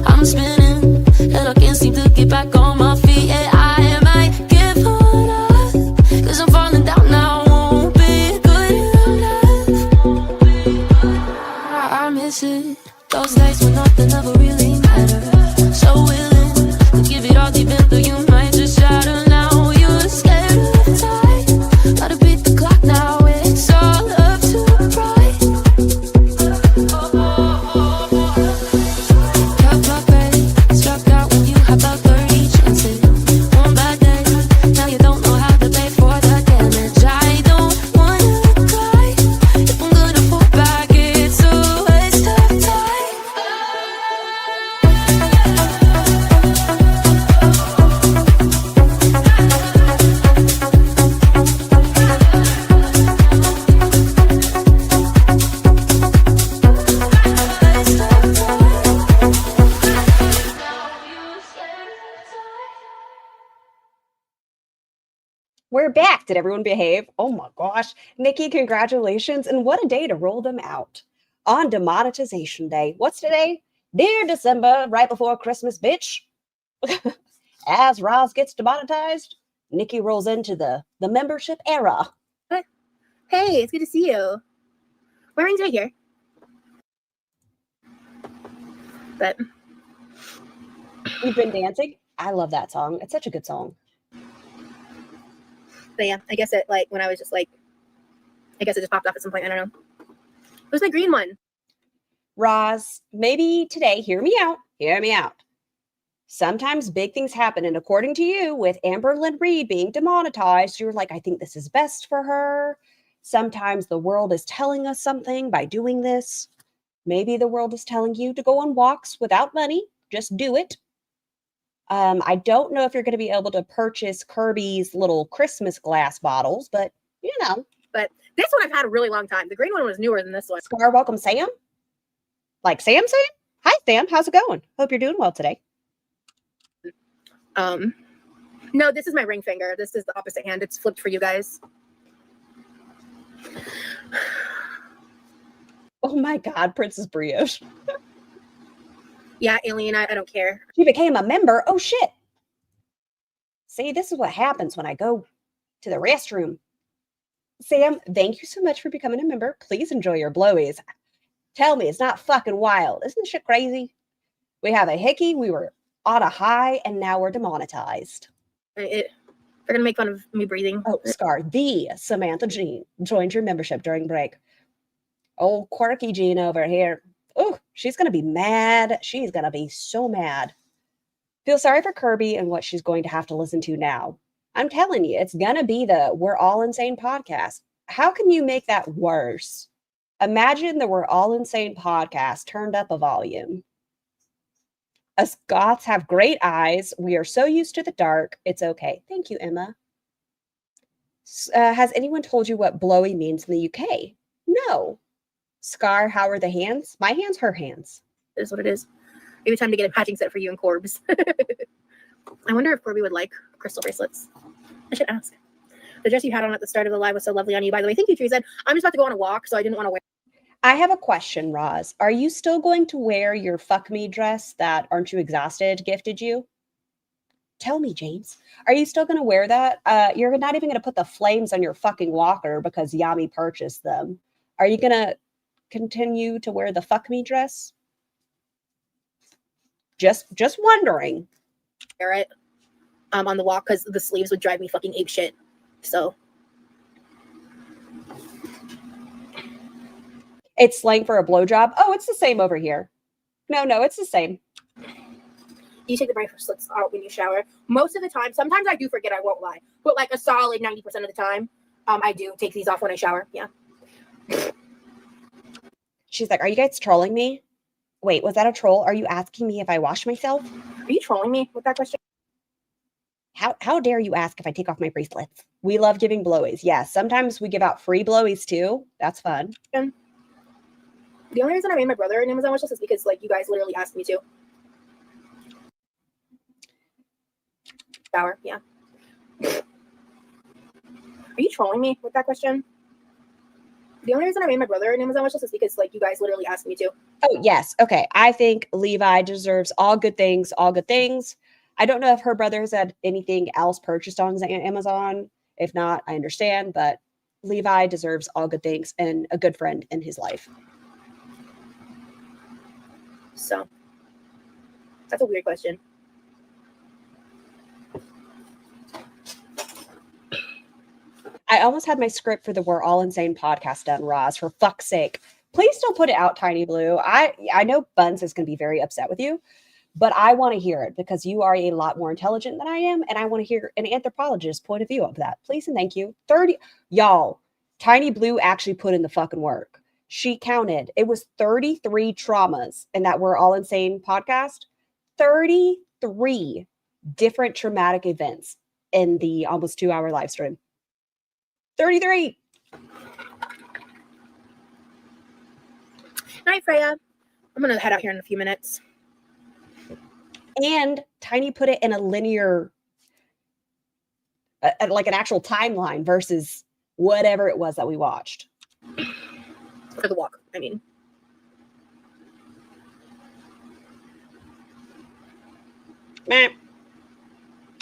Speaker 11: I'm spinning and I can't seem to get back on my feet. Yeah, I might give up, 'cause I'm falling down now. Won't be good enough. I miss it. Those days when nothing ever really mattered. So willing to give it all deep into you. Might just shatter now. You're scared of time. Gotta beat the clock now. It's all up to pride. Cut my face, struck out when you have about 30 chances. One bad day, now you don't know how to pay for the damage. I don't wanna cry. If I'm gonna fall back, it's a waste of time.
Speaker 2: We're back. Did everyone behave? Oh my gosh. Nikki, congratulations. And what a day to roll them out. On demonetization day. What's today? Dear December, right before Christmas, bitch. As Roz gets demonetized, Nikki rolls into the membership era.
Speaker 4: Hey, it's good to see you. My ring's right here. But
Speaker 2: You've been dancing? I love that song. It's such a good song.
Speaker 4: yeah, I guess it like when I was just like, I guess it just popped off at some point. I don't know. It was my green one.
Speaker 2: Roz, maybe today, hear me out. Hear me out. Sometimes big things happen. And according to you, with Amber Lynn Reed being demonetized, you're like, I think this is best for her. Sometimes the world is telling us something by doing this. Maybe the world is telling you to go on walks without money. Just do it. I don't know if you're going to be able to purchase Kirby's little Christmas glass bottles, but you know.
Speaker 4: But this one I've had a really long time. The green one was newer than this one.
Speaker 2: Scar, welcome, Sam. Like Sam? Hi, Sam. How's it going? Hope you're doing well today.
Speaker 4: No, this is my ring finger. This is the opposite hand. It's flipped for you guys.
Speaker 2: Oh my God, Princess Brioche.
Speaker 4: Yeah, Alien, I don't care.
Speaker 2: She became a member. Oh shit. See, this is what happens when I go to the restroom. Sam, thank you so much for becoming a member. Please enjoy your blowies. Tell me it's not fucking wild. Isn't this shit crazy? We have a hickey, we were on a high, and now we're demonetized.
Speaker 4: They're gonna make fun of me breathing.
Speaker 2: Oh, Scar, the Samantha Jean joined your membership during break. Old quirky Jean over here. Oh, she's going to be mad. She's going to be so mad. Feel sorry for Kirby and what she's going to have to listen to now. I'm telling you, it's going to be the We're All Insane podcast. How can you make that worse? Imagine the We're All Insane podcast turned up a volume. Us goths have great eyes. We are so used to the dark. It's okay. Thank you, Emma. Has anyone told you what blowy means in the UK? No. Scar, how are the hands? My hands, her hands.
Speaker 4: It is what it is. Maybe time to get a matching set for you and Corbs. I wonder if Corby would like crystal bracelets. I should ask. The dress you had on at the start of the live was so lovely on you, by the way. Thank you, Teresa. I'm just about to go on a walk, so I didn't want to wear.
Speaker 2: I have a question, Roz. Are you still going to wear your fuck me dress that Aren't You Exhausted gifted you? Tell me, James. Are you still going to wear that? You're not even going to put the flames on your fucking walker because Yami purchased them. Are you going to continue to wear the fuck me dress? Just wondering.
Speaker 4: Wear it on the walk because the sleeves would drive me fucking ape shit. So
Speaker 2: it's slang for a blowjob. Oh, it's the same over here. No, it's the same.
Speaker 4: You take the bracelets out when you shower. Most of the time, sometimes I do forget, I won't lie. But like a solid 90% of the time, I do take these off when I shower. Yeah.
Speaker 2: She's like, are you guys trolling me? Wait, was that a troll? Are you asking me if I wash myself?
Speaker 4: Are you trolling me with that question?
Speaker 2: How dare you ask if I take off my bracelets? We love giving blowies. Yes, sometimes we give out free blowies too. That's fun.
Speaker 4: The only reason I made my brother an Amazon wish list is because like you guys literally asked me to. Shower, yeah. Are you trolling me with that question? The only reason I made my brother an Amazon wish list is because like you guys literally asked me to.
Speaker 2: Oh, yes. Okay. I think Levi deserves all good things, all good things. I don't know if her brother has had anything else purchased on Amazon. If not, I understand, but Levi deserves all good things and a good friend in his life.
Speaker 4: So that's a weird question.
Speaker 2: I almost had my script for the We're All Insane podcast done, Roz, for fuck's sake. Please don't put it out, Tiny Blue. I know Buns is going to be very upset with you, but I want to hear it because you are a lot more intelligent than I am, and I want to hear an anthropologist's point of view of that. Please and thank you. 30, y'all, Tiny Blue actually put in the fucking work. She counted. It was 33 traumas in that We're All Insane podcast. 33 different traumatic events in the almost 2-hour live stream. 33.
Speaker 4: Night, Freya. I'm gonna head out here in a few minutes.
Speaker 2: And Tiny put it in a linear, like an actual timeline versus whatever it was that we watched.
Speaker 4: For the walk, I mean.
Speaker 2: Meh.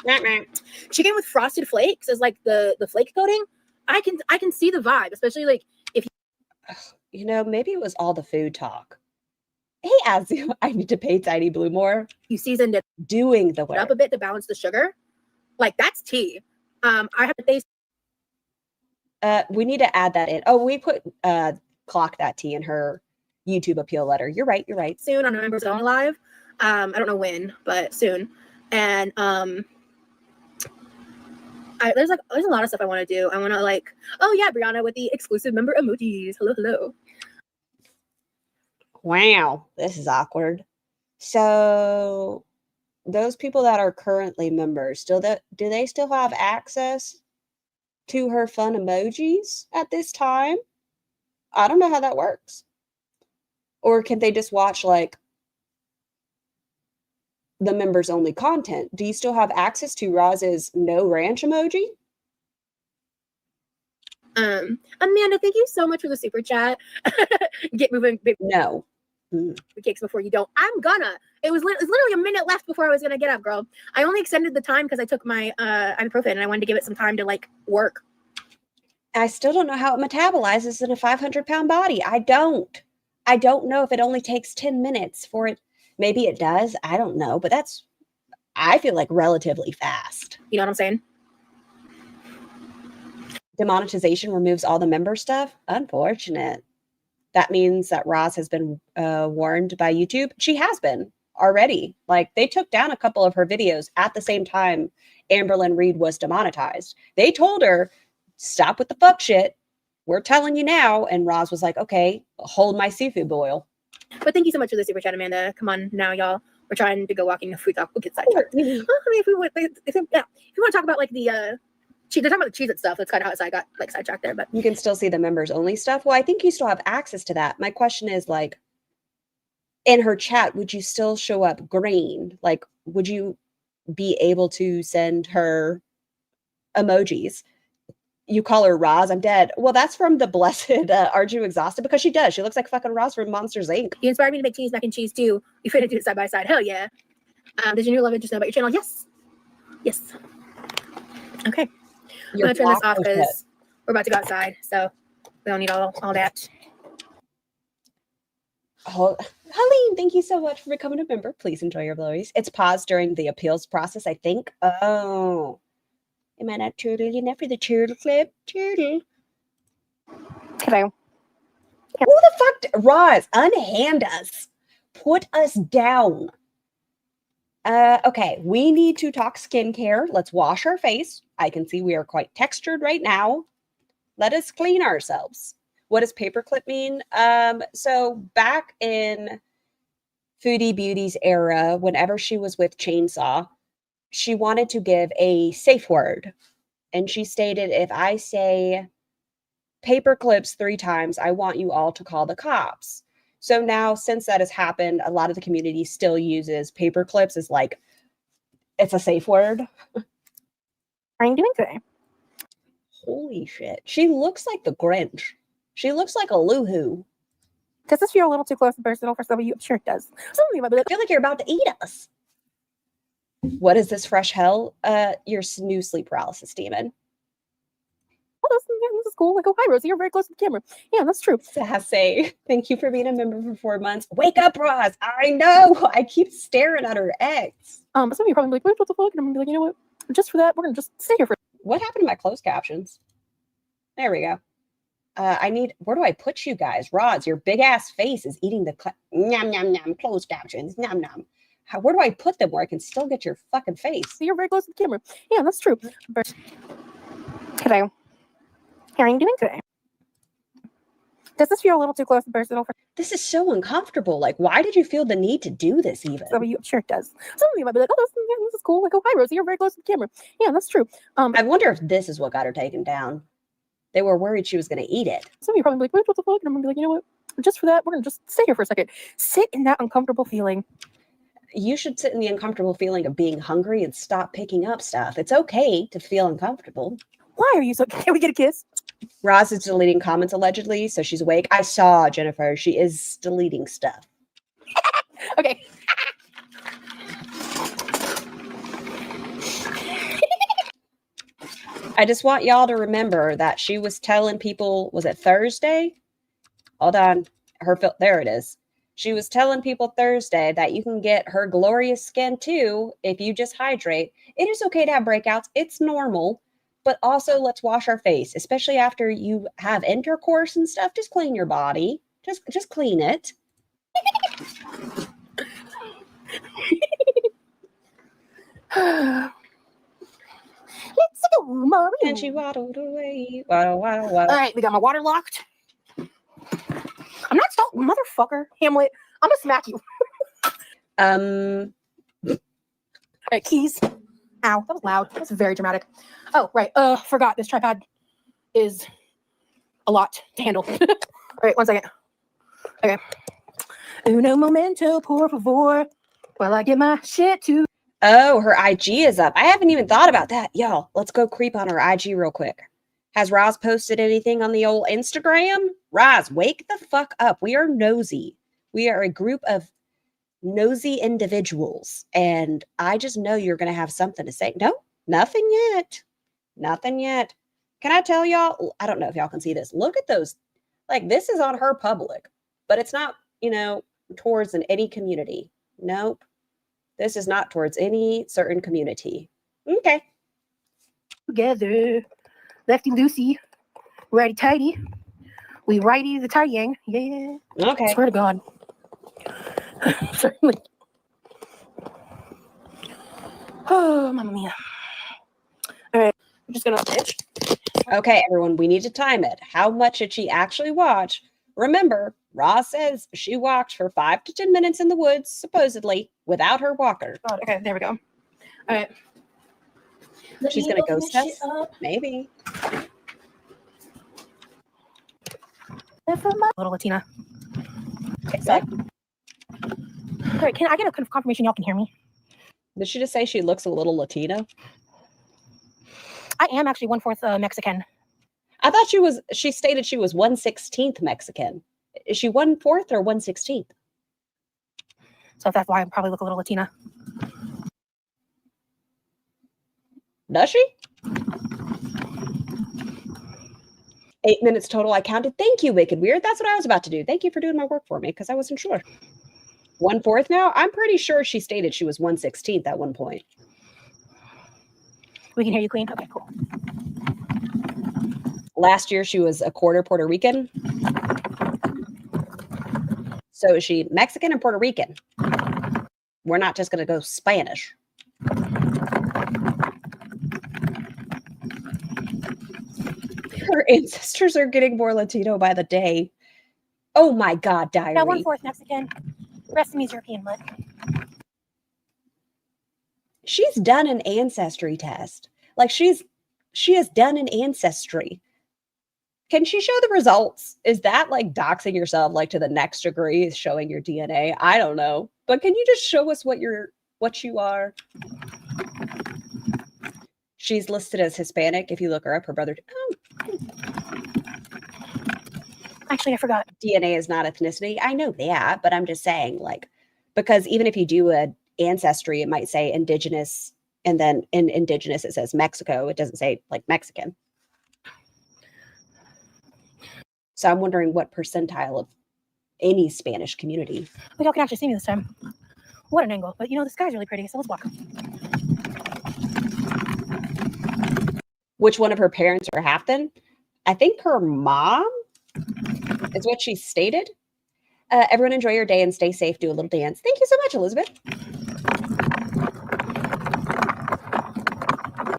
Speaker 2: Meh, meh.
Speaker 4: Chicken with frosted flakes is like the flake coating. I can see the vibe, especially like if
Speaker 2: you know, maybe it was all the food talk. Hey, Azu, I need to pay Tiny Blue more.
Speaker 4: You seasoned it
Speaker 2: doing the work
Speaker 4: up a bit to balance the sugar. Like that's tea. I have to taste.
Speaker 2: We need to add that in. Oh, we put clock that tea in her YouTube appeal letter. You're right. You're right.
Speaker 4: Soon on November's Own Live. I don't know when, but soon. And there's a lot of stuff I want to do. I want to like, oh yeah, Brianna with the exclusive member emojis. Hello, hello.
Speaker 2: Wow, this is awkward. So those people that are currently members, do they still have access to her fun emojis at this time? I don't know how that works. Or can they just watch like the members only content? Do you still have access to Roz's no ranch emoji?
Speaker 4: Amanda, thank you so much for the super chat. Get moving.
Speaker 2: No.
Speaker 4: The cakes before you don't. I'm gonna. It was literally a minute left before I was gonna get up, girl. I only extended the time because I took my ibuprofen and I wanted to give it some time to like work.
Speaker 2: I still don't know how it metabolizes in a 500-pound body. I don't know if it only takes 10 minutes for it. Maybe it does. I don't know, but I feel like relatively fast.
Speaker 4: You know what I'm saying?
Speaker 2: Demonetization removes all the member stuff. Unfortunate. That means that Roz has been warned by YouTube. She has been already. Like they took down a couple of her videos at the same time Amberlynn Reed was demonetized. They told her, stop with the fuck shit. We're telling you now. And Roz was like, okay, hold my seafood boil.
Speaker 4: But thank you so much for the super chat, Amanda. Come on now, y'all. We're trying to go walking the food talk. We'll get sidetracked. I mean, if you want to talk about like the they're talking about the cheese and stuff. That's kind of how I got like sidetracked there. But
Speaker 2: you can still see the members only stuff. Well, I think you still have access to that. My question is like, in her chat, would you still show up green? Like, would you be able to send her emojis? You call her Roz, I'm dead. Well, that's from the blessed Aren't You Exhausted? Because she does. She looks like fucking Roz from Monsters, Inc.
Speaker 4: You inspired me to make teens mac and cheese too. We finna do it side by side. Hell yeah. Did your new love interest know about your channel? Yes. Yes. Okay. I'm gonna turn this off because we're about to go outside, so we don't need all that.
Speaker 2: Oh, Helene, thank you so much for becoming a member. Please enjoy your blowies. It's paused during the appeals process, I think. Oh. Am I not turtle enough for the turtle clip? Turtle.
Speaker 4: Hello.
Speaker 2: Who the fuck? Roz, unhand us. Put us down. Okay, we need to talk skincare. Let's wash our face. I can see we are quite textured right now. Let us clean ourselves. What does paperclip mean? So back in Foodie Beauty's era, whenever she was with Chainsaw, she wanted to give a safe word. And she stated, if I say paper clips 3 times, I want you all to call the cops. So now, since that has happened, a lot of the community still uses paper clips as like, it's a safe word.
Speaker 4: How are you doing today?
Speaker 2: Holy shit. She looks like the Grinch. She looks like a Loohoo.
Speaker 4: Does this feel a little too close and personal for some of you? I'm sure it does. Some of you might be like,
Speaker 2: I feel like you're about to eat us. What is this fresh hell? Your new sleep paralysis demon.
Speaker 4: oh, this is cool. Like, oh, hi, Rosie. You're very close to the camera. Yeah, that's true.
Speaker 2: Sassy. Thank you for being a member for 4 months. Wake up, Roz. I know. I keep staring at her ex.
Speaker 4: But some of you probably be like, wait, what the fuck? And I'm gonna be like, you know what? Just for that, we're gonna just stay here for.
Speaker 2: What happened to my closed captions? There we go. Where do I put you guys? Roz, your big ass face is eating the nyam, nyam, nyam, closed captions. Nyam, nyam. Where do I put them where I can still get your fucking face?
Speaker 4: You're very close to the camera. Yeah, that's true. Today. How are you doing today? Does this feel a little too close and personal for
Speaker 2: This is so uncomfortable. Like, why did you feel the need to do this even?
Speaker 4: some of you? I'm sure it does. Some of you might be like, oh, this is cool. Like, oh, hi, Rosie. You're very close to the camera. Yeah, that's true.
Speaker 2: I wonder if this is what got her taken down. They were worried she was going to eat it.
Speaker 4: Some of you probably be like, wait, what the fuck? And I'm gonna be like, you know what? Just for that, we're gonna just stay here for a second. Sit in that uncomfortable feeling.
Speaker 2: You should sit in the uncomfortable feeling of being hungry and stop picking up stuff. It's okay to feel uncomfortable.
Speaker 4: Why are you so? Can we get a kiss?
Speaker 2: Roz is deleting comments allegedly, so she's awake. I saw Jennifer. She is deleting stuff.
Speaker 4: Okay.
Speaker 2: I just want y'all to remember that she was telling people, was it Thursday? Hold on. There it is. She was telling people Thursday that you can get her glorious skin too if you just hydrate. It is okay to have breakouts. It's normal. But also, let's wash our face, especially after you have intercourse and stuff. Just clean your body. Just clean it.
Speaker 4: Let's go, Mario.
Speaker 2: And she waddled away. Waddle, waddle, waddle.
Speaker 4: All right, we got my water locked. I'm not stalking, motherfucker. Hamlet, I'm gonna smack you. All right, keys. Ow, that was loud. That was very dramatic. Oh, right. Forgot this tripod is a lot to handle. All right, 1 second. Okay. Uno momento, por favor. While I get my shit to.
Speaker 2: Oh, her IG is up. I haven't even thought about that. Y'all, let's go creep on her IG real quick. Has Roz posted anything on the old Instagram? Roz, wake the fuck up. We are nosy. We are a group of nosy individuals. And I just know you're going to have something to say. No, nothing yet. Nothing yet. Can I tell y'all? I don't know if y'all can see this. Look at those. Like, this is on her public, but it's not, towards any community. Nope. This is not towards any certain community. Okay.
Speaker 4: Together. Lefty loosey. Righty tighty. We righty the tighty-yang. Yeah.
Speaker 2: Okay.
Speaker 4: Swear to God. Certainly. Oh, mamma mia. All right. I'm just going to pitch.
Speaker 2: Okay, everyone, we need to time it. How much did she actually watch? Remember, Roz says she walked for 5 to 10 minutes in the woods, supposedly, without her walker.
Speaker 4: God, okay, there we go. All right.
Speaker 2: She's going to ghost us? Maybe.
Speaker 4: Little Latina.
Speaker 2: Okay, so
Speaker 4: All right, can I get a confirmation y'all can hear me?
Speaker 2: did she just say she looks a little Latina?
Speaker 4: I am actually 1/4 Mexican.
Speaker 2: I thought she stated she was 1/16 Mexican. Is she 1/4 or 1/16?
Speaker 4: So that's why I probably look a little Latina.
Speaker 2: Does she? 8 minutes total. I counted. Thank you, Wicked Weird. That's what I was about to do. Thank you for doing my work for me because I wasn't sure. 1/4 now? I'm pretty sure she stated she was 1/16 at one point.
Speaker 4: We can hear you, Queen. Okay, cool.
Speaker 2: Last year, she was a quarter Puerto Rican. So is she Mexican and Puerto Rican? We're not just going to go Spanish. Her ancestors are getting more Latino by the day. Oh my God, diary.
Speaker 4: Now 1/4 Mexican. Rest of me is European blood.
Speaker 2: she's done an ancestry test. Like she has done an ancestry. Can she show the results? Is that like doxing yourself like to the next degree is showing your DNA? I don't know. But can you just show us what you are? She's listed as Hispanic. If you look her up, her brother. Oh.
Speaker 4: Actually, I forgot.
Speaker 2: DNA is not ethnicity. I know that, but I'm just saying, like, because even if you do a ancestry, it might say indigenous, and then in indigenous it says Mexico. It doesn't say like Mexican. So I'm wondering what percentile of any Spanish community.
Speaker 4: Like, y'all can actually see me this time. What an angle. But you know, the sky's really pretty, so let's walk.
Speaker 2: Which one of her parents are Halfton? I think her mom is what she stated. Everyone enjoy your day and stay safe. Do a little dance. Thank you so much, Elizabeth.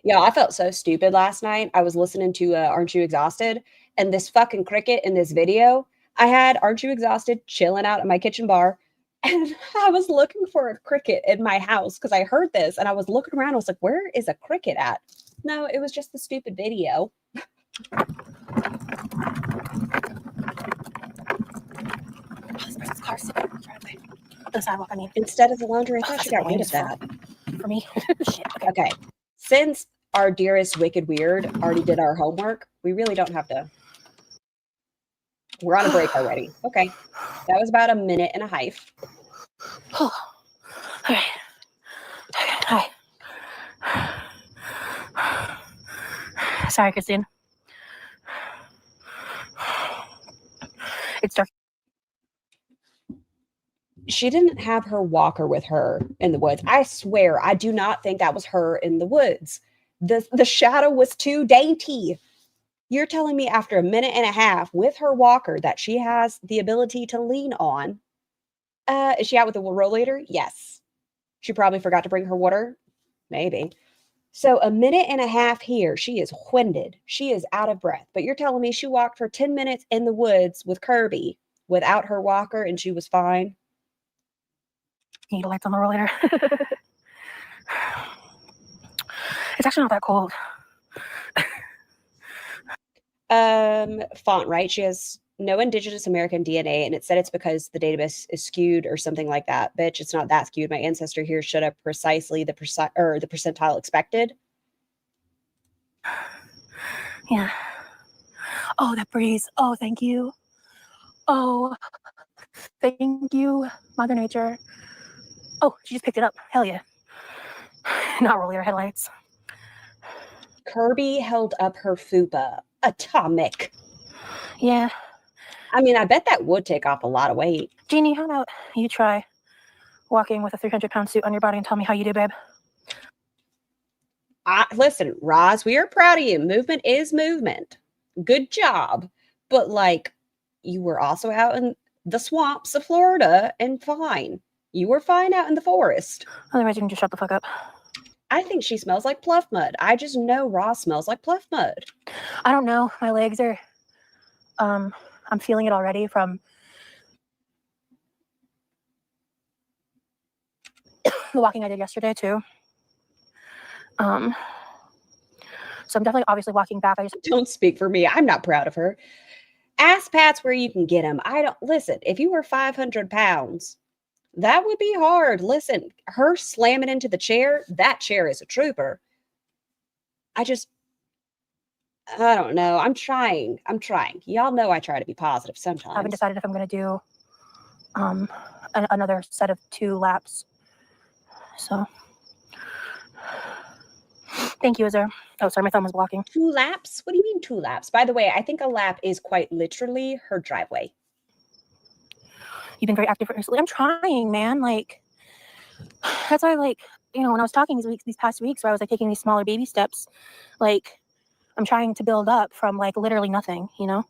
Speaker 2: Yeah, I felt so stupid last night. I was listening to Aren't You Exhausted? And this fucking cricket in this video, I had Aren't You Exhausted chilling out at my kitchen bar. And I was looking for a cricket in my house because I heard this. And I was looking around. I was like, where is a cricket at? No, it was just the stupid video.
Speaker 4: This person's car sitting on the driveway. The sidewalk, I mean.
Speaker 2: Instead of the laundry, I thought you got rid of that.
Speaker 4: For me. Shit.
Speaker 2: Okay. Since our dearest Wicked Weird already did our homework, we really don't have to. We're on a break already. Okay. That was about a minute and a half.
Speaker 4: Oh. Okay. Hi. Sorry, Christine. It's dark.
Speaker 2: She didn't have her walker with her in the woods. I swear, I do not think that was her in the woods. The shadow was too dainty. You're telling me after a minute and a half with her walker that she has the ability to lean on. Is she out with the rollator? Yes. She probably forgot to bring her water. Maybe. So a minute and a half here, she is winded. She is out of breath. But you're telling me she walked for 10 minutes in the woods with Kirby without her walker and she was fine?
Speaker 4: Need lights on the rollator. It's actually not that cold.
Speaker 2: Font, right? She has no Indigenous American DNA, and it said it's because the database is skewed or something like that. Bitch, it's not that skewed. My ancestor here showed up precisely the percentile expected.
Speaker 4: Yeah. Oh, that breeze. Oh, thank you. Oh, thank you, Mother Nature. Oh, she just picked it up. Hell yeah. Not rollator headlights.
Speaker 2: Kirby held up her fupa. Atomic.
Speaker 4: Yeah.
Speaker 2: I mean, I bet that would take off a lot of weight.
Speaker 4: Jeannie, how about you try walking with a 300-pound suit on your body and tell me how you do, babe?
Speaker 2: Listen, Roz, we are proud of you. Movement is movement. Good job. But, like, you were also out in the swamps of Florida and fine. You were fine out in the forest.
Speaker 4: Otherwise, you can just shut the fuck up.
Speaker 2: I think she smells like pluff mud. I just know Roz smells like pluff mud.
Speaker 4: I don't know. My legs are, I'm feeling it already from the walking I did yesterday too. So I'm definitely obviously walking back.
Speaker 2: Don't speak for me. I'm not proud of her. Ass pats where you can get them. Listen, if you were 500 pounds, that would be hard. Listen, her slamming into the chair, that chair is a trooper. I don't know. I'm trying. Y'all know I try to be positive sometimes.
Speaker 4: I haven't decided if I'm going to do another set of 2 laps. So, thank you, Azar. Oh, sorry, my thumb was blocking.
Speaker 2: 2 laps? What do you mean 2 laps? By the way, I think a lap is quite literally her driveway.
Speaker 4: You've been very active recently. I'm trying, man. Like, that's why, like, you know, when I was talking these past weeks where I was like taking these smaller baby steps, like, I'm trying to build up from like literally nothing, you know?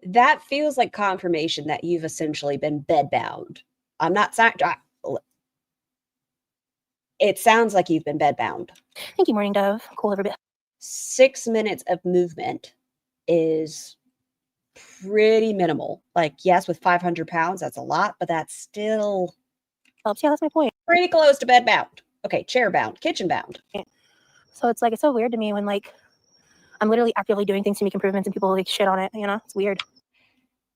Speaker 2: That feels like confirmation that you've essentially been bedbound. I'm not saying. It sounds like you've been bedbound.
Speaker 4: Thank you, Morning Dove. Cool, every bit.
Speaker 2: 6 minutes of movement is pretty minimal. Like, yes, with 500 pounds, that's a lot, but that's still
Speaker 4: helps. Yeah, that's my point.
Speaker 2: Pretty close to bedbound. Okay, chair bound, kitchen bound.
Speaker 4: So it's like, it's so weird to me when like I'm literally actively doing things to make improvements and people like shit on it, you know? It's weird.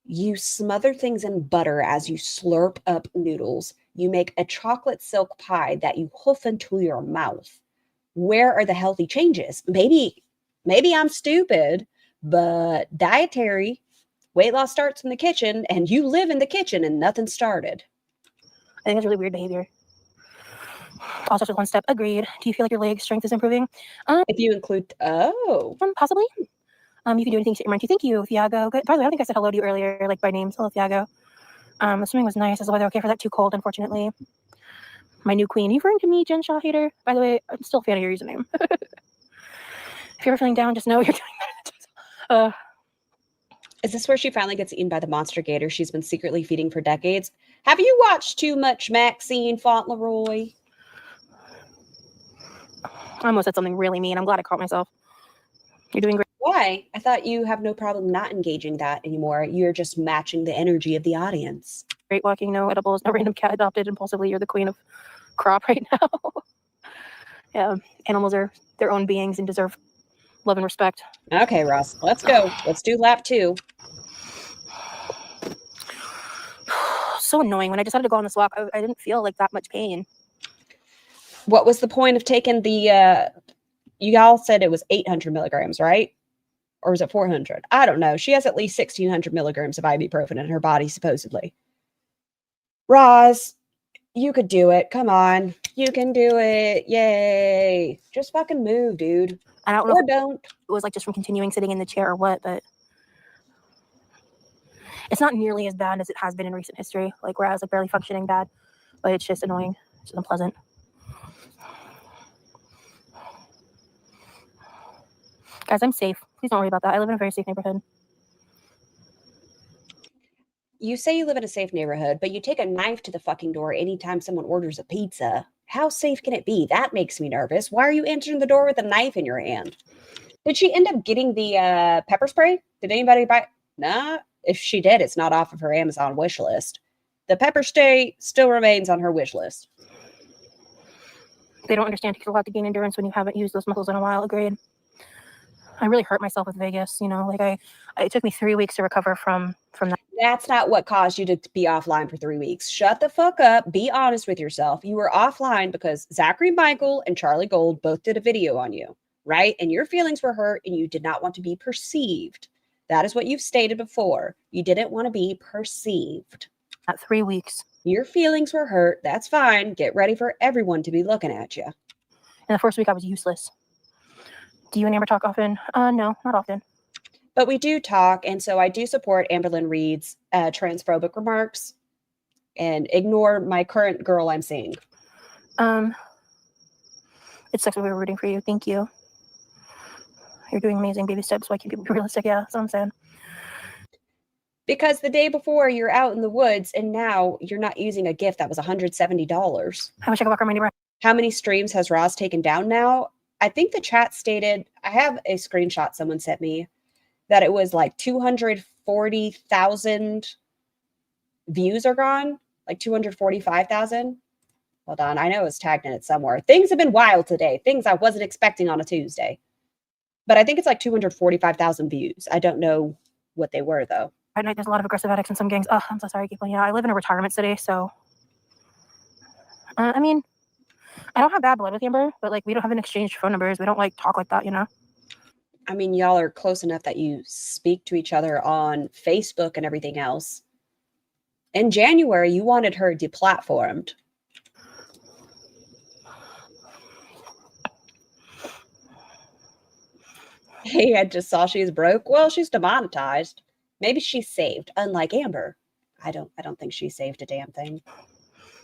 Speaker 2: You smother things in butter as you slurp up noodles. You make a chocolate silk pie that you hoof into your mouth. Where are the healthy changes? Maybe I'm stupid, but dietary weight loss starts in the kitchen, and you live in the kitchen and nothing started.
Speaker 4: I think that's really weird behavior. Also, just one step. Agreed. Do you feel like your leg strength is improving?
Speaker 2: If you include,
Speaker 4: possibly. You can do anything to your mind. Thank you, Thiago. Good. By the way, I don't think I said hello to you earlier, like by name. Hello, Thiago. The swimming was nice. Is the weather okay for that? Too cold, unfortunately. My new queen. Are you referring to me, Jen Shaw hater? By the way, I'm still a fan of your username. If you're ever feeling down, just know you're doing better.
Speaker 2: Is this where she finally gets eaten by the monster gator she's been secretly feeding for decades? Have you watched too much Maxine Fauntleroy?
Speaker 4: I almost said something really mean. I'm glad I caught myself. You're doing great.
Speaker 2: Why? I thought you have no problem not engaging that anymore. You're just matching the energy of the audience.
Speaker 4: Great walking, no edibles, no random cat adopted impulsively. You're the queen of crop right now. Yeah, animals are their own beings and deserve love and respect.
Speaker 2: Okay, Ross, let's go. Let's do lap 2.
Speaker 4: So annoying. When I decided to go on this walk, I didn't feel like that much pain.
Speaker 2: What was the point of taking the, you all said it was 800 milligrams, right? Or was it 400? I don't know. She has at least 1,600 milligrams of ibuprofen in her body, supposedly. Roz, you could do it. Come on. You can do it. Yay. Just fucking move, dude.
Speaker 4: I don't know.
Speaker 2: Or don't.
Speaker 4: It was like just from continuing sitting in the chair or what, but it's not nearly as bad as it has been in recent history, like where I was like barely functioning bad, but it's just annoying. It's just unpleasant. Guys, I'm safe. Please don't worry about that. I live in a very safe neighborhood.
Speaker 2: You say you live in a safe neighborhood, but you take a knife to the fucking door anytime someone orders a pizza. How safe can it be? That makes me nervous. Why are you entering the door with a knife in your hand? Did she end up getting the pepper spray? Did anybody buy? Nah. If she did, it's not off of her Amazon wish list. The pepper spray still remains on her wish list.
Speaker 4: They don't understand it takes a lot to gain endurance when you haven't used those muscles in a while. Agreed. I really hurt myself with Vegas. You know, like it took me 3 weeks to recover from that.
Speaker 2: That's not what caused you to be offline for 3 weeks. Shut the fuck up. Be honest with yourself. You were offline because Zachary Michael and Charlie Gold both did a video on you, right? And your feelings were hurt and you did not want to be perceived. That is what you've stated before. You didn't want to be perceived.
Speaker 4: At 3 weeks.
Speaker 2: Your feelings were hurt. That's fine. Get ready for everyone to be looking at you.
Speaker 4: In the first week, I was useless. Do you and Amber talk often? No, not often.
Speaker 2: But we do talk, and so I do support Amberlynn Reed's transphobic remarks and ignore my current girl I'm seeing.
Speaker 4: It sucks that we were rooting for you. Thank you. You're doing amazing baby steps. Why can't people be realistic? Yeah, that's what I'm saying.
Speaker 2: Because the day before you're out in the woods, and now you're not using a gift that was $170.
Speaker 4: I wish I could walk around my neighborhood.
Speaker 2: How many streams has Roz taken down now? I think the chat stated, I have a screenshot someone sent me, that it was like 240,000 views are gone, like 245,000. Hold on, I know it's tagged in it somewhere. Things have been wild today, things I wasn't expecting on a Tuesday. But I think it's like 245,000 views. I don't know what they were, though.
Speaker 4: At night, there's a lot of aggressive addicts in some gangs. Oh, I'm so sorry, people. Yeah, I live in a retirement city, so... I mean, I don't have bad blood with Amber, but, like, we don't have an exchange phone numbers. We don't, like, talk like that, you know?
Speaker 2: I mean, y'all are close enough that you speak to each other on Facebook and everything else. In January, you wanted her deplatformed. Hey, I just saw she's broke. Well, she's demonetized. Maybe she's saved, unlike Amber. I don't think she saved a damn thing.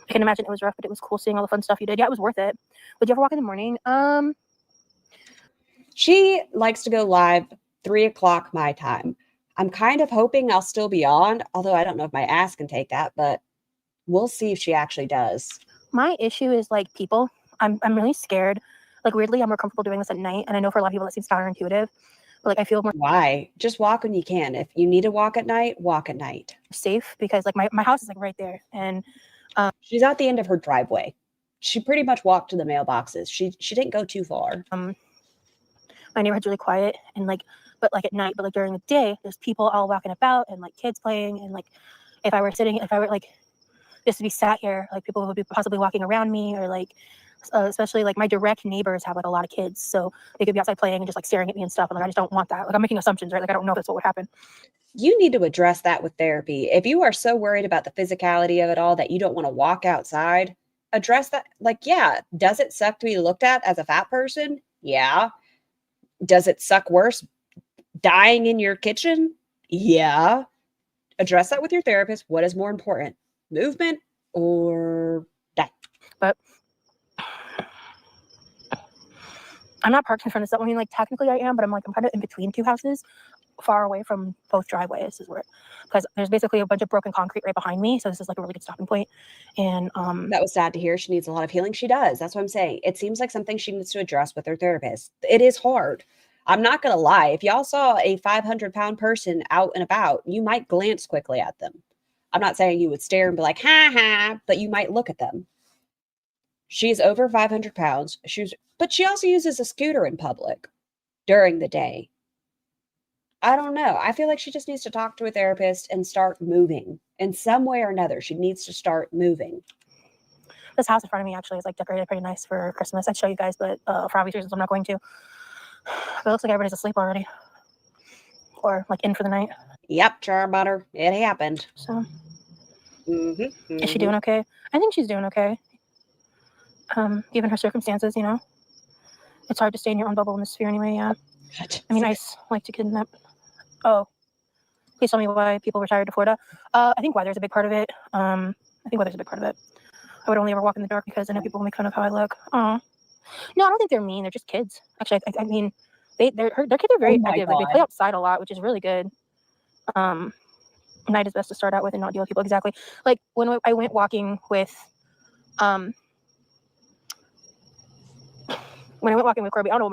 Speaker 4: I can imagine it was rough, but it was cool seeing all the fun stuff you did. Yeah, it was worth it. Would you ever walk in the morning?
Speaker 2: She likes to go live 3 o'clock my time. I'm kind of hoping I'll still be on, although I don't know if my ass can take that, but we'll see if she actually does.
Speaker 4: My issue is, like, people. I'm really scared. Like, weirdly, I'm more comfortable doing this at night, and I know for a lot of people that seems counterintuitive, but, like, I feel more...
Speaker 2: Why? Just walk when you can. If you need to walk at night, walk at night.
Speaker 4: Safe, because, like, my house is, like, right there, and...
Speaker 2: she's at the end of her driveway. She pretty much walked to the mailboxes. She didn't go too far.
Speaker 4: My neighborhood's really quiet and like, but like at night, but like during the day, there's people all walking about and like kids playing. And like, if I were like just to be sat here, like people would be possibly walking around me, or like, especially like my direct neighbors have like a lot of kids. So they could be outside playing and just like staring at me and stuff. And like, I just don't want that. Like I'm making assumptions, right? Like I don't know if that's what would happen.
Speaker 2: You need to address that with therapy. If you are so worried about the physicality of it all that you don't want to walk outside, address that. Like, yeah, does it suck to be looked at as a fat person? Yeah. Does it suck worse dying in your kitchen? Yeah. Address that with your therapist. What is more important, movement or die?
Speaker 4: But I'm not parked in front of stuff. I mean, like technically I am, but I'm kind of in between two houses, far away from both driveways is where, because there's basically a bunch of broken concrete right behind me. So this is like a really good stopping point. And
Speaker 2: that was sad to hear. She needs a lot of healing. She does. That's what I'm saying. It seems like something she needs to address with her therapist. It is hard. I'm not going to lie. If y'all saw a 500-pound person out and about, you might glance quickly at them. I'm not saying you would stare and be like, ha ha, but you might look at them. She's over 500 pounds. But she also uses a scooter in public during the day. I don't know. I feel like she just needs to talk to a therapist and start moving in some way or another. She needs to start moving.
Speaker 4: This house in front of me actually is like decorated pretty nice for Christmas. I'd show you guys, but for obvious reasons, I'm not going to. But it looks like everybody's asleep already, or like in for the night.
Speaker 2: Yep, char butter. It happened.
Speaker 4: So, is she doing okay? I think she's doing okay. Given her circumstances, you know, it's hard to stay in your own bubble in this sphere anyway. Yeah. I mean, ICE like to kidnap. Oh, please tell me why people retired to Florida. I think weather's a big part of it. I would only ever walk in the dark because I know people will make fun of how I look. Oh, no, I don't think they're mean. They're just kids. Actually, I mean, their kids are very active. Like, they play outside a lot, which is really good. Night is best to start out with and not deal with people. Exactly. Like when I went walking with, when I went walking with Kirby, I don't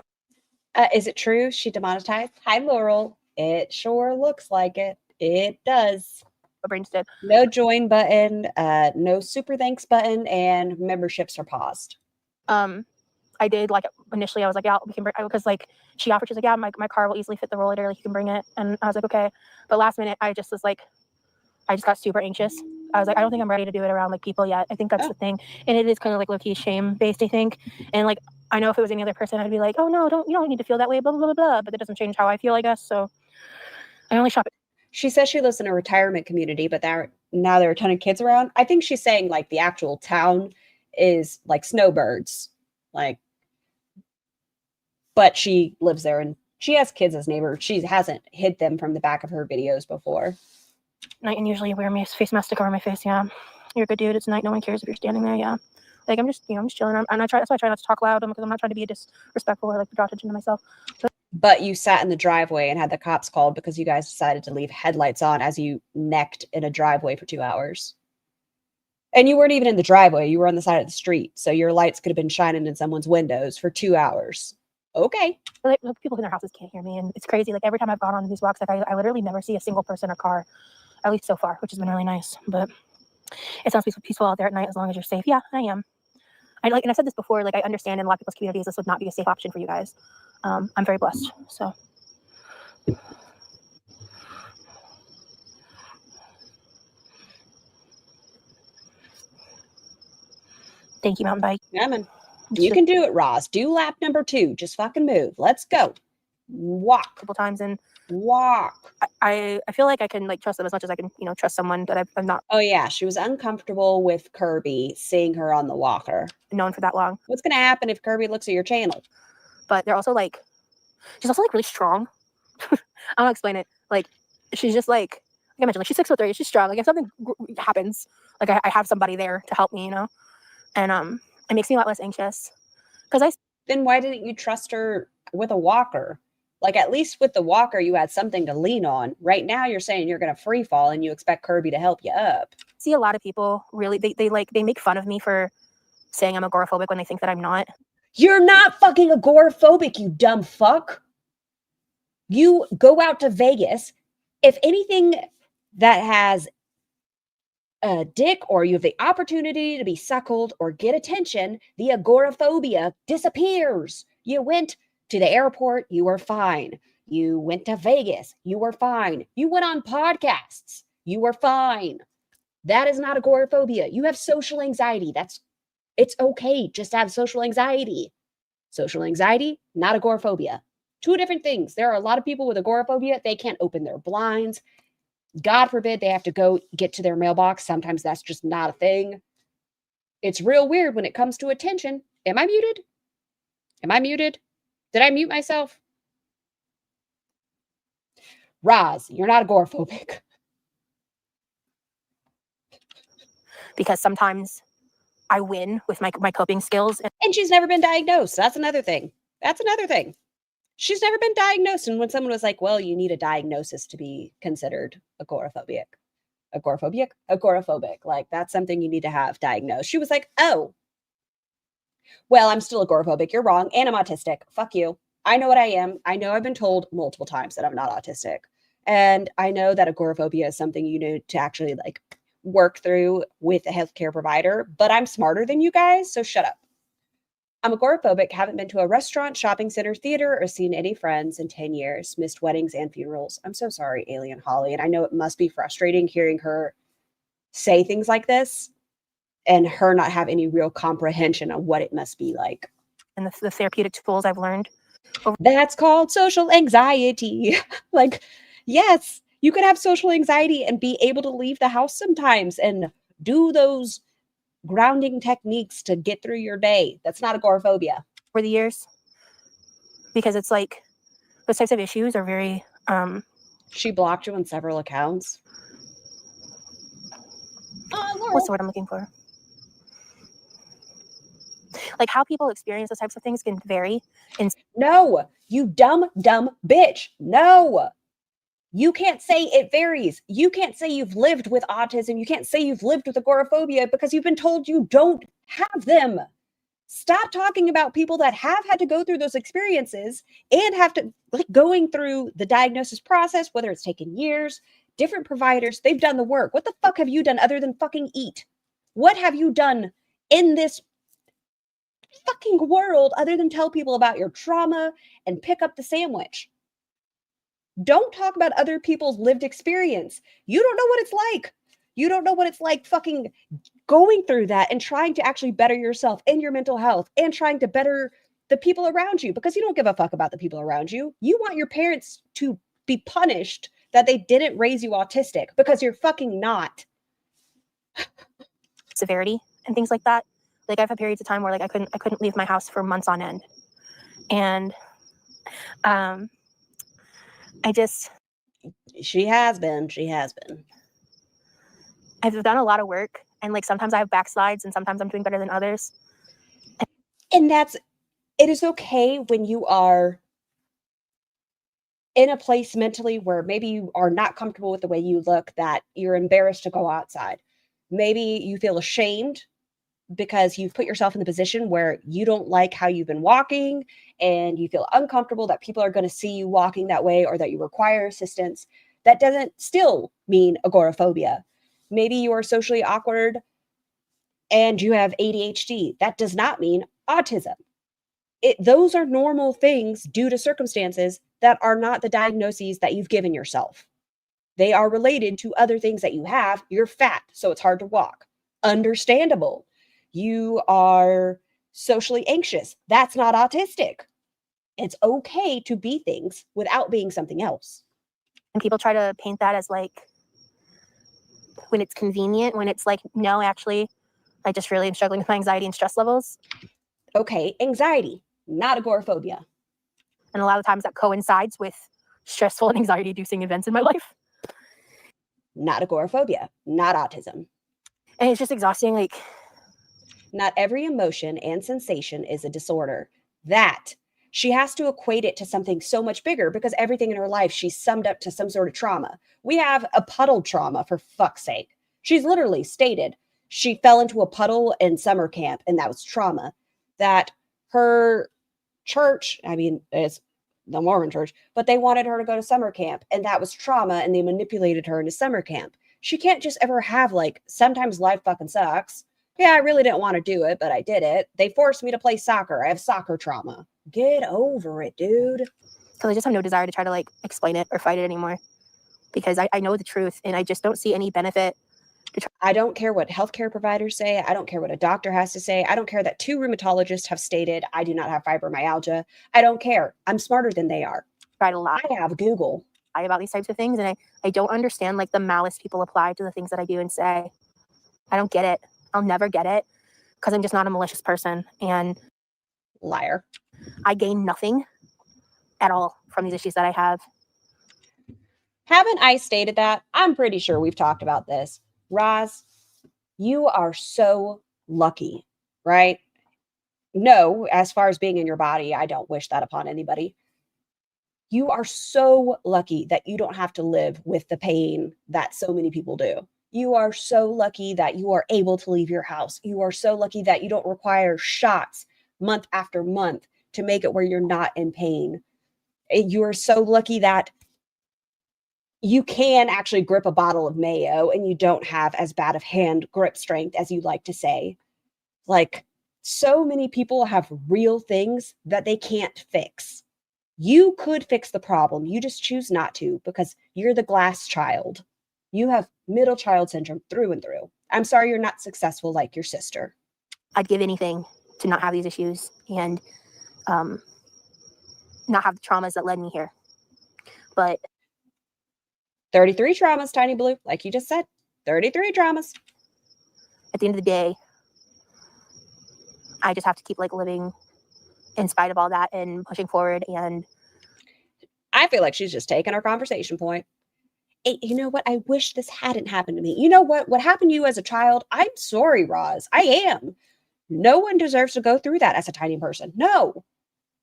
Speaker 4: know.
Speaker 2: Is it true she demonetized? Hi, Laurel. It sure looks like it. It does.
Speaker 4: What Brains did.
Speaker 2: No join button, no super thanks button, and memberships are paused.
Speaker 4: I did, like, initially I was like, yeah, we can bring, because like she offered, she's like, yeah, my car will easily fit the rollator, like you can bring it. And I was like, okay. But last minute I just was like, I just got super anxious. I was like, I don't think I'm ready to do it around like people yet. I think that's the thing. And it is kind of like low-key shame based, I think. And like, I know if it was any other person, I'd be like, oh no, you don't need to feel that way, blah, blah, blah, blah. But that doesn't change how I feel, I guess. So I only shop it.
Speaker 2: She says she lives in a retirement community, but now there are a ton of kids around. I think she's saying like the actual town is like snowbirds, like, but she lives there and she has kids as neighbors. She hasn't hid them from the back of her videos before.
Speaker 4: Night, and usually you wear my face mask to cover my face. Yeah, you're a good dude. It's night. No one cares if you're standing there. Yeah, like I'm just chilling. That's why I try not to talk loud because I'm not trying to be disrespectful or like draw attention to myself.
Speaker 2: But you sat in the driveway and had the cops called because you guys decided to leave headlights on as you necked in a driveway for 2 hours. And you weren't even in the driveway. You were on the side of the street. So your lights could have been shining in someone's windows for 2 hours. Okay.
Speaker 4: Like, people in their houses can't hear me. And it's crazy. Like every time I've gone on these walks, like I literally never see a single person or car, at least so far, which has been really nice. But it sounds peaceful out there at night as long as you're safe. Yeah, I am. And I've said this before, like I understand in a lot of people's communities, this would not be a safe option for you guys. I'm very blessed. So. Thank you, mountain bike.
Speaker 2: Yeah, man. You can do it, Roz. Do lap number 2. Just fucking move. Let's go. Walk.
Speaker 4: A couple times and
Speaker 2: walk.
Speaker 4: I feel like I can like trust them as much as I can, trust someone that I'm not.
Speaker 2: Oh yeah, she was uncomfortable with Kirby seeing her on the walker.
Speaker 4: Known for that long.
Speaker 2: What's gonna happen if Kirby looks at your channel?
Speaker 4: But they're also like, she's also like really strong. I don't explain it. Like she's just like I mentioned, like she's 6'3", she's strong. Like if something happens, like I have somebody there to help me, and it makes me a lot less anxious.
Speaker 2: Then why didn't you trust her with a walker? Like at least with the walker, you had something to lean on. Right now, you're saying you're gonna free fall and you expect Kirby to help you up.
Speaker 4: See a lot of people really they make fun of me for saying I'm agoraphobic when they think that I'm not.
Speaker 2: You're not fucking agoraphobic, you dumb fuck. You go out to Vegas. If anything that has a dick or you have the opportunity to be suckled or get attention, the agoraphobia disappears. You went to the airport, you were fine. You went to Vegas, you were fine. You went on podcasts, you were fine. That is not agoraphobia. You have social anxiety. It's okay just to have social anxiety. Social anxiety, not agoraphobia. Two different things. There are a lot of people with agoraphobia, they can't open their blinds. God forbid they have to go get to their mailbox. Sometimes that's just not a thing. It's real weird when it comes to attention. Am I muted? Am I muted? Did I mute myself? Roz, you're not agoraphobic.
Speaker 4: Because sometimes I win with my coping skills.
Speaker 2: And she's never been diagnosed. That's another thing. That's another thing. She's never been diagnosed. And when someone was like, well, you need a diagnosis to be considered agoraphobic. Agoraphobic. Like, that's something you need to have diagnosed. She was like, oh, well, I'm still agoraphobic. You're wrong. And I'm autistic. Fuck you. I know what I am. I know I've been told multiple times that I'm not autistic. And I know that agoraphobia is something you need to actually like work through with a healthcare provider, but I'm smarter than you guys, so shut up. I'm agoraphobic, haven't been to a restaurant, shopping center, theater, or seen any friends in 10 years, missed weddings and funerals. I'm so sorry, Alien Holly. And I know it must be frustrating hearing her say things like this and her not have any real comprehension on what it must be like.
Speaker 4: And the therapeutic tools I've learned.
Speaker 2: That's called social anxiety. Like, yes, you could have social anxiety and be able to leave the house sometimes and do those grounding techniques to get through your day. That's not agoraphobia.
Speaker 4: For the years, because it's like those types of issues are very
Speaker 2: She blocked you on several accounts.
Speaker 4: What's the word I'm looking for? Like how people experience those types of things can vary.
Speaker 2: No, you dumb bitch. No. You can't say it varies. You can't say you've lived with autism. You can't say you've lived with agoraphobia because you've been told you don't have them. Stop talking about people that have had to go through those experiences and have to like going through the diagnosis process, whether it's taken years, different providers, they've done the work. What the fuck have you done other than fucking eat? What have you done in this fucking world other than tell people about your trauma and pick up the sandwich? Don't talk about other people's lived experience. You don't know what it's like. You don't know what it's like fucking going through that and trying to actually better yourself and your mental health and trying to better the people around you because you don't give a fuck about the people around you. You want your parents to be punished that they didn't raise you autistic because you're fucking not.
Speaker 4: Severity and things like that. Like I've had periods of time where like I couldn't leave my house for months on end. And
Speaker 2: She has been.
Speaker 4: I've done a lot of work and like sometimes I have backslides and sometimes I'm doing better than others.
Speaker 2: And it is okay when you are in a place mentally where maybe you are not comfortable with the way you look, that you're embarrassed to go outside. Maybe you feel ashamed because you've put yourself in the position where you don't like how you've been walking and you feel uncomfortable that people are going to see you walking that way or that you require assistance. That doesn't still mean agoraphobia. Maybe you are socially awkward and you have ADHD. That does not mean autism. Those are normal things due to circumstances that are not the diagnoses that you've given yourself. They are related to other things that you have. You're fat, so it's hard to walk. Understandable. You are socially anxious. That's not autistic. It's okay to be things without being something else.
Speaker 4: And people try to paint that as like when it's convenient, when it's like, no, actually, I just really am struggling with my anxiety and stress levels.
Speaker 2: Okay, anxiety, not agoraphobia.
Speaker 4: And a lot of times that coincides with stressful and anxiety-inducing events in my life.
Speaker 2: Not agoraphobia, not autism.
Speaker 4: And it's just exhausting. Like,
Speaker 2: not every emotion and sensation is a disorder. That she has to equate it to something so much bigger because everything in her life she's summed up to some sort of trauma. We have a puddle trauma, for fuck's sake. She's literally stated she fell into a puddle in summer camp and that was trauma. That her church, I mean, it's the Mormon church, but they wanted her to go to summer camp and that was trauma and they manipulated her into summer camp. She can't just ever have like, sometimes life fucking sucks. Yeah, I really didn't want to do it, but I did it. They forced me to play soccer. I have soccer trauma. Get over it, dude.
Speaker 4: Because I just have no desire to try to like explain it or fight it anymore. Because I know the truth and I just don't see any benefit.
Speaker 2: I don't care what healthcare providers say. I don't care what a doctor has to say. I don't care that 2 rheumatologists have stated I do not have fibromyalgia. I don't care. I'm smarter than they are.
Speaker 4: Try to lie.
Speaker 2: I have Google.
Speaker 4: About these types of things, and I don't understand like the malice people apply to the things that I do and say. I don't get it. I'll never get it because I'm just not a malicious person. And
Speaker 2: liar.
Speaker 4: I gain nothing at all from these issues that I have.
Speaker 2: Haven't I stated that? I'm pretty sure we've talked about this. Roz, you are so lucky, right? No, as far as being in your body, I don't wish that upon anybody. You are so lucky that you don't have to live with the pain that so many people do. You are so lucky that you are able to leave your house. You are so lucky that you don't require shots month after month to make it where you're not in pain. You are so lucky that you can actually grip a bottle of mayo and you don't have as bad of hand grip strength as you like to say. Like, so many people have real things that they can't fix. You could fix the problem. You just choose not to because you're the glass child. You have middle child syndrome through and through. I'm sorry you're not successful like your sister.
Speaker 4: I'd give anything to not have these issues and not have the traumas that led me here. But
Speaker 2: 33 traumas, Tiny Blue, like you just said. 33 traumas.
Speaker 4: At the end of the day, I just have to keep like living in spite of all that and pushing forward. And
Speaker 2: I feel like she's just taking our conversation point. Hey, you know what? I wish this hadn't happened to me. You know what? What happened to you as a child? I'm sorry, Roz. I am. No one deserves to go through that as a tiny person. No.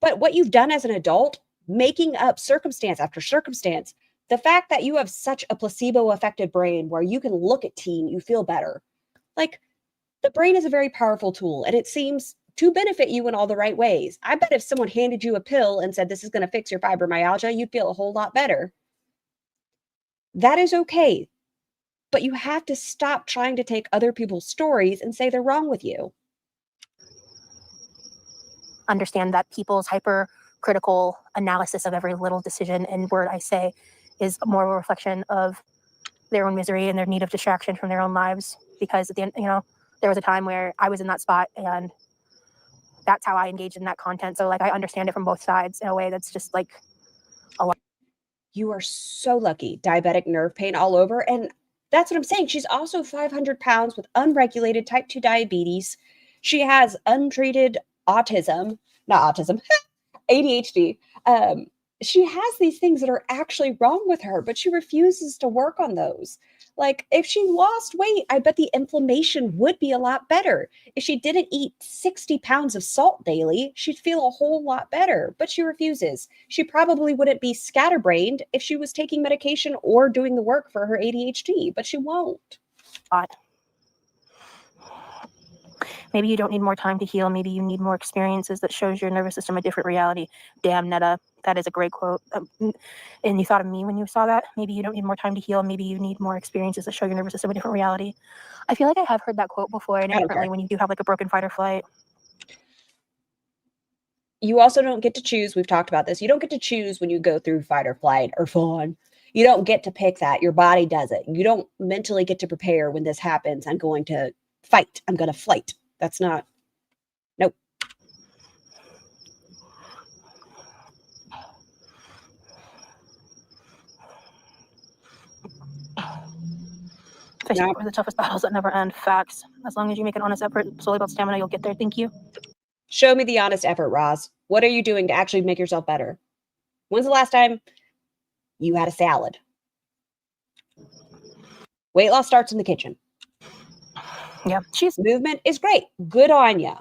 Speaker 2: But what you've done as an adult, making up circumstance after circumstance, the fact that you have such a placebo-affected brain where you can look at teen, you feel better. Like, the brain is a very powerful tool, and it seems to benefit you in all the right ways. I bet if someone handed you a pill and said, this is going to fix your fibromyalgia, you'd feel a whole lot better. That is okay. But you have to stop trying to take other people's stories and say they're wrong with you.
Speaker 4: Understand that people's hypercritical analysis of every little decision and word I say is more of a reflection of their own misery and their need of distraction from their own lives. Because at the end, there was a time where I was in that spot and that's how I engaged in that content. So like, I understand it from both sides in a way that's just like a lot.
Speaker 2: You are so lucky. Diabetic nerve pain all over. And that's what I'm saying. She's also 500 pounds with unregulated type 2 diabetes. She has untreated ADHD. She has these things that are actually wrong with her, but she refuses to work on those. Like, if she lost weight, I bet the inflammation would be a lot better. If she didn't eat 60 pounds of salt daily, she'd feel a whole lot better, but she refuses. She probably wouldn't be scatterbrained if she was taking medication or doing the work for her ADHD, but she won't.
Speaker 4: Maybe you don't need more time to heal. Maybe you need more experiences that shows your nervous system a different reality. Damn, Netta. That is a great quote. And you thought of me when you saw that? Maybe you don't need more time to heal. Maybe you need more experiences that show your nervous system a different reality. I feel like I have heard that quote before, and differently when you do have like a broken fight or flight.
Speaker 2: You also don't get to choose. We've talked about this. You don't get to choose when you go through fight or flight or fawn. You don't get to pick that. Your body does it. You don't mentally get to prepare when this happens. I'm going to fight. I'm going to flight. That's not. Nope.
Speaker 4: Facing the toughest battles that never end. Facts. As long as you make an honest effort, solely about stamina, you'll get there. Thank you.
Speaker 2: Show me the honest effort, Roz. What are you doing to actually make yourself better? When's the last time you had a salad? Weight loss starts in the kitchen.
Speaker 4: Yeah,
Speaker 2: movement is great. Good on you.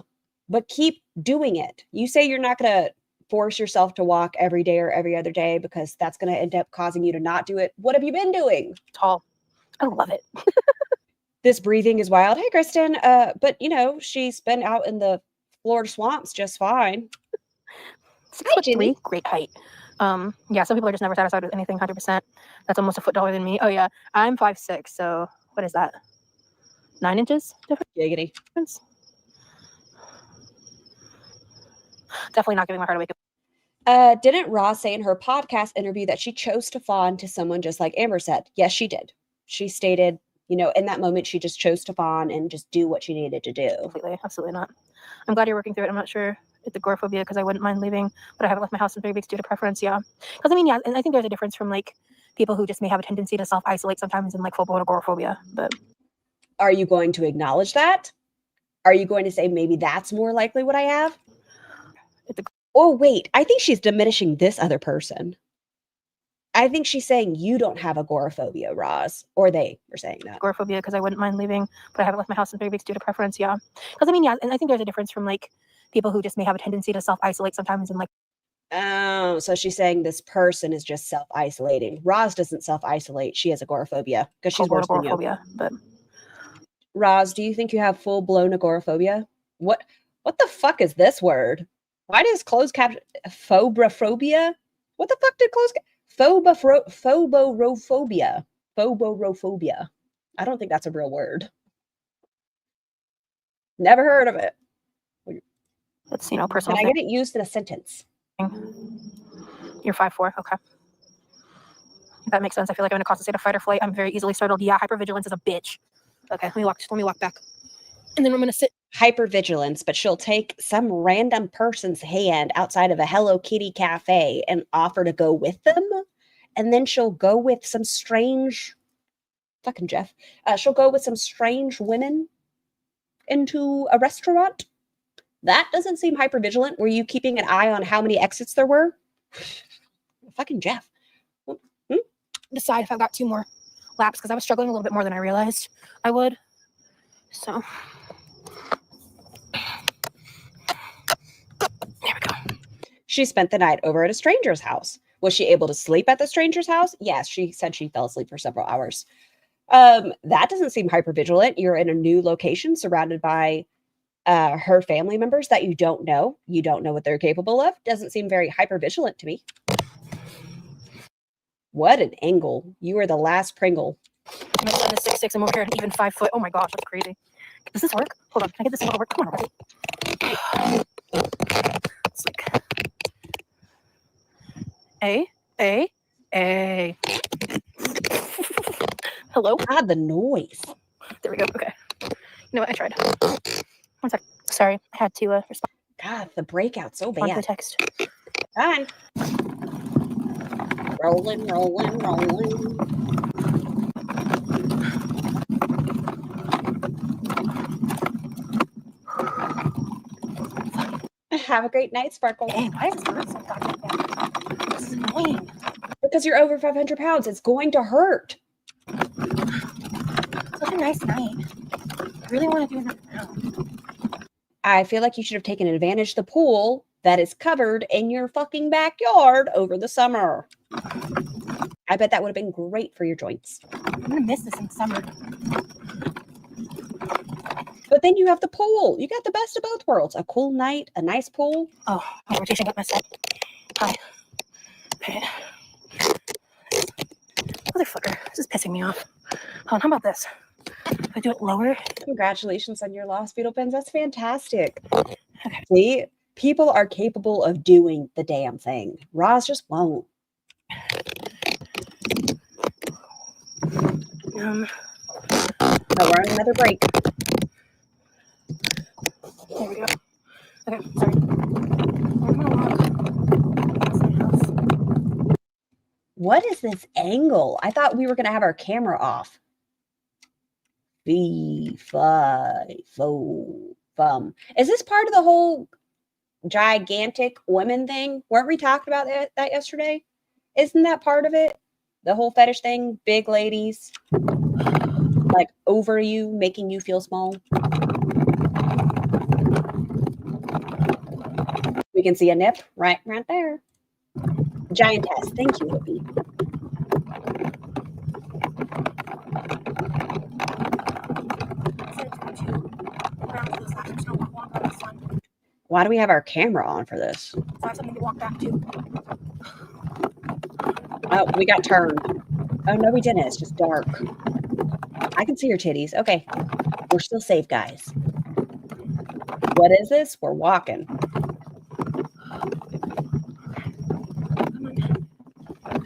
Speaker 2: But keep doing it. You say you're not going to force yourself to walk every day or every other day because that's going to end up causing you to not do it. What have you been doing?
Speaker 4: Tall. I love it.
Speaker 2: This breathing is wild. Hey, Kristen. But she's been out in the Florida swamps just fine.
Speaker 4: 6'3", great height. Yeah, some people are just never satisfied with anything 100%. That's almost a foot taller than me. Oh yeah, I'm 5'6", so what is that? 9 inches
Speaker 2: Giggity.
Speaker 4: difference? Definitely not giving my heart away.
Speaker 2: Didn't Roz say in her podcast interview that she chose to fawn to someone just like Amber said? Yes, she did. She stated, you know, in that moment, she just chose to fawn and just do what she needed to do.
Speaker 4: Completely, absolutely not. I'm glad you're working through it. I'm not sure if the agoraphobia, because I wouldn't mind leaving, but I haven't left my house in 3 weeks due to preference. Yeah, because I mean, yeah, and I think there's a difference from like people who just may have a tendency to self-isolate sometimes and like full-blown agoraphobia. But
Speaker 2: are you going to acknowledge that? Are you going to say maybe that's more likely what I have? Oh, wait, I think she's diminishing this other person. I think she's saying you don't have agoraphobia, Roz, or they were saying that.
Speaker 4: Agoraphobia, because I wouldn't mind leaving, but I haven't left my house in 3 weeks due to preference. Yeah, because I mean, yeah, and I think there's a difference from like people who just may have a tendency to self-isolate sometimes and like.
Speaker 2: Oh, so she's saying this person is just self-isolating. Roz doesn't self-isolate. She has agoraphobia because she's worse than you.
Speaker 4: But
Speaker 2: Roz, do you think you have full-blown agoraphobia? What the fuck is this word? Why does closed caption phobophobia? What the fuck did closed phoborophobia? Phoborophobia. I don't think that's a real word. Never heard of it.
Speaker 4: It's, you know, personal.
Speaker 2: Can I get it used in a sentence?
Speaker 4: You're 5'4". Okay. That makes sense. I feel like I'm in a constant state of fight or flight. I'm very easily startled. Yeah, hypervigilance is a bitch. Okay, let me walk back. And then I'm gonna sit.
Speaker 2: Hypervigilance, but she'll take some random person's hand outside of a Hello Kitty cafe and offer to go with them. And then she'll go with some strange fucking Jeff. She'll go with some strange women into a restaurant. That doesn't seem hypervigilant. Were you keeping an eye on how many exits there were? Fucking Jeff.
Speaker 4: Decide if I've got 2 more laps because I was struggling a little bit more than I realized I would. So there we go.
Speaker 2: She spent the night over at a stranger's house. Was she able to sleep at the stranger's house? Yes, she said she fell asleep for several hours. That doesn't seem hypervigilant. You're in a new location surrounded by her family members that you don't know. You don't know what they're capable of. Doesn't seem very hypervigilant to me. What an angle. You are the last Pringle.
Speaker 4: My son is 6'6" and we're here at even 5 foot. Oh my gosh, that's crazy. Does this work? Hold on. Can I get this to work? Come on, Rosie. It's like A. Hello?
Speaker 2: God, the noise.
Speaker 4: There we go. Okay. You know what? I tried. 1 sec. Sorry. I had to respond.
Speaker 2: God, the breakout so
Speaker 4: On the
Speaker 2: bad.
Speaker 4: text.
Speaker 2: Fine. Rolling. Have a great night, Sparkle.
Speaker 4: Dang, why is this hurt so goddamn bad? This is annoying.
Speaker 2: Because you're over 500 pounds. It's going to hurt.
Speaker 4: Such a nice night. I really want to do that now.
Speaker 2: I feel like you should have taken advantage of the pool that is covered in your fucking backyard over the summer. I bet that would have been great for your joints.
Speaker 4: I'm going to miss this in the summer.
Speaker 2: But then you have the pool. You got the best of both worlds. A cool night, a nice pool.
Speaker 4: Oh, my rotation got messed up. Hi. Okay. Motherfucker, this is pissing me off. Hold on, how about this? If I do it lower.
Speaker 2: Congratulations on your lost fetal pins. That's fantastic. Okay. See, people are capable of doing the damn thing. Roz just won't. Oh, we're on another break.
Speaker 4: There we go. Okay, sorry. I'm gonna walk.
Speaker 2: What is this angle? I thought we were going to have our camera off. Is this part of the whole gigantic women thing? Weren't we talking about that yesterday? Isn't that part of it? The whole fetish thing? Big ladies, like over you, making you feel small. We can see a nip right there. Giantess. Thank you, Lippy. Why do we have our camera on for this?
Speaker 4: So I have something to walk back to.
Speaker 2: Oh, we got turned. Oh, no, we didn't. It's just dark. I can see your titties. Okay. We're still safe, guys. What is this? We're walking.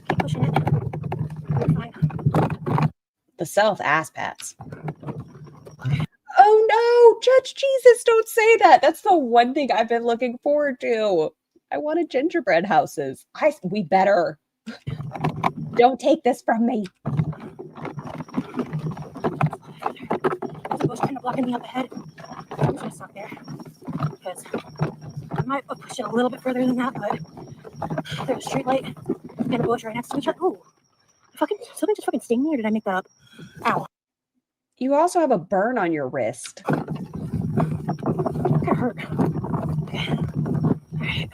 Speaker 4: Keep pushing it. You're fine.
Speaker 2: The self ass pats. Oh no, Judge Jesus, don't say that. That's the one thing I've been looking forward to. I wanted gingerbread houses. We better. Don't take this from me.
Speaker 4: There's a bush kind of blocking me up ahead. I'm just gonna stop there because I might have pushed it a little bit further than that, but there's a street light and a bush right next to each other. Ooh, something just fucking sting me, or did I make that up? Ow.
Speaker 2: You also have a burn on your wrist.
Speaker 4: That hurt. Okay. All right.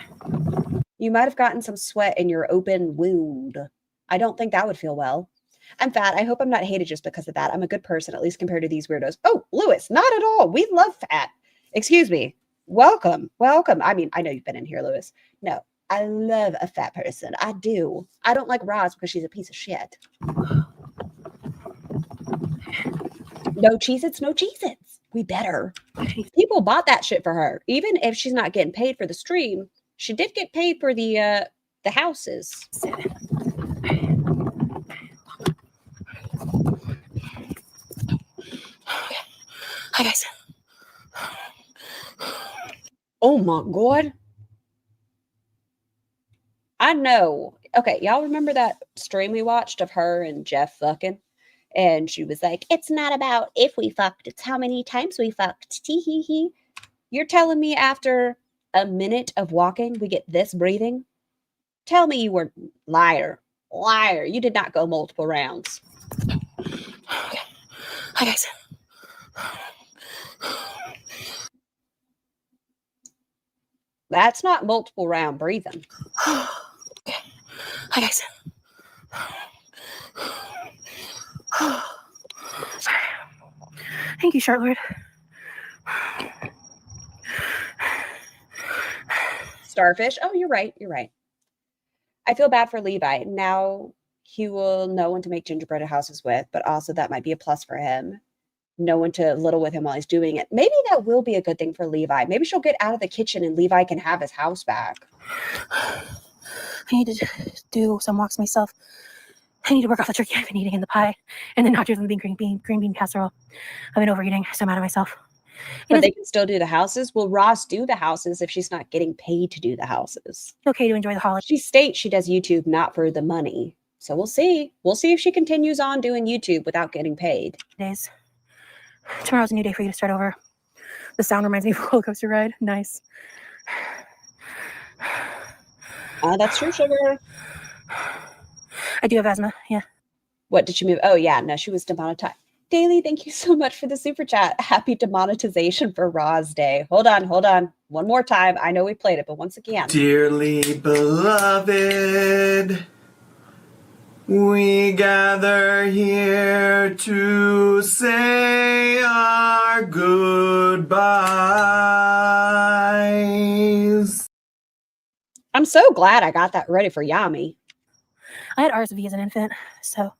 Speaker 2: You might have gotten some sweat in your open wound. I don't think that would feel well. I'm fat. I hope I'm not hated just because of that. I'm a good person, at least compared to these weirdos. Oh, Lewis, not at all. We love fat. Excuse me. Welcome. Welcome. I mean, I know you've been in here, Lewis. No, I love a fat person. I do. I don't like Roz because she's a piece of shit. No Cheez-Its, no Cheez-Its. We better. People bought that shit for her. Even if she's not getting paid for the stream, she did get paid for the houses.
Speaker 4: Hi, guys.
Speaker 2: Oh my God. I know. Okay, y'all remember that stream we watched of her and Jeff fucking? And she was like, it's not about if we fucked, it's how many times we fucked. Tee hee hee. You're telling me after a minute of walking, we get this breathing? Tell me you were liar. Liar. You did not go multiple rounds.
Speaker 4: Okay. Hi, guys.
Speaker 2: That's not multiple round breathing.
Speaker 4: Okay. Hi, guys. Thank you, Charlotte.
Speaker 2: Starfish. Oh, you're right. You're right. I feel bad for Levi. Now he will know when to make gingerbread houses with, but also that might be a plus for him. Know when to little with him while he's doing it. Maybe that will be a good thing for Levi. Maybe she'll get out of the kitchen and Levi can have his house back.
Speaker 4: I need to do some walks myself. I need to work off the turkey I've been eating and the pie and the nachos and the green bean casserole. I've been overeating, so I'm out of myself.
Speaker 2: But they can still do the houses. Will Ross do the houses if she's not getting paid to do the houses?
Speaker 4: It's okay to enjoy the holiday.
Speaker 2: She states she does YouTube not for the money. So we'll see. We'll see if she continues on doing YouTube without getting paid.
Speaker 4: Days. Tomorrow's a new day for you to start over. The sound reminds me of a roller coaster ride. Nice.
Speaker 2: That's true, sugar.
Speaker 4: I do have asthma. Yeah.
Speaker 2: What did she move? Oh, yeah. No, she was demonetized. Daily, thank you so much for the super chat. Happy demonetization for Roz Day. Hold on. One more time. I know we played it, but once again.
Speaker 12: Dearly beloved, we gather here to say our goodbyes.
Speaker 2: I'm so glad I got that ready for Yami.
Speaker 4: I had RSV as an infant, so.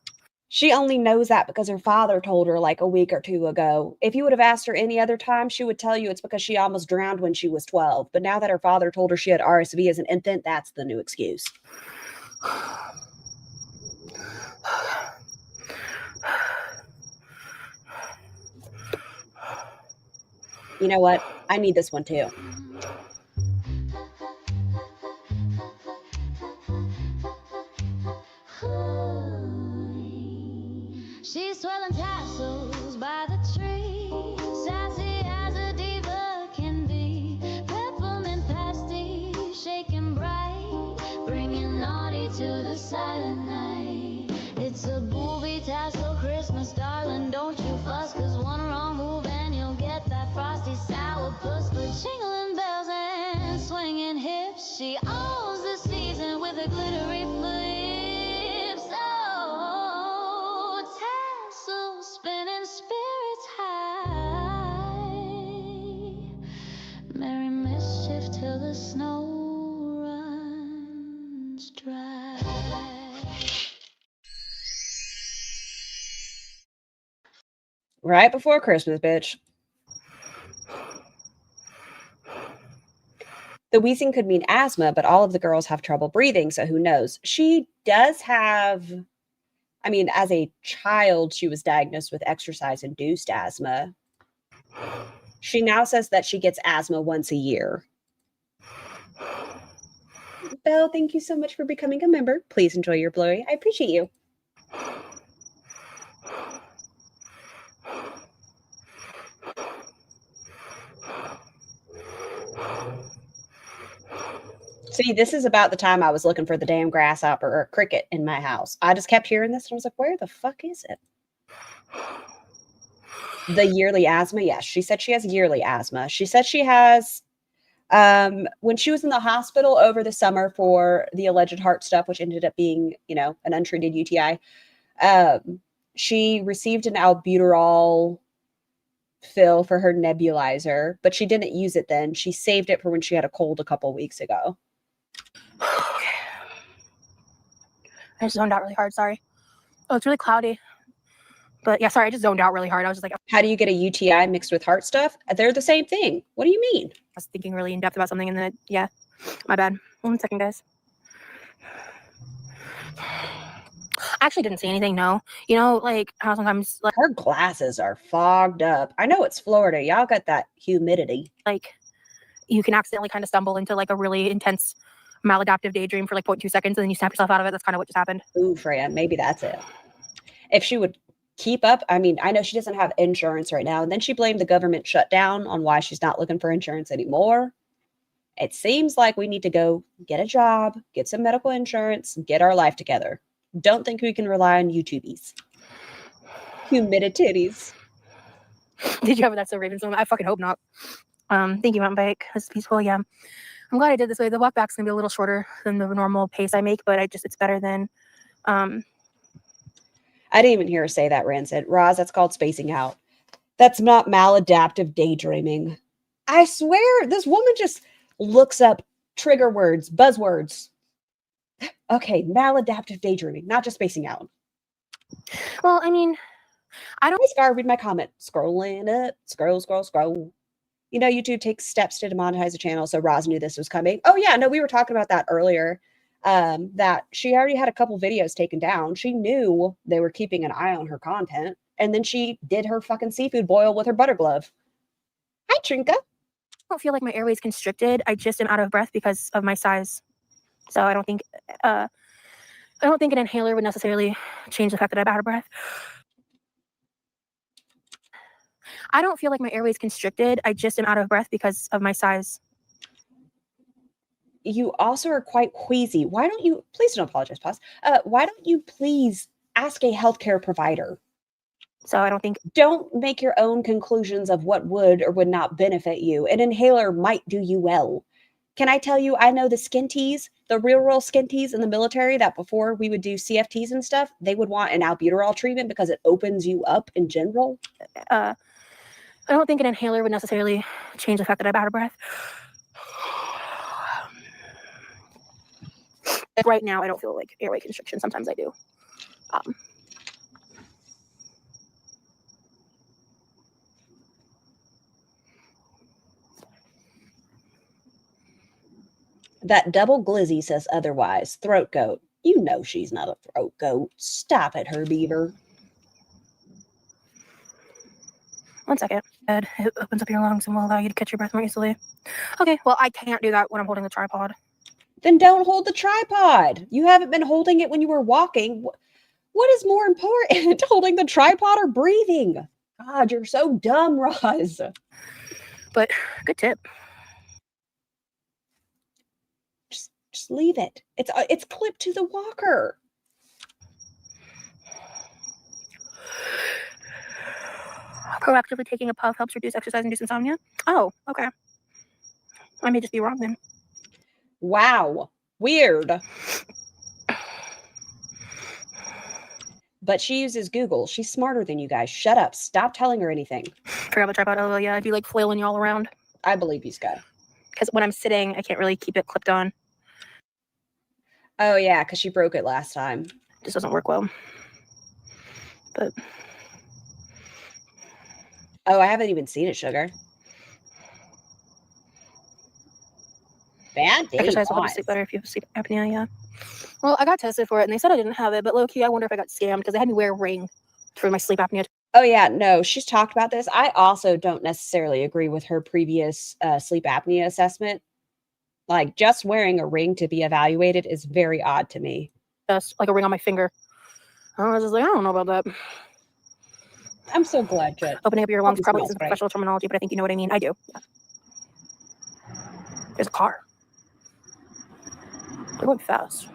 Speaker 2: She only knows that because her father told her like a week or two ago. If you would have asked her any other time, she would tell you it's because she almost drowned when she was 12. But now that her father told her she had RSV as an infant, that's the new excuse. You know what? I need this one too.
Speaker 11: She's swirling tassels by the tree, sassy as a diva can be. Peppermint pasty, shaking bright, bringing naughty to the silent night. It's a booby tassel Christmas, darling. Don't you fuss, 'cause one wrong move and you'll get that frosty sour puss. But jingling bells and swinging hips, she owns the season with a glittery flip. Spinning spirits high, merry mischief till the snow runs dry.
Speaker 2: Right before Christmas, bitch. The wheezing could mean asthma, but all of the girls have trouble breathing, so who knows? She does have, I mean, as a child, she was diagnosed with exercise-induced asthma. She now says that she gets asthma once a year. Belle, thank you so much for becoming a member. Please enjoy your blowy. I appreciate you. See, this is about the time I was looking for the damn grasshopper or cricket in my house. I just kept hearing this and I was like, where the fuck is it? The yearly asthma? Yes, she said she has yearly asthma. She said she has, when she was in the hospital over the summer for the alleged heart stuff, which ended up being, you know, an untreated UTI, she received an albuterol fill for her nebulizer, but she didn't use it then. She saved it for when she had a cold a couple weeks ago.
Speaker 4: I just zoned out really hard. Sorry. Oh, it's really cloudy. But yeah, sorry. I just zoned out really hard. I was just like,
Speaker 2: how do you get a UTI mixed with heart stuff? They're the same thing. What do you mean?
Speaker 4: I was thinking really in depth about something and then, yeah, my bad. 1 second, guys. I actually didn't see anything, no. You know, like how sometimes like
Speaker 2: her glasses are fogged up. I know it's Florida. Y'all got that humidity.
Speaker 4: Like you can accidentally kind of stumble into like a really intense maladaptive daydream for like 0.2 seconds and then you snap yourself out of it. That's kind of what just happened.
Speaker 2: Ooh, Freya, maybe that's it. If she would keep up, I mean, I know she doesn't have insurance right now. And then she blamed the government shutdown on why she's not looking for insurance anymore. It seems like we need to go get a job, get some medical insurance, get our life together. Don't think we can rely on YouTubies. Humidity titties.
Speaker 4: Did you have that so Ravens? I fucking hope not. Thank you, mountain bike. This is peaceful. Yeah. I'm glad I did this way. The walk back's gonna be a little shorter than the normal pace I make, but it's better than
Speaker 2: I didn't even hear her say that, Rancid. Roz, that's called spacing out. That's not maladaptive daydreaming. I swear, this woman just looks up trigger words, buzzwords. Okay, maladaptive daydreaming, not just spacing out.
Speaker 4: Well, I mean, I don't.
Speaker 2: Scar, read my comment. Scrolling up, scroll. You know, YouTube takes steps to demonetize the channel, so Roz knew this was coming. Oh yeah, no, we were talking about that earlier. That she already had a couple videos taken down. She knew they were keeping an eye on her content, and then she did her fucking seafood boil with her butter glove. Hi, Trinka.
Speaker 4: I don't feel like my airway's constricted. I just am out of breath because of my size. So I don't think an inhaler would necessarily change the fact that I'm out of breath. I don't feel like my airway's constricted. I just am out of breath because of my size.
Speaker 2: You also are quite queasy. Why don't you, please don't apologize, pause. Why don't you please ask a healthcare provider?
Speaker 4: So I don't think.
Speaker 2: Don't make your own conclusions of what would or would not benefit you. An inhaler might do you well. Can I tell you, I know the skinties, the real skinties in the military, that before we would do CFTs and stuff, they would want an albuterol treatment because it opens you up in general.
Speaker 4: I don't think an inhaler would necessarily change the fact that I'm out of breath. Right now, I don't feel like airway constriction. Sometimes I do.
Speaker 2: That double glizzy says otherwise. Throat goat. You know she's not a throat goat. Stop it, her beaver.
Speaker 4: 1 second. It opens up your lungs and will allow you to catch your breath more easily. Okay, well, I can't do that when I'm holding the tripod.
Speaker 2: Then don't hold the tripod. You haven't been holding it when you were walking. What is more important, holding the tripod or breathing? God, you're so dumb, Roz.
Speaker 4: But good tip.
Speaker 2: Just leave it. It's clipped to the walker.
Speaker 4: Proactively taking a puff helps reduce exercise-induced insomnia. Oh, okay. I may just be wrong then.
Speaker 2: Wow. Weird. But she uses Google. She's smarter than you guys. Shut up. Stop telling her anything.
Speaker 4: Forgot about tripod. Oh, yeah. I'd be like flailing you all around.
Speaker 2: I believe you, Sky.
Speaker 4: Because when I'm sitting, I can't really keep it clipped on.
Speaker 2: Oh, yeah, because she broke it last time.
Speaker 4: This doesn't work well. But
Speaker 2: Oh, I haven't even seen it, sugar. Bad day.
Speaker 4: Exercise will help you sleep better if you have sleep apnea. Yeah. Well, I got tested for it, and they said I didn't have it, but low key, I wonder if I got scammed because they had me wear a ring for my sleep apnea.
Speaker 2: Oh yeah, no, she's talked about this. I also don't necessarily agree with her previous sleep apnea assessment. Like, just wearing a ring to be evaluated is very odd to me.
Speaker 4: Just like a ring on my finger. I was just like, I don't know about that.
Speaker 2: I'm so glad that
Speaker 4: opening up your lungs
Speaker 2: Hope it
Speaker 4: probably
Speaker 2: smells
Speaker 4: isn't
Speaker 2: great.
Speaker 4: professional terminology, but I think you know what I mean. I do. Yeah. There's a car. They're going fast.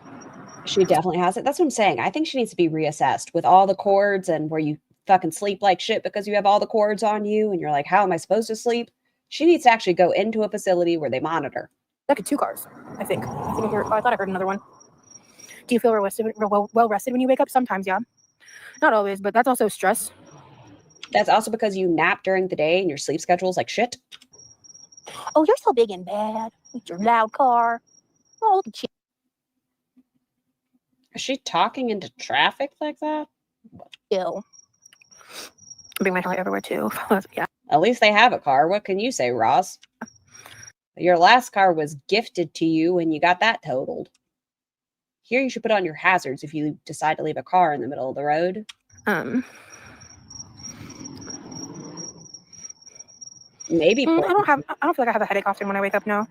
Speaker 2: She definitely has it. That's what I'm saying. I think she needs to be reassessed with all the cords and where you fucking sleep like shit because you have all the cords on you and you're like, how am I supposed to sleep? She needs to actually go into a facility where they monitor.
Speaker 4: That could 2 cars, I think. I thought I heard another one. Do you feel well rested when you wake up? Sometimes, yeah. Not always, but that's also stress.
Speaker 2: That's also because you nap during the day and your sleep schedule is like shit.
Speaker 4: Oh, you're so big and bad with your loud car. Oh, look at you.
Speaker 2: Is she talking into traffic like that?
Speaker 4: Ill. Bring my hair everywhere too. Yeah.
Speaker 2: At least they have a car. What can you say, Ross? Your last car was gifted to you and you got that totaled. Here you should put on your hazards if you decide to leave a car in the middle of the road. Maybe.
Speaker 4: I don't feel like I have a headache often when I wake up, no.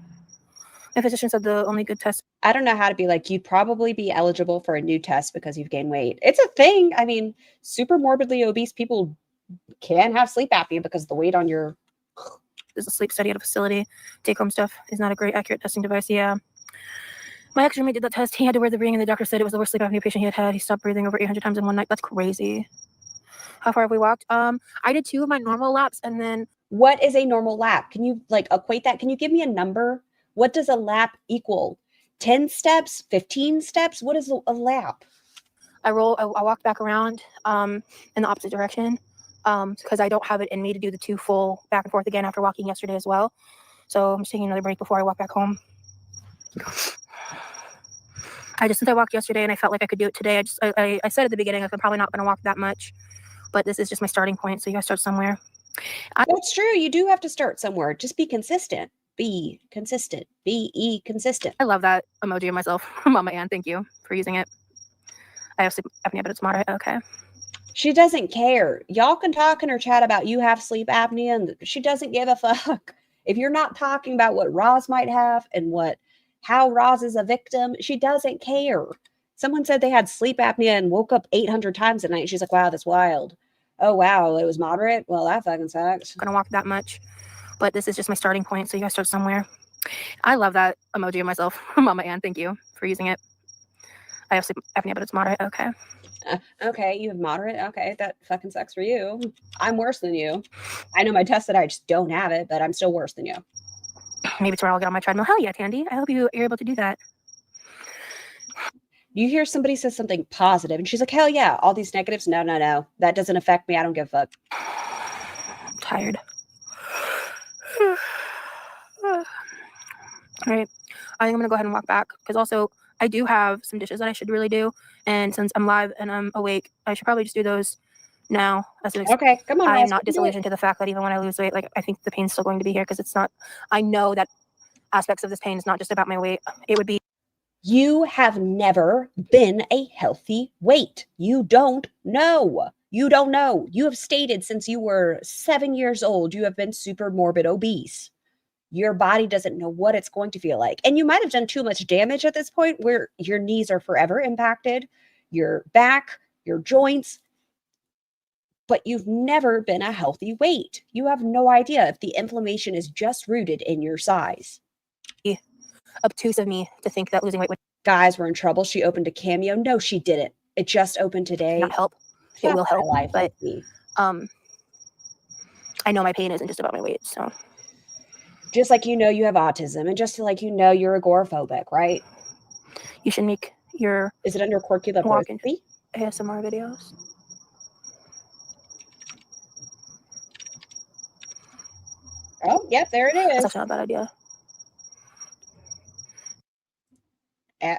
Speaker 4: My physician said the only good test.
Speaker 2: I don't know how to be like, you'd probably be eligible for a new test because you've gained weight. It's a thing. I mean, super morbidly obese people can have sleep apnea because of the weight on your...
Speaker 4: There's a sleep study at a facility. Take-home stuff is not a great accurate testing device, yeah. My ex roommate did that test. He had to wear the ring, and the doctor said it was the worst sleep apnea patient he had had. He stopped breathing over 800 times in one night. That's crazy. How far have we walked? I did 2 of my normal laps, and then...
Speaker 2: What is a normal lap? Can you like equate that? Can you give me a number? What does a lap equal? 10 steps? 15 steps? What is a lap?
Speaker 4: I walk back around in the opposite direction because I don't have it in me to do the 2 full back and forth again after walking yesterday as well. So I'm just taking another break before I walk back home. Since I walked yesterday and I felt like I could do it today, I said at the beginning, I'm probably not going to walk that much, but this is just my starting point. So you got to start somewhere.
Speaker 2: That's true. You do have to start somewhere. Just be consistent. Be consistent. Be consistent.
Speaker 4: I love that emoji of myself. Mama Ann, thank you for using it. I have sleep apnea, but it's moderate. Okay.
Speaker 2: She doesn't care. Y'all can talk in her chat about you have sleep apnea, and she doesn't give a fuck. If you're not talking about what Roz might have and how Roz is a victim, she doesn't care. Someone said they had sleep apnea and woke up 800 times a night. She's like, wow, that's wild. Oh, wow, it was moderate? Well, that fucking sucks.
Speaker 4: I'm going to walk that much, but this is just my starting point, so you got to start somewhere. I love that emoji of myself. Mama Ann, thank you for using it. I have sleep apnea, but it's moderate. Okay.
Speaker 2: Okay, you have moderate? Okay, that fucking sucks for you. I'm worse than you. I know my test that I just don't have it, but I'm still worse than you.
Speaker 4: Maybe tomorrow I'll get on my treadmill. Hell yeah, Tandy. I hope you're able to do that.
Speaker 2: You hear somebody says something positive, and she's like, hell yeah, all these negatives? No. That doesn't affect me. I don't give a fuck.
Speaker 4: I'm tired. All right. I think I'm going to go ahead and walk back because also I do have some dishes that I should really do. And since I'm live and I'm awake, I should probably just do those now.
Speaker 2: Okay, come on.
Speaker 4: I am not disillusioned to the fact that even when I lose weight, like I think the pain's still going to be here because it's not, I know that aspects of this pain is not just about my weight. It would be.
Speaker 2: You have never been a healthy weight. You don't know. You don't know. You have stated since you were 7 years old, you have been super morbid obese. Your body doesn't know what it's going to feel like. And you might have done too much damage at this point where your knees are forever impacted, your back, your joints, but you've never been a healthy weight. You have no idea if the inflammation is just rooted in your size.
Speaker 4: Obtuse of me to think that losing weight would.
Speaker 2: Guys, we're in trouble. She opened a Cameo. No, she didn't. It just opened today.
Speaker 4: Not help. It will help, but I know my pain isn't just about my weight, so.
Speaker 2: Just like you have autism, and just like you're agoraphobic, right?
Speaker 4: You should make your...
Speaker 2: Is it under Quirkyloverosee?
Speaker 4: ASMR videos.
Speaker 2: Oh, yep, there it is.
Speaker 4: That's actually not a bad idea.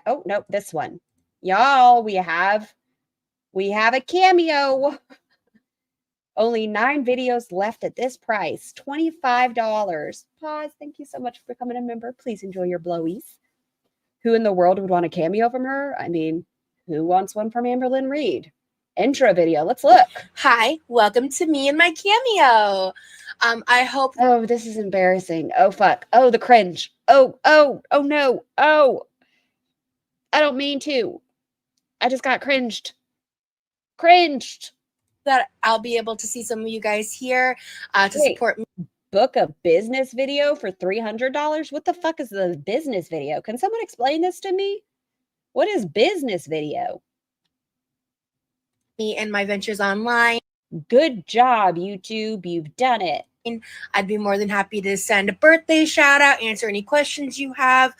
Speaker 2: Oh, nope, this one. Y'all, we have a Cameo. Only 9 videos left at this price, $25. Pause. Thank you so much for becoming a member. Please enjoy your blowies. Who in the world would want a cameo from her? I mean, who wants one from Amberlynn Reed? Intro video. Let's look.
Speaker 4: Hi, welcome to me and my cameo. I hope.
Speaker 2: Oh, this is embarrassing. Oh, fuck. Oh, the cringe. Oh no. Oh, I don't mean to. I just got cringed.
Speaker 4: That I'll be able to see some of you guys here to support me.
Speaker 2: Book a business video for $300? What the fuck is the business video? Can someone explain this to me? What is business video?
Speaker 4: Me and my ventures online.
Speaker 2: Good job, YouTube. You've done it.
Speaker 4: I'd be more than happy to send a birthday shout out, answer any questions you have,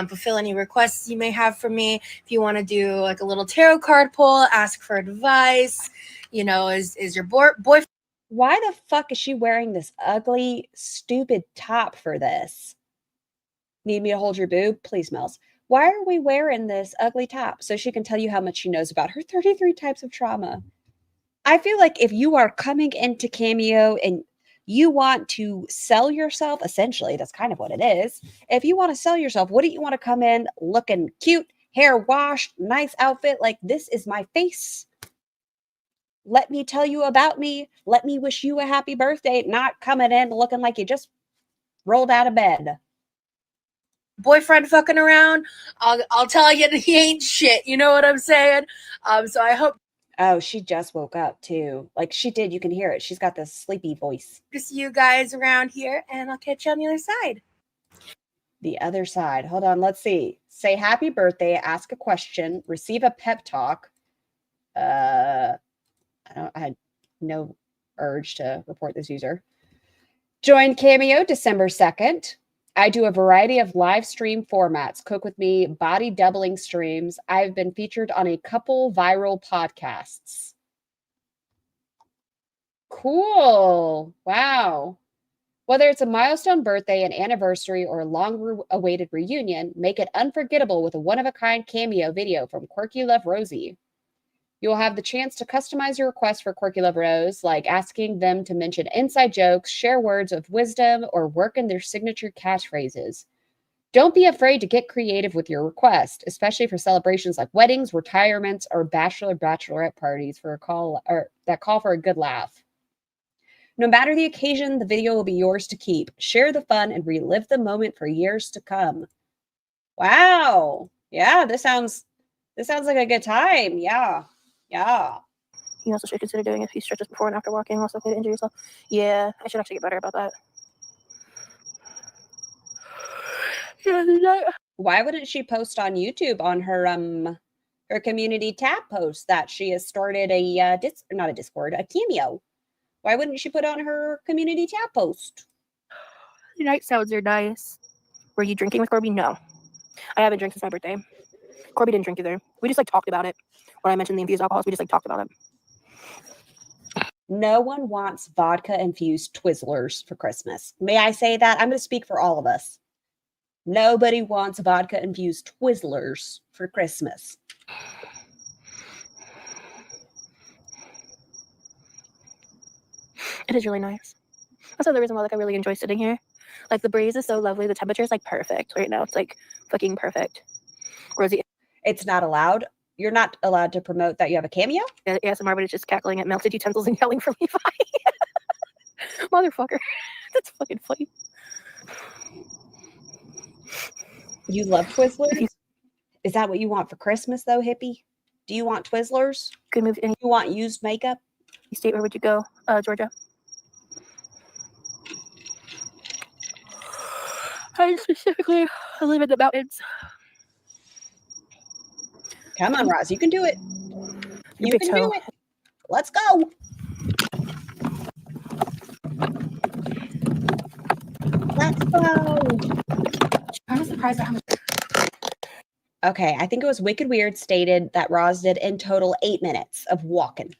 Speaker 4: fulfill any requests you may have for me. If you want to do like a little tarot card pull, ask for advice, you know, is your boyfriend.
Speaker 2: Why the fuck is she wearing this ugly, stupid top for this? Need me to hold your boob? Please, Mel's. Why are we wearing this ugly top? So she can tell you how much she knows about her 33 types of trauma. I feel like if you are coming into Cameo and you want to sell yourself, essentially, that's kind of what it is. If you want to sell yourself, wouldn't you want to come in looking cute, hair washed, nice outfit, like this is my face? Let me tell you about me. Let me wish you a happy birthday, not coming in looking like you just rolled out of bed.
Speaker 4: Boyfriend fucking around, I'll tell you that he ain't shit. You know what I'm saying? So I hope.
Speaker 2: Oh, she just woke up too. Like she did. You can hear it. She's got this sleepy voice.
Speaker 4: To see you guys around here, and I'll catch you on the other side.
Speaker 2: The other side. Hold on. Let's see. Say happy birthday. Ask a question. Receive a pep talk. I had no urge to report this user. Join Cameo December 2nd. I do a variety of live stream formats. Cook with me, body doubling streams. I've been featured on a couple viral podcasts. Cool. Wow. Whether it's a milestone birthday, an anniversary, or a long-awaited reunion, make it unforgettable with a one-of-a-kind cameo video from Quirkyloverosee. You'll have the chance to customize your request for Quirkyloverosee, like asking them to mention inside jokes, share words of wisdom, or work in their signature catchphrases. Don't be afraid to get creative with your request, especially for celebrations like weddings, retirements, or bachelorette parties that call for a good laugh. No matter the occasion, the video will be yours to keep. Share the fun and relive the moment for years to come. Wow. Yeah, this sounds like a good time. Yeah.
Speaker 4: You also should consider doing a few stretches before and after walking. Also, to injure yourself. Yeah, I should actually get better about that.
Speaker 2: Why wouldn't she post on YouTube on her community tab post that she has started a Cameo? Why wouldn't she put on her community tab post?
Speaker 4: The night sounds are nice. Were you drinking with Corby? No, I haven't drank since my birthday. Corby didn't drink either. We just talked about it. When I mentioned the infused alcohols, we just talked about it.
Speaker 2: No one wants vodka-infused Twizzlers for Christmas. May I say that? I'm going to speak for all of us. Nobody wants vodka-infused Twizzlers for Christmas.
Speaker 4: It is really nice. That's another reason why I really enjoy sitting here. The breeze is so lovely. The temperature is perfect right now. It's fucking perfect. Rosie.
Speaker 2: It's not allowed. You're not allowed to promote that you have a cameo?
Speaker 4: ASMR, but it's just cackling at melted utensils and yelling for Levi. Motherfucker. That's fucking funny.
Speaker 2: You love Twizzlers? Is that what you want for Christmas, though, hippie? Do you want Twizzlers?
Speaker 4: Good move.
Speaker 2: You want used makeup?
Speaker 4: You state, where would you go? Georgia. I specifically live in the mountains.
Speaker 2: Come on, Roz. You can do it. You can do it. Let's go. Let's go.
Speaker 4: I'm surprised at how much.
Speaker 2: Okay, I think it was Wicked Weird stated that Roz did in total 8 minutes of walking.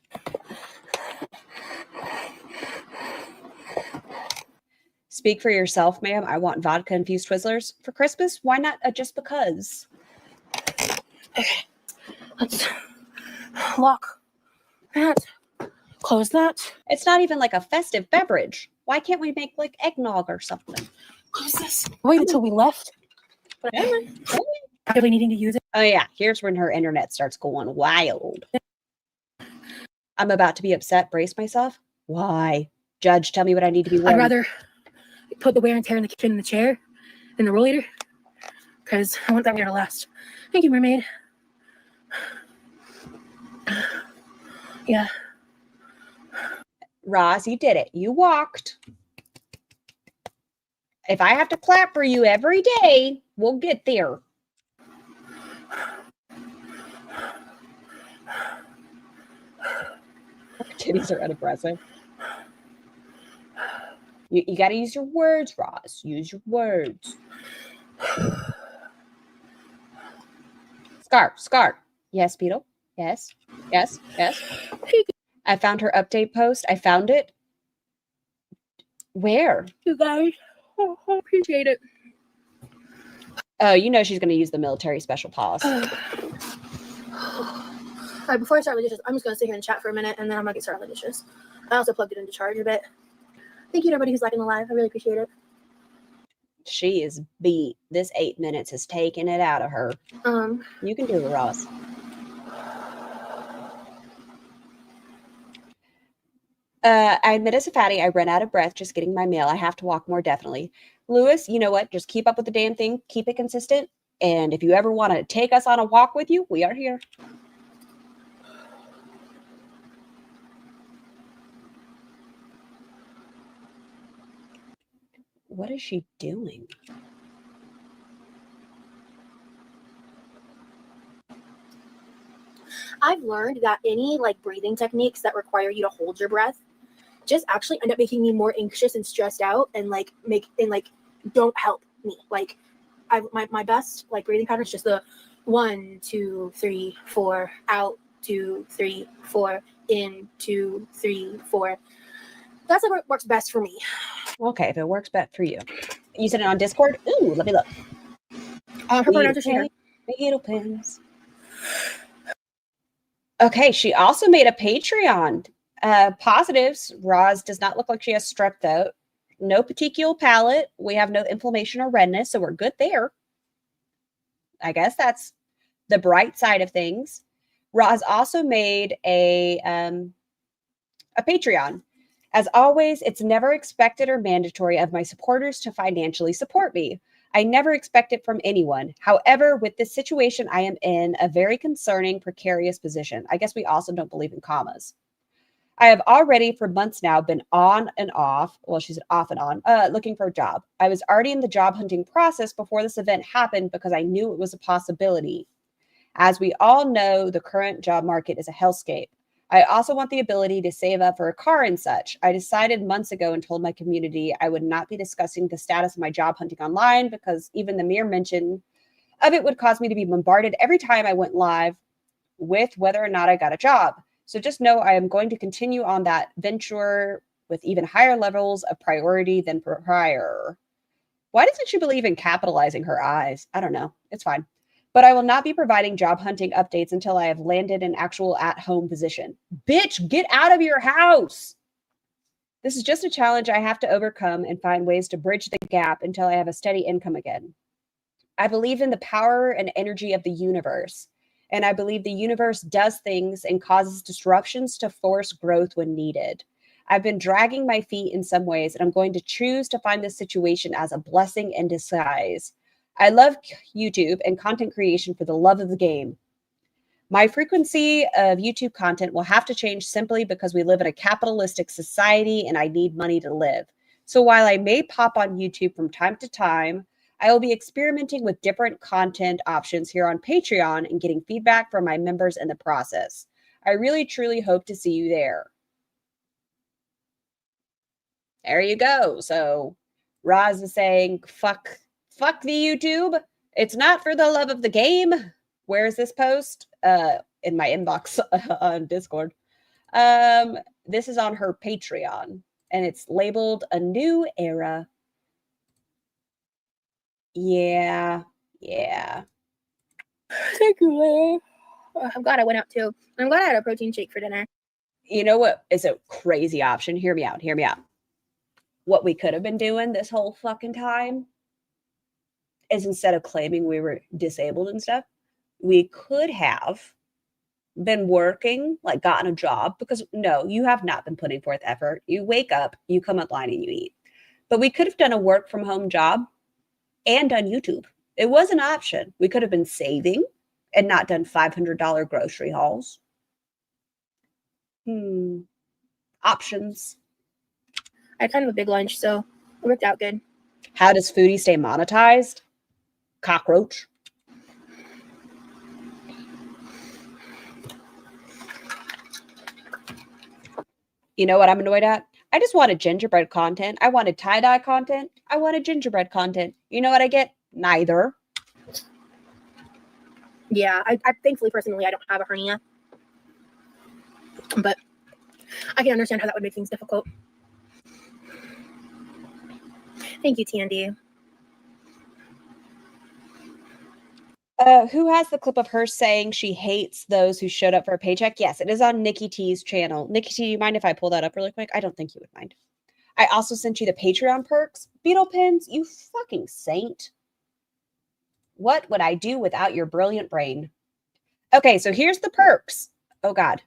Speaker 2: Speak for yourself, ma'am. I want vodka-infused Twizzlers for Christmas. Why not just because?
Speaker 4: Okay, let's lock that Close that.
Speaker 2: It's not even like a festive beverage. Why can't we make like eggnog or something?
Speaker 4: Close this. Wait until we left. But actively needing to use it.
Speaker 2: Oh yeah, here's when her internet starts going wild. I'm about to be upset. Brace myself. Why? Judge, tell me what I need to be
Speaker 4: I'd
Speaker 2: worried.
Speaker 4: rather put the wear and tear in the kitchen in the chair than the rollator, because I want that wear to last. Thank you, mermaid. Yeah.
Speaker 2: Roz, you did it. You walked. If I have to clap for you every day, we'll get there. Kitties are unimpressive. You got to use your words, Roz. Use your words. Scar. Yes, Beetle. Yes. I found her update post. I found it. Where?
Speaker 4: You guys, I appreciate it.
Speaker 2: Oh, you know she's going to use the military special pause.
Speaker 4: All right, before I start with dishes, I'm just going to sit here and chat for a minute, and then I'm going to get started with dishes. I also plugged it into charge a bit. Thank you to everybody who's liking the live. I really appreciate it.
Speaker 2: She is beat. This 8 minutes has taken it out of her. You can do it, Ross. I admit as a fatty, I run out of breath just getting my mail. I have to walk more, definitely. Lewis, you know what? Just keep up with the damn thing. Keep it consistent. And if you ever want to take us on a walk with you, we are here. What is she doing?
Speaker 4: I've learned that any like breathing techniques that require you to hold your breath just actually end up making me more anxious and stressed out and don't help me. Like my best like breathing pattern is just the 1, 2, 3, 4 out, 2, 3, 4 in, 2, 3, 4. That's what works best for me.
Speaker 2: Okay, if it works best for you. You said it on Discord? Ooh, let me look.
Speaker 4: Her pronouns are she, her.
Speaker 2: Beetle pins. Okay, she also made a Patreon. Positives. Roz does not look like she has strep throat. No petechial palate. We have no inflammation or redness, so we're good there. I guess that's the bright side of things. Roz also made a Patreon. As always, it's never expected or mandatory of my supporters to financially support me. I never expect it from anyone. However, with this situation, I am in a very concerning, precarious position. I guess we also don't believe in commas. I have already for months now been on and off. Well, she's off and on, looking for a job. I was already in the job hunting process before this event happened because I knew it was a possibility. As we all know, the current job market is a hellscape. I also want the ability to save up for a car and such. I decided months ago and told my community I would not be discussing the status of my job hunting online because even the mere mention of it would cause me to be bombarded every time I went live with whether or not I got a job. So just know I am going to continue on that venture with even higher levels of priority than prior. Why doesn't she believe in capitalizing her eyes? I don't know. It's fine. But I will not be providing job hunting updates until I have landed an actual at-home position. Bitch, get out of your house. This is just a challenge I have to overcome and find ways to bridge the gap until I have a steady income again. I believe in the power and energy of the universe, and I believe the universe does things and causes disruptions to force growth when needed. I've been dragging my feet in some ways, and I'm going to choose to find this situation as a blessing in disguise. I love YouTube and content creation for the love of the game. My frequency of YouTube content will have to change simply because we live in a capitalistic society and I need money to live. So while I may pop on YouTube from time to time, I will be experimenting with different content options here on Patreon and getting feedback from my members in the process. I really, truly hope to see you there. There you go. So Roz is saying, fuck the YouTube. It's not for the love of the game. Where is this post? In my inbox on Discord. This is on her Patreon, and it's labeled A New Era. Yeah.
Speaker 4: Thank you, Leia. I'm glad I went out too. I'm glad I had a protein shake for dinner.
Speaker 2: You know what is a crazy option? Hear me out. Hear me out. What we could have been doing this whole fucking time is instead of claiming we were disabled and stuff, we could have been working, like gotten a job, because no, you have not been putting forth effort. You wake up, you come online and you eat. But we could have done a work from home job and done YouTube. It was an option. We could have been saving and not done $500 grocery hauls. Options.
Speaker 4: I had kind of a big lunch, so it worked out good.
Speaker 2: How does Foodie stay monetized? Cockroach. You know what I'm annoyed at? I just wanted gingerbread content. I wanted tie-dye content. I wanted gingerbread content. You know what I get? Neither.
Speaker 4: Yeah, I thankfully, personally, I don't have a hernia. But I can understand how that would make things difficult. Thank you, TND.
Speaker 2: Who has the clip of her saying she hates those who showed up for a paycheck? Yes, it is on Nikki T's channel. Nikki T, do you mind if I pull that up really quick? I don't think you would mind. I also sent you the Patreon perks. Beetle pins, you fucking saint. What would I do without your brilliant brain? Okay, so here's the perks. Oh, God.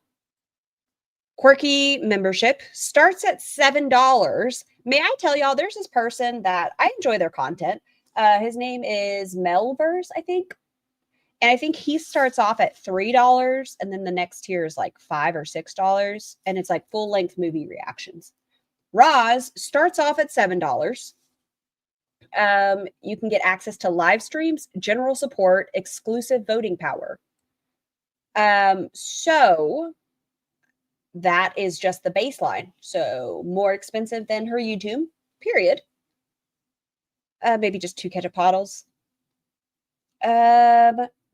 Speaker 2: Quirky membership starts at $7. May I tell y'all, there's this person that I enjoy their content. His name is Melverse, I think. And I think he starts off at $3, and then the next tier is like $5 or $6, and it's like full-length movie reactions. Roz starts off at $7. You can get access to live streams, general support, exclusive voting power. So that is just the baseline. So more expensive than her YouTube, period. Maybe just 2 ketchup bottles.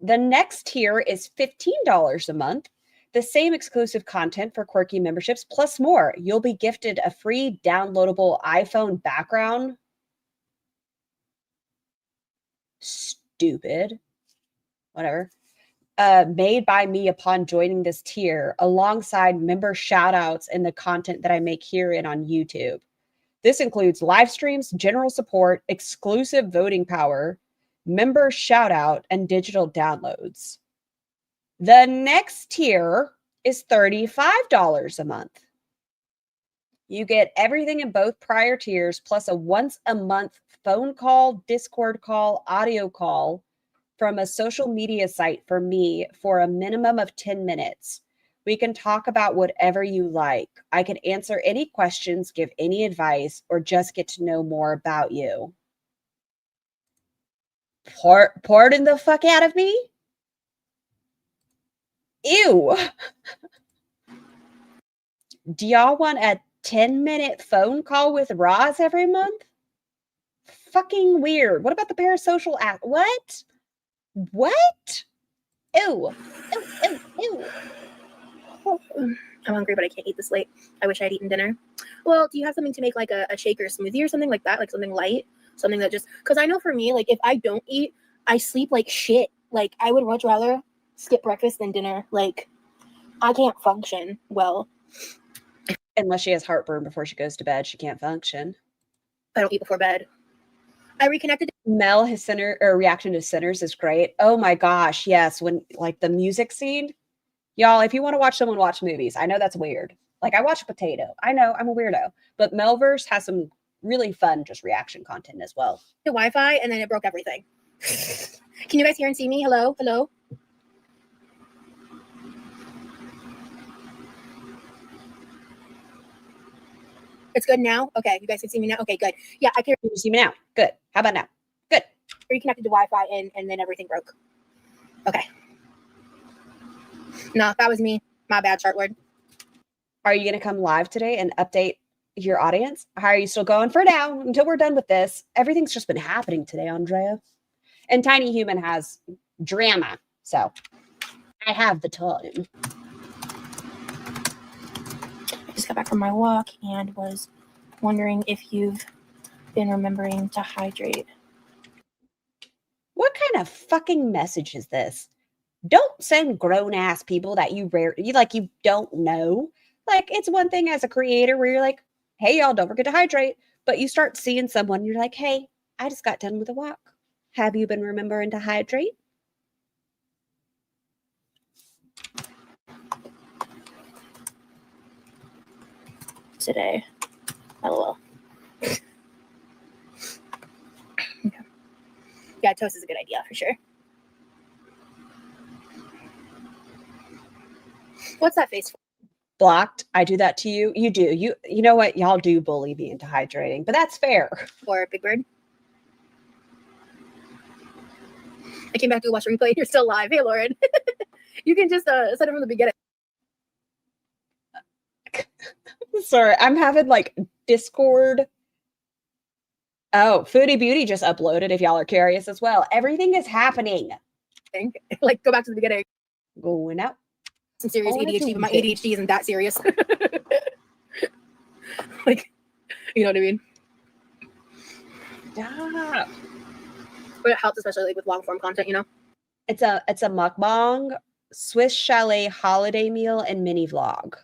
Speaker 2: The next tier is $15 a month. The same exclusive content for Quirky memberships plus more. You'll be gifted a free downloadable iPhone background. Stupid. Whatever. Made by me upon joining this tier, alongside member shoutouts and the content that I make here and on YouTube. This includes live streams, general support, exclusive voting power, member shout out, and digital downloads. The next tier is $35 a month. You get everything in both prior tiers, plus a once a month phone call, Discord call, audio call from a social media site for me for a minimum of 10 minutes. We can talk about whatever you like. I can answer any questions, give any advice, or just get to know more about you. Pardon the fuck out of me? Ew. Do y'all want a 10-minute phone call with Roz every month? Fucking weird. What about the parasocial app? What? What? Ew. Ew, ew, ew.
Speaker 4: I'm hungry, but I can't eat this late. I wish I'd eaten dinner. Well, do you have something to make like a shake or a smoothie or something like that? Like something light? Something that just, because I know for me, like if I don't eat, I sleep like shit. Like I would much rather skip breakfast than dinner. Like I can't function well.
Speaker 2: Unless she has heartburn before she goes to bed, she can't function.
Speaker 4: I don't eat before bed. I reconnected.
Speaker 2: Mel, his reaction to Sinners is great. Oh my gosh, yes. When like the music scene, y'all, if you want to watch someone watch movies, I know that's weird. Like I watch Potato. I know I'm a weirdo, but Melverse has some really fun just reaction content as well.
Speaker 4: The Wi-Fi and then it broke everything. Can you guys hear and see me? Hello? Hello? It's good now? Okay, you guys can see me now? Okay, good. Yeah, I can
Speaker 2: see me now. Good. How about now? Good.
Speaker 4: Reconnected to Wi-Fi and then everything broke. Okay. No, that was me. My bad, Chartward.
Speaker 2: Are you going to come live today and update your audience? How are you still going for now until we're done with this? Everything's just been happening today, Andrea. And Tiny Human has drama. So I have the time.
Speaker 4: I just got back from my walk and was wondering if you've been remembering to hydrate.
Speaker 2: What kind of fucking message is this? Don't send grown ass people that you don't know Like, it's one thing as a creator where you're like, hey, y'all, don't forget to hydrate. But you start seeing someone, you're like, hey, I just got done with a walk. Have you been remembering to hydrate?
Speaker 4: Today. LOL. Okay. Yeah, toast is a good idea for sure. What's that face for?
Speaker 2: Blocked. I do that to you. You do. You know what? Y'all do bully me into hydrating, but that's fair.
Speaker 4: For Big Bird? I came back to watch the replay. You're still live. Hey, Lauren. You can just set it from the beginning.
Speaker 2: Sorry, I'm having like Discord. Oh, Foodie Beauty just uploaded if y'all are curious as well. Everything is happening.
Speaker 4: Like, go back to the beginning.
Speaker 2: Going up.
Speaker 4: Some serious
Speaker 2: Oh,
Speaker 4: ADHD, but my ADHD isn't that serious. Like, you know what I mean?
Speaker 2: Stop.
Speaker 4: But it helps, especially like with long form content, you know?
Speaker 2: It's a mukbang, Swiss chalet holiday meal, and mini vlog.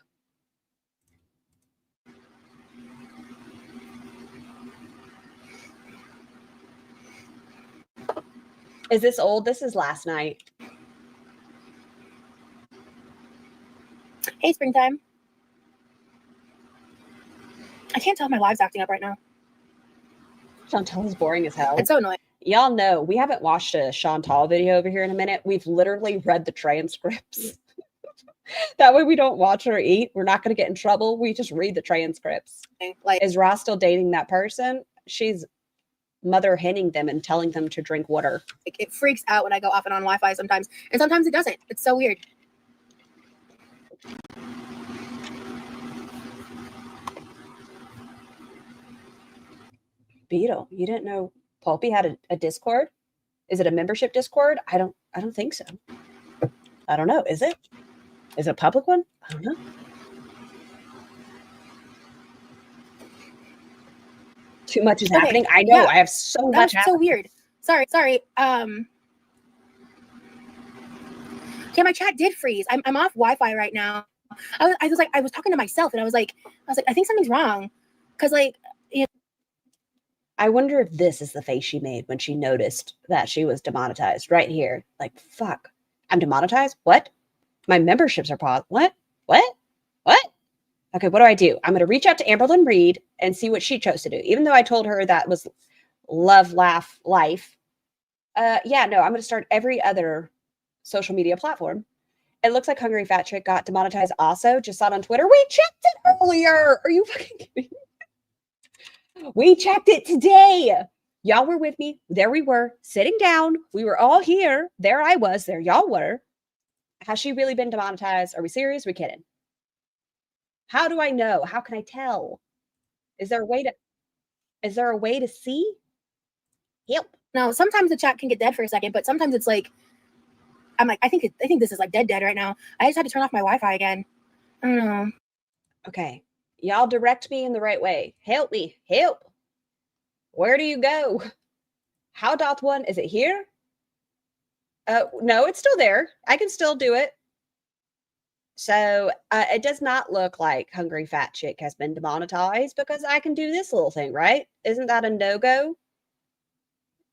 Speaker 2: Is this old? This is last night.
Speaker 4: Hey, springtime. I can't tell if my live's acting up right now.
Speaker 2: Chantal is boring as hell.
Speaker 4: It's so annoying.
Speaker 2: Y'all know we haven't watched a Chantal video over here in a minute. We've literally read the transcripts. That way we don't watch her eat. We're not going to get in trouble. We just read the transcripts.
Speaker 4: Like,
Speaker 2: is Ross still dating that person? She's mother henning them and telling them to drink water.
Speaker 4: it freaks out when I go off and on Wi-Fi sometimes. And sometimes it doesn't. It's so weird.
Speaker 2: Beetle, you didn't know Pulpy had a Discord? Is it a membership Discord? I don't think so. I don't know. Is it? Is it a public one? I don't know. Too much is happening. I know.
Speaker 4: Yeah.
Speaker 2: I have so
Speaker 4: That
Speaker 2: much
Speaker 4: was
Speaker 2: happening.
Speaker 4: so weird. Sorry. Yeah, my chat did freeze. I'm off Wi-Fi right now. I was talking to myself and I was like, I think something's wrong. Cause like, you know,
Speaker 2: I wonder if this is the face she made when she noticed that she was demonetized right here. Like, fuck, I'm demonetized? What? My memberships are paused. What? Okay, what do? I'm going to reach out to Amberlynn Reed and see what she chose to do. Even though I told her that was love, laugh, life. Yeah, no, I'm going to start every other social media platform. It looks like Hungry Fat Chick got demonetized also. Just saw it on Twitter. We checked it earlier. Are you fucking kidding me? We checked it today. Y'all were with me. There we were, sitting down. We were all here. There I was. There y'all were. Has she really been demonetized? Are we serious? Are we kidding? How do I know? How can I tell? Is there a way to see? Help.
Speaker 4: no, sometimes the chat can get dead for a second, but sometimes it's like, I'm like, I think this is like dead right now. I just had to turn off my Wi-Fi again. I don't know.
Speaker 2: Okay. Y'all direct me in the right way. Help me. Help. Where do you go? How doth one? Is it here? No, it's still there. I can still do it. So it does not look like Hungry Fat Chick has been demonetized because I can do this little thing, right? Isn't that a no-go?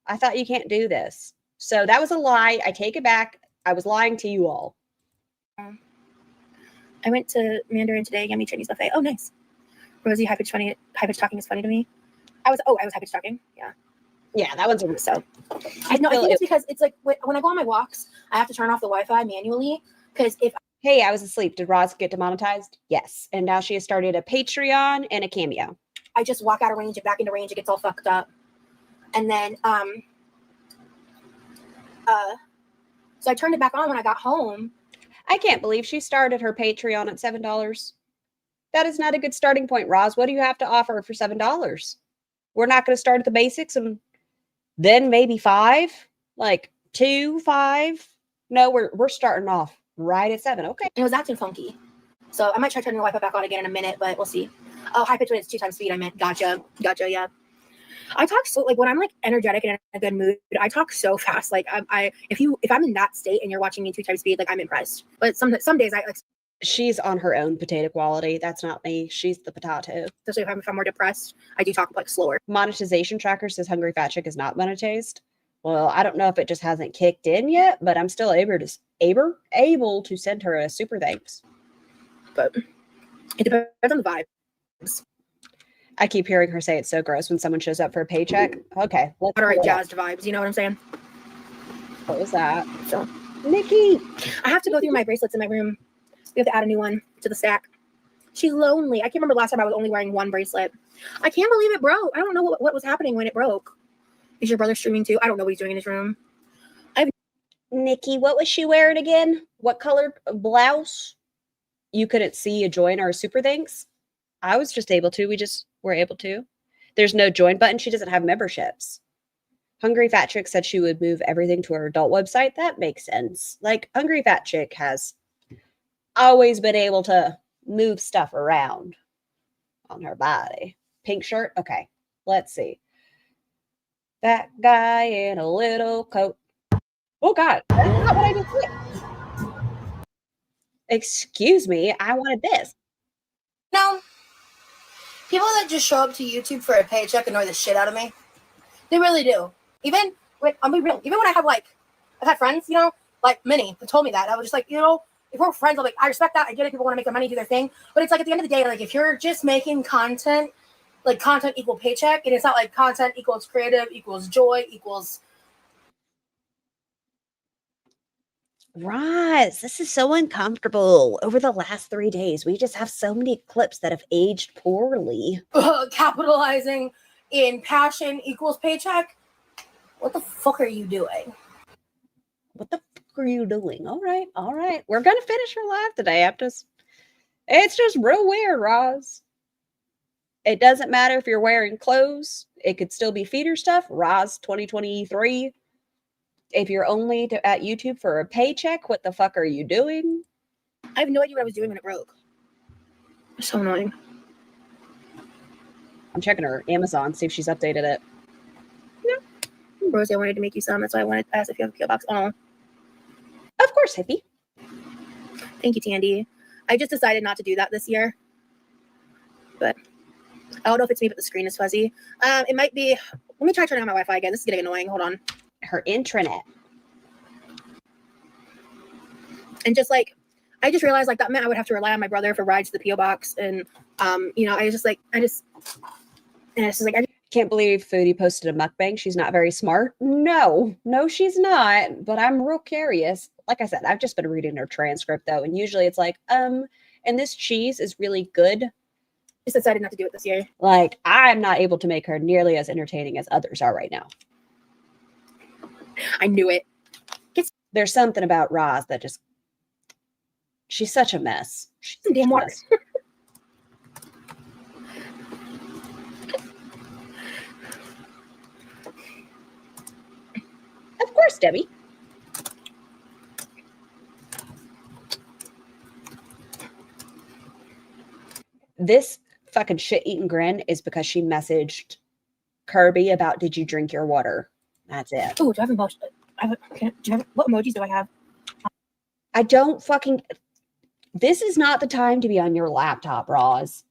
Speaker 2: I thought you can't do this. So that was a lie. I take it back. I was lying to you all.
Speaker 4: I went to Mandarin today, yummy Chinese buffet. Oh, nice. Rosie, high pitch talking is funny to me. I was high pitch talking. Yeah.
Speaker 2: Yeah, that one's a
Speaker 4: so. I think it's because it's like when I go on my walks, I have to turn off the Wi-Fi manually because if
Speaker 2: hey, I was asleep. Did Roz get demonetized? Yes. And now she has started a Patreon and a Cameo.
Speaker 4: I just walk out of range and back into range, it gets all fucked up. And then so I turned it back on when I got home.
Speaker 2: I can't believe she started her Patreon at $7. That is not a good starting point, Roz. What do you have to offer for $7? We're not going to start at the basics and then maybe 5, like 2, 5. No, we're starting off right at 7. Okay.
Speaker 4: It was acting funky. So I might try turning the Wi-Fi back on again in a minute, but we'll see. Oh, high pitch when it's 2 times speed. I meant gotcha. Yeah. I talk so like when I'm like energetic and in a good mood, I talk so fast. Like if I'm in that state and you're watching me 2 times speed, like I'm impressed. But some days I like
Speaker 2: She's on her own potato quality. That's not me. She's the potato.
Speaker 4: Especially if I'm more depressed, I do talk like slower.
Speaker 2: Monetization tracker says Hungry Fat Chick is not monetized. Well, I don't know if it just hasn't kicked in yet, but I'm still able to send her a super thanks.
Speaker 4: But it depends on the vibes.
Speaker 2: I keep hearing her say it's so gross when someone shows up for a paycheck. Okay, let's
Speaker 4: All right,
Speaker 2: pull it up.
Speaker 4: jazzed vibes. You know what I'm saying?
Speaker 2: What was that?
Speaker 4: So,
Speaker 2: Nikki!
Speaker 4: I have to go through my bracelets in my room. We have to add a new one to the stack. She's lonely. I can't remember last time I was only wearing one bracelet. I can't believe it broke. I don't know what was happening when it broke. Is your brother streaming too? I don't know what he's doing in his room.
Speaker 2: Nikki, what was she wearing again? What color blouse? You couldn't see a join or a super thanks? I was just able to. We just were able to. There's no join button. She doesn't have memberships. Hungry Fat Chick said she would move everything to her adult website. That makes sense. Like, Hungry Fat Chick has always been able to move stuff around on her body. Pink shirt? Okay, let's see. That guy in a little coat. Oh, God. That's not what I just clicked. Excuse me. I wanted this.
Speaker 4: No. People that just show up to YouTube for a paycheck annoy the shit out of me. They really do. Even when, I'll be real, even when I've had friends, you know, like Minnie, who told me that. I was just like, you know, if we're friends, I'm like, I respect that. I get it. People want to make their money, do their thing. But it's like at the end of the day, like if you're just making content, like content equal paycheck, and it's not like content equals creative, equals joy, equals.
Speaker 2: Roz, this is so uncomfortable. Over the last 3 days, we just have so many clips that have aged poorly.
Speaker 4: Capitalizing in passion equals paycheck. What the fuck are you doing?
Speaker 2: What the fuck are you doing? All right. We're gonna finish her live today. It's just real weird, Roz. It doesn't matter if you're wearing clothes. It could still be feeder stuff. Roz 2023. If you're only at YouTube for a paycheck, what the fuck are you doing?
Speaker 4: I have no idea what I was doing when it broke. It's so annoying.
Speaker 2: I'm checking her Amazon, see if she's updated it.
Speaker 4: No. Rosie, I wanted to make you some. That's why I wanted to ask if you have a PO box. Oh.
Speaker 2: Of course, hippie.
Speaker 4: Thank you, Tandy. I just decided not to do that this year. But I don't know if it's me, but the screen is fuzzy. It might be. Let me try turning on my Wi-Fi again. This is getting annoying. Hold on.
Speaker 2: Her intranet.
Speaker 4: And just like, I just realized like that meant I would have to rely on my brother for rides to the PO box. And, you know, it's just like, I
Speaker 2: can't believe Foodie posted a mukbang. She's not very smart. No, she's not. But I'm real curious. Like I said, I've just been reading her transcript though. And usually it's like, and this cheese is really good.
Speaker 4: Just decided not to do it this year.
Speaker 2: Like, I'm not able to make her nearly as entertaining as others are right now.
Speaker 4: I knew it.
Speaker 2: There's something about Roz that just, she's such a mess. She's
Speaker 4: some damn water.
Speaker 2: Of course, Debbie. This fucking shit-eating grin is because she messaged Kirby about, did you drink your water? That's it.
Speaker 4: Oh, do I have what emojis do I have?
Speaker 2: I don't fucking... This is not the time to be on your laptop, Roz.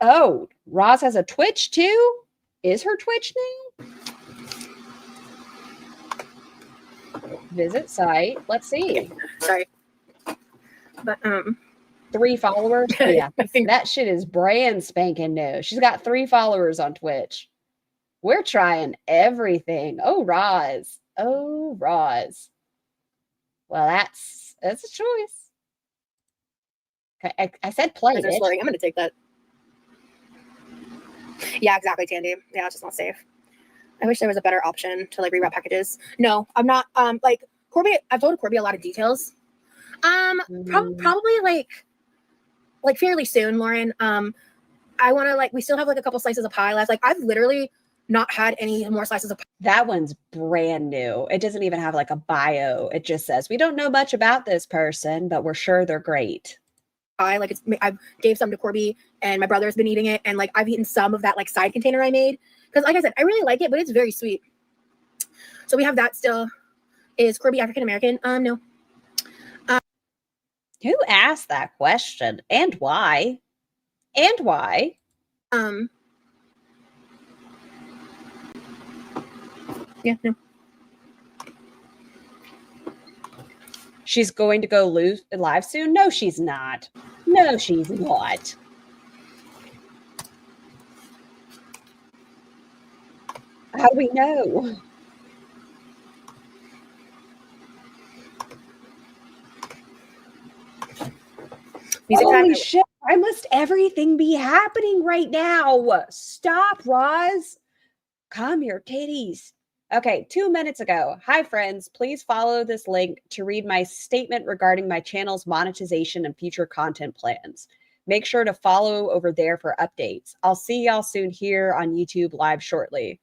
Speaker 2: Oh, Roz has a Twitch too? Is her Twitch new? Visit site. Let's see.
Speaker 4: Sorry. But
Speaker 2: 3 followers. Yeah. That shit is brand spanking new. She's got 3 followers on Twitch. We're trying everything. Oh, Roz. Well, that's a choice. Okay, I said play it.
Speaker 4: I'm going to take that. Yeah, exactly, Tandy. Yeah, it's just not safe. I wish there was a better option to like reroute packages. No, I'm not. Like Corby, I've told Corby a lot of details. Probably like fairly soon, Lauren. I want to we still have like a couple slices of pie left. Like I've literally not had any more slices of pie.
Speaker 2: That one's brand new. It doesn't even have like a bio. It just says, we don't know much about this person, but we're sure they're great.
Speaker 4: I gave some to Corby and my brother's been eating it. And like, I've eaten some of that like side container I made. Cause like I said, I really like it, but it's very sweet. So we have that still. Is Corby African-American? No.
Speaker 2: Who asked that question and why? And why?
Speaker 4: Yeah, no.
Speaker 2: She's going to go live soon? No, she's not. No, she's not. How do we know? Holy shit. Why must everything be happening right now? Stop, Roz. Calm your titties. Okay, 2 minutes ago. Hi, friends. Please follow this link to read my statement regarding my channel's monetization and future content plans. Make sure to follow over there for updates. I'll see y'all soon here on YouTube live shortly.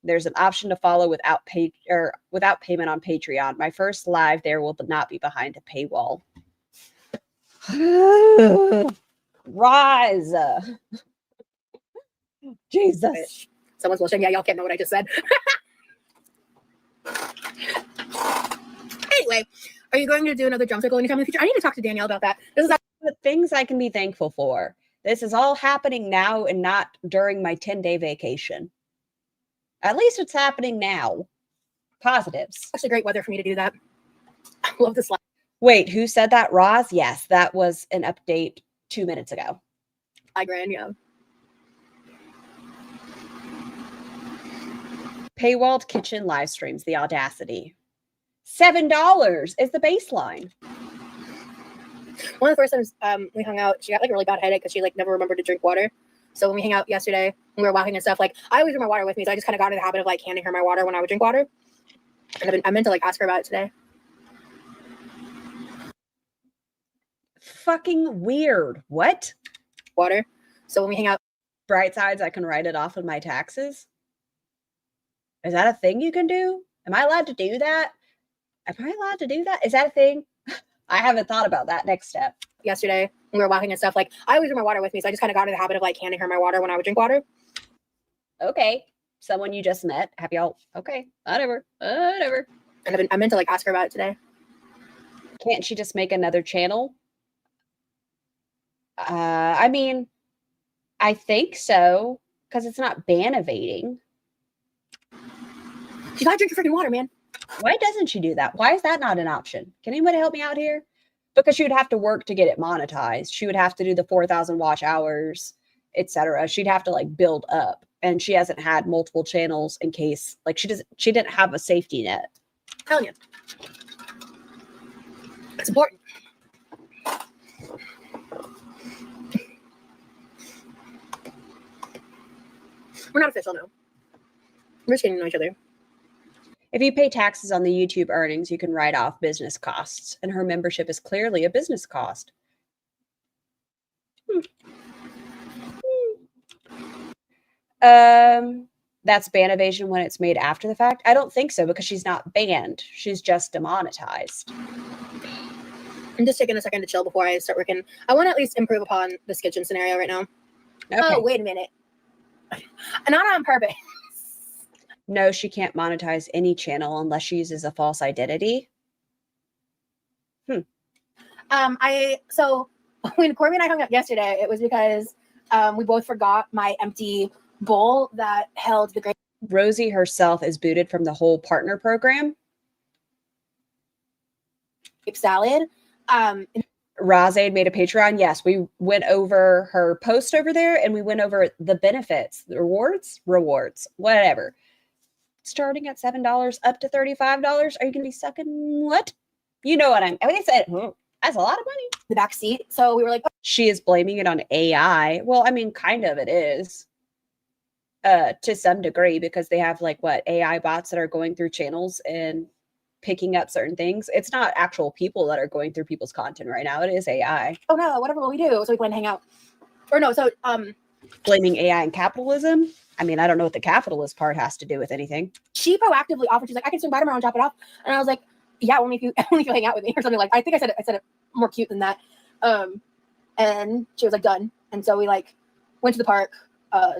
Speaker 2: There's an option to follow without payment on Patreon. My first live there will not be behind a paywall. Rise. Jesus.
Speaker 4: Someone's bullshitting. Yeah, y'all can't know what I just said. Anyway, are you going to do another drum circle anytime in the future? I need to talk to Danielle about that. This is
Speaker 2: the things I can be thankful for. This is all happening now and not during my 10-day vacation. At least it's happening now. Positives.
Speaker 4: Actually great weather for me to do that. I love this live.
Speaker 2: Wait, who said that? Roz? Yes, that was an update 2 minutes ago.
Speaker 4: Hi, Gran, yeah.
Speaker 2: Paywalled kitchen live streams, the audacity. $7 is the baseline.
Speaker 4: One of the first times we hung out, she got like a really bad headache because she like never remembered to drink water. So when we hang out yesterday, when we were walking and stuff, like I always bring my water with me, so I just kind of got in the habit of like handing her my water when I would drink water. And I meant to like ask her about it today.
Speaker 2: Fucking weird. What?
Speaker 4: Water. So when we hang out,
Speaker 2: bright sides, I can write it off of my taxes. Is that a thing you can do? Am I allowed to do that? Am I allowed to do that? Is that a thing? I haven't thought about that next step.
Speaker 4: Yesterday, when we were walking and stuff, like I always bring my water with me, so I just kind of got in the habit of like handing her my water when I would drink water.
Speaker 2: Okay. Someone you just met. Have y'all? Okay. Whatever. Whatever.
Speaker 4: And I meant to like ask her about it today.
Speaker 2: Can't she just make another channel? I mean, I think so, because it's not ban evading.
Speaker 4: You gotta drink your freaking water, man.
Speaker 2: Why doesn't she do that? Why is that not an option? Can anybody help me out here? Because she would have to work to get it monetized. She would have to do the 4,000 watch hours, etc. She'd have to like build up, and she hasn't had multiple channels in case like she didn't have a safety net.
Speaker 4: Hell yeah. It's important. We're not official, no. We're just getting to know each other.
Speaker 2: If you pay taxes on the YouTube earnings, you can write off business costs, and her membership is clearly a business cost. That's ban evasion when it's made after the fact? I don't think so, because she's not banned. She's just demonetized.
Speaker 4: I'm just taking a second to chill before I start working. I want to at least improve upon this kitchen scenario right now. Okay. Oh, wait a minute. Not on purpose.
Speaker 2: No, she can't monetize any channel unless she uses a false identity.
Speaker 4: So when Corby and I hung out yesterday, it was because we both forgot my empty bowl that held the grape.
Speaker 2: Rosie herself is booted from the whole partner program.
Speaker 4: Salad.
Speaker 2: Rozade made a Patreon. Yes, we went over her post over there, and we went over the benefits, the rewards, whatever. Starting at $7 up to $35. Are you going to be sucking what? You know what I said, that's a lot of money.
Speaker 4: The back seat. So we were like,
Speaker 2: she is blaming it on AI. Well, I mean, kind of it is. To some degree, because they have like AI bots that are going through channels and picking up certain things. It's not actual people that are going through people's content right now. It is AI.
Speaker 4: Oh no, whatever will we do? So we plan to hang out. Or no, so
Speaker 2: blaming AI and capitalism. I mean, I don't know what the capitalist part has to do with anything.
Speaker 4: She proactively offered, she's like, I can swing by tomorrow and drop it off. And I was like, yeah, only if you hang out with me or something. Like, I think I said it more cute than that. And she was like, done. And so we like went to the park,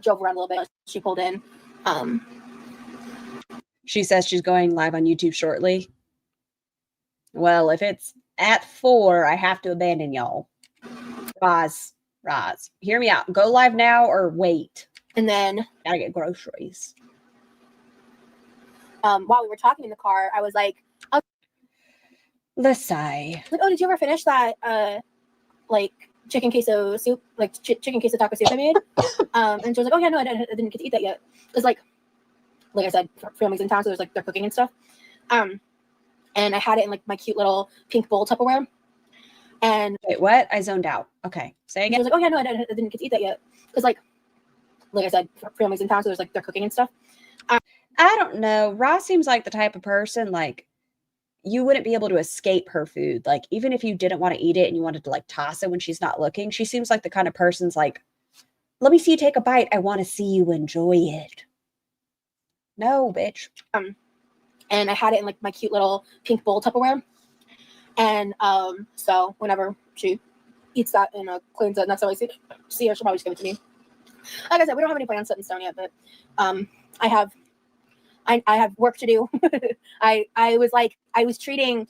Speaker 4: drove around a little bit. She pulled in.
Speaker 2: She says she's going live on YouTube shortly. Well, if it's At 4, I have to abandon y'all. Roz, hear me out. Go live now or wait.
Speaker 4: And then
Speaker 2: Gotta get groceries.
Speaker 4: while we were talking in the car, I was like,
Speaker 2: Let's say.
Speaker 4: oh, did you ever finish that like chicken queso soup, like chicken queso taco soup I made? And she was like, oh yeah, no, I didn't get to eat that yet. Because like I said, family's in town, so there's like they're cooking and stuff. And I had it in like my cute little pink bowl Tupperware. And
Speaker 2: wait, what? I zoned out. Okay, say again.
Speaker 4: She was like, oh yeah, no, I didn't get to eat that yet. Because like I said, family's in town, so there's like they're cooking and stuff.
Speaker 2: I don't know. Ross seems like the type of person like you wouldn't be able to escape her food. Like even if you didn't want to eat it and you wanted to like toss it when she's not looking, she seems like the kind of person's like, let me see you take a bite. I want to see you enjoy it. No, bitch.
Speaker 4: And I had it in like my cute little pink bowl Tupperware. And so whenever she eats that and cleans it, next time I see her, she'll probably just give it to me. Like I said, we don't have any plans set in stone yet, but I have work to do. I was treating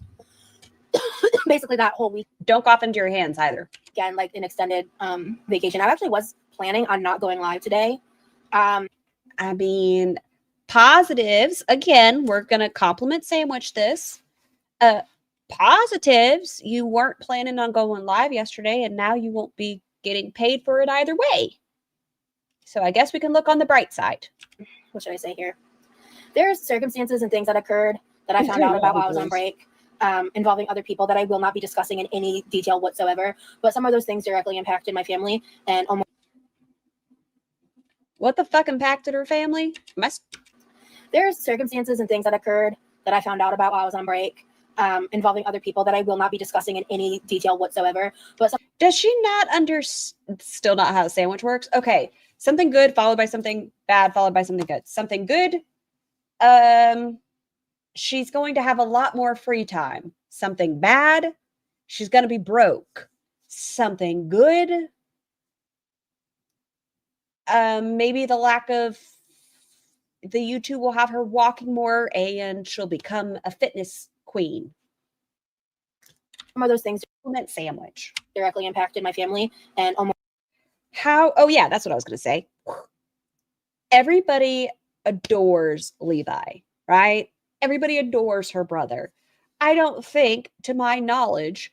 Speaker 4: basically that whole week.
Speaker 2: Don't cough into your hands either.
Speaker 4: Again, like an extended vacation. I actually was planning on not going live today.
Speaker 2: I mean, positives, again, we're going to compliment sandwich this. Positives, you weren't planning on going live yesterday, and now you won't be getting paid for it either way. So I guess we can look on the bright side.
Speaker 4: What should I say here? There's circumstances and things that occurred that I found out about while I was on break, involving other people that I will not be discussing in any detail whatsoever. But some of those things directly impacted my family and almost.
Speaker 2: What the fuck impacted her family?
Speaker 4: There's circumstances and things that occurred that I found out about while I was on break, involving other people that I will not be discussing in any detail whatsoever. But
Speaker 2: does she not still not how a sandwich works? Okay, something good followed by something bad followed by something good. Something good, she's going to have a lot more free time. Something bad, she's going to be broke. Something good, maybe the lack of the YouTube will have her walking more and she'll become a fitness queen.
Speaker 4: Some of those things
Speaker 2: sandwich
Speaker 4: directly impacted my family and almost.
Speaker 2: Oh yeah, that's what I was going to say. Everybody adores Levi, right? Everybody adores her brother. I don't think, to my knowledge,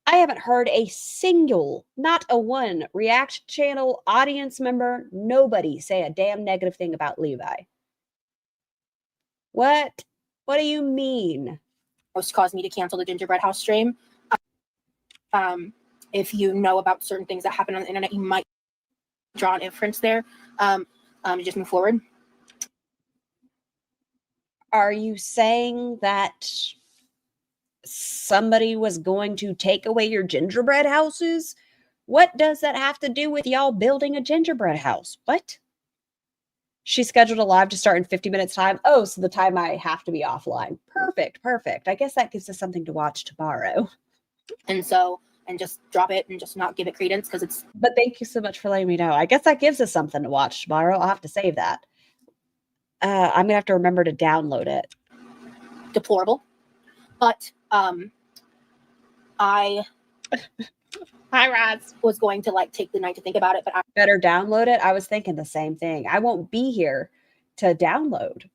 Speaker 2: I haven't heard a single, not a one, reaction channel, audience member, nobody say a damn negative thing about Levi. What? What do you mean?
Speaker 4: Most caused me to cancel the Gingerbread House stream. If you know about certain things that happen on the internet, you might draw an inference there. Just move forward.
Speaker 2: Are you saying that somebody was going to take away your gingerbread houses? What does that have to do with y'all building a gingerbread house? What? She scheduled a live to start in 50 minutes time. Oh, so the time I have to be offline. Perfect. I guess that gives us something to watch tomorrow.
Speaker 4: And just drop it and just not give it credence because it's.
Speaker 2: But thank you so much for letting me know. I guess that gives us something to watch tomorrow. I'll have to save that. I'm going to have to remember to download it.
Speaker 4: Deplorable. But I
Speaker 2: Hi, Roz.
Speaker 4: Was going to like take the night to think about it, but I
Speaker 2: better download it. I was thinking the same thing. I won't be here to download.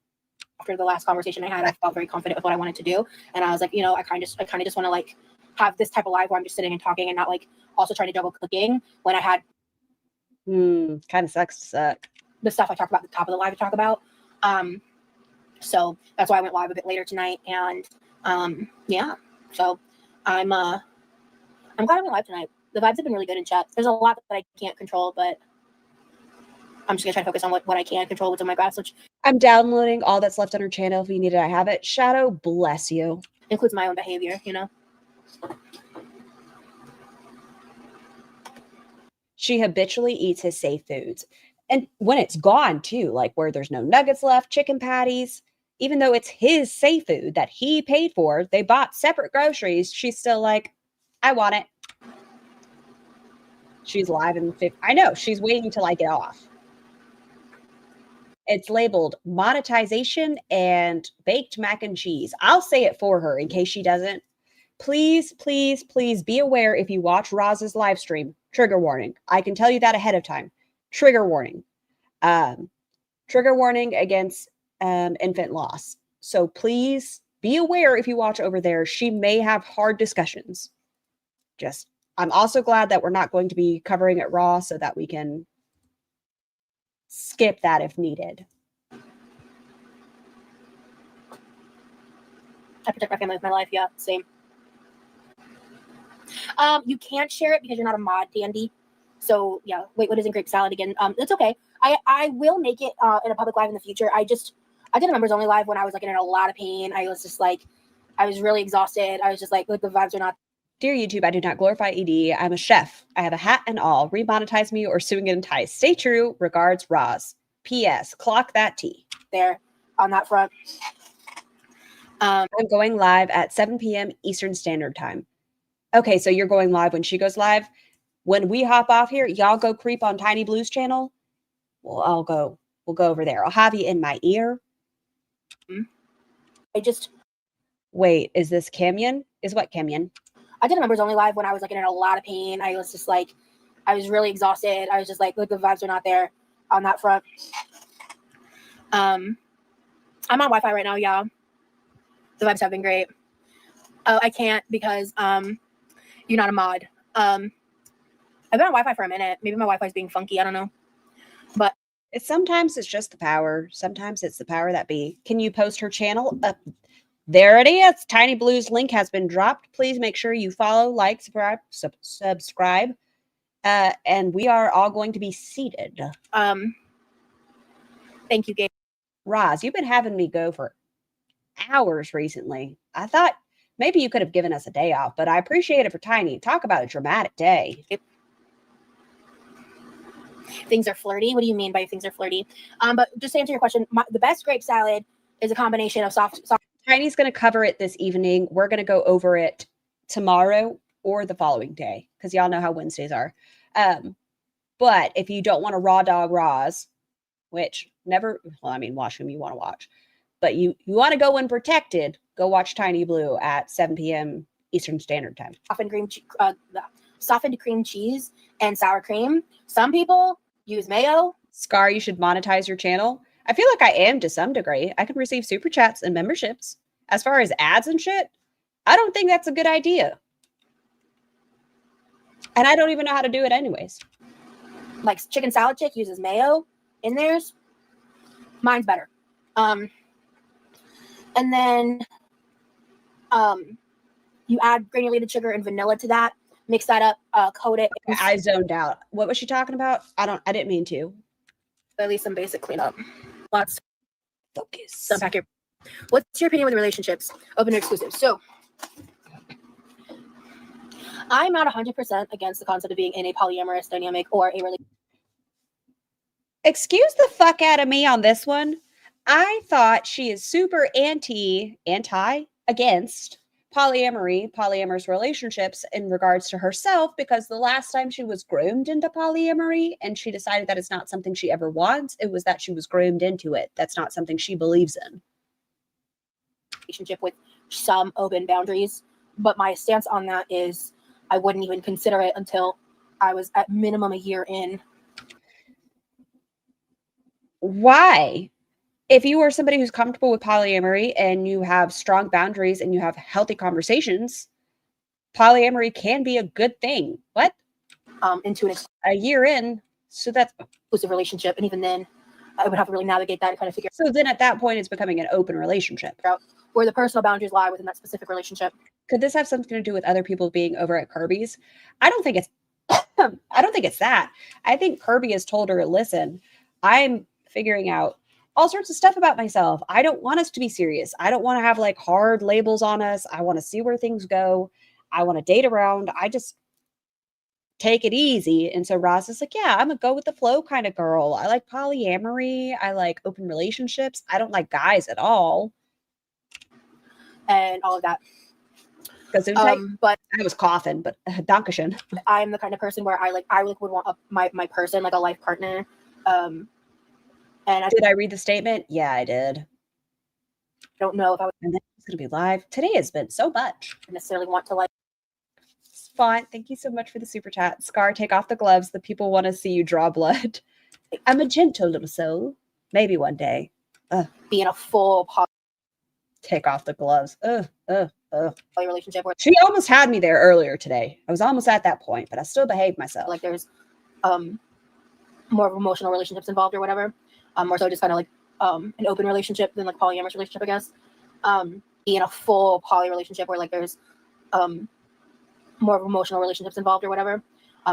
Speaker 4: After the last conversation I had, I felt very confident with what I wanted to do. And I was like, I kind of just want to like have this type of live where I'm just sitting and talking and not like also trying to juggle cooking when I had
Speaker 2: kind of sucks to suck.
Speaker 4: The stuff I talked about at the top of the live to talk about. So that's why I went live a bit later tonight. And yeah, so I'm glad I went live tonight. The vibes have been really good in chat. There's a lot that I can't control, but I'm just gonna try to focus on what I can control within my grasp, which
Speaker 2: I'm downloading all that's left on her channel. If you need it, I have it. Shadow, bless you.
Speaker 4: Includes my own behavior,
Speaker 2: She habitually eats his safe foods. And when it's gone too, like where there's no nuggets left, chicken patties, even though it's his safe food that he paid for, they bought separate groceries, she's still like, I want it. She's live in 50. I know, she's waiting till I get off. It's labeled monetization and baked mac and cheese. I'll say it for her in case she doesn't. please, please, please be aware if you watch Roz's live stream. Trigger warning. I can tell you that ahead of time. Trigger warning. Trigger warning against infant loss. So please be aware if you watch over there. She may have hard discussions. I'm also glad that we're not going to be covering it raw so that we can skip that if needed.
Speaker 4: I protect my family with my life. Yeah, same. You can't share it because you're not a mod, Dandy. So yeah, wait, what is in grape salad again? It's okay. I will make it in a public live in the future. I did a members only live when I was like in a lot of pain. I was just like, I was really exhausted. I was just like, look, the vibes are not.
Speaker 2: Dear YouTube, I do not glorify ED. I'm a chef. I have a hat and all. Remonetize me or suing and entice. Stay true. Regards, Roz. P.S. Clock that T.
Speaker 4: There on that front.
Speaker 2: I'm going live at 7 p.m. Eastern Standard Time. Okay, so you're going live when she goes live. When we hop off here, y'all go creep on Tiny Blue's channel. Well, we'll go over there. I'll have you in my ear. Wait, is this Camion? Is what Camion?
Speaker 4: I did a members only live when I was like in a lot of pain. I was just like, I was really exhausted. I was just like, look, the vibes are not there on that front. I'm on Wi-Fi right now, y'all. The vibes have been great. I can't because you're not a mod. I've been on Wi-Fi for a minute. Maybe my Wi-Fi is being funky. I don't know. But
Speaker 2: sometimes it's just the power. Sometimes it's the power that be. Can you post her channel? There it is. Tiny Blue's link has been dropped. Please make sure you follow, like, subscribe. And we are all going to be seated.
Speaker 4: Thank you, Gabe.
Speaker 2: Roz, you've been having me go for hours recently. I thought maybe you could have given us a day off, but I appreciate it for Tiny. Talk about a dramatic day.
Speaker 4: Things are flirty. What do you mean by things are flirty? But just to answer your question, the best grape salad is a combination of soft.
Speaker 2: Tiny's going to cover it this evening. We're going to go over it tomorrow or the following day because y'all know how Wednesdays are. But if you don't want a raw dog Roz, which watch whom you want to watch, but you want to go in protected, go watch Tiny Blue at 7 p.m. Eastern Standard Time.
Speaker 4: Softened cream cheese and sour cream. Some people use mayo.
Speaker 2: Scar, you should monetize your channel. I feel like I am to some degree. I can receive super chats and memberships. As far as ads and shit, I don't think that's a good idea. And I don't even know how to do it anyways.
Speaker 4: Like Chicken Salad Chick uses mayo in theirs. Mine's better. And then you add granulated sugar and vanilla to that. Mix that up, coat it.
Speaker 2: I zoned out. What was she talking about? I didn't mean to.
Speaker 4: At least some basic cleanup. Lots.
Speaker 2: Focus.
Speaker 4: Unpack your. What's your opinion with relationships? Open or exclusive? So, I'm not 100% against the concept of being in a polyamorous dynamic or a relationship.
Speaker 2: Excuse the fuck out of me on this one. I thought she is super against polyamorous relationships in regards to herself, because the last time she was groomed into polyamory and she decided that it's not something she ever wants, it was that she was groomed into it. That's not something she believes in.
Speaker 4: Relationship with some open boundaries, but my stance on that is I wouldn't even consider it until I was at minimum a year in.
Speaker 2: Why? If you are somebody who's comfortable with polyamory and you have strong boundaries and you have healthy conversations, polyamory can be a good thing. What?
Speaker 4: Into
Speaker 2: a year in, so that's
Speaker 4: exclusive relationship, and even then, I would have to really navigate that and kind of figure.
Speaker 2: So then, at that point, it's becoming an open relationship.
Speaker 4: Out where the personal boundaries lie within that specific relationship.
Speaker 2: Could this have something to do with other people being over at Kirby's? I don't think it's. I don't think it's that. I think Kirby has told her, "Listen, I'm figuring out all sorts of stuff about myself. I don't want us to be serious. I don't want to have like hard labels on us. I want to see where things go. I want to date around. I just take it easy." And so Roz is like, yeah, I'm a go with the flow kind of girl. I like polyamory. I like open relationships. I don't like guys at all.
Speaker 4: And all of that.
Speaker 2: But I was coughing, but Dankeschön.
Speaker 4: I'm the kind of person where I would want my person, like a life partner. And
Speaker 2: did I read the statement? Yeah, I did.
Speaker 4: don't know if I would
Speaker 2: And then it's going to be live. Today has been so much.
Speaker 4: necessarily want to like.
Speaker 2: It's fun. Thank you so much for the super chat. Scar, take off the gloves. The people want to see you draw blood. I'm a gentle little soul. Maybe one day.
Speaker 4: Be in a full
Speaker 2: Take off the gloves.
Speaker 4: poly relationship where
Speaker 2: She almost had me there earlier today. I was almost at that point, but I still behaved myself.
Speaker 4: like there's more of emotional relationships involved or whatever. More so just kind of like an open relationship than like polyamorous relationship, I guess. Be in a full poly relationship where like there's more of emotional relationships involved or whatever.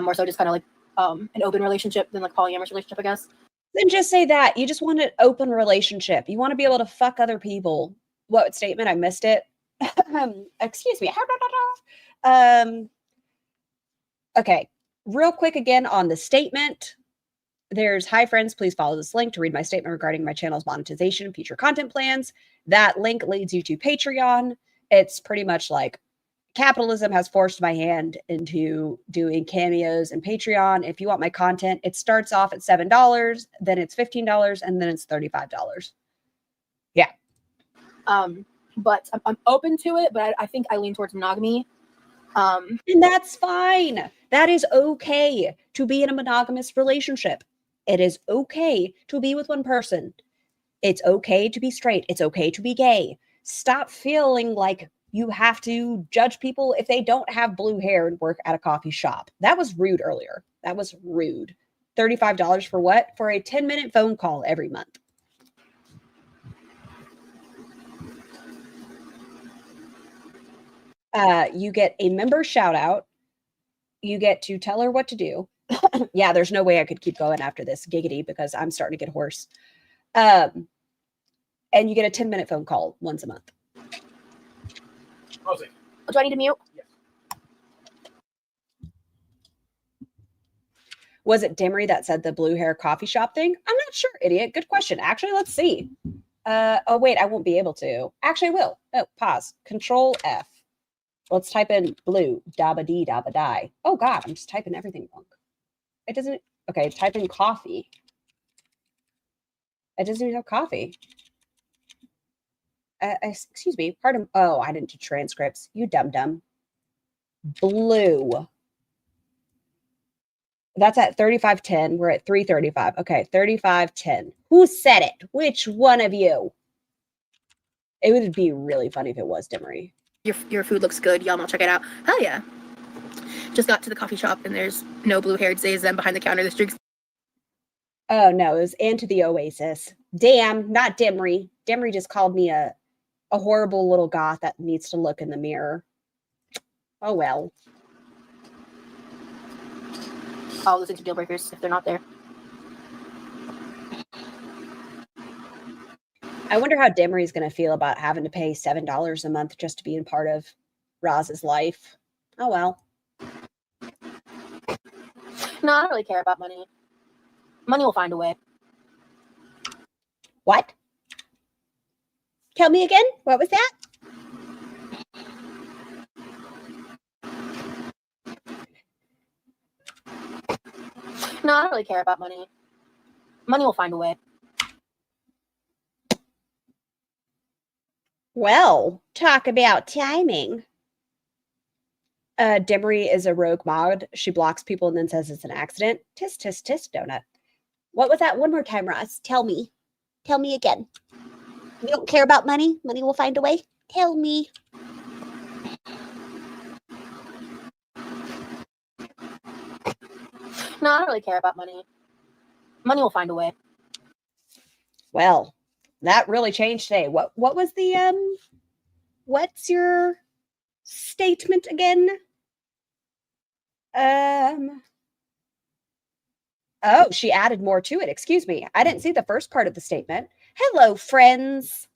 Speaker 4: More so just kind of like an open relationship than like polyamorous relationship, I guess.
Speaker 2: Then just say that. You just want an open relationship. You want to be able to fuck other people. What statement? I missed it. Excuse me. Okay. Real quick again on the statement. There's, hi friends, please follow this link to read my statement regarding my channel's monetization and future content plans. That link leads you to Patreon. It's pretty much like capitalism has forced my hand into doing cameos and Patreon. If you want my content, it starts off at $7, then it's $15, and then it's $35. Yeah.
Speaker 4: But I'm open to it, but I think I lean towards monogamy.
Speaker 2: And that's fine. That is okay to be in a monogamous relationship. It is okay to be with one person. It's okay to be straight. It's okay to be gay. Stop feeling like you have to judge people if they don't have blue hair and work at a coffee shop. That was rude earlier. That was rude. $35 for what? For a 10-minute phone call every month. You get a member shout out. You get to tell her what to do. Yeah, there's no way I could keep going after this giggity because I'm starting to get hoarse. And you get a 10-minute phone call once a month.
Speaker 4: Do I need to mute?
Speaker 2: Yes. Was it Demery that said the blue hair coffee shop thing? I'm not sure, idiot. Good question. Actually, let's see. Oh, wait, I won't be able to. Actually, I will. Oh, pause. Control F. Let's type in blue. Dabba dee dabba die. Oh, God, I'm just typing everything wrong. It doesn't. Okay, type in coffee. It doesn't even have coffee. Excuse me. Pardon. Oh, I didn't do transcripts. You dum-dum. Blue. That's at 3510. We're at 335. Okay, 3510. Who said it? Which one of you? It would be really funny if it was Demery.
Speaker 4: Your food looks good. Y'all want to check it out? Hell yeah. Just got to the coffee shop and there's no blue-haired Zazen behind the counter. There's drinks.
Speaker 2: Oh, no. It was into the Oasis. Damn, not Demery. Demery just called me a horrible little goth that needs to look in the mirror. Oh, well.
Speaker 4: I'll listen to deal breakers if they're not there.
Speaker 2: I wonder how Demery's going to feel about having to pay $7 a month just to be in part of Roz's life. Oh, well.
Speaker 4: No, I don't really care about money. Money will find a way.
Speaker 2: What? Tell me again? What was that?
Speaker 4: No, I don't really care about money. Money will find a way.
Speaker 2: Well, talk about timing. Demery is a rogue mod. She blocks people and then says it's an accident. Tisk, tisk, tisk, donut. What was that? One more time, Roz. Tell me. Tell me again. You don't care about money? Money will find a way? Tell me.
Speaker 4: No, I don't really care about money. Money will find a way.
Speaker 2: Well, that really changed today. What was the what's your statement again? Oh, she added more to it. Excuse me. I didn't see the first part of the statement. Hello, friends.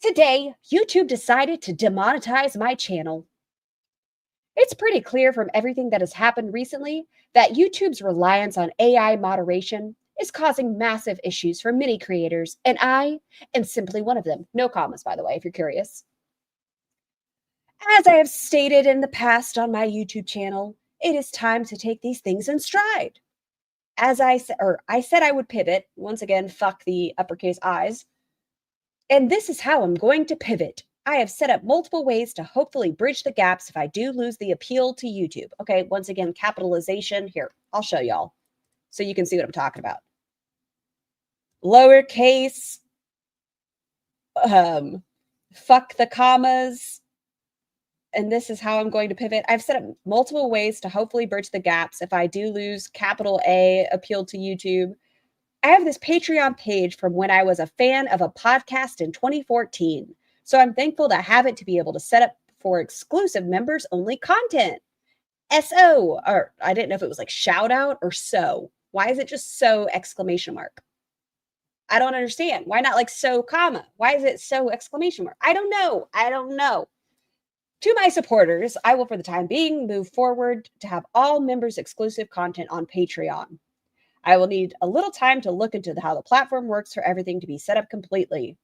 Speaker 2: Today, YouTube decided to demonetize my channel. It's pretty clear from everything that has happened recently that YouTube's reliance on AI moderation is causing massive issues for many creators, and I am simply one of them. No commas, by the way, if you're curious. As I have stated in the past on my YouTube channel, it is time to take these things in stride. As I said I would pivot. Once again, fuck the uppercase I's. And this is how I'm going to pivot. I have set up multiple ways to hopefully bridge the gaps if I do lose the appeal to YouTube. Okay, once again, capitalization. Here, I'll show y'all so you can see what I'm talking about. Lowercase, fuck the commas, and this is how I'm going to pivot. I've set up multiple ways to hopefully bridge the gaps if I do lose capital A appeal to YouTube. I have this Patreon page from when I was a fan of a podcast in 2014. So I'm thankful to have it to be able to set up for exclusive members only content. SO, or I didn't know if it was like shout out or so. Why is it just so exclamation mark? I don't understand. Why not like so comma? Why is it so exclamation mark? I don't know. I don't know. To my supporters, I will for the time being move forward to have all members exclusive content on Patreon. I will need a little time to look into how the platform works for everything to be set up completely.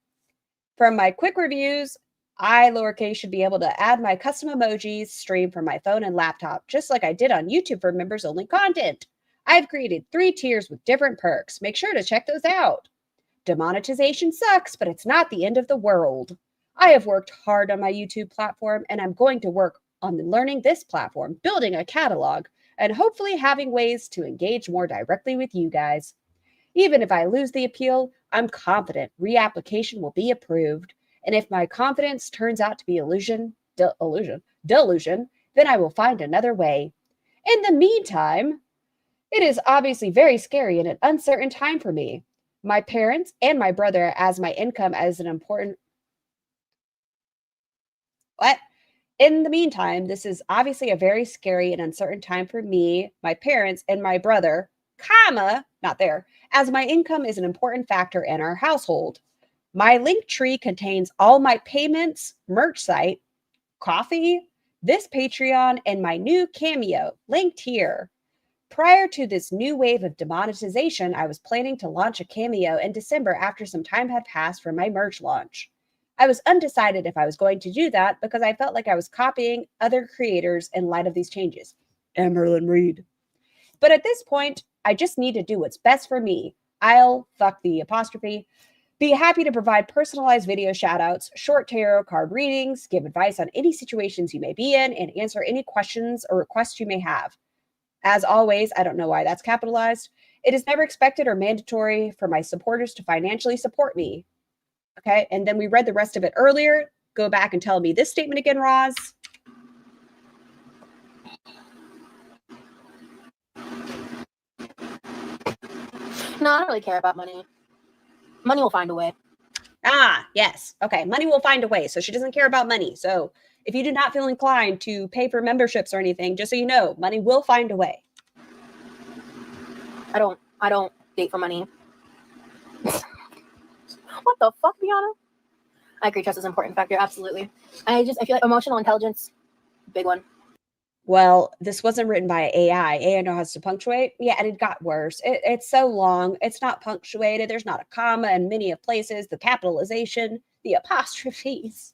Speaker 2: From my quick reviews, I, lowercase, should be able to add my custom emojis stream from my phone and laptop, just like I did on YouTube for members only content. I've created 3 tiers with different perks. Make sure to check those out. Demonetization sucks, but it's not the end of the world. I have worked hard on my YouTube platform, and I'm going to work on learning this platform, building a catalog, and hopefully having ways to engage more directly with you guys. Even if I lose the appeal, I'm confident reapplication will be approved. And if my confidence turns out to be delusion, then I will find another way. In the meantime, it is obviously very scary and an uncertain time for me. My parents and my brother as my income as an important... What? In the meantime, this is obviously a very scary and uncertain time for me, my parents, and my brother, comma, not there, as my income is an important factor in our household. My link tree contains all my payments, merch site, coffee, this Patreon, and my new Cameo, linked here. Prior to this new wave of demonetization, I was planning to launch a Cameo in December after some time had passed from my merch launch. I was undecided if I was going to do that because I felt like I was copying other creators in light of these changes. Emerlyn Reed. But at this point, I just need to do what's best for me. I'll, fuck the apostrophe, be happy to provide personalized video shoutouts, short tarot card readings, give advice on any situations you may be in, and answer any questions or requests you may have. As always, I don't know why that's capitalized. It is never expected or mandatory for my supporters to financially support me. Okay, and then we read the rest of it earlier. Go back and tell me this statement again, Roz.
Speaker 4: No, I don't really care about money. Money will find a way.
Speaker 2: Ah, yes. Okay, money will find a way. So she doesn't care about money. So if you do not feel inclined to pay for memberships or anything, just so you know, money will find a way.
Speaker 4: I don't date for money. What the fuck, Brianna? I agree, trust is an important factor, absolutely. I feel like emotional intelligence, big one.
Speaker 2: Well, this wasn't written by AI. AI knows how to punctuate. Yeah, and it got worse. It's so long. It's not punctuated. There's not a comma in many of places. The capitalization, the apostrophes.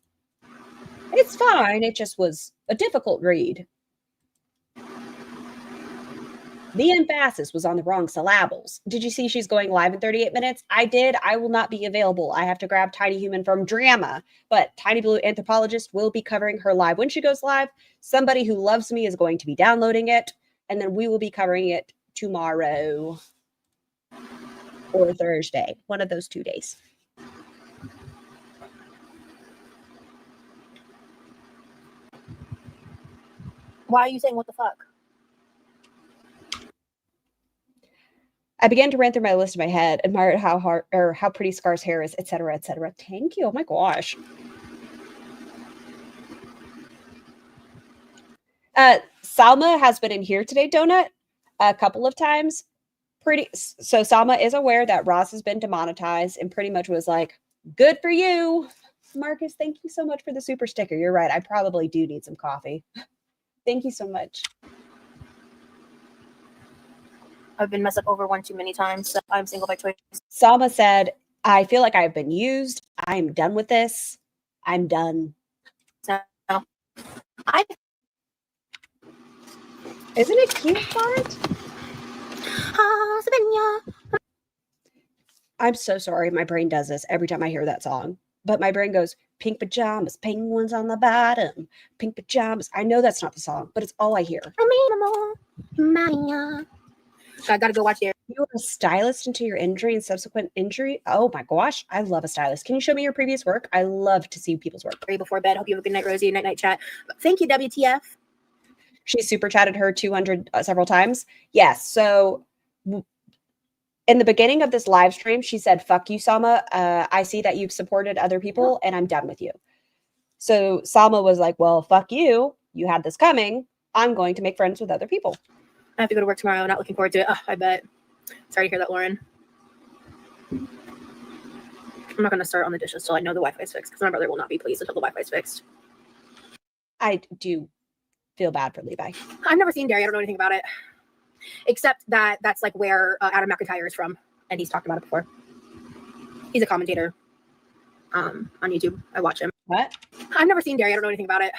Speaker 2: It's fine. It just was a difficult read. The emphasis was on the wrong syllables. Did you see she's going live in 38 minutes? I did. I will not be available. I have to grab Tiny Human from Drama, but Tiny Blue Anthropologist will be covering her live. When she goes live, somebody who loves me is going to be downloading it, and then we will be covering it tomorrow or Thursday, one of those 2 days.
Speaker 4: Why are you saying what the fuck?
Speaker 2: I began to run through my list in my head, admired how hard or how pretty Scar's hair is, etc., etc. Thank you. Oh my gosh. Salma has been in here today, Donut, a couple of times. So Salma is aware that Ross has been demonetized and pretty much was like, good for you. Marcus, thank you so much for the super sticker. You're right. I probably do need some coffee. Thank you so much.
Speaker 4: I've been messed up over one too many times, so I'm single by choice.
Speaker 2: Salma said, I feel like I've been used. I'm done with this. I'm done.
Speaker 4: So,
Speaker 2: Isn't it cute, Bart? I'm so sorry. My brain does this every time I hear that song. but my brain goes, pink pajamas, penguins on the bottom, pink pajamas. I know that's not the song, but it's all I hear.
Speaker 4: So I gotta go watch it.
Speaker 2: You were a stylist until your injury and subsequent injury. Oh my gosh, I love a stylist. Can you show me your previous work? I love to see people's work.
Speaker 4: Before bed. Hope you have a good night, Rosie. Night chat. Thank you, WTF.
Speaker 2: She super chatted her 200 several times. Yes. So in the beginning of this live stream, she said, fuck you, Sama. I see that you've supported other people and I'm done with you. So Sama was like, well, fuck you. You had this coming. I'm going to make friends with other people.
Speaker 4: I have to go to work tomorrow. Not looking forward to it. Oh, I bet. Sorry to hear that, Lauren. I'm not going to start on the dishes till I know the Wi-Fi is fixed because my brother will not be pleased until the Wi-Fi is fixed.
Speaker 2: I do feel bad for Levi.
Speaker 4: I've never seen Derry. I don't know anything about it. Except that that's like where Adam McIntyre is from. And he's talked about it before. He's a commentator on YouTube. I watch him.
Speaker 2: What?
Speaker 4: I've never seen Derry. I don't know anything about it.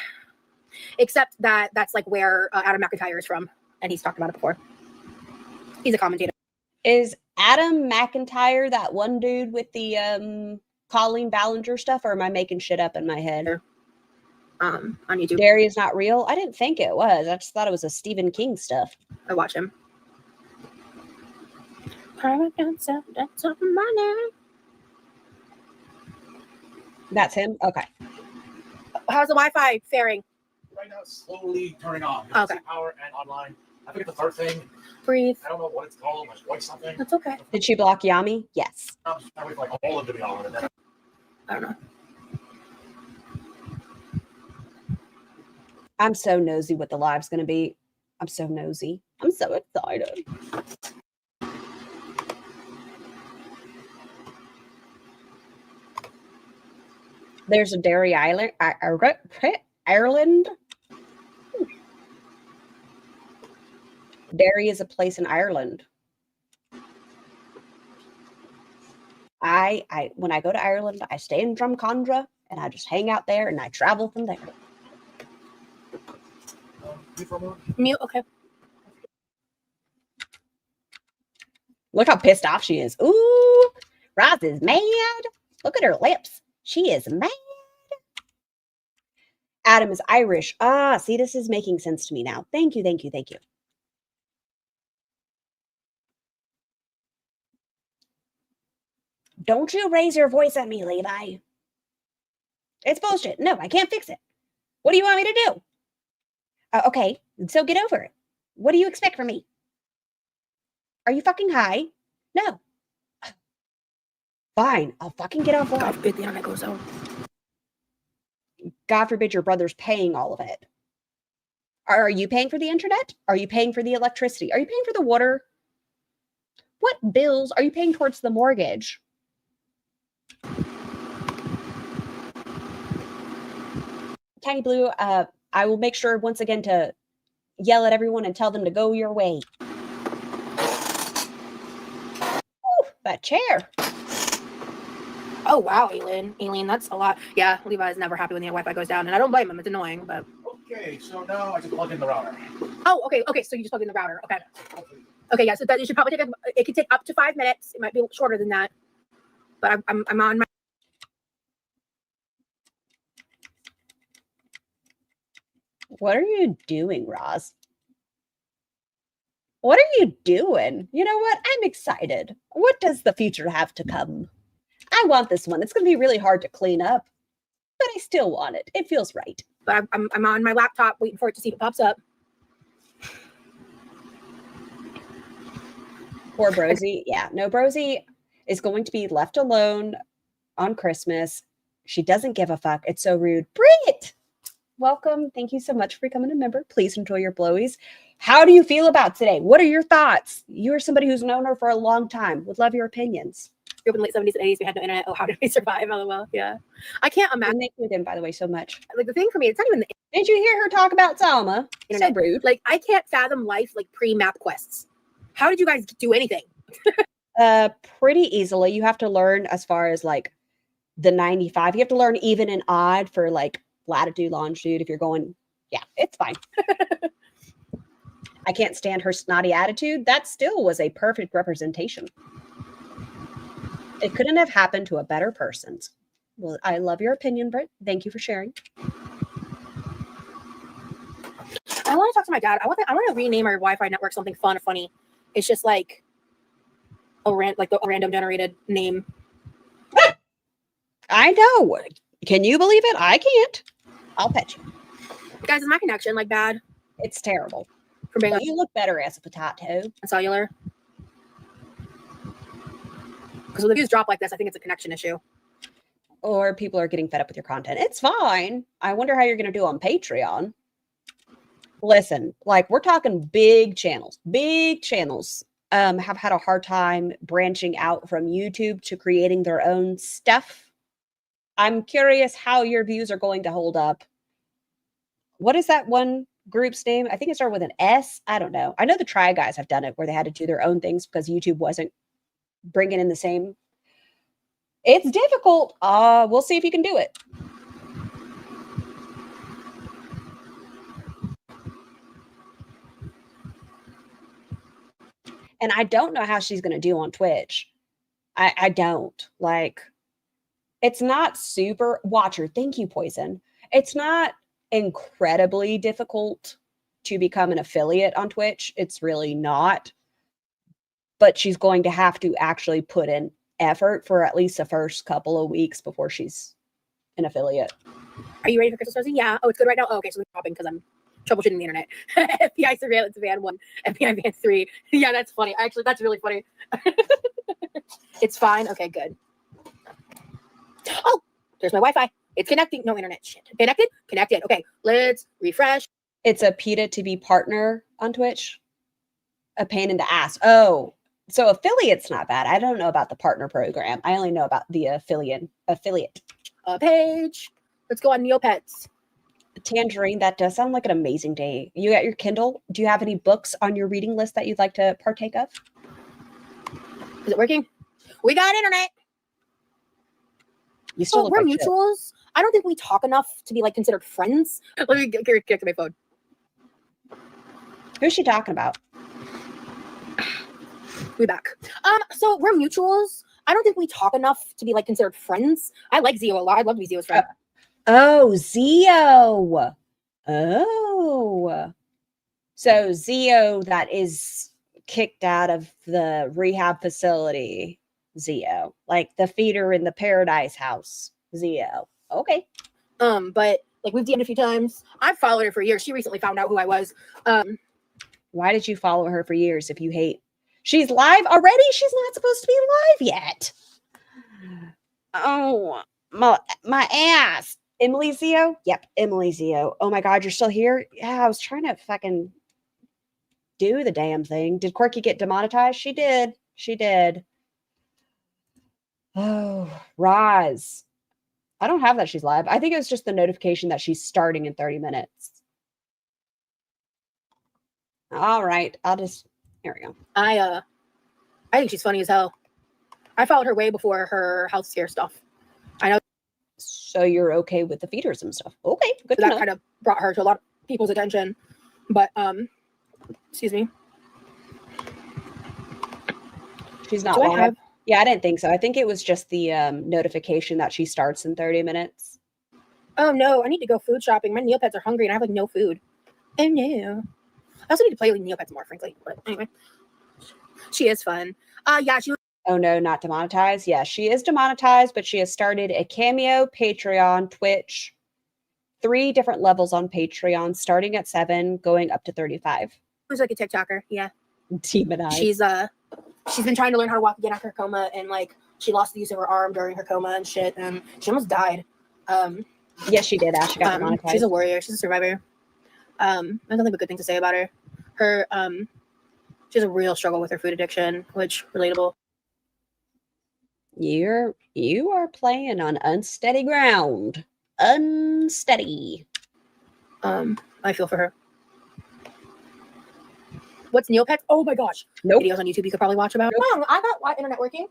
Speaker 4: Except that that's like where Adam McIntyre is from. And he's talked about it before. He's a commentator.
Speaker 2: Is Adam McIntyre that one dude with the Colleen Ballinger stuff, or am I making shit up in my head?
Speaker 4: On YouTube.
Speaker 2: Derry is not real? I didn't think it was. I just thought it was a Stephen King stuff.
Speaker 4: I watch him.
Speaker 2: That's him? Okay.
Speaker 4: How's the Wi-Fi faring?
Speaker 13: Right now, it's slowly turning on.
Speaker 4: Okay.
Speaker 13: Power and online. I forget the third thing.
Speaker 4: Breathe.
Speaker 13: I don't know what it's called. Like voice something.
Speaker 4: That's okay.
Speaker 2: Did she block Yami? Yes.
Speaker 13: I wait for like all of them to be on. And then
Speaker 4: I don't know.
Speaker 2: I'm so nosy what the live's going to be. I'm so nosy. I'm so excited. There's a Derry Island. Ireland. Derry is a place in Ireland. When I go to Ireland, I stay in Drumcondra and I just hang out there and I travel from there.
Speaker 4: Mute, okay.
Speaker 2: Look how pissed off she is. Ooh, Roz is mad. Look at her lips. She is mad. Adam is Irish. Ah, see, this is making sense to me now. Thank you, thank you, thank you. Don't you raise your voice at me, Levi. It's bullshit. No, I can't fix it. What do you want me to do? Okay, so get over it. What do you expect from me? Are you fucking high? No. Fine, I'll fucking get offline.
Speaker 4: God forbid the internet goes out.
Speaker 2: God forbid your brother's paying all of it. Are you paying for the internet? Are you paying for the electricity? Are you paying for the water? What bills are you paying towards the mortgage? Tiny Blue, I will make sure once again to yell at everyone and tell them to go your way. Ooh, that chair.
Speaker 4: Oh, wow, Aileen, that's a lot. Yeah, Levi's never happy when the Wi-Fi goes down, and I don't blame him. It's annoying, but...
Speaker 13: Okay, so now I just plug in the router.
Speaker 4: Oh, okay, so you just plug in the router. Okay. Okay, yeah, so that, it should probably take, it could take up to 5 minutes. It might be shorter than that. But I'm on my...
Speaker 2: What are you doing, Roz? What are you doing? You know what? I'm excited. What does the future have to come? I want this one. It's going to be really hard to clean up, but I still want it. It feels right.
Speaker 4: But I'm on my laptop waiting for it to see if it pops up.
Speaker 2: Poor Brosie. Yeah, no, Brosie is going to be left alone on Christmas. She doesn't give a fuck. It's so rude. Brit! Welcome. Thank you so much for becoming a member. Please enjoy your blowies. How do you feel about today? What are your thoughts? You're somebody who's known her for a long time. Would love your opinions.
Speaker 4: Grew up in the late 70s and 80s. We had no internet. Oh, how did we survive? LOL. Yeah. I can't imagine.
Speaker 2: Thank you again, by the way, so much.
Speaker 4: Like, the thing for me, it's not even the
Speaker 2: Did you hear her talk about Salma?
Speaker 4: internet.
Speaker 2: So rude.
Speaker 4: Like, I can't fathom life like pre-map quests. How did you guys do anything?
Speaker 2: Pretty easily. You have to learn as far as like the 95. You have to learn even and odd for like latitude, longitude. If you're going, yeah, it's fine. I can't stand her snotty attitude. That still was a perfect representation. It couldn't have happened to a better person. Well, I love your opinion, Britt. Thank you for sharing.
Speaker 4: I want to talk to my dad. I want to rename our Wi-Fi network something fun or funny. It's just like a random generated name.
Speaker 2: I know. Can you believe it? I can't. I'll pet you.
Speaker 4: Guys, is my connection like bad?
Speaker 2: It's terrible.
Speaker 4: For being
Speaker 2: But you look better as a potato.
Speaker 4: cellular. Because when the views drop like this, I think it's a connection issue.
Speaker 2: Or people are getting fed up with your content. It's fine. I wonder how you're going to do on Patreon. Listen, like we're talking big channels. Big channels have had a hard time branching out from YouTube to creating their own stuff. I'm curious how your views are going to hold up. What is that one group's name? I think it started with an S. I don't know. I know the Try Guys have done it where they had to do their own things because YouTube wasn't bringing in the same. It's difficult. We'll see if you can do it. And I don't know how she's going to do on Twitch. I don't. Like, it's not super. Watcher, thank you, Poison. It's not incredibly difficult to become an affiliate on Twitch. It's really not. But she's going to have to actually put in effort for at least the first couple of weeks before she's an affiliate.
Speaker 4: Are you ready for Christmas, Rosie? Yeah. Oh, it's good right now? Oh, okay, so we're shopping because I'm troubleshooting the internet. FBI surveillance van 1, FBI van 3. Yeah, that's funny. Actually, that's really funny. It's fine. Okay, good. Oh, there's my Wi-Fi. It's connecting. No internet. Shit. Connected? Connected. Okay, let's refresh.
Speaker 2: It's a PETA to be partner on Twitch. A pain in the ass. Oh, so affiliate's not bad. I don't know about the partner program. I only know about the affiliate.
Speaker 4: Page. Let's go on Neopets.
Speaker 2: Tangerine, that does sound like an amazing day. You got your Kindle? Do you have any books on your reading list that you'd like to partake of?
Speaker 4: Is it working? We got internet.
Speaker 2: You still look
Speaker 4: we're
Speaker 2: like
Speaker 4: mutuals.
Speaker 2: shit.
Speaker 4: I don't think we talk enough to be like considered friends. Let me get to my phone.
Speaker 2: Who's she talking about?
Speaker 4: We back. So we're mutuals. I don't think we talk enough to be like considered friends. I like Zio a lot. I'd love to be Zio's friend.
Speaker 2: Oh, Zio. Oh. So Zio that is kicked out of the rehab facility. Zio. Like the feeder in the Paradise House. Zio. Okay.
Speaker 4: But like we've DM'd a few times. I've followed her for years. She recently found out who I was.
Speaker 2: Why did you follow her for years if you hate? She's live already? She's not supposed to be live yet. Oh, my ass. Emily Zio? Yep, Emily Zio. Oh my God, you're still here? Yeah, I was trying to fucking do the damn thing. Did Quirky get demonetized? She did. She did. Oh, Roz. I don't have that she's live. I think it was just the notification that she's starting in 30 minutes. All right. Here we go.
Speaker 4: I think she's funny as hell. I followed her way before her health scare stuff. I know.
Speaker 2: So you're okay with the feeders and stuff. Okay, good
Speaker 4: So
Speaker 2: to
Speaker 4: that
Speaker 2: know.
Speaker 4: kind of brought her to a lot of people's attention. But excuse me.
Speaker 2: She's not
Speaker 4: Do I
Speaker 2: live.
Speaker 4: have-
Speaker 2: Yeah, I didn't think so. I think it was just the notification that she starts in 30 minutes.
Speaker 4: Oh no, I need to go food shopping. My Neopets are hungry and I have like no food. Oh no. I also need to play with Neopets more, frankly. But anyway. She is fun. Yeah, she was.
Speaker 2: Oh no, not demonetized. Yeah, she is demonetized, but she has started a Cameo, Patreon, Twitch, 3 different levels on Patreon, starting at 7, going up to 35.
Speaker 4: Who's like a TikToker, yeah.
Speaker 2: Demonized.
Speaker 4: She's been trying to learn how to walk again after her coma, and like she lost the use of her arm during her coma and shit. She almost died.
Speaker 2: Yes, she did. She got demonetized.
Speaker 4: She's a warrior. She's a survivor. I have nothing but good things to say about her. She has a real struggle with her food addiction, which relatable.
Speaker 2: You are playing on unsteady ground. Unsteady.
Speaker 4: I feel for her. What's Neopets? Oh my gosh.
Speaker 2: Nope.
Speaker 4: Videos on YouTube you could probably watch about. Nope. I got why internet working.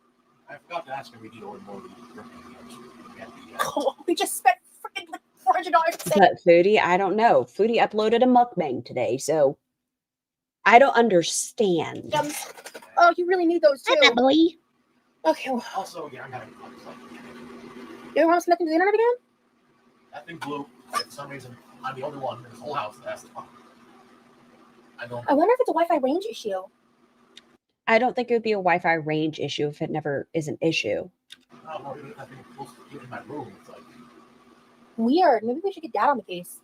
Speaker 13: I forgot to ask if we need to order more.
Speaker 4: Oh, we just spent freaking like $400.
Speaker 2: But Foodie, I don't know. Foodie uploaded a mukbang today, so I don't understand.
Speaker 4: Oh, you really need those too.
Speaker 2: Boy.
Speaker 4: Okay. Well.
Speaker 13: Also, yeah, I'm having fun.
Speaker 4: Your mom's connecting to the internet again?
Speaker 13: That thing blew. For some reason, I'm the only one in this whole house that has to talk. I
Speaker 4: wonder if it's a Wi-Fi range issue.
Speaker 2: I don't think it would be a Wi-Fi range issue if it never is an issue.
Speaker 13: I don't know. I think it's supposed to be in my room. It's like
Speaker 4: Weird. Maybe we should get Dad on the case.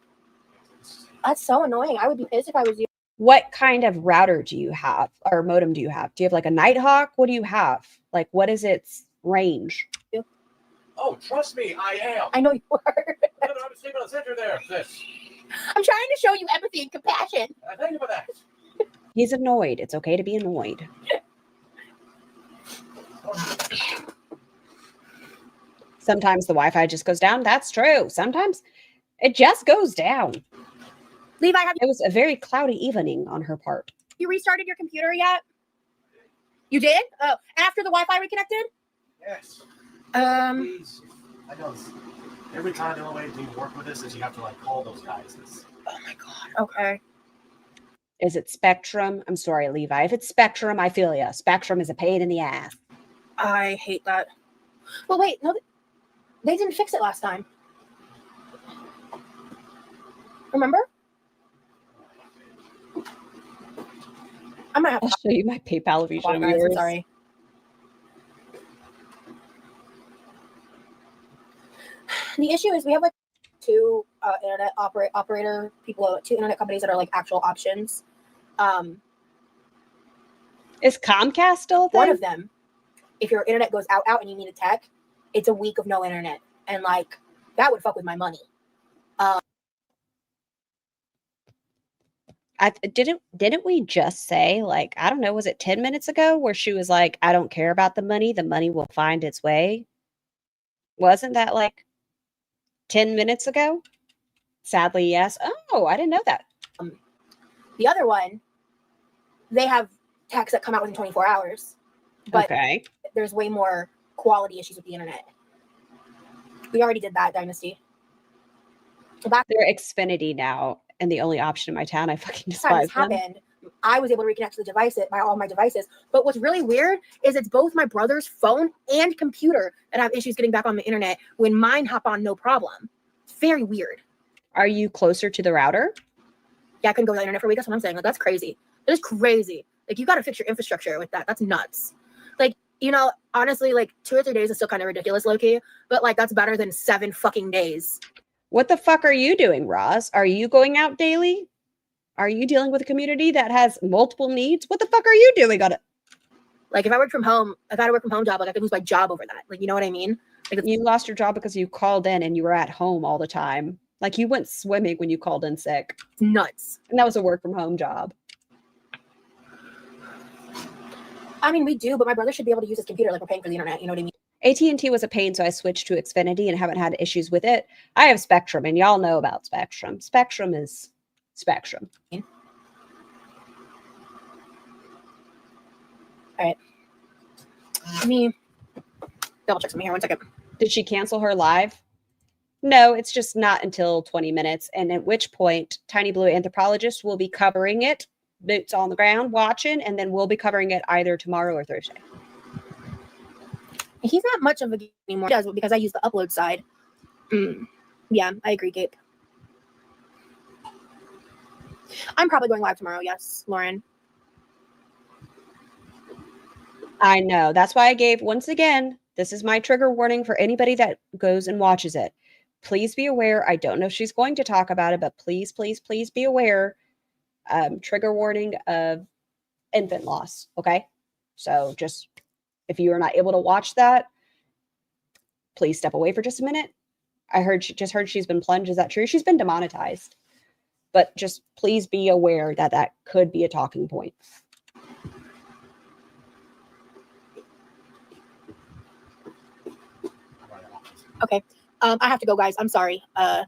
Speaker 4: That's so annoying. I would be pissed if I was you.
Speaker 2: What kind of router do you have or modem do you have? Do you have like a Nighthawk? What do you have? Like, what is its range?
Speaker 13: oh, trust me, I am.
Speaker 4: I know you are.
Speaker 13: I don't know how to sleep on the center there. This.
Speaker 4: I'm trying to show you empathy and compassion.
Speaker 13: Thank you for that.
Speaker 2: He's annoyed. It's okay to be annoyed. Sometimes the Wi-Fi just goes down. That's true. Sometimes it just goes down.
Speaker 4: Levi,
Speaker 2: It was a very cloudy evening on her part.
Speaker 4: you restarted your computer yet? You did? Oh, after the Wi-Fi reconnected?
Speaker 13: Yes.
Speaker 4: Um.
Speaker 13: Please. I know this. Every time the only way to work with this is you have to like call those guys.
Speaker 4: Oh my god. Okay.
Speaker 2: Is it Spectrum? I'm sorry, Levi. If it's Spectrum, I feel ya. Spectrum is a pain in the ass.
Speaker 4: I hate that. Well, wait. No, they didn't fix it last time. Remember? I might have
Speaker 2: I'll
Speaker 4: to
Speaker 2: show you my PayPal
Speaker 4: talk
Speaker 2: Visa
Speaker 4: guys. I'm
Speaker 2: viewers.
Speaker 4: sorry. The issue is we have like two internet operator people, two internet companies that are like actual options.
Speaker 2: Is Comcast still a thing?
Speaker 4: One of them, if your internet goes out and you need a tech, it's a week of no internet, and like that would fuck with my money.
Speaker 2: Didn't we just say, like, I don't know, was it 10 minutes ago where she was like, I don't care about the money will find its way? Wasn't that like 10 minutes ago? Sadly, yes. Oh, I didn't know that.
Speaker 4: The other one, they have techs that come out within 24 hours, but
Speaker 2: Okay.
Speaker 4: there's way more quality issues with the internet. We already did that, Dynasty.
Speaker 2: They're Xfinity now, and the only option in my town. I fucking
Speaker 4: This time
Speaker 2: despise
Speaker 4: this
Speaker 2: them.
Speaker 4: happened, I was able to reconnect to the device, all my devices. But what's really weird is it's both my brother's phone and computer that have issues getting back on the internet when mine hop on no problem. It's very weird.
Speaker 2: Are you closer to the router?
Speaker 4: Yeah, I couldn't go to the internet for a week. That's what I'm saying. Like, that's crazy. It is crazy. Like, you got to fix your infrastructure with that. That's nuts. Like, you know, honestly, like 2 or 3 days is still kind of ridiculous, low-key. But like, that's better than 7 fucking days.
Speaker 2: What the fuck are you doing, Roz? Are you going out daily? Are you dealing with a community that has multiple needs? What the fuck are you doing on it?
Speaker 4: Like, if I work from home, if I had a work from home job, like I could lose my job over that. Like, you know what I mean? Like,
Speaker 2: You lost your job because you called in and you were at home all the time. Like, you went swimming when you called in sick.
Speaker 4: it's nuts.
Speaker 2: And that was a work from home job.
Speaker 4: I mean, we do, but my brother should be able to use his computer like we're paying for the internet. You know what I mean?
Speaker 2: AT&T was a pain, so I switched to Xfinity and haven't had issues with it. I have Spectrum, and y'all know about Spectrum. Spectrum is Spectrum.
Speaker 4: All right. Let me double check something here. 1 second.
Speaker 2: Did she cancel her live? No, it's just not until 20 minutes, and at which point Tiny Blue Anthropologist will be covering it, boots on the ground, watching, and then we'll be covering it either tomorrow or Thursday.
Speaker 4: He's not much of a geek anymore. He does, because I use the upload side. Yeah, I agree, Gabe. I'm probably going live tomorrow. Yes, Lauren.
Speaker 2: I know. That's why I gave, once again, this is my trigger warning for anybody that goes and watches it. Please be aware. I don't know if she's going to talk about it, but please, please, please be aware. Trigger warning of infant loss. Okay. So just, if you are not able to watch that, please step away for just a minute. I heard, just heard she's been plunged. Is that true? She's been demonetized, but just please be aware that that could be a talking point.
Speaker 4: Okay. I have to go, guys. I'm sorry. Because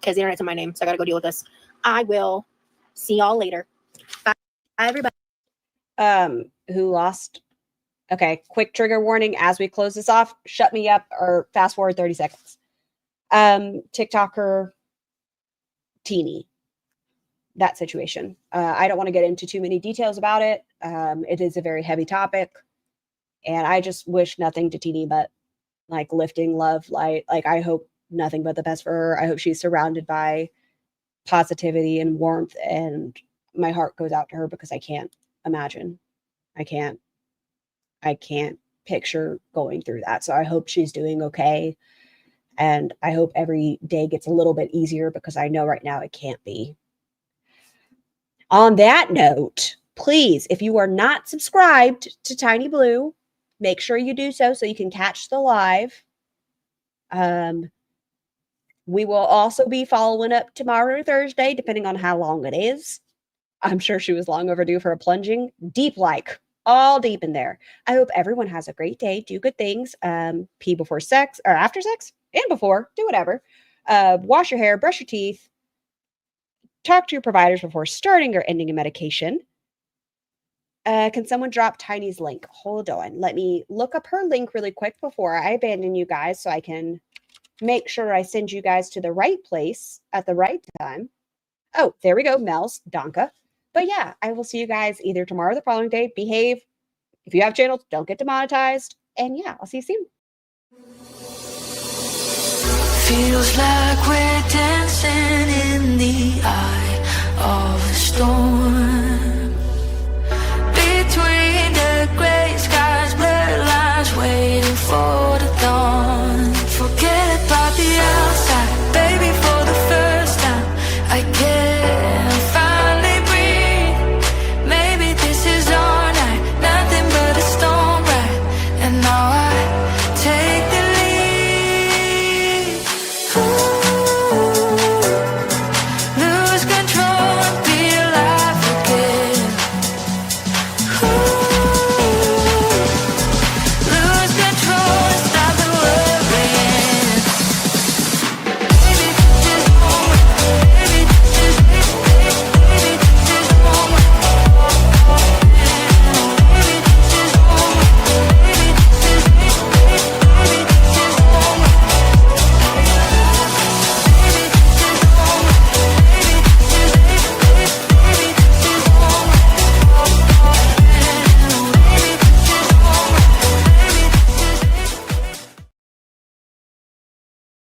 Speaker 4: the internet's in my name, so I gotta go deal with this. I will see y'all later. Bye, everybody.
Speaker 2: Who lost? Okay, quick trigger warning as we close this off. Shut me up or fast forward 30 seconds. TikToker Teeny. That situation. I don't want to get into too many details about it. It is a very heavy topic, and I just wish nothing to Teeny but like lifting love light. Like I hope nothing but the best for her. I hope she's surrounded by positivity and warmth, and my heart goes out to her because I can't imagine. I can't picture going through that. So I hope she's doing okay. And I hope every day gets a little bit easier because I know right now it can't be. On that note, please, if you are not subscribed to Tiny Blue, make sure you do so you can catch the live. We will also be following up tomorrow or Thursday, depending on how long it is. I'm sure she was long overdue for a plunging. Deep like. All deep in there. I hope everyone has a great day. Do good things. Pee before sex or after sex and before. Do whatever. Wash your hair. Brush your teeth. Talk to your providers before starting or ending a medication. Can someone drop Tiny's link? Hold on. Let me look up her link really quick before I abandon you guys so I can make sure I send you guys to the right place at the right time. Oh, there we go. Mel's Donka. But yeah, I will see you guys either tomorrow or the following day. Behave. If you have channels, don't get demonetized. And yeah, I'll see you soon.
Speaker 11: Feels like we're dancing